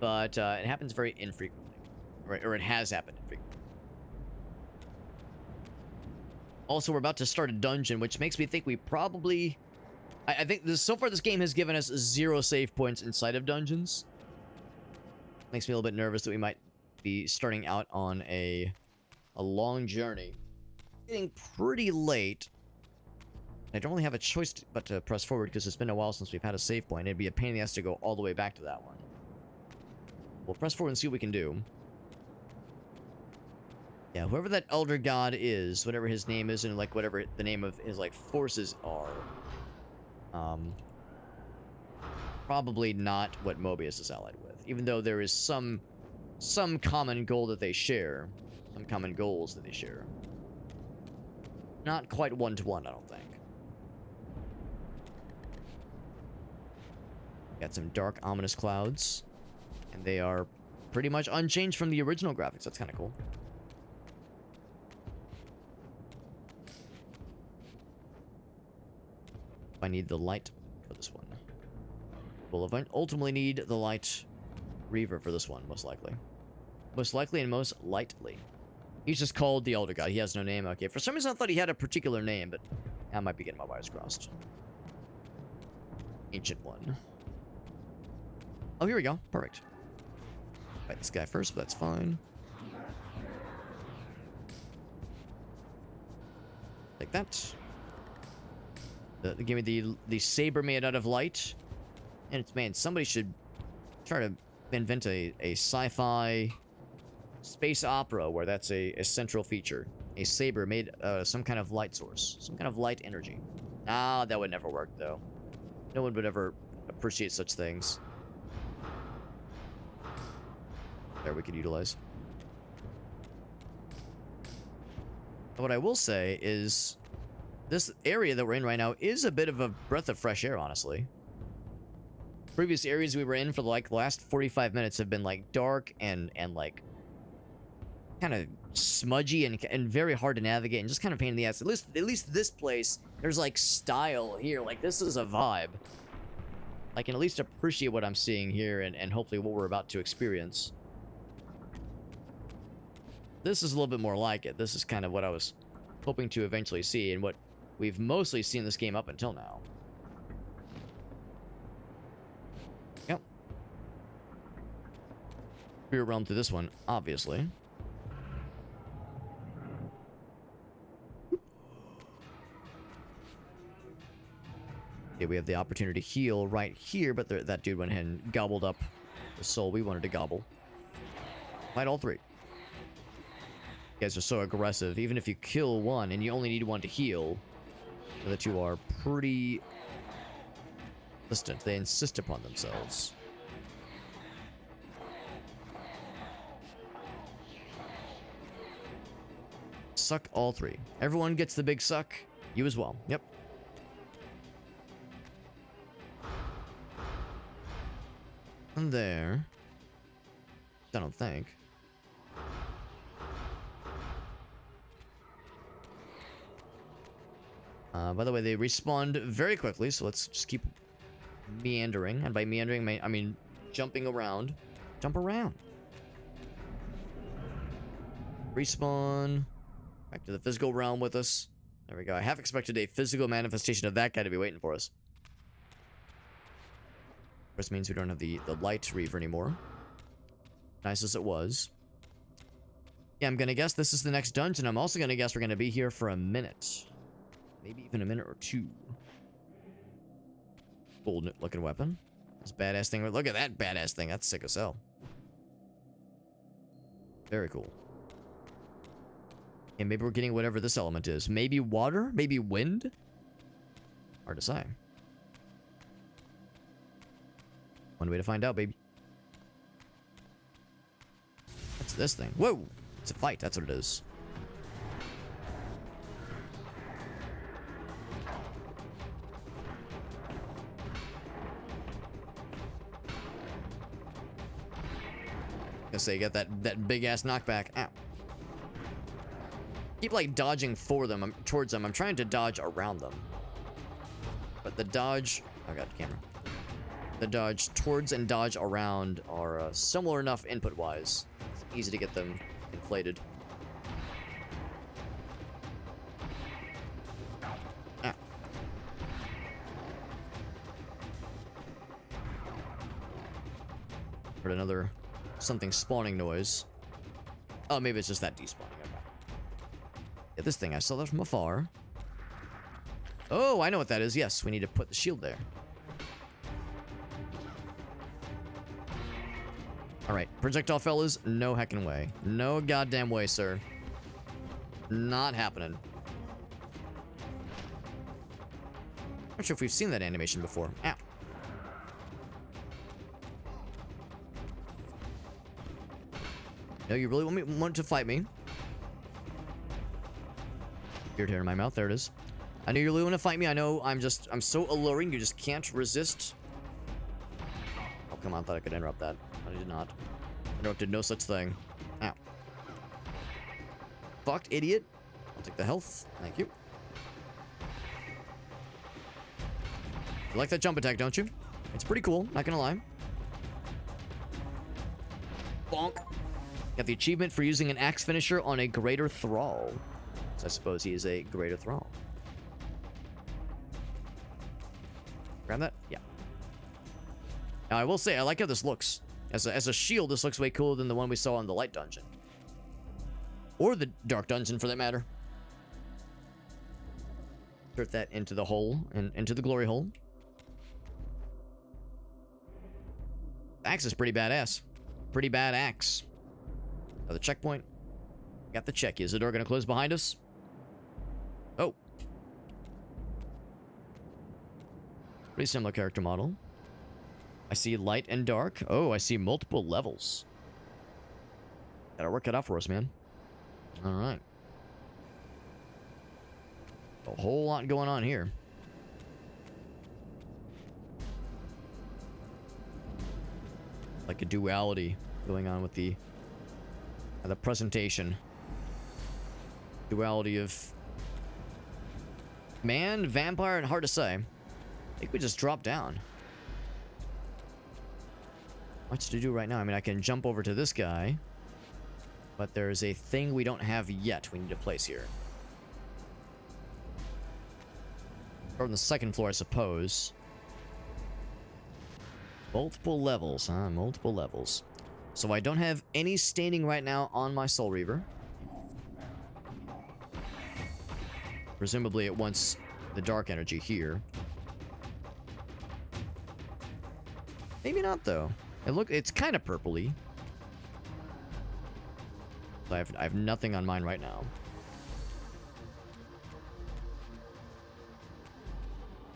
but it happens very infrequently, right? Or it has happened infrequently. Also, we're about to start a dungeon, which makes me think we probably... I think so far this game has given us 0 save points inside of dungeons. Makes me a little bit nervous that we might be starting out on a long journey. Getting pretty late. I don't really have a choice but to press forward because it's been a while since we've had a save point. It'd be a pain in the ass to go all the way back to that one. We'll press forward and see what we can do. Yeah, whoever that elder god is, whatever his name is, and like whatever the name of his like forces are, probably not what Mobius is allied with. Even though there is some common goal that they share, some common goals that they share. Not quite one-to-one, I don't think. Got some dark, ominous clouds, and they are pretty much unchanged from the original graphics. That's kind of cool. I need the light for this one. We'll ultimately need the light Reaver for this one, most likely. Most likely and most lightly. He's just called the Elder God. He has no name. Okay, for some reason I thought he had a particular name, but I might be getting my wires crossed. Ancient one. Oh, here we go. Perfect. Fight this guy first, but that's fine. Like that. Give me the saber made out of light. And it's, man, somebody should try to invent a sci-fi space opera where that's a central feature. A saber made some kind of light source. Some kind of light energy. Ah, that would never work, though. No one would ever appreciate such things. There, we could utilize. What I will say is... this area that we're in right now is a bit of a breath of fresh air, honestly. Previous areas we were in for like the last 45 minutes have been like dark and like kind of smudgy and very hard to navigate and just kind of pain in the ass. At least this place, there's like style here. Like this is a vibe. I can at least appreciate what I'm seeing here and hopefully what we're about to experience. This is a little bit more like it. This is kind of what I was hoping to eventually see and what we've mostly seen this game up until now. Yep. Spirit realm through this one, obviously. Okay, we have the opportunity to heal right here, but that dude went ahead and gobbled up the soul we wanted to gobble. Fight all three. You guys are so aggressive. Even if you kill one and you only need one to heal, the other two are pretty insistent. They insist upon themselves. Suck all three. Everyone gets the big suck. You as well. Yep. And there. I don't think. By the way, they respawned very quickly, so let's just keep meandering. And by meandering, I mean jumping around. Jump around. Respawn. Back to the physical realm with us. There we go. I half expected a physical manifestation of that guy to be waiting for us. This means we don't have the light Reaver anymore. Nice as it was. Yeah, I'm gonna guess this is the next dungeon. I'm also gonna guess we're gonna be here for a minute. Maybe even a minute or two. Cool looking weapon. This badass thing. Look at that badass thing. That's sick as hell. Very cool. And maybe we're getting whatever this element is. Maybe water? Maybe wind? Hard to say. One way to find out, baby. What's this thing? Whoa! It's a fight. That's what it is. Gonna say, you got that big ass knockback. Ow. Keep like dodging for them. Towards them. I'm trying to dodge around them. But the dodge. Oh god, camera. The dodge towards and dodge around are similar enough input wise. It's easy to get them inflated. Ow. Heard another something spawning noise. Oh, maybe it's just that despawning. Okay. Yeah, this thing, I saw that from afar. Oh, I know what that is. Yes, we need to put the shield there. Alright, projectile fellas, no heckin' way. No goddamn way, sir. Not happening. Not sure if we've seen that animation before. Ow. No, you really want to fight me? Weird hair in my mouth. There it is. I know you really want to fight me. I know I'm so alluring. You just can't resist. Oh, come on. I thought I could interrupt that. I did not. Interrupted no such thing. Ow. Fucked, idiot. I'll take the health. Thank you. You like that jump attack, don't you? It's pretty cool. Not gonna lie. Bonk. Got the achievement for using an axe finisher on a greater thrall. So I suppose he is a greater thrall. Grab that? Yeah. Now I will say, I like how this looks. As a shield, this looks way cooler than the one we saw in the light dungeon. Or the dark dungeon, for that matter. Insert that into the hole, and into the glory hole. Axe is pretty badass. Pretty bad axe. Another checkpoint. Got the check. Is the door gonna close behind us? Oh. Pretty similar character model. I see light and dark. Oh, I see multiple levels. Gotta work it out for us, man. Alright. A whole lot going on here. Like a duality going on with the presentation. Duality of man, vampire, and hard to say. I think we just drop down. Much to do right now. I mean, I can jump over to this guy, but there's a thing we don't have yet we need to place here. Or on the second floor, I suppose. Multiple levels, huh? Multiple levels. So I don't have any staining right now on my Soul Reaver. Presumably it wants the dark energy here. Maybe not, though. It's kind of purpley. I have nothing on mine right now.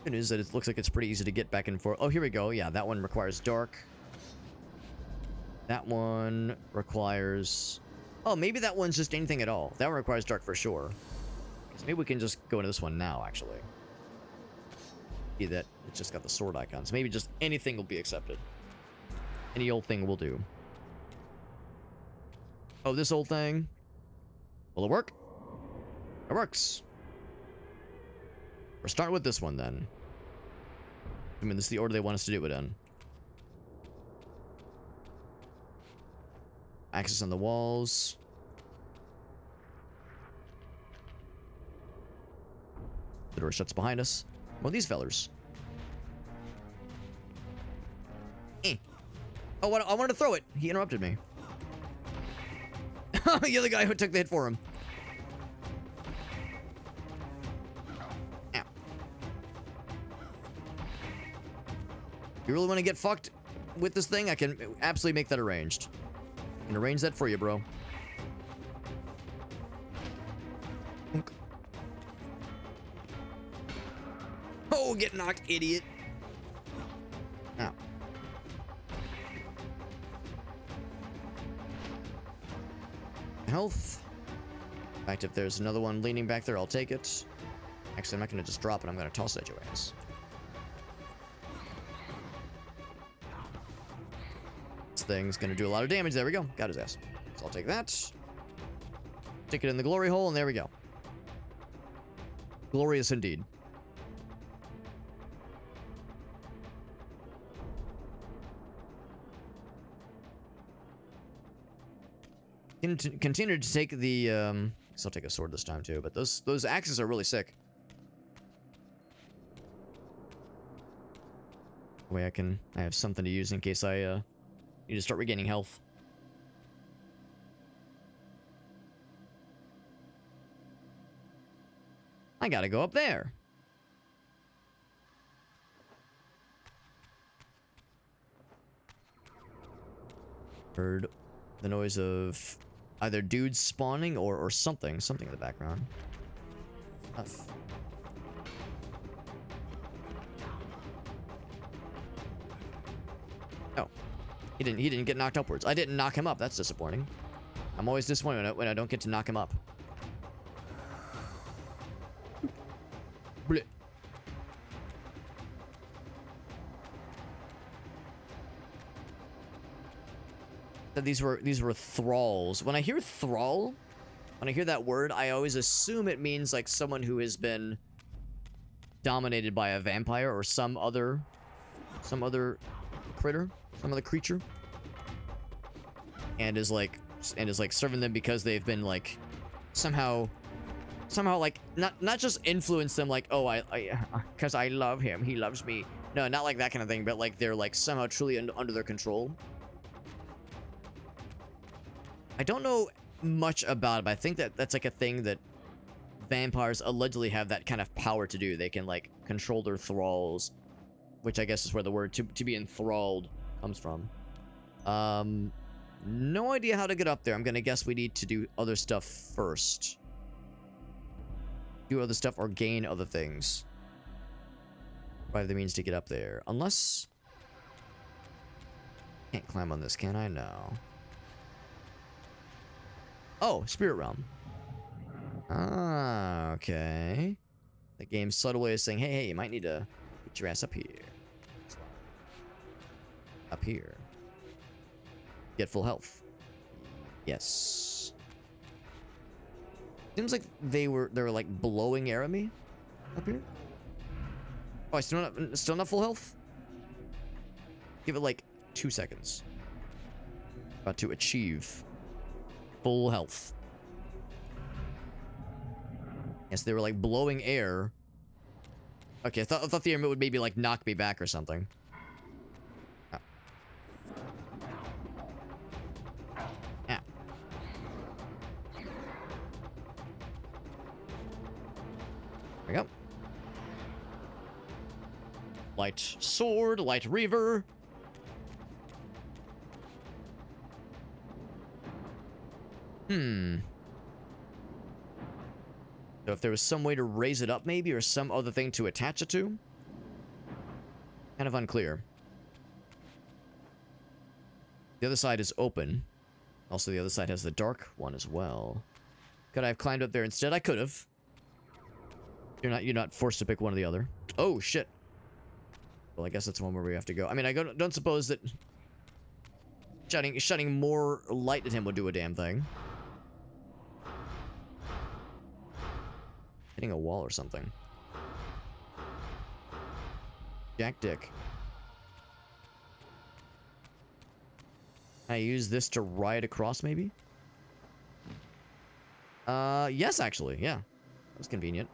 Good news that it looks like it's pretty easy to get back and forth. Oh, here we go. Yeah, that one requires dark. That one requires... Oh, maybe that one's just anything at all. That one requires dark for sure. Maybe we can just go into this one now, actually. See that it's just got the sword icon. So maybe just anything will be accepted. Any old thing will do. Oh, this old thing. Will it work? It works. We're starting with this one, then. I mean, this is the order they want us to do it in. Access on the walls. The door shuts behind us. Well, these fellers. Oh, I wanted to throw it. He interrupted me. The other guy who took the hit for him. Ow. You really want to get fucked with this thing? I can absolutely make that arranged. I can arrange that for you, bro. Oh, get knocked, idiot. Ow. Health. In fact, if there's another one leaning back there, I'll take it. Actually, I'm not going to just drop it. I'm going to toss it at your ass. This thing's going to do a lot of damage. There we go. Got his ass. So I'll take that. Stick it in the glory hole, and there we go. Glorious indeed. Continue to take the, guess I'll take a sword this time too, but those axes are really sick. Way I have something to use in case I, need to start regaining health. I gotta go up there. Heard the noise of either dudes spawning or something in the background. Oh, he didn't get knocked upwards. I didn't knock him up. That's disappointing. I'm always disappointed when I don't get to knock him up. Blech. These were thralls. When I hear thrall, when I hear that word, I always assume it means like someone who has been dominated by a vampire or some other critter, some other creature, and is like serving them because they've been like somehow like not just influence them like, oh, I because I love him, he loves me. No, not like that kind of thing, but like they're like somehow truly under their control. I don't know much about it, but I think that's like a thing that vampires allegedly have that kind of power to do. They can like control their thralls, which I guess is where the word to be enthralled comes from. No idea how to get up there. I'm gonna guess we need to do other stuff first. Do other stuff or gain other things. By the means to get up there. Unless... Can't climb on this, can I? No. Oh, Spirit Realm. Ah, okay. The game's subtle way of saying, hey, you might need to get your ass up here. Up here. Get full health. Yes. Seems like they were like blowing air at me up here. Oh, I still not full health? Give it like 2 seconds. About to achieve full health. Yes, they were like blowing air. Okay, I thought the air would maybe like knock me back or something. Oh. Yeah. There we go. Light sword, light reaver. Hmm. So if there was some way to raise it up, maybe, or some other thing to attach it to? Kind of unclear. The other side is open. Also, the other side has the dark one as well. Could I have climbed up there instead? I could have. You're not forced to pick one or the other. Oh, shit. Well, I guess that's one where we have to go. I mean, I don't suppose that shutting more light at him would do a damn thing. Hitting a wall or something. Jack Dick. Can I use this to ride across, maybe? Yes, actually. Yeah. That was convenient.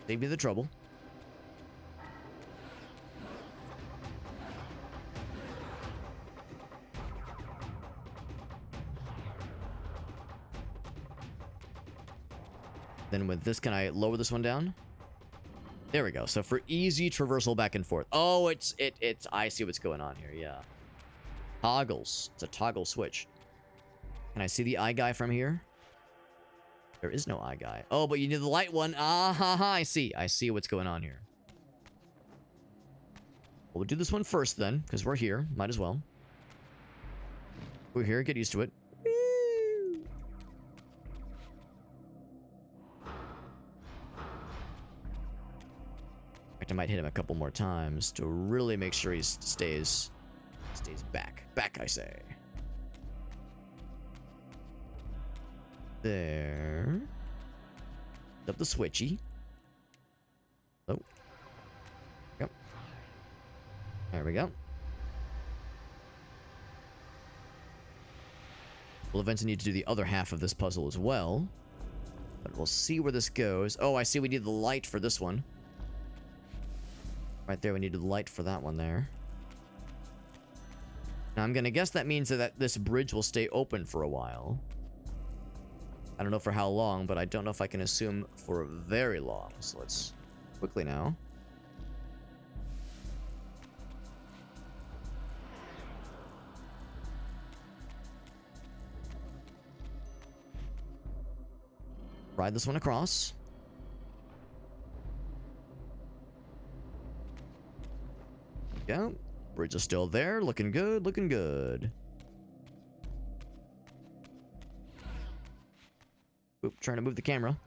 Save me the trouble. Then with this, can I lower this one down? There we go. So for easy traversal back and forth. Oh, it's I see what's going on here. Yeah. Toggles. It's a toggle switch. Can I see the eye guy from here? There is no eye guy. Oh, but you need the light one. Ah, ha, ha. I see. I see what's going on here. Well, we'll do this one first then, because we're here. Might as well. We're here. Get used to it. Woo! In fact, I might hit him a couple more times to really make sure he stays back. Back, I say. There. Up the switchy. Oh. Yep. There we go. We'll eventually need to do the other half of this puzzle as well. But we'll see where this goes. Oh, I see we need the light for this one. Right there, we needed the light for that one there. Now, I'm gonna guess that means that this bridge will stay open for a while. I don't know for how long, but I don't know if I can assume for very long. So let's quickly now. Ride this one across. Yeah, bridge is still there. Looking good, looking good. Oop, trying to move the camera.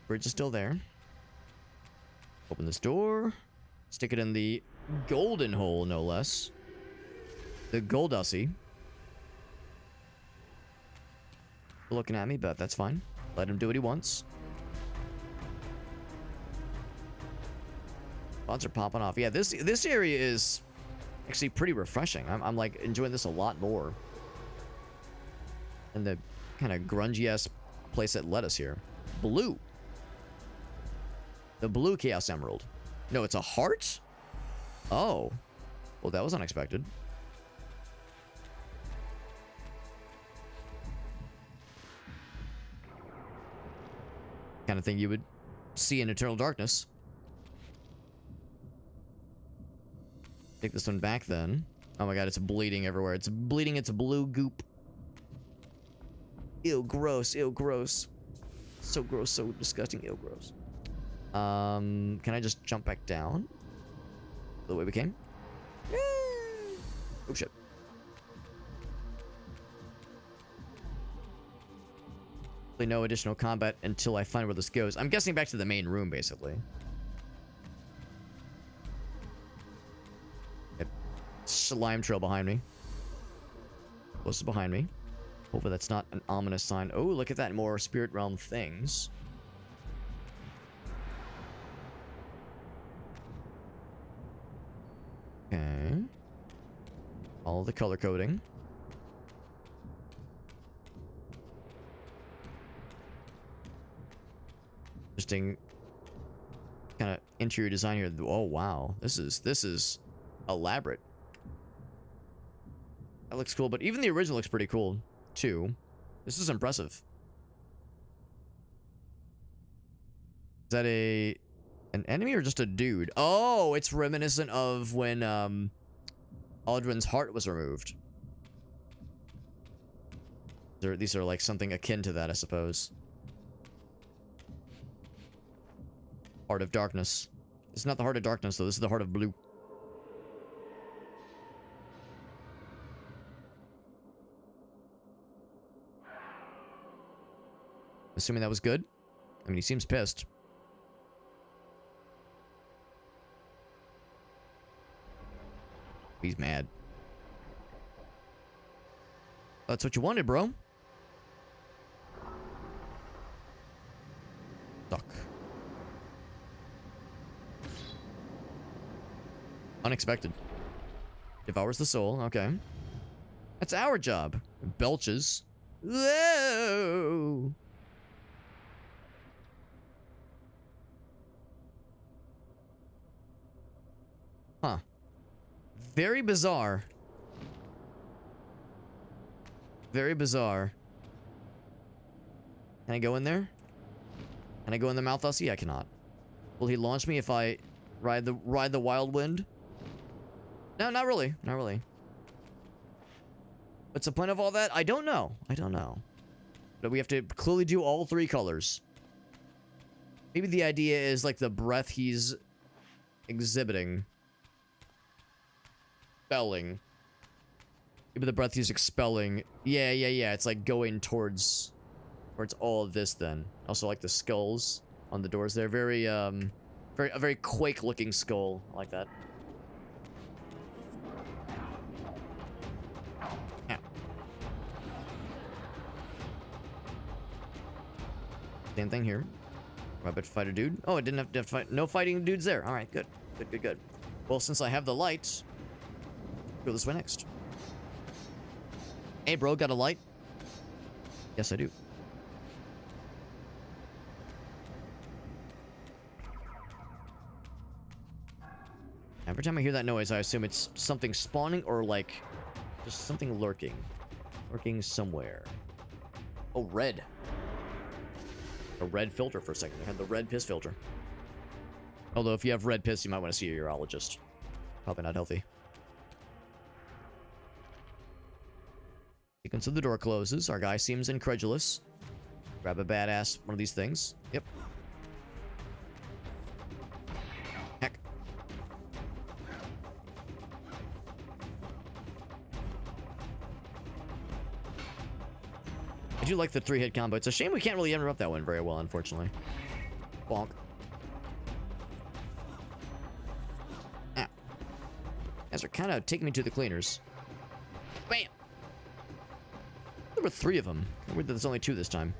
Bridge is still there. Open this door. Stick it in the golden hole, no less. The Goldussy. Looking at me, but that's fine. Let him do what he wants. Spots are popping off. Yeah, this area is actually pretty refreshing. I'm like enjoying this a lot more. And the kind of grungy-ass place that led us here. Blue. The blue Chaos Emerald. No, it's a heart? Oh. Well, that was unexpected. Kind of thing you would see in Eternal Darkness. Take this one back then. Oh my god, it's bleeding everywhere. It's bleeding its blue goop. Ew, gross. Ew, gross. So gross, so disgusting. Ew, gross. Can I just jump back down? The way we came? Yay! Oh, shit. No additional combat until I find where this goes. I'm guessing back to the main room, basically. Yep. Slime trail behind me. Close is behind me. Hopefully that's not an ominous sign. Oh, look at that. More spirit realm things. Okay. All the color coding. Interesting kind of interior design here. Oh wow, this is elaborate. That looks cool, but even the original looks pretty cool too. This is impressive. Is that an enemy or just a dude? Oh, it's reminiscent of when Aldrin's heart was removed. These are like something akin to that, I suppose. Heart of Darkness. It's not the Heart of Darkness, though. This is the Heart of Blue. Assuming that was good. I mean, he seems pissed. He's mad. That's what you wanted, bro. Duck. Unexpected. Devours the soul. Okay. That's our job. Belches. Whoa. Huh. Very bizarre. Very bizarre. Can I go in there? Can I go in the mouth hussy? I cannot. Will he launch me if I ride the wild wind? No, not really. Not really. What's the point of all that? I don't know. I don't know. But we have to clearly do all 3 colors. Maybe the idea is like the breath he's exhibiting. Expelling. Maybe the breath he's expelling. Yeah. It's like going towards all of this then. Also like the skulls on the doors there. A very Quake looking skull. I like that. Yeah. Same thing here. Rabbit fighter dude. Oh, it didn't have to fight. No fighting dudes there. Alright, good. Good. Well, since I have the light, go this way next. Hey, bro, got a light? Yes, I do. Every time I hear that noise, I assume it's something spawning or, like, just something lurking. Lurking somewhere. Oh, red. A red filter for a second. I had the red piss filter. Although, if you have red piss, you might want to see a urologist. Probably not healthy. Sequence of the door closes. Our guy seems incredulous. Grab a badass one of these things. Yep. Heck. I do like the 3-hit combo. It's a shame we can't really interrupt that one very well, unfortunately. Bonk. Ah. Guys are kind of taking me to the cleaners. Bam! There were 3 of them. Weird that there's only 2 this time.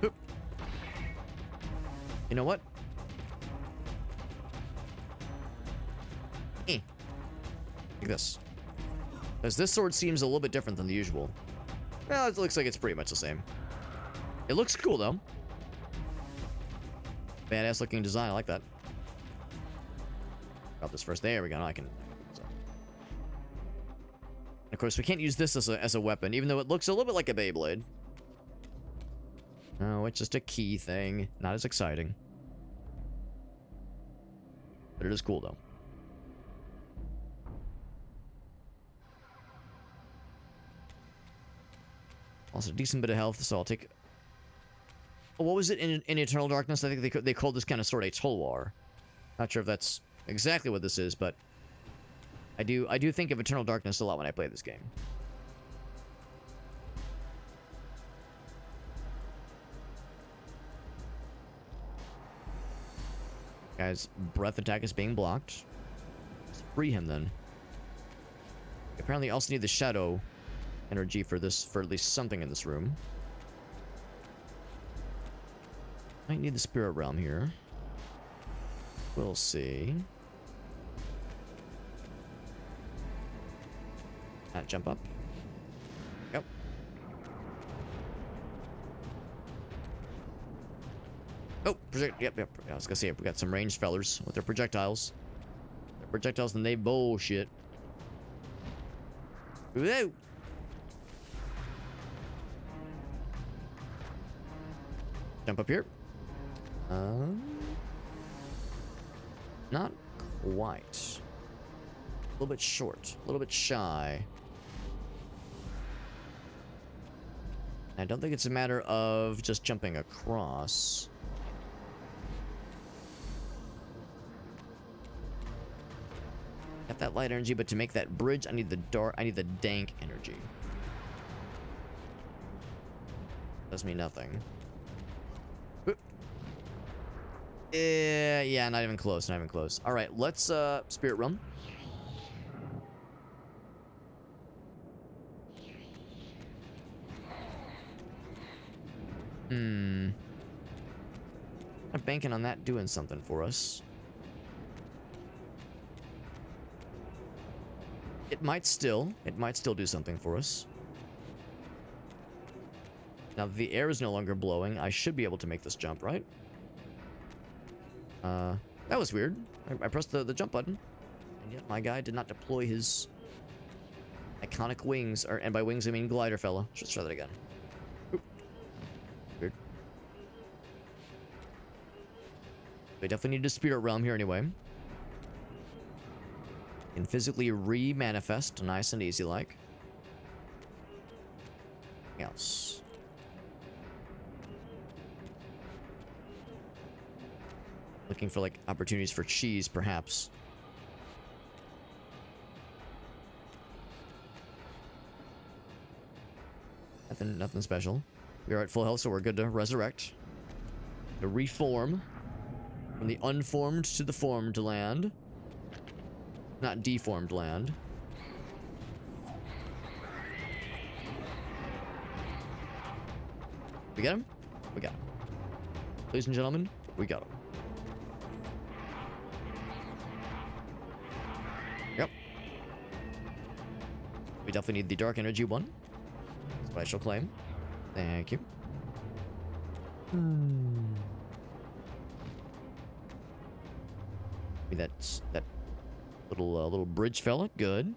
Oop. You know what? Like this. Because this sword seems a little bit different than the usual. Well, it looks like it's pretty much the same. It looks cool, though. Badass looking design. I like that. Drop this first. There we go. Now I can. So. Of course, we can't use this as a weapon, even though it looks a little bit like a Beyblade. No, it's just a key thing. Not as exciting. But it is cool, though. Also, a decent bit of health, so I'll take... Oh, what was it in Eternal Darkness? I think they called this kind of sword a Tulwar. Not sure if that's exactly what this is, but... I do think of Eternal Darkness a lot when I play this game. Guys, breath attack is being blocked. Let's free him then. Apparently, I also need the shadow energy for this, for at least something in this room. Might need the spirit realm here. We'll see. Jump up. Yep. Oh, yep. I was gonna say, we got some ranged fellers with their projectiles. Their projectiles and they bullshit. Whoa! Jump up here. Not quite. little bit short, a little bit shy. I don't think it's a matter of just jumping across. Got that light energy, but to make that bridge, I need the dank energy. Does me nothing. Oop. Yeah, not even close, not even close. All right, let's Spirit Realm. I'm banking on that doing something for us. It might still do something for us. Now that the air is no longer blowing, I should be able to make this jump, right? That was weird. I pressed the jump button, and yet my guy did not deploy his iconic wings, and by wings I mean glider fella. Let's try that again. Oop. Weird. We definitely need a spirit realm here anyway. Can physically re-manifest, nice and easy like. Anything else? Looking for like opportunities for cheese, perhaps. Nothing special. We are at full health, so we're good to resurrect. To reform. From the unformed to the formed land. Not deformed land. We got him? We got him. Ladies and gentlemen, we got him. Yep. We definitely need the dark energy one. That's what I shall claim. Thank you. Maybe that's that little bridge fella. Good.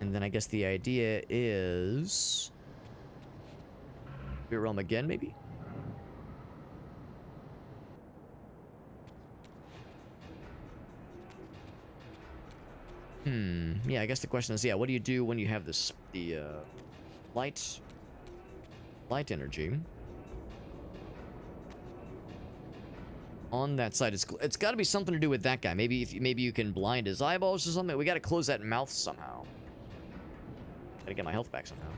And then I guess the idea is Spirit Realm again, maybe? Yeah, I guess the question is, yeah, what do you do when you have this, the light energy on that side? It's got to be something to do with that guy. Maybe maybe you can blind his eyeballs or something. We got to close that mouth somehow. Gotta get my health back somehow.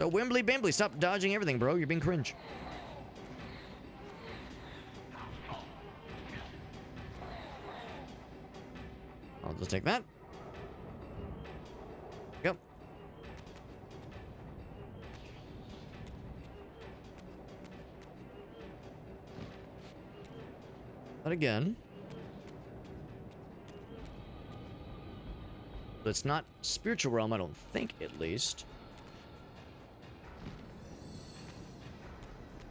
So Wimbly Bimbly, stop dodging everything, bro. You're being cringe. I'll just take that. Yep. But again, but it's not spiritual realm, I don't think, at least.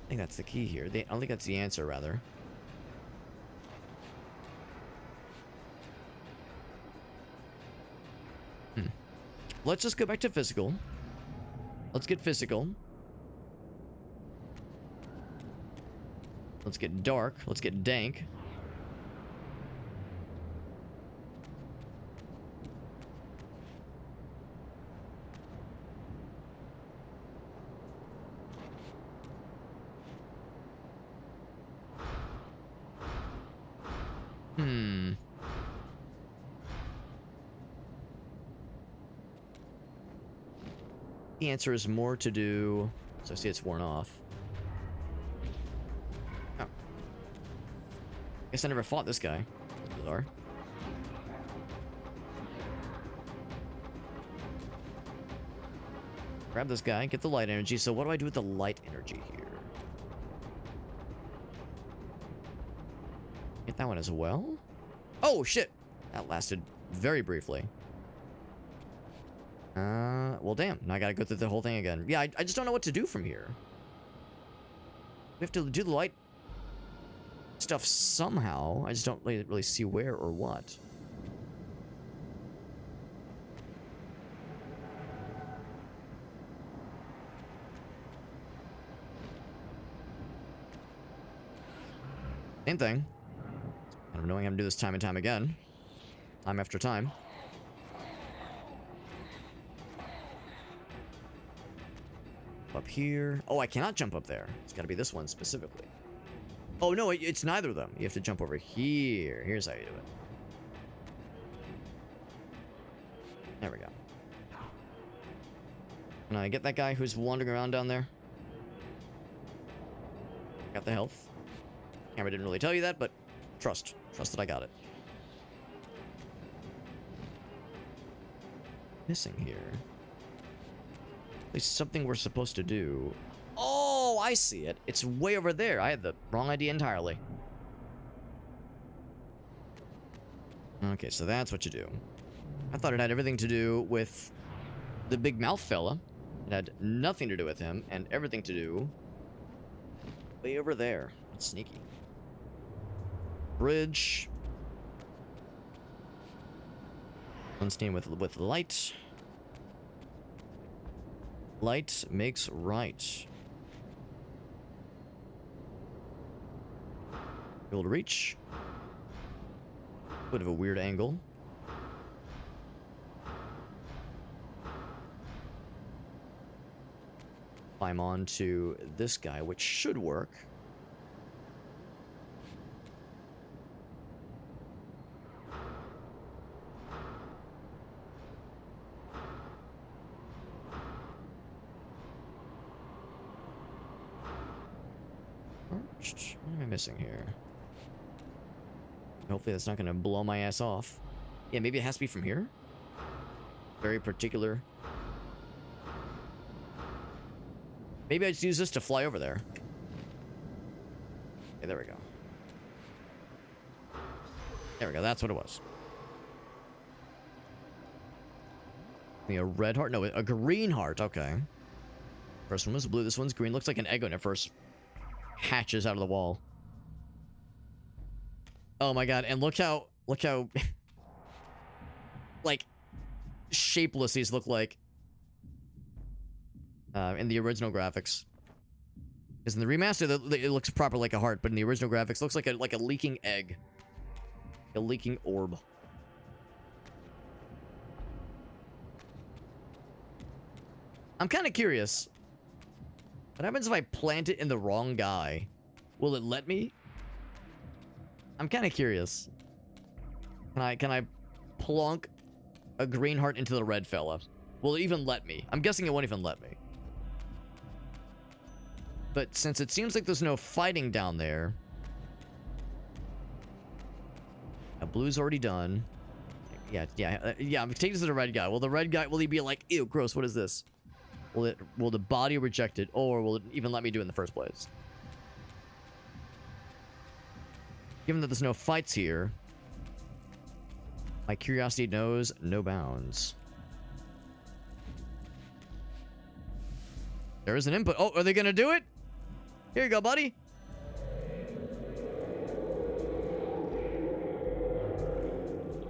I think that's the key here. I don't think that's the answer, rather. Let's just go back to physical. Let's get physical. Let's get dark. Let's get dank. The answer is more to do. So I see it's worn off. Oh. Guess I never fought this guy. That's bizarre. Grab this guy, get the light energy. So what do I do with the light energy here? Get that one as well? Oh, shit! That lasted very briefly. Well, damn. Now I gotta go through the whole thing again. Yeah, I just don't know what to do from here. We have to do the light stuff somehow. I just don't really see where or what. Same thing. Kind of knowing how to do this time and time again. Time after time. Up here. Oh, I cannot jump up there. It's got to be this one specifically. Oh, no, it's neither of them. You have to jump over here. Here's how you do it. There we go. Can I get that guy who's wandering around down there? Got the health. Camera didn't really tell you that, but trust. Trust that I got it. Missing here. At least something we're supposed to do. Oh, I see it. It's way over there. I had the wrong idea entirely. Okay, so that's what you do. I thought it had everything to do with the big mouth fella. It had nothing to do with him, and everything to do way over there. That's sneaky. Bridge. Unsteam with light. Light makes right. Able to reach. Bit of a weird angle. Climb on to this guy, which should work. What am I missing here? Hopefully that's not going to blow my ass off. Yeah, maybe it has to be from here? Very particular. Maybe I just use this to fly over there. Okay, there we go. There we go, that's what it was. A red heart? No, a green heart, okay. First one was blue, this one's green. Looks like an egg when it first hatches out of the wall. Oh my god, and look how like shapeless these look like in the original graphics. Because in the remaster it looks proper like a heart, but in the original graphics it looks like a leaking egg. A leaking orb. I'm kind of curious. What happens if I plant it in the wrong guy? Will it let me? I'm kind of curious. Can I plonk a green heart into the red fella? Will it even let me? I'm guessing it won't even let me. But since it seems like there's no fighting down there... Now, blue's already done. Yeah, I'm taking this to the red guy. Will the red guy, will he be like, ew, gross, what is this? Will the body reject it, or will it even let me do it in the first place? Given that there's no fights here, my curiosity knows no bounds. There is an input. Oh, are they gonna do it? Here you go, buddy.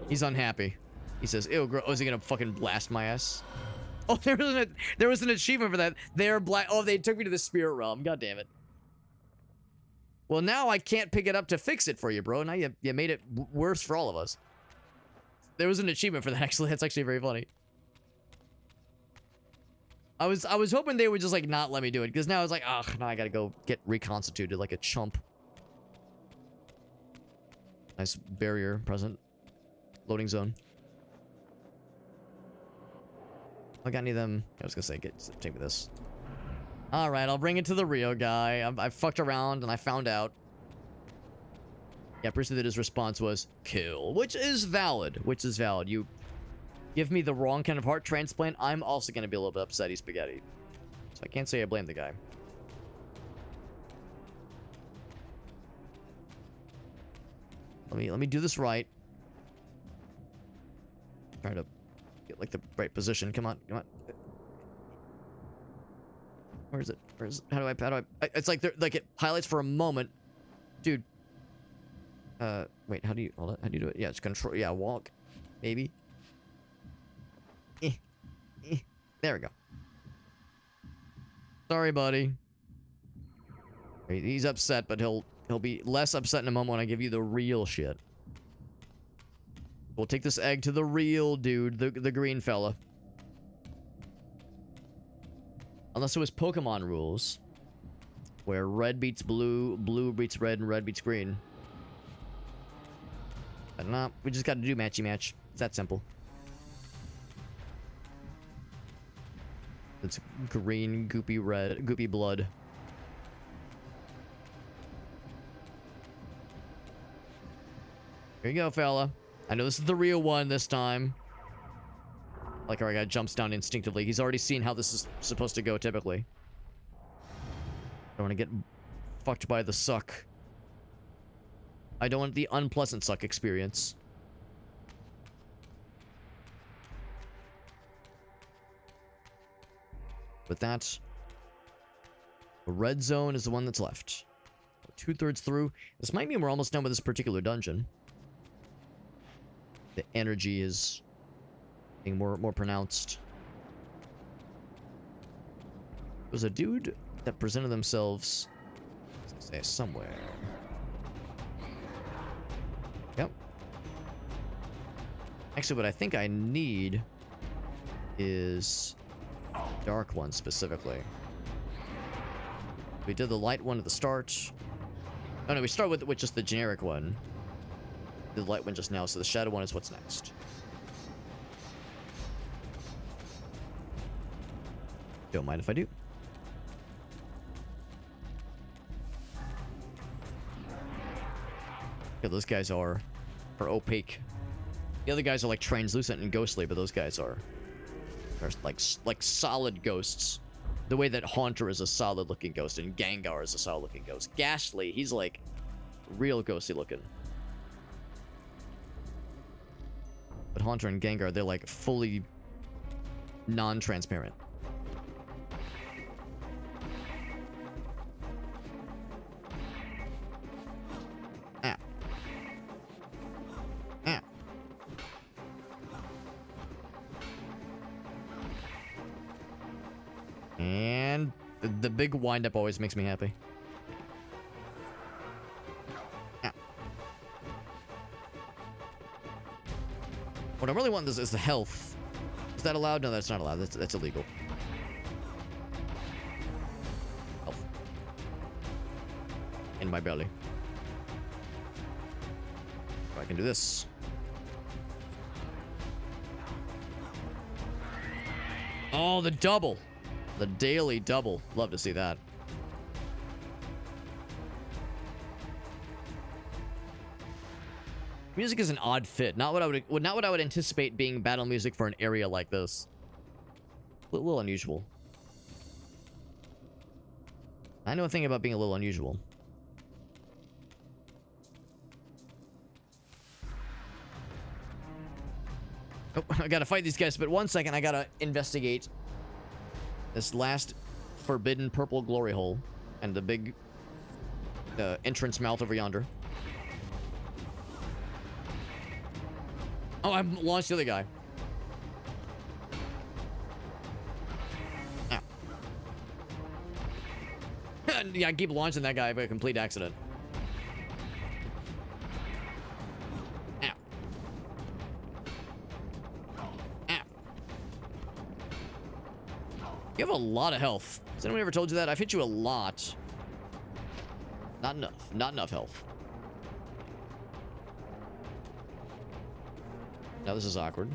He's unhappy. He says, ew, oh, is he gonna fucking blast my ass? Oh, there was an achievement for that. They're black. Oh, they took me to the spirit realm. God damn it. Well, now I can't pick it up to fix it for you, bro. Now you made it worse for all of us. There was an achievement for that, actually. That's actually very funny. I was hoping they would just, like, not let me do it. Because now it's like, ugh, now I gotta go get reconstituted like a chump. Nice barrier present. Loading zone. I got any of them. I was gonna say, take me this. Alright, I'll bring it to the Rio guy. I fucked around and I found out. Yeah, pretty sure that his response was kill, which is valid. You give me the wrong kind of heart transplant, I'm also gonna be a little bit upsetty spaghetti. So I can't say I blame the guy. Let me do this right. Try to get like the right position. Come on. Where is it? How do I it's like it highlights for a moment. Dude. Wait, how do you do it? Yeah, it's control. Yeah, walk. Maybe. There we go. Sorry, buddy. He's upset, but he'll He'll be less upset in a moment when I give you the real shit. We'll take this egg to the real dude, the green fella. Unless it was Pokemon rules, where red beats blue, blue beats red, and red beats green. But nah, we just gotta do matchy match. It's that simple. It's green, goopy red, goopy blood. Here you go, fella. I know this is the real one this time. Like our guy jumps down instinctively. He's already seen how this is supposed to go typically. I don't want to get fucked by the suck. I don't want the unpleasant suck experience. With that, the red zone is the one that's left. 2/3 through. This might mean we're almost done with this particular dungeon. The energy is being more pronounced. There was a dude that presented themselves, let's say, somewhere. Yep. Actually, what I think I need is dark one specifically. We did the light one at the start. Oh no, we start with just the generic one. The light one just now, so the shadow one is what's next. Don't mind if I do. Yeah, those guys are opaque. The other guys are like translucent and ghostly, but those guys are like solid ghosts. The way that Haunter is a solid looking ghost and Gengar is a solid looking ghost. Ghastly, he's like real ghostly looking. But Haunter and Gengar, they're like fully non-transparent. Ah. Ah. And the big wind-up always makes me happy. Ah. What I really want is the health. Is that allowed? No, that's not allowed. That's illegal. Health. In my belly. So I can do this. Oh, the double. The daily double. Love to see that. Music is an odd fit. Not what I would anticipate being battle music for an area like this. A little unusual. I know a thing about being a little unusual. Oh, I gotta fight these guys, but 1 second, I gotta investigate this last forbidden purple glory hole and the big entrance mouth over yonder. Oh, I launched the other guy. Ow. Yeah, I keep launching that guy by a complete accident. Ow. Ow. You have a lot of health. Has anyone ever told you that? I've hit you a lot. Not enough. Not enough health. Now this is awkward.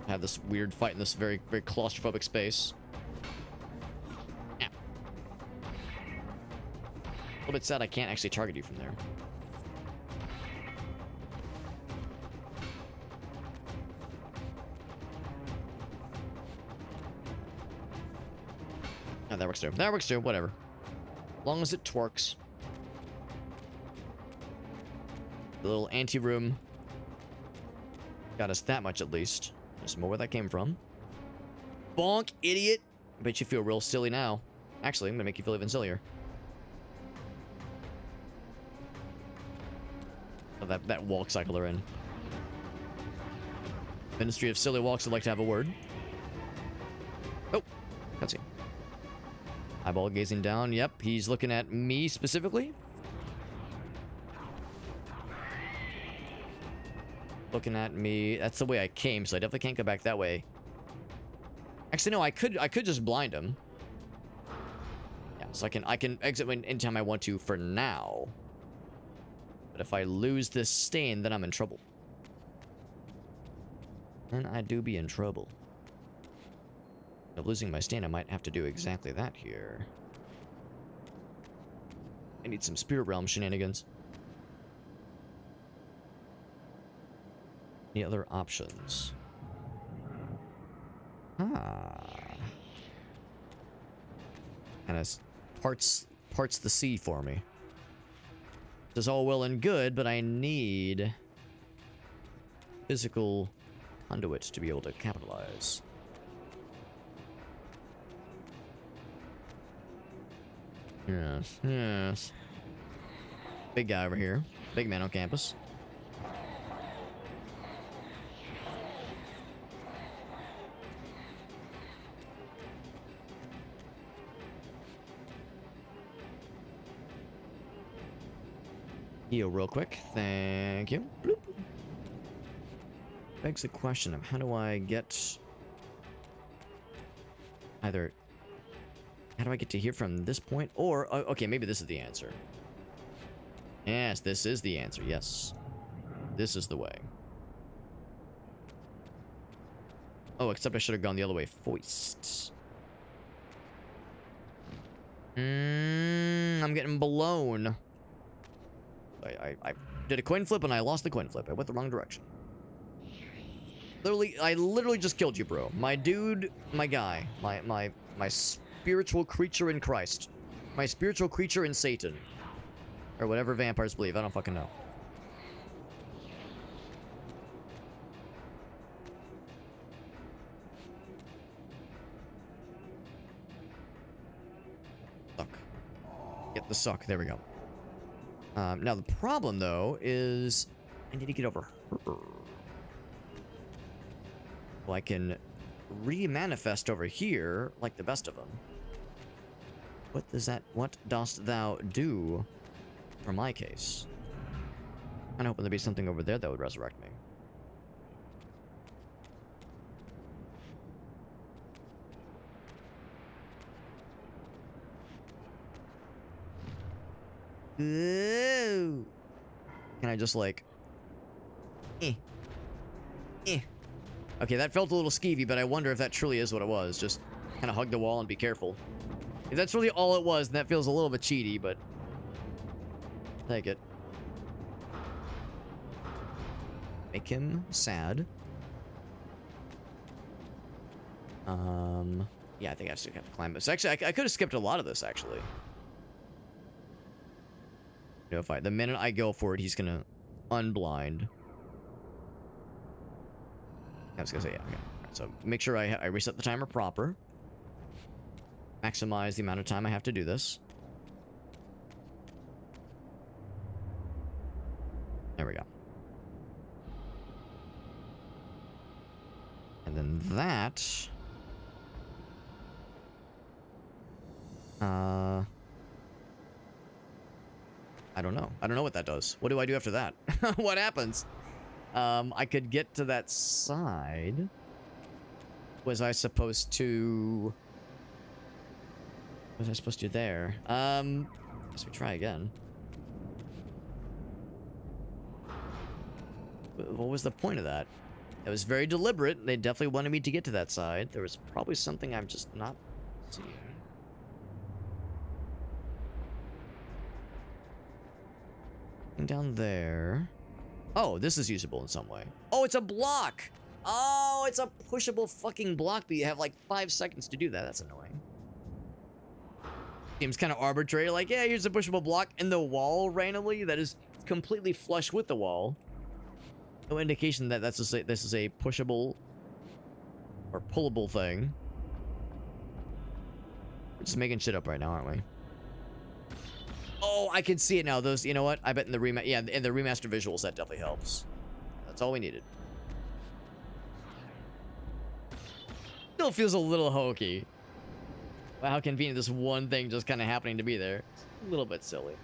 I have this weird fight in this very, very claustrophobic space. Ow. A little bit sad I can't actually target you from there. Oh, that works too. That works too. Whatever. As long as it twerks. The little anteroom got us that much at least. There's more where that came from. Bonk, idiot. I bet you feel real silly now. Actually, I'm gonna make you feel even sillier. Oh, that walk cycle they're in. Ministry of Silly Walks would like to have a word. Oh, cutscene. Eyeball gazing down. Yep, he's looking at me specifically. looking at me. That's the way I came, so I definitely can't go back that way. Actually, no, I could just blind him. Yeah, so I can exit anytime I want to for now. But if I lose this stain, then I'm in trouble. Then I do be in trouble. But losing my stain, I might have to do exactly that here. I need some Spirit Realm shenanigans. Any other options? Kind of parts the sea for me. This is all well and good, but I need physical conduit to be able to capitalize. Yes, yes. Big guy over here. Big man on campus. Heal real quick. Thank you. Bloop. Begs the question of how do I get... Either... How do I get to here from this point? Or... okay, maybe this is the answer. Yes, this is the answer. Yes. This is the way. Oh, except I should have gone the other way. Foist. I'm getting blown. I did a coin flip and I lost the coin flip. I went the wrong direction. I literally just killed you, bro. My dude, my guy, my spiritual creature in Christ. My spiritual creature in Satan. Or whatever vampires believe. I don't fucking know. Suck. Get the suck. There we go. Now the problem, though, is I need to get over her. Well, I can re-manifest over here like the best of them. What dost thou do for my case? I'm hoping there'd be something over there that would resurrect me. Ooh. Can I just like... Okay, that felt a little skeevy, but I wonder if that truly is what it was. Just kind of hug the wall and be careful. If that's really all it was, then that feels a little bit cheaty, but... Take it. Make him sad. Yeah, I think I still have to climb this. Actually, I could have skipped a lot of this, actually. You know, the minute I go for it, he's gonna unblind. I was gonna say, yeah, okay. Right, so make sure I reset the timer proper. Maximize the amount of time I have to do this. There we go. And then that... I don't know. I don't know what that does. What do I do after that? What happens? I could get to that side. Was I supposed to... Was I supposed to do there? Guess we try again. What was the point of that? It was very deliberate. They definitely wanted me to get to that side. There was probably something I'm just not seeing. Down there. Oh, this is usable in some way. Oh, it's a block! Oh, it's a pushable fucking block, but you have like 5 seconds to do that. That's annoying. Seems kind of arbitrary. Like, yeah, here's a pushable block in the wall randomly that is completely flush with the wall. No indication that this is a pushable or pullable thing. We're just making shit up right now, aren't we? Oh, I can see it now. Those, you know what? I bet in the in the remaster visuals that definitely helps. That's all we needed. Still feels a little hokey. Wow, how convenient this one thing just kind of happening to be there. It's a little bit silly.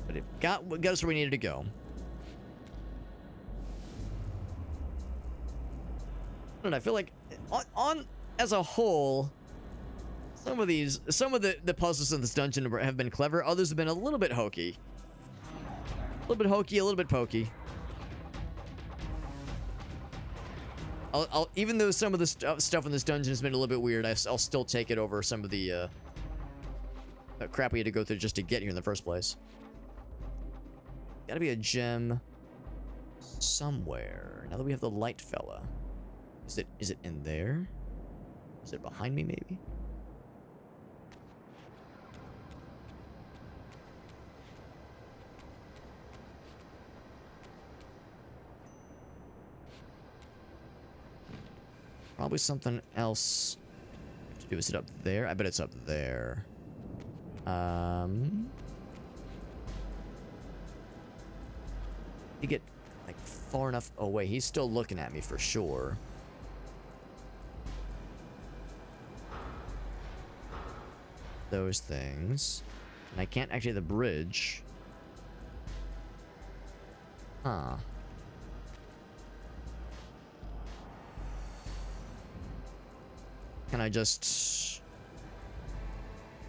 But it got us where we needed to go. I don't know, I feel like on as a whole, some of the puzzles in this dungeon have been clever. Others have been a little bit hokey. A little bit hokey, a little bit pokey. Even though some of the stuff in this dungeon has been a little bit weird, I'll still take it over some of the crap we had to go through just to get here in the first place. Gotta be a gem somewhere. Now that we have the light fella. Is it in there? Is it behind me, maybe? Probably something else to do. Is it up there? I bet it's up there. You get like far enough away. He's still looking at me for sure. Those things. And I can't actually the bridge. Huh. Can I just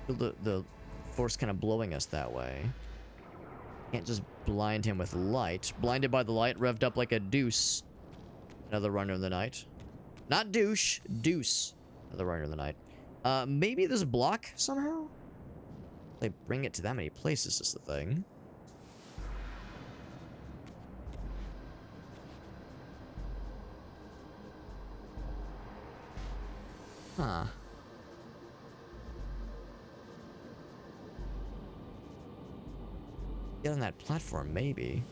feel the force kind of blowing us that way? Can't just blind him with light. Blinded by the light, revved up like a deuce. Another runner in the night. Not douche, deuce. Another runner in the night. Maybe this block somehow? They bring it to that many places is the thing. Huh. Get on that platform, maybe.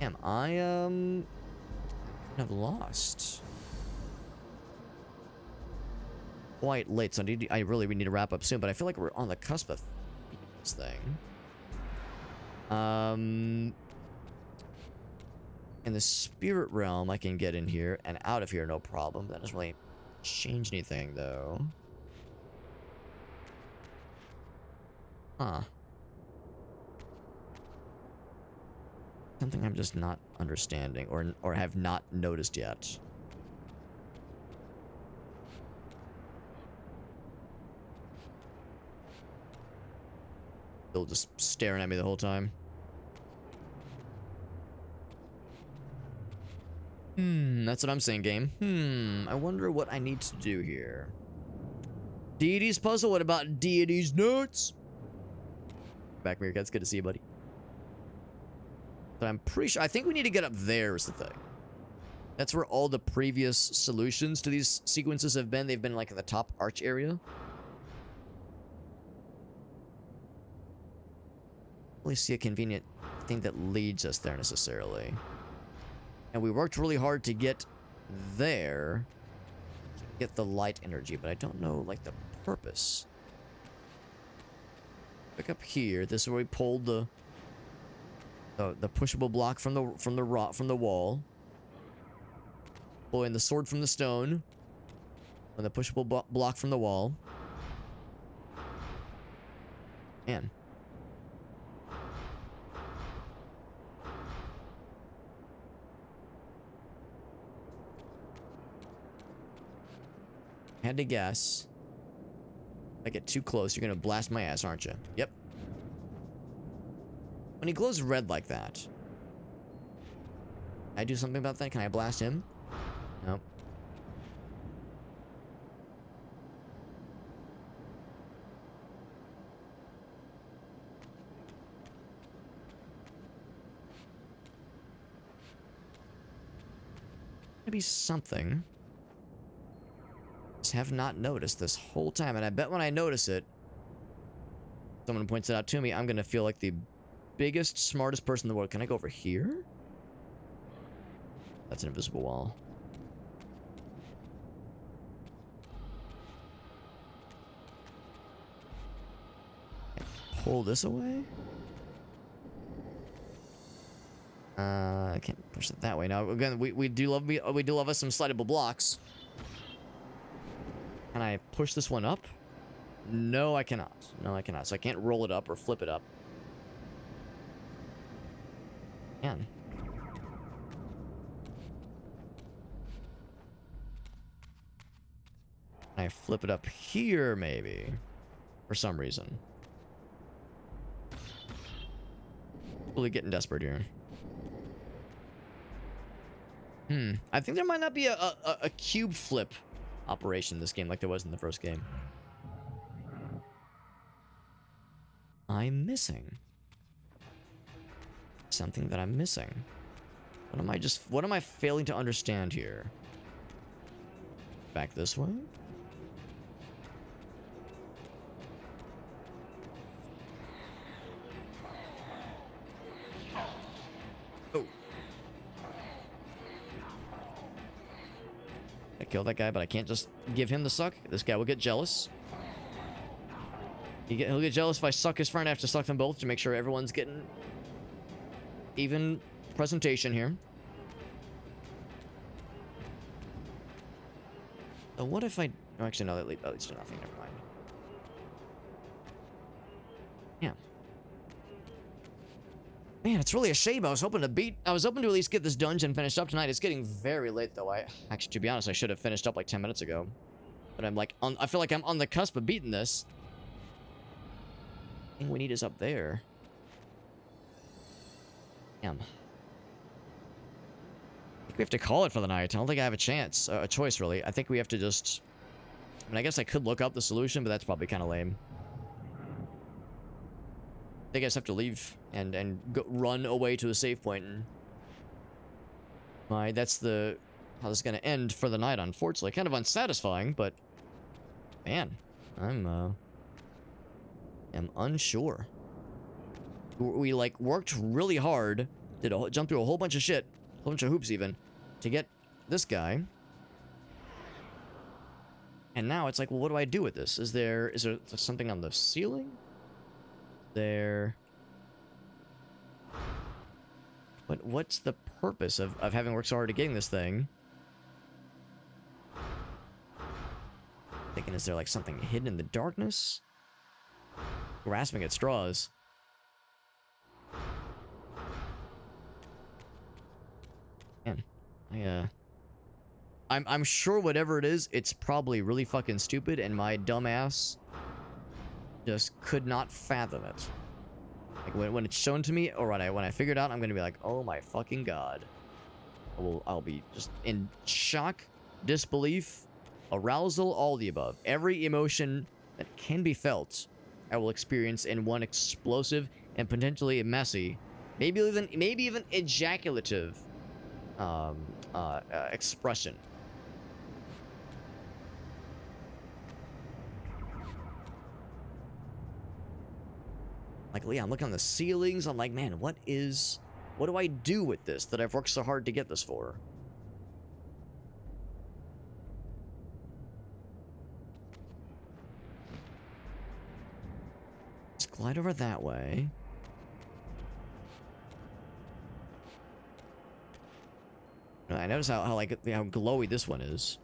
Am I, kind of lost. Quite late, so I really need to wrap up soon, but I feel like we're on the cusp of this thing. In the spirit realm, I can get in here and out of here, no problem. That doesn't really change anything, though. Huh. Something I'm just not understanding, or have not noticed yet. Still just staring at me the whole time. That's what I'm saying, game. I wonder what I need to do here. Deity's puzzle? What about Deity's notes? Back, Meerkats. Good to see you, buddy. But I'm pretty sure... I think we need to get up there is the thing. That's where all the previous solutions to these sequences have been. They've been, like, in the top arch area. Really see a convenient thing that leads us there, necessarily. And we worked really hard to get there. To get the light energy, but I don't know, like, the purpose. Back up here. This is where we pulled the pushable block from the wall. Pulling the sword from the stone. And the pushable block from the wall. Man. Had to guess. If I get too close, you're gonna blast my ass, aren't you? Yep. When he glows red like that, can I do something about that? Can I blast him? Nope. Maybe something. Have not noticed this whole time, and I bet when I notice it, someone points it out to me, I'm gonna feel like the biggest, smartest person in the world. Can I go over here? That's an invisible wall. Pull this away? I can't push it that way. Now again, we do love us some slidable blocks. Can I push this one up? No, I cannot. No, I cannot. So I can't roll it up or flip it up. Man. I flip it up here, maybe. For some reason. Really getting desperate here. I think there might not be a cube flip operation in this game like there was in the first game. I'm missing. Something that I'm missing. What am I failing to understand here? Back this way? Oh. I killed that guy, but I can't just give him the suck. This guy will get jealous. He'll get jealous if I suck his friend. I have to suck them both to make sure everyone's getting even presentation here. So what if I... Oh, actually, no, that leads to nothing. Never mind. Yeah. Man, it's really a shame. I was hoping to at least get this dungeon finished up tonight. It's getting very late, though. Actually, to be honest, I should have finished up like 10 minutes ago. But I'm like, I feel like I'm on the cusp of beating this. The thing we need is up there. Damn. I think we have to call it for the night. I don't think I have a chance, a choice, really. I think we have to just... I mean, I guess I could look up the solution, but that's probably kind of lame. I think I just have to leave and run away to a save point. And that's how this is going to end for the night, unfortunately. Kind of unsatisfying, but... Man, I'm unsure. We, like, worked really hard, jumped through a whole bunch of shit, a whole bunch of hoops even, to get this guy. And now it's like, well, what do I do with this? Is there something on the ceiling? What's the purpose of having worked so hard to getting this thing? Thinking, is there like something hidden in the darkness? Grasping at straws. Man, I'm sure whatever it is, it's probably really fucking stupid, and my dumb ass just could not fathom it. Like when it's shown to me, or when I figure it out, I'm gonna be like, oh my fucking god. I'll be just in shock, disbelief, arousal, all the above. Every emotion that can be felt, I will experience in one explosive and potentially messy, maybe even ejaculative expression. Like, yeah, I'm looking on the ceilings. I'm like, man, what do I do with this that I've worked so hard to get this for? Let's glide over that way. I notice how glowy this one is.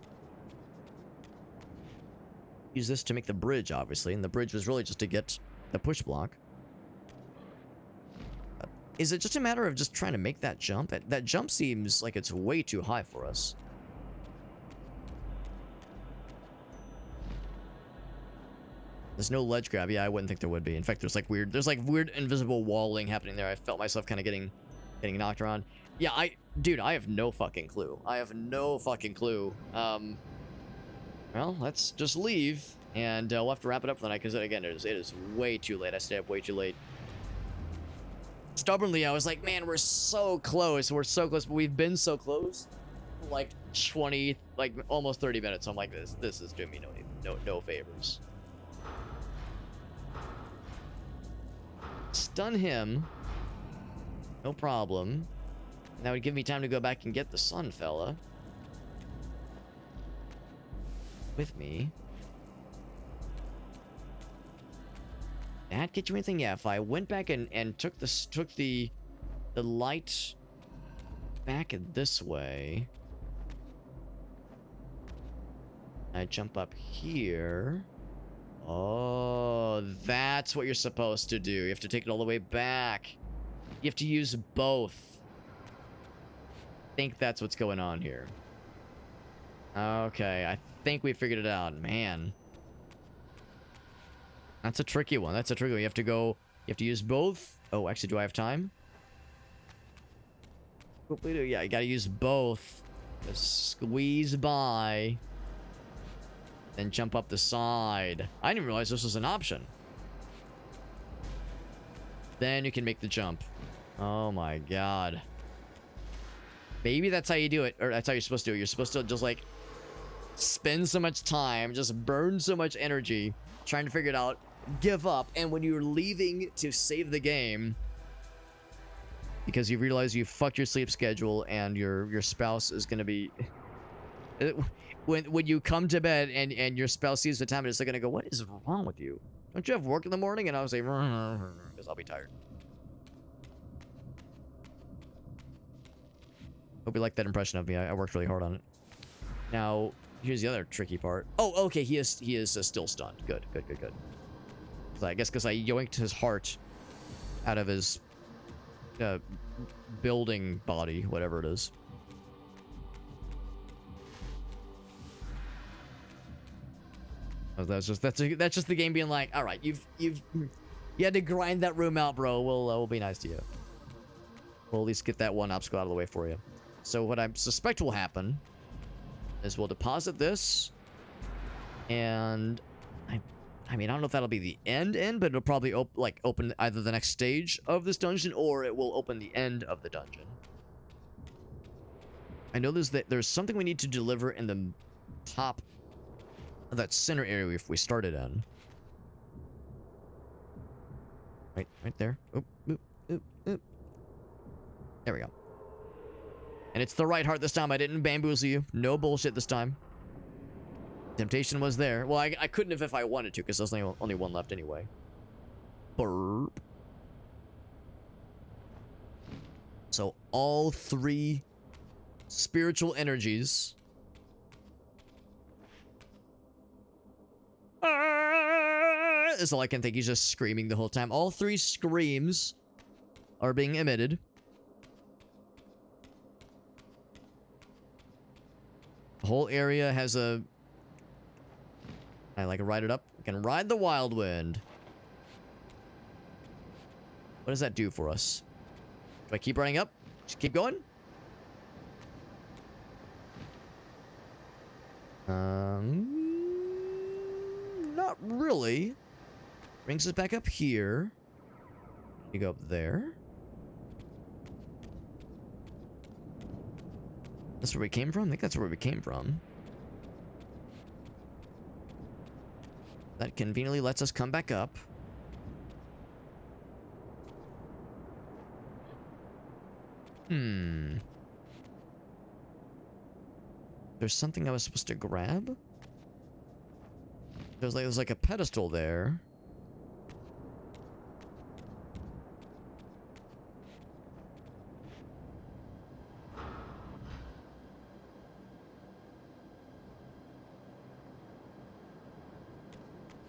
Use this to make the bridge, obviously, and the bridge was really just to get the push block. Is it just a matter of just trying to make that jump? That jump seems like it's way too high for us. There's no ledge grab. Yeah, I wouldn't think there would be. In fact, there's weird invisible walling happening there. I felt myself kind of getting knocked around. Yeah, dude, I have no fucking clue. I have no fucking clue. Well, let's just leave, and we'll have to wrap it up for the night, because again, it is way too late. I stayed up way too late. Stubbornly, I was like, man, we're so close. We're so close, but we've been so close. Like 20, like almost 30 minutes. I'm like, this is doing me no favors. Stun him. No problem. That would give me time to go back and get the sun fella with me. That get you anything? Yeah, if I went back and took the light back this way, I jump up here. Oh. Oh, that's what you're supposed to do. You have to take it all the way back. You have to use both. I think that's what's going on here. Okay, I think we figured it out. Man. That's a tricky one. That's a tricky one. You have to go... You have to use both. Oh, actually, do I have time? Hopefully do. Yeah, you gotta use both. Just squeeze by. Then jump up the side. I didn't even realize this was an option. Then you can make the jump. Oh my god. Maybe that's how you do it. Or that's how you're supposed to do it. You're supposed to just like... spend so much time, just burn so much energy trying to figure it out, give up, and when you're leaving to save the game because you realize you fucked your sleep schedule and your spouse is gonna be when you come to bed and your spouse sees the time, it's gonna go, what is wrong with you? Don't you have work in the morning? And I was like, because I'll be tired. Hope you like that impression of me. I worked really hard on it. Now here's the other tricky part. Oh, okay, he is still stunned. Good. So I guess because I yoinked his heart out of his building body, whatever it is. Oh, that's just the game being like, all right, you had to grind that room out, bro. We'll be nice to you. We'll at least get that one obstacle out of the way for you. So what I suspect will happen is we'll deposit this, and I mean, I don't know if that'll be the end, but it'll probably open either the next stage of this dungeon, or it will open the end of the dungeon. I know there's something we need to deliver in the top of that center area if we started in. Right there. Oop. There we go. And it's the right heart this time. I didn't bamboozle you. No bullshit this time. Temptation was there. Well, I couldn't have if I wanted to, because there's only one left anyway. Burp. So all three spiritual energies is all I can think. He's just screaming the whole time. All three screams are being emitted. The whole area has a... I like ride it up. We can ride the wild wind. What does that do for us? Do I keep running up? Just keep going? Not really. Brings us back up here. You go up there. That's where we came from? I think that's where we came from. That conveniently lets us come back up. There's something I was supposed to grab? There's like a pedestal there.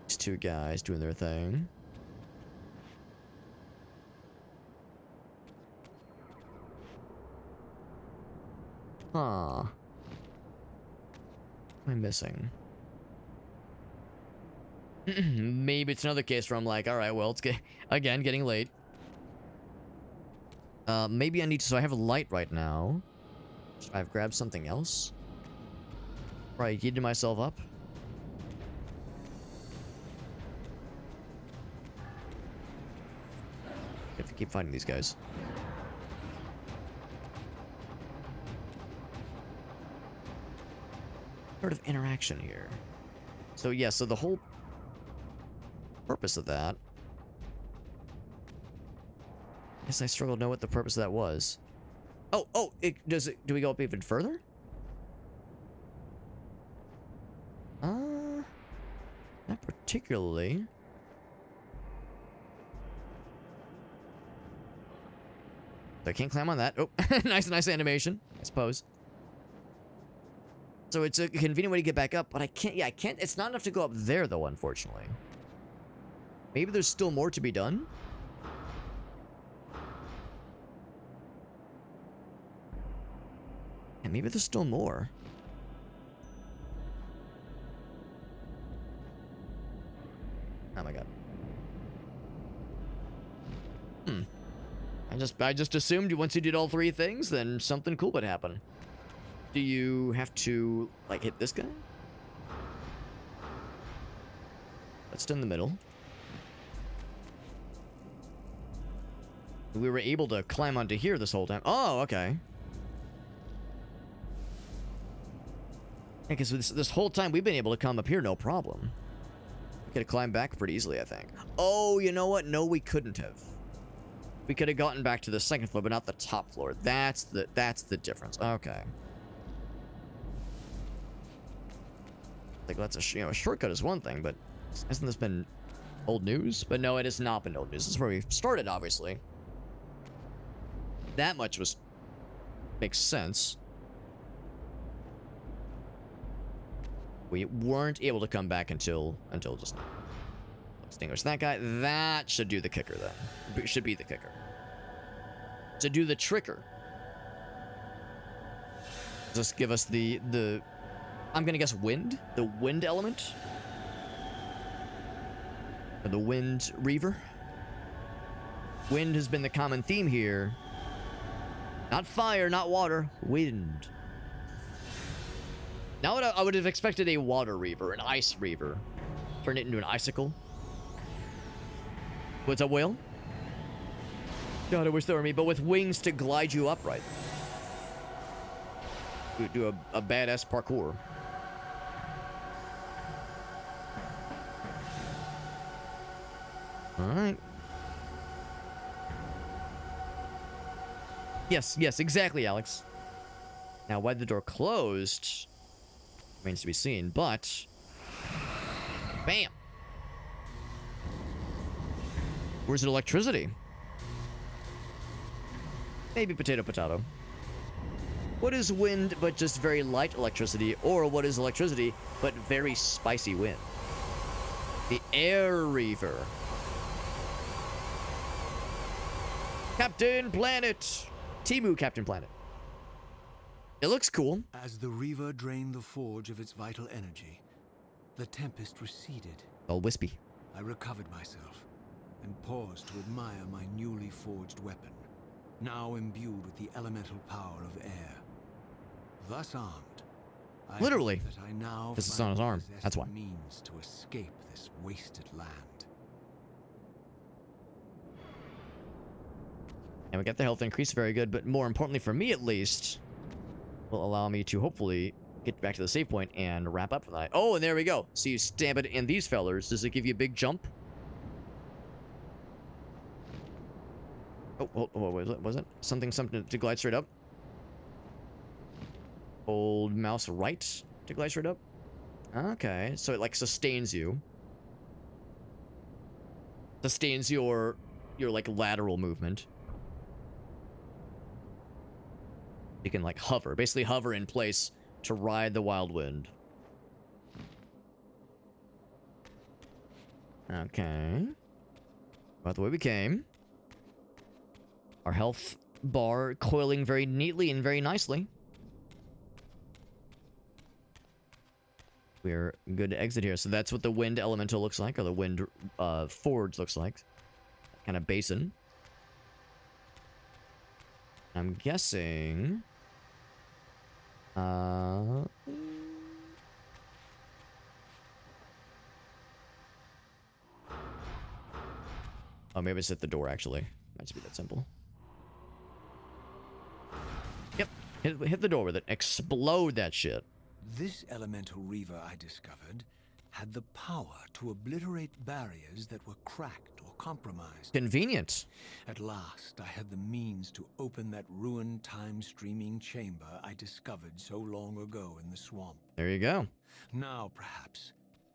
These two guys doing their thing. Huh. What am I missing? Maybe it's another case where I'm like, alright, well, it's getting late. Maybe I need to... So I have a light right now. Should I have grabbed something else? Right, heated myself up. I have to keep fighting these guys. Sort of interaction here. So yeah, so the whole purpose of that... I guess I struggle to know what the purpose of that was. Oh, do we go up even further? Not particularly. I can't climb on that. Oh, nice animation, I suppose. So it's a convenient way to get back up, but I can't, it's not enough to go up there, though, unfortunately. Maybe there's still more to be done? And maybe there's still more. Oh my god. I just assumed once you did all 3 things, then something cool would happen. Do you have to, like, hit this guy? That's in the middle. We were able to climb onto here this whole time. Oh, okay. Yeah, because this whole time we've been able to come up here no problem. We could have climbed back pretty easily, I think. Oh, you know what? No, we couldn't have. We could have gotten back to the 2nd floor, but not the top floor. That's the difference. Okay. Like, that's a shortcut is one thing, but hasn't this been old news? But no, it has not been old news. This is where we started, obviously. That much makes sense. We weren't able to come back until just now. Extinguish that guy. That should do the kicker then. Should be the kicker. To do the tricker. Just give us the I'm gonna guess wind? The wind element? Or the wind Reaver? Wind has been the common theme here. Not fire, not water. Wind. Now I would have expected a water Reaver, an ice Reaver. Turn it into an icicle. What's up, Whale? God, I wish there were me, but with wings to glide you upright. Do a badass parkour. Alright. Yes, exactly, Alex. Now, why the door closed remains to be seen, but... Bam! Where's the electricity? Maybe potato, potato. What is wind but just very light electricity? Or what is electricity but very spicy wind? The Air Reaver. Captain Planet! Timu Captain Planet. It looks cool. As the Reaver drained the forge of its vital energy, the tempest receded. All wispy. I recovered myself and paused to admire my newly forged weapon, now imbued with the elemental power of air. Thus armed, I literally. hope that I now This is on his arm. That's why. Means to escape this wasted land. And we got the health increase, very good, but more importantly for me at least, will allow me to hopefully get back to the save point and wrap up for the night. Oh, and there we go. So you stab it in these fellers. Does it give you a big jump? Oh, what was it? Something to glide straight up? Hold mouse right to glide straight up? Okay, so it like sustains you. Sustains your like lateral movement. You can like hover, basically hover in place to ride the wild wind. Okay. About the way we came. Our health bar coiling very neatly and very nicely. We're good to exit here. So that's what the wind elemental looks like, or the wind forge looks like. Kind of basin. I'm guessing... Oh, maybe it's at the door, actually. Might just be that simple. Yep. Hit the door with it. Explode that shit. This elemental Reaver I discovered had the power to obliterate barriers that were cracked or compromised. Convenient. At last, I had the means to open that ruined time-streaming chamber I discovered so long ago in the swamp. There you go. Now, perhaps,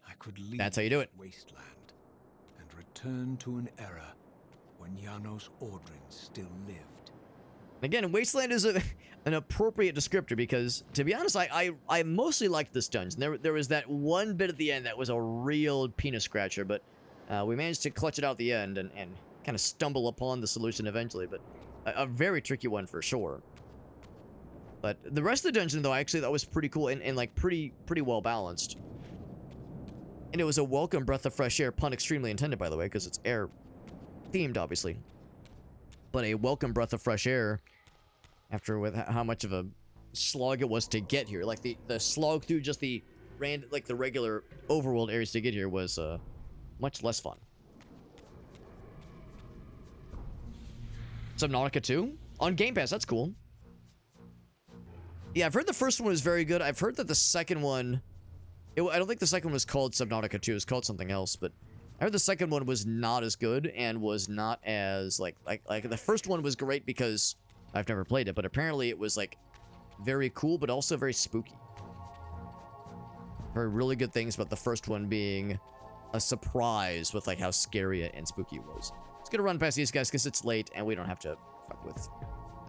I could leave That's how you do it. this wasteland and return to an era when Janos Ordrin still lived. Again, Wasteland is an appropriate descriptor because, to be honest, I mostly liked this dungeon. There was that one bit at the end that was a real penis scratcher, but We managed to clutch it out at the end and kind of stumble upon the solution eventually, but a very tricky one for sure. But the rest of the dungeon, though, I actually thought was pretty cool and like pretty well balanced. And it was a welcome breath of fresh air, pun extremely intended, by the way, because it's air themed, obviously. But a welcome breath of fresh air after with how much of a slog it was to get here. Like the slog through just the regular overworld areas to get here was much less fun. Subnautica 2 on Game Pass. That's cool. Yeah, I've heard the first one was very good. I've heard that the second one, I don't think the second one was called Subnautica 2. It was called something else, but I heard the second one was not as good and was not as like the first one was great because I've never played it, but apparently it was like very cool, but also very spooky. Heard really good things about the first one being a surprise with like how scary and spooky it was. Let's get a run past these guys because it's late and we don't have to fuck with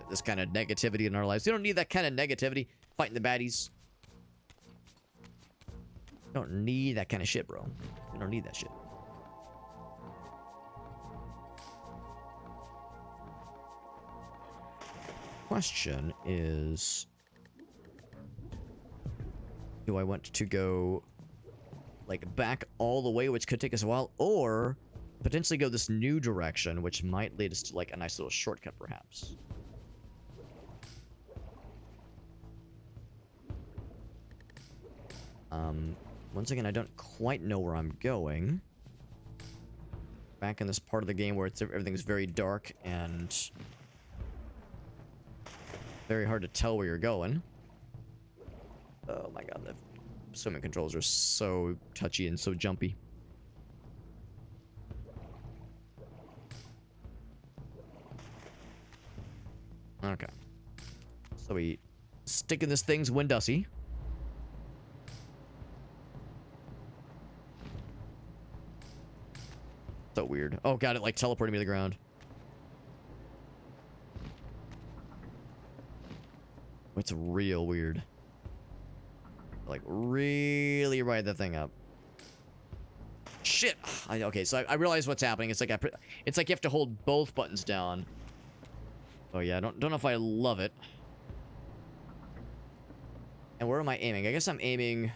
this kind of negativity in our lives. We don't need that kind of negativity fighting the baddies. We don't need that kind of shit, bro. We don't need that shit. Question is, do I want to go like back all the way, which could take us a while, or potentially go this new direction, which might lead us to like a nice little shortcut perhaps? Once again, I don't quite know where I'm going. Back in this part of the game where everything's very dark and very hard to tell where you're going. Oh my god, the swimming controls are so touchy and so jumpy. Okay. So we stick in this thing's Windussie. So weird. Oh god, it like teleported me to the ground. It's real weird. Like really ride that thing up. Shit. Okay, so I realize what's happening. It's like it's like you have to hold both buttons down. Oh yeah, don't know if I love it. And where am I aiming? I guess I'm aiming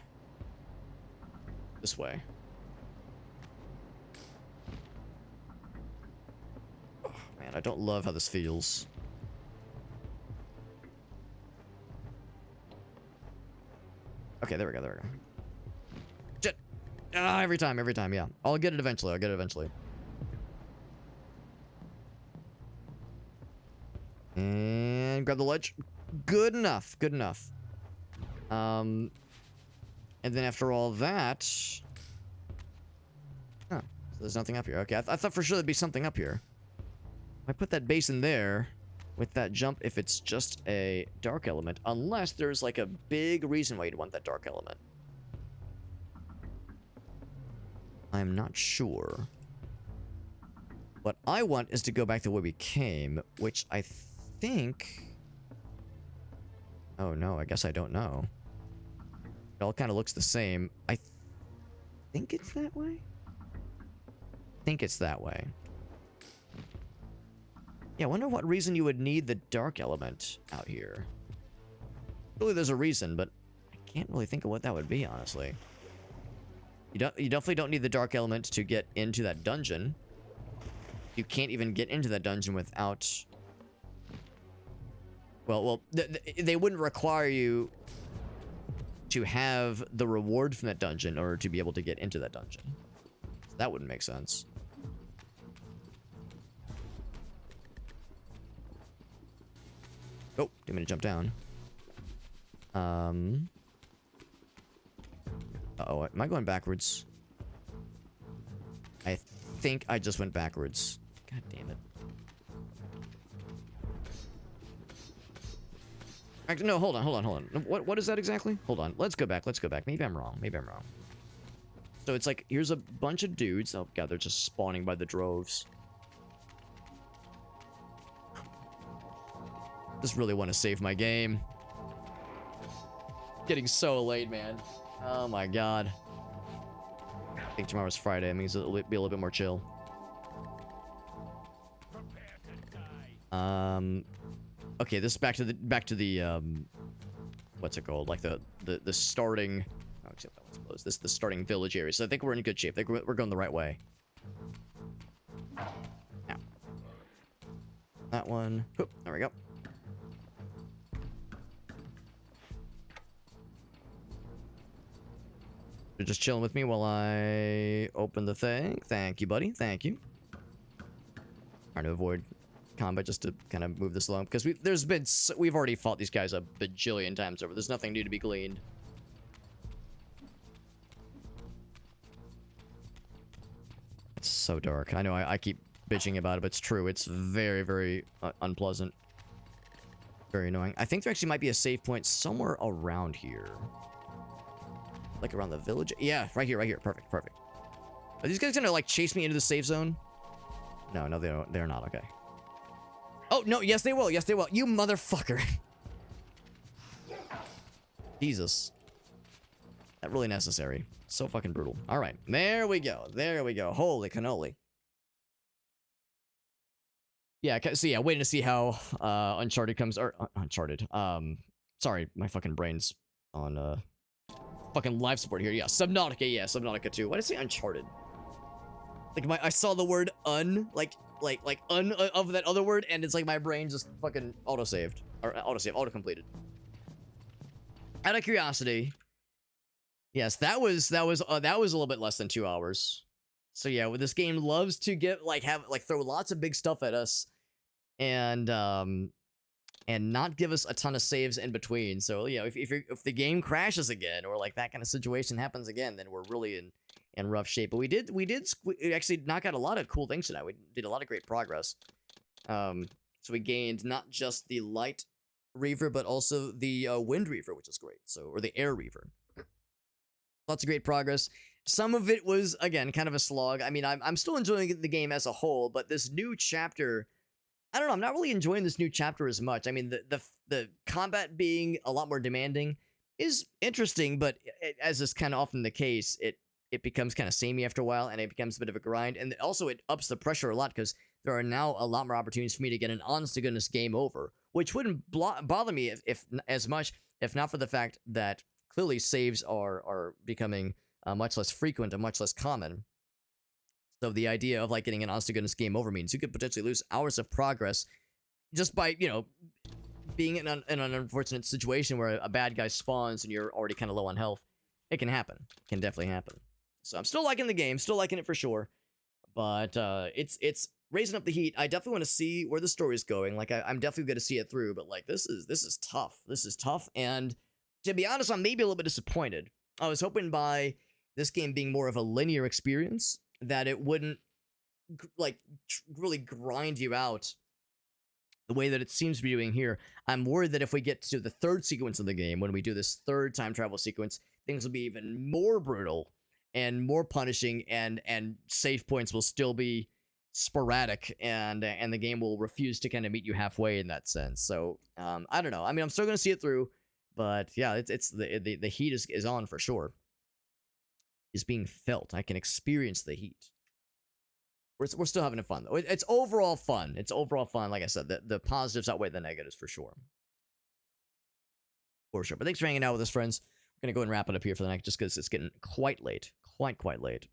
this way. Oh, man, I don't love how this feels. Okay, there we go, there we go. Shit! Ah, every time, yeah. I'll get it eventually, And grab the ledge. Good enough, And then after all that... Huh, so there's nothing up here. Okay, I thought for sure there'd be something up here. I put that base in there with that jump if it's just a dark element, unless there's like a big reason why you'd want that dark element. I'm not sure. What I want is to go back the way we came, which I think... Oh no, I guess I don't know. It all kind of looks the same. I think it's that way? I think it's that way. Yeah, I wonder what reason you would need the dark element out here. Really, there's a reason, but I can't really think of what that would be, honestly. You definitely don't need the dark element to get into that dungeon. You can't even get into that dungeon without... Well, they wouldn't require you to have the reward from that dungeon in order to be able to get into that dungeon. So that wouldn't make sense. Oh, didn't mean to jump down. Uh-oh, am I going backwards? I think I just went backwards. God damn it. Actually, no, hold on. What is that exactly? Hold on, let's go back. Maybe I'm wrong. So it's like, here's a bunch of dudes. Oh god, they're just spawning by the droves. Just really want to save my game. Getting so late, man. Oh my god. I think tomorrow's Friday. It means it'll be a little bit more chill. Okay, this is back to the what's it called? Like the starting. Oh, except that one's closed. This is the starting village area. So I think we're in good shape. I think we're going the right way. Now, that one. Oop, there we go. You're just chilling with me while I open the thing. Thank you, buddy. Thank you. Trying to avoid combat just to kind of move this along because we've already fought these guys a bajillion times over. There's nothing new to be gleaned. It's so dark. I know I keep bitching about it, but it's true. It's very, very unpleasant. Very annoying. I think there actually might be a save point somewhere around here. Like around the village? Yeah, right here, right here. Perfect, perfect. Are these guys gonna like chase me into the safe zone? No, no, they're not. Okay. Oh, no, yes, they will. Yes, they will. You motherfucker. Jesus. Not really necessary. So fucking brutal. All right. There we go. There we go. Holy cannoli. Yeah, so yeah, waiting to see how Uncharted comes, or Uncharted. Sorry, my fucking brain's on fucking life support here. Yeah, Subnautica. Yeah, Subnautica 2. Why did I say Uncharted? Like I saw the word like of that other word, and it's like my brain just fucking auto-saved. Or auto-completed. Out of curiosity. Yes, that was a little bit less than 2 hours. So yeah, this game loves to throw lots of big stuff at us and not give us a ton of saves in between. So, you know, if the game crashes again or like that kind of situation happens again, then we're really in rough shape. But we did actually knock out a lot of cool things tonight. We did a lot of great progress. So we gained not just the light Reaver, but also the wind Reaver, which is great. So, or the air Reaver. Lots of great progress. Some of it was, again, kind of a slog. I mean, I'm still enjoying the game as a whole, but this new chapter, I don't know, I'm not really enjoying this new chapter as much. I mean, the combat being a lot more demanding is interesting, but as is kind of often the case, it becomes kind of samey after a while, and it becomes a bit of a grind, and also it ups the pressure a lot, because there are now a lot more opportunities for me to get an honest-to-goodness game over, which wouldn't bother me if as much, if not for the fact that clearly saves are becoming much less frequent and much less common. So the idea of like getting an honest-to-goodness game over means you could potentially lose hours of progress just by, you know, being in an unfortunate situation where a bad guy spawns and you're already kind of low on health. It can happen. It can definitely happen. So I'm still liking the game, still liking it for sure, but it's raising up the heat. I definitely want to see where the story is going. Like I'm definitely going to see it through, but like this is tough. This is tough, and to be honest, I'm maybe a little bit disappointed. I was hoping by this game being more of a linear experience that it wouldn't really grind you out the way that it seems to be doing here. I'm worried that if we get to the third sequence of the game, when we do this third time travel sequence, things will be even more brutal and more punishing, and save points will still be sporadic, and the game will refuse to kind of meet you halfway in that sense. So I don't know. I mean, I'm still gonna see it through, but yeah, it's the heat is on for sure. Is being felt. I can experience the heat. We're still having fun though. It's overall fun. It's overall fun. Like I said, the positives outweigh the negatives for sure. For sure. But thanks for hanging out with us, friends. We're gonna go and wrap it up here for the night, just because it's getting quite late. Quite late.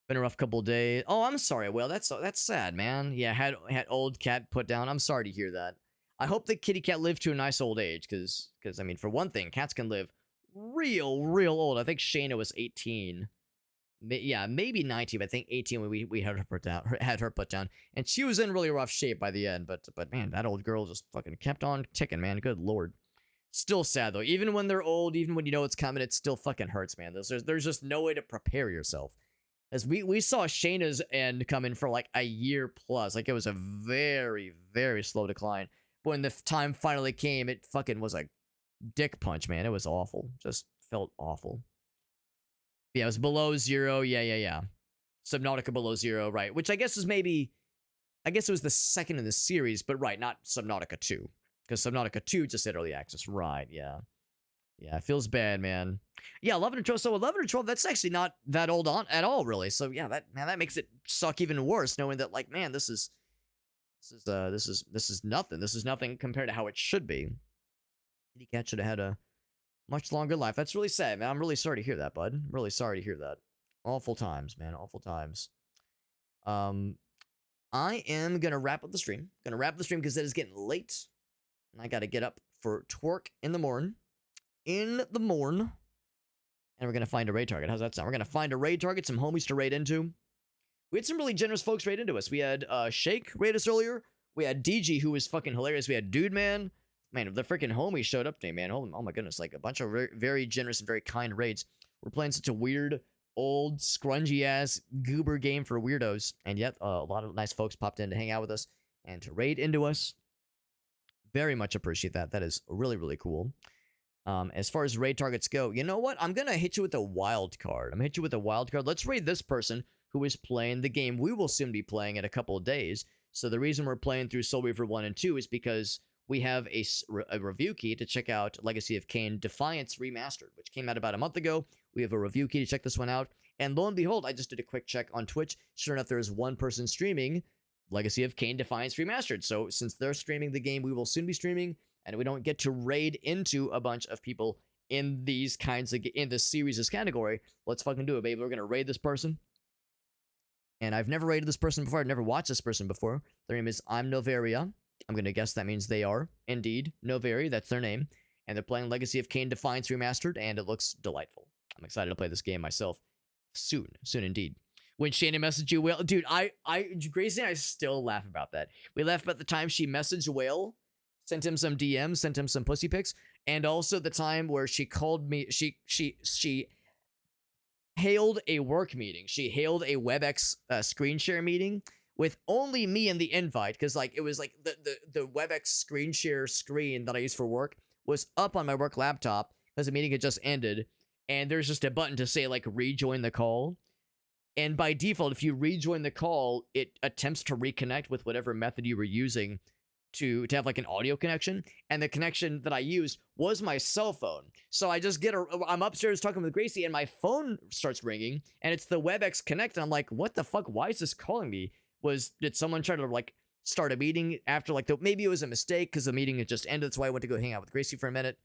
Been a rough couple days. Oh, I'm sorry, Will. That's sad, man. Yeah, had old cat put down. I'm sorry to hear that. I hope the kitty cat lived to a nice old age, because I mean, for one thing, cats can live real old. I think Shayna was 18. Yeah, maybe 19, but I think 18 when we had her put down, and she was in really rough shape by the end. But man, that old girl just fucking kept on ticking, man. Good lord. Still sad though. Even when they're old, even when you know it's coming, it still fucking hurts, man. There's just no way to prepare yourself. As we saw Shayna's end come in for like a year plus. Like it was a very slow decline. But when the time finally came, it fucking was a dick punch, man. It was awful. Just felt awful. Yeah, it was below 0. Yeah. Subnautica below 0, right? Which I guess is maybe, I guess it was the second in the series, but right, not Subnautica 2. Because Subnautica 2 just hit early access. Right, yeah. Yeah, it feels bad, man. Yeah, 11 to 12. So 11 to 12, that's actually not that old on at all, really. So yeah, that makes it suck even worse, knowing that like, man, this is nothing. This is nothing compared to how it should be. Kitty Cat should have had a much longer life. That's really sad, man. I'm really sorry to hear that, bud. I'm really sorry to hear that. Awful times, man. Awful times. I am gonna wrap up the stream. Gonna wrap up the stream because it is getting late, and I gotta get up for twerk in the morning. And we're gonna find a raid target. How's that sound? We're gonna find a raid target, some homies to raid into. We had some really generous folks raid into us. We had Shake raid us earlier. We had DG, who was fucking hilarious. We had Dude Man. Man, the freaking homies showed up to me, man. Oh my goodness, like a bunch of very generous and very kind raids. We're playing such a weird, old, scrungy ass goober game for weirdos, and yet a lot of nice folks popped in to hang out with us and to raid into us. Very much appreciate that. That is really, really cool. As far as raid targets go, you know what? I'm gonna hit you with a wild card. I'm gonna hit you with a wild card. Let's raid this person who is playing the game we will soon be playing in a couple of days. So the reason we're playing through Soul Reaver 1 and 2 is because we have a review key to check out Legacy of Kain Defiance Remastered, which came out about a month ago. We have a review key to check this one out. And lo and behold, I just did a quick check on Twitch. Sure enough, there is one person streaming Legacy of Kain Defiance Remastered. So since they're streaming the game, we will soon be streaming, and we don't get to raid into a bunch of people in these kinds of in this series' category. Let's fucking do it, baby. We're gonna raid this person. And I've never raided this person before. I've never watched this person before. Their name is I'm Novaria. I'm gonna guess that means they are indeed Novari. That's their name. And they're playing Legacy of Kain Defiance Remastered, and it looks delightful. I'm excited to play this game myself soon indeed. When Shannon messaged you, Whale, dude, Gracie and I still laugh about that. We laugh about the time she messaged Whale, sent him some DMs, sent him some pussy pics, and also the time where she called me. She hailed a work meeting. She hailed a WebEx screen share meeting with only me in the invite, because like it was like the WebEx screen share screen that I use for work was up on my work laptop because the meeting had just ended, and there's just a button to say like rejoin the call. And by default, if you rejoin the call, it attempts to reconnect with whatever method you were using to have like an audio connection. And the connection that I used was my cell phone. So I just I'm upstairs talking with Gracie, and my phone starts ringing, and it's the WebEx Connect. And I'm like, what the fuck? Why is this calling me? Did someone try to like start a meeting after like maybe it was a mistake because the meeting had just ended. That's why I went to go hang out with Gracie for a minute.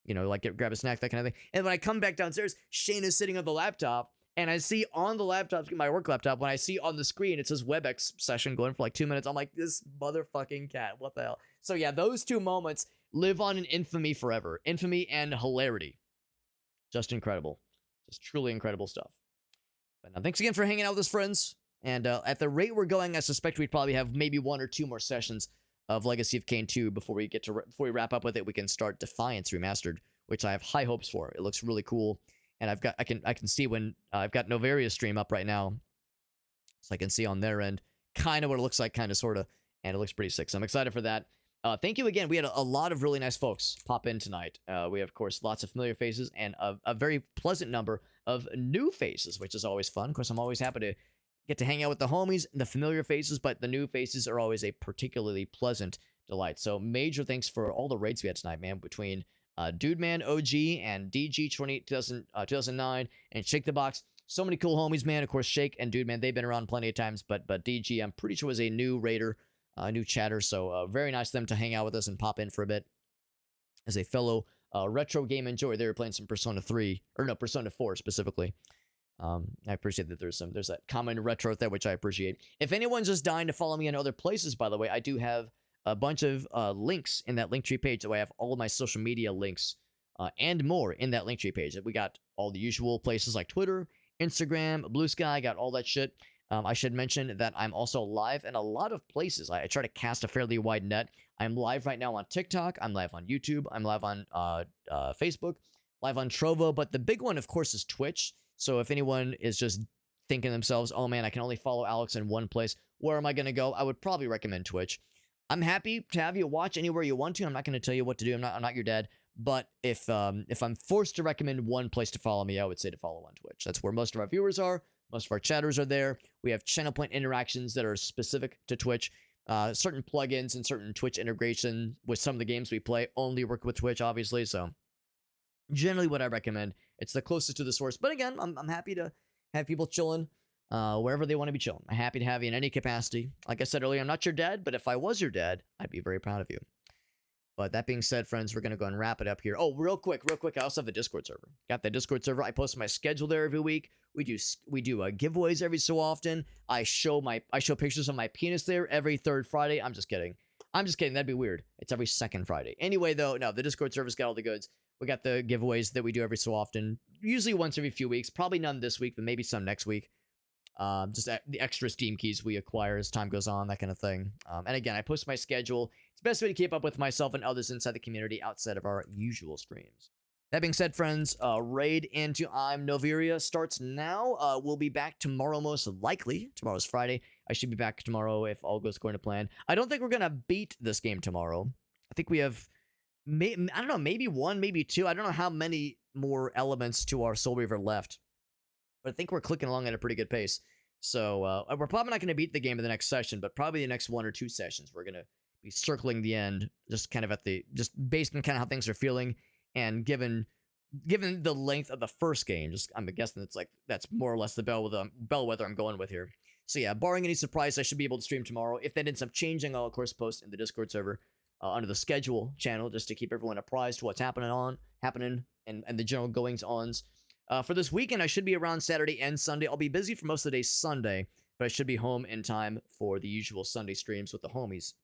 You know, like grab a snack, that kind of thing. And when I come back downstairs, Shane is sitting on the laptop. And I see on the laptop, my work laptop, when I see on the screen, it says WebEx session going for like 2 minutes. I'm like, this motherfucking cat, what the hell? So yeah, those two moments live on in infamy forever. Infamy and hilarity. Just incredible. Just truly incredible stuff. But now, thanks again for hanging out with us, friends. And at the rate we're going, I suspect we'd probably have maybe 1 or 2 more sessions of Legacy of Kain 2 before we wrap up with it. We can start Defiance Remastered, which I have high hopes for. It looks really cool. And I can see when I've got Novaria's stream up right now, so I can see on their end kind of what it looks like, kind of, sort of, and it looks pretty sick. So I'm excited for that. Thank you again. We had a lot of really nice folks pop in tonight. We have, of course, lots of familiar faces and a very pleasant number of new faces, which is always fun. Of course, I'm always happy to get to hang out with the homies and the familiar faces, but the new faces are always a particularly pleasant delight. So major thanks for all the raids we had tonight, man, between Dude Man OG and DG 2009 and Shake the Box. So many cool homies, man. Of course, Shake and Dude Man, they've been around plenty of times, but DG, I'm pretty sure, was a new raider, a new chatter. So very nice of them to hang out with us and pop in for a bit as a fellow retro game enjoyer. They were playing some Persona 4 specifically. I appreciate that there's that common retro there, which I appreciate. If anyone's just dying to follow me in other places, by the way, I do have a bunch of links in that Linktree page. So I have all of my social media links and more in that Linktree page. We got all the usual places like Twitter, Instagram, Blue Sky, got all that shit. I should mention that I'm also live in a lot of places. I try to cast a fairly wide net. I'm live right now on TikTok. I'm live on YouTube. I'm live on Facebook, live on Trovo. But the big one, of course, is Twitch. So if anyone is just thinking to themselves, oh man, I can only follow Alex in one place, where am I going to go? I would probably recommend Twitch. I'm happy to have you watch anywhere you want to. I'm not going to tell you what to do. I'm not your dad. But if I'm forced to recommend one place to follow me, I would say to follow on Twitch. That's where most of our viewers are. Most of our chatters are there. We have channel point interactions that are specific to Twitch. Certain plugins and certain Twitch integration with some of the games we play only work with Twitch, obviously. So generally what I recommend. It's the closest to the source. But again, I'm happy to have people chilling wherever they want to be chilling. I'm happy to have you in any capacity. Like I said earlier, I'm not your dad, but if I was your dad, I'd be very proud of you. But that being said, friends, we're going to go and wrap it up here. Oh, real quick. I also have the Discord server. Got the Discord server. I post my schedule there every week. We do giveaways every so often. I show pictures of my penis there every third Friday. I'm just kidding. That'd be weird. It's every second Friday. Anyway, though, no, the Discord server's got all the goods. We got the giveaways that we do every so often. Usually once every few weeks. Probably none this week, but maybe some next week. Just the extra Steam keys we acquire as time goes on, that kind of thing. And again, I post my schedule. It's the best way to keep up with myself and others inside the community outside of our usual streams. That being said, friends, raid into I'm Noveria starts now. We'll be back tomorrow, most likely. Tomorrow's Friday. I should be back tomorrow if all goes according to plan. I don't think we're going to beat this game tomorrow. I think we have, I don't know, maybe one, maybe two. I don't know how many more elements to our Soul Reaver left. But I think we're clicking along at a pretty good pace. So we're probably not going to beat the game in the next session, but probably the next 1 or 2 sessions, we're going to be circling the end, just kind of just based on kind of how things are feeling. And given the length of the first game, I'm guessing that's more or less the bellwether I'm going with here. So yeah, barring any surprise, I should be able to stream tomorrow. If that ends up changing, I'll of course post in the Discord server under the schedule channel just to keep everyone apprised to what's happening and the general goings-ons. For this weekend, I should be around Saturday and Sunday. I'll be busy for most of the day Sunday, but I should be home in time for the usual Sunday streams with the homies.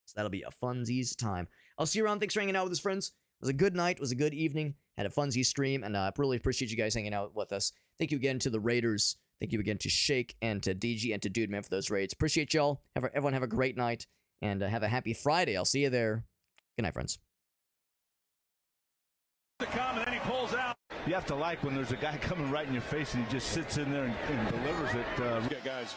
So that'll be a funsies time. I'll see you around. Thanks for hanging out with us, friends. It was a good night. It was a good evening. Had a funsies stream, and I really appreciate you guys hanging out with us. Thank you again to the Raiders. Thank you again to Shake and to DG and to Dude Man for those raids. Appreciate y'all. Everyone have a great night, and have a happy Friday. I'll see you there. Good night, friends. To come, and then he pulls out. You have to like when there's a guy coming right in your face and he just sits in there and delivers it. Guys.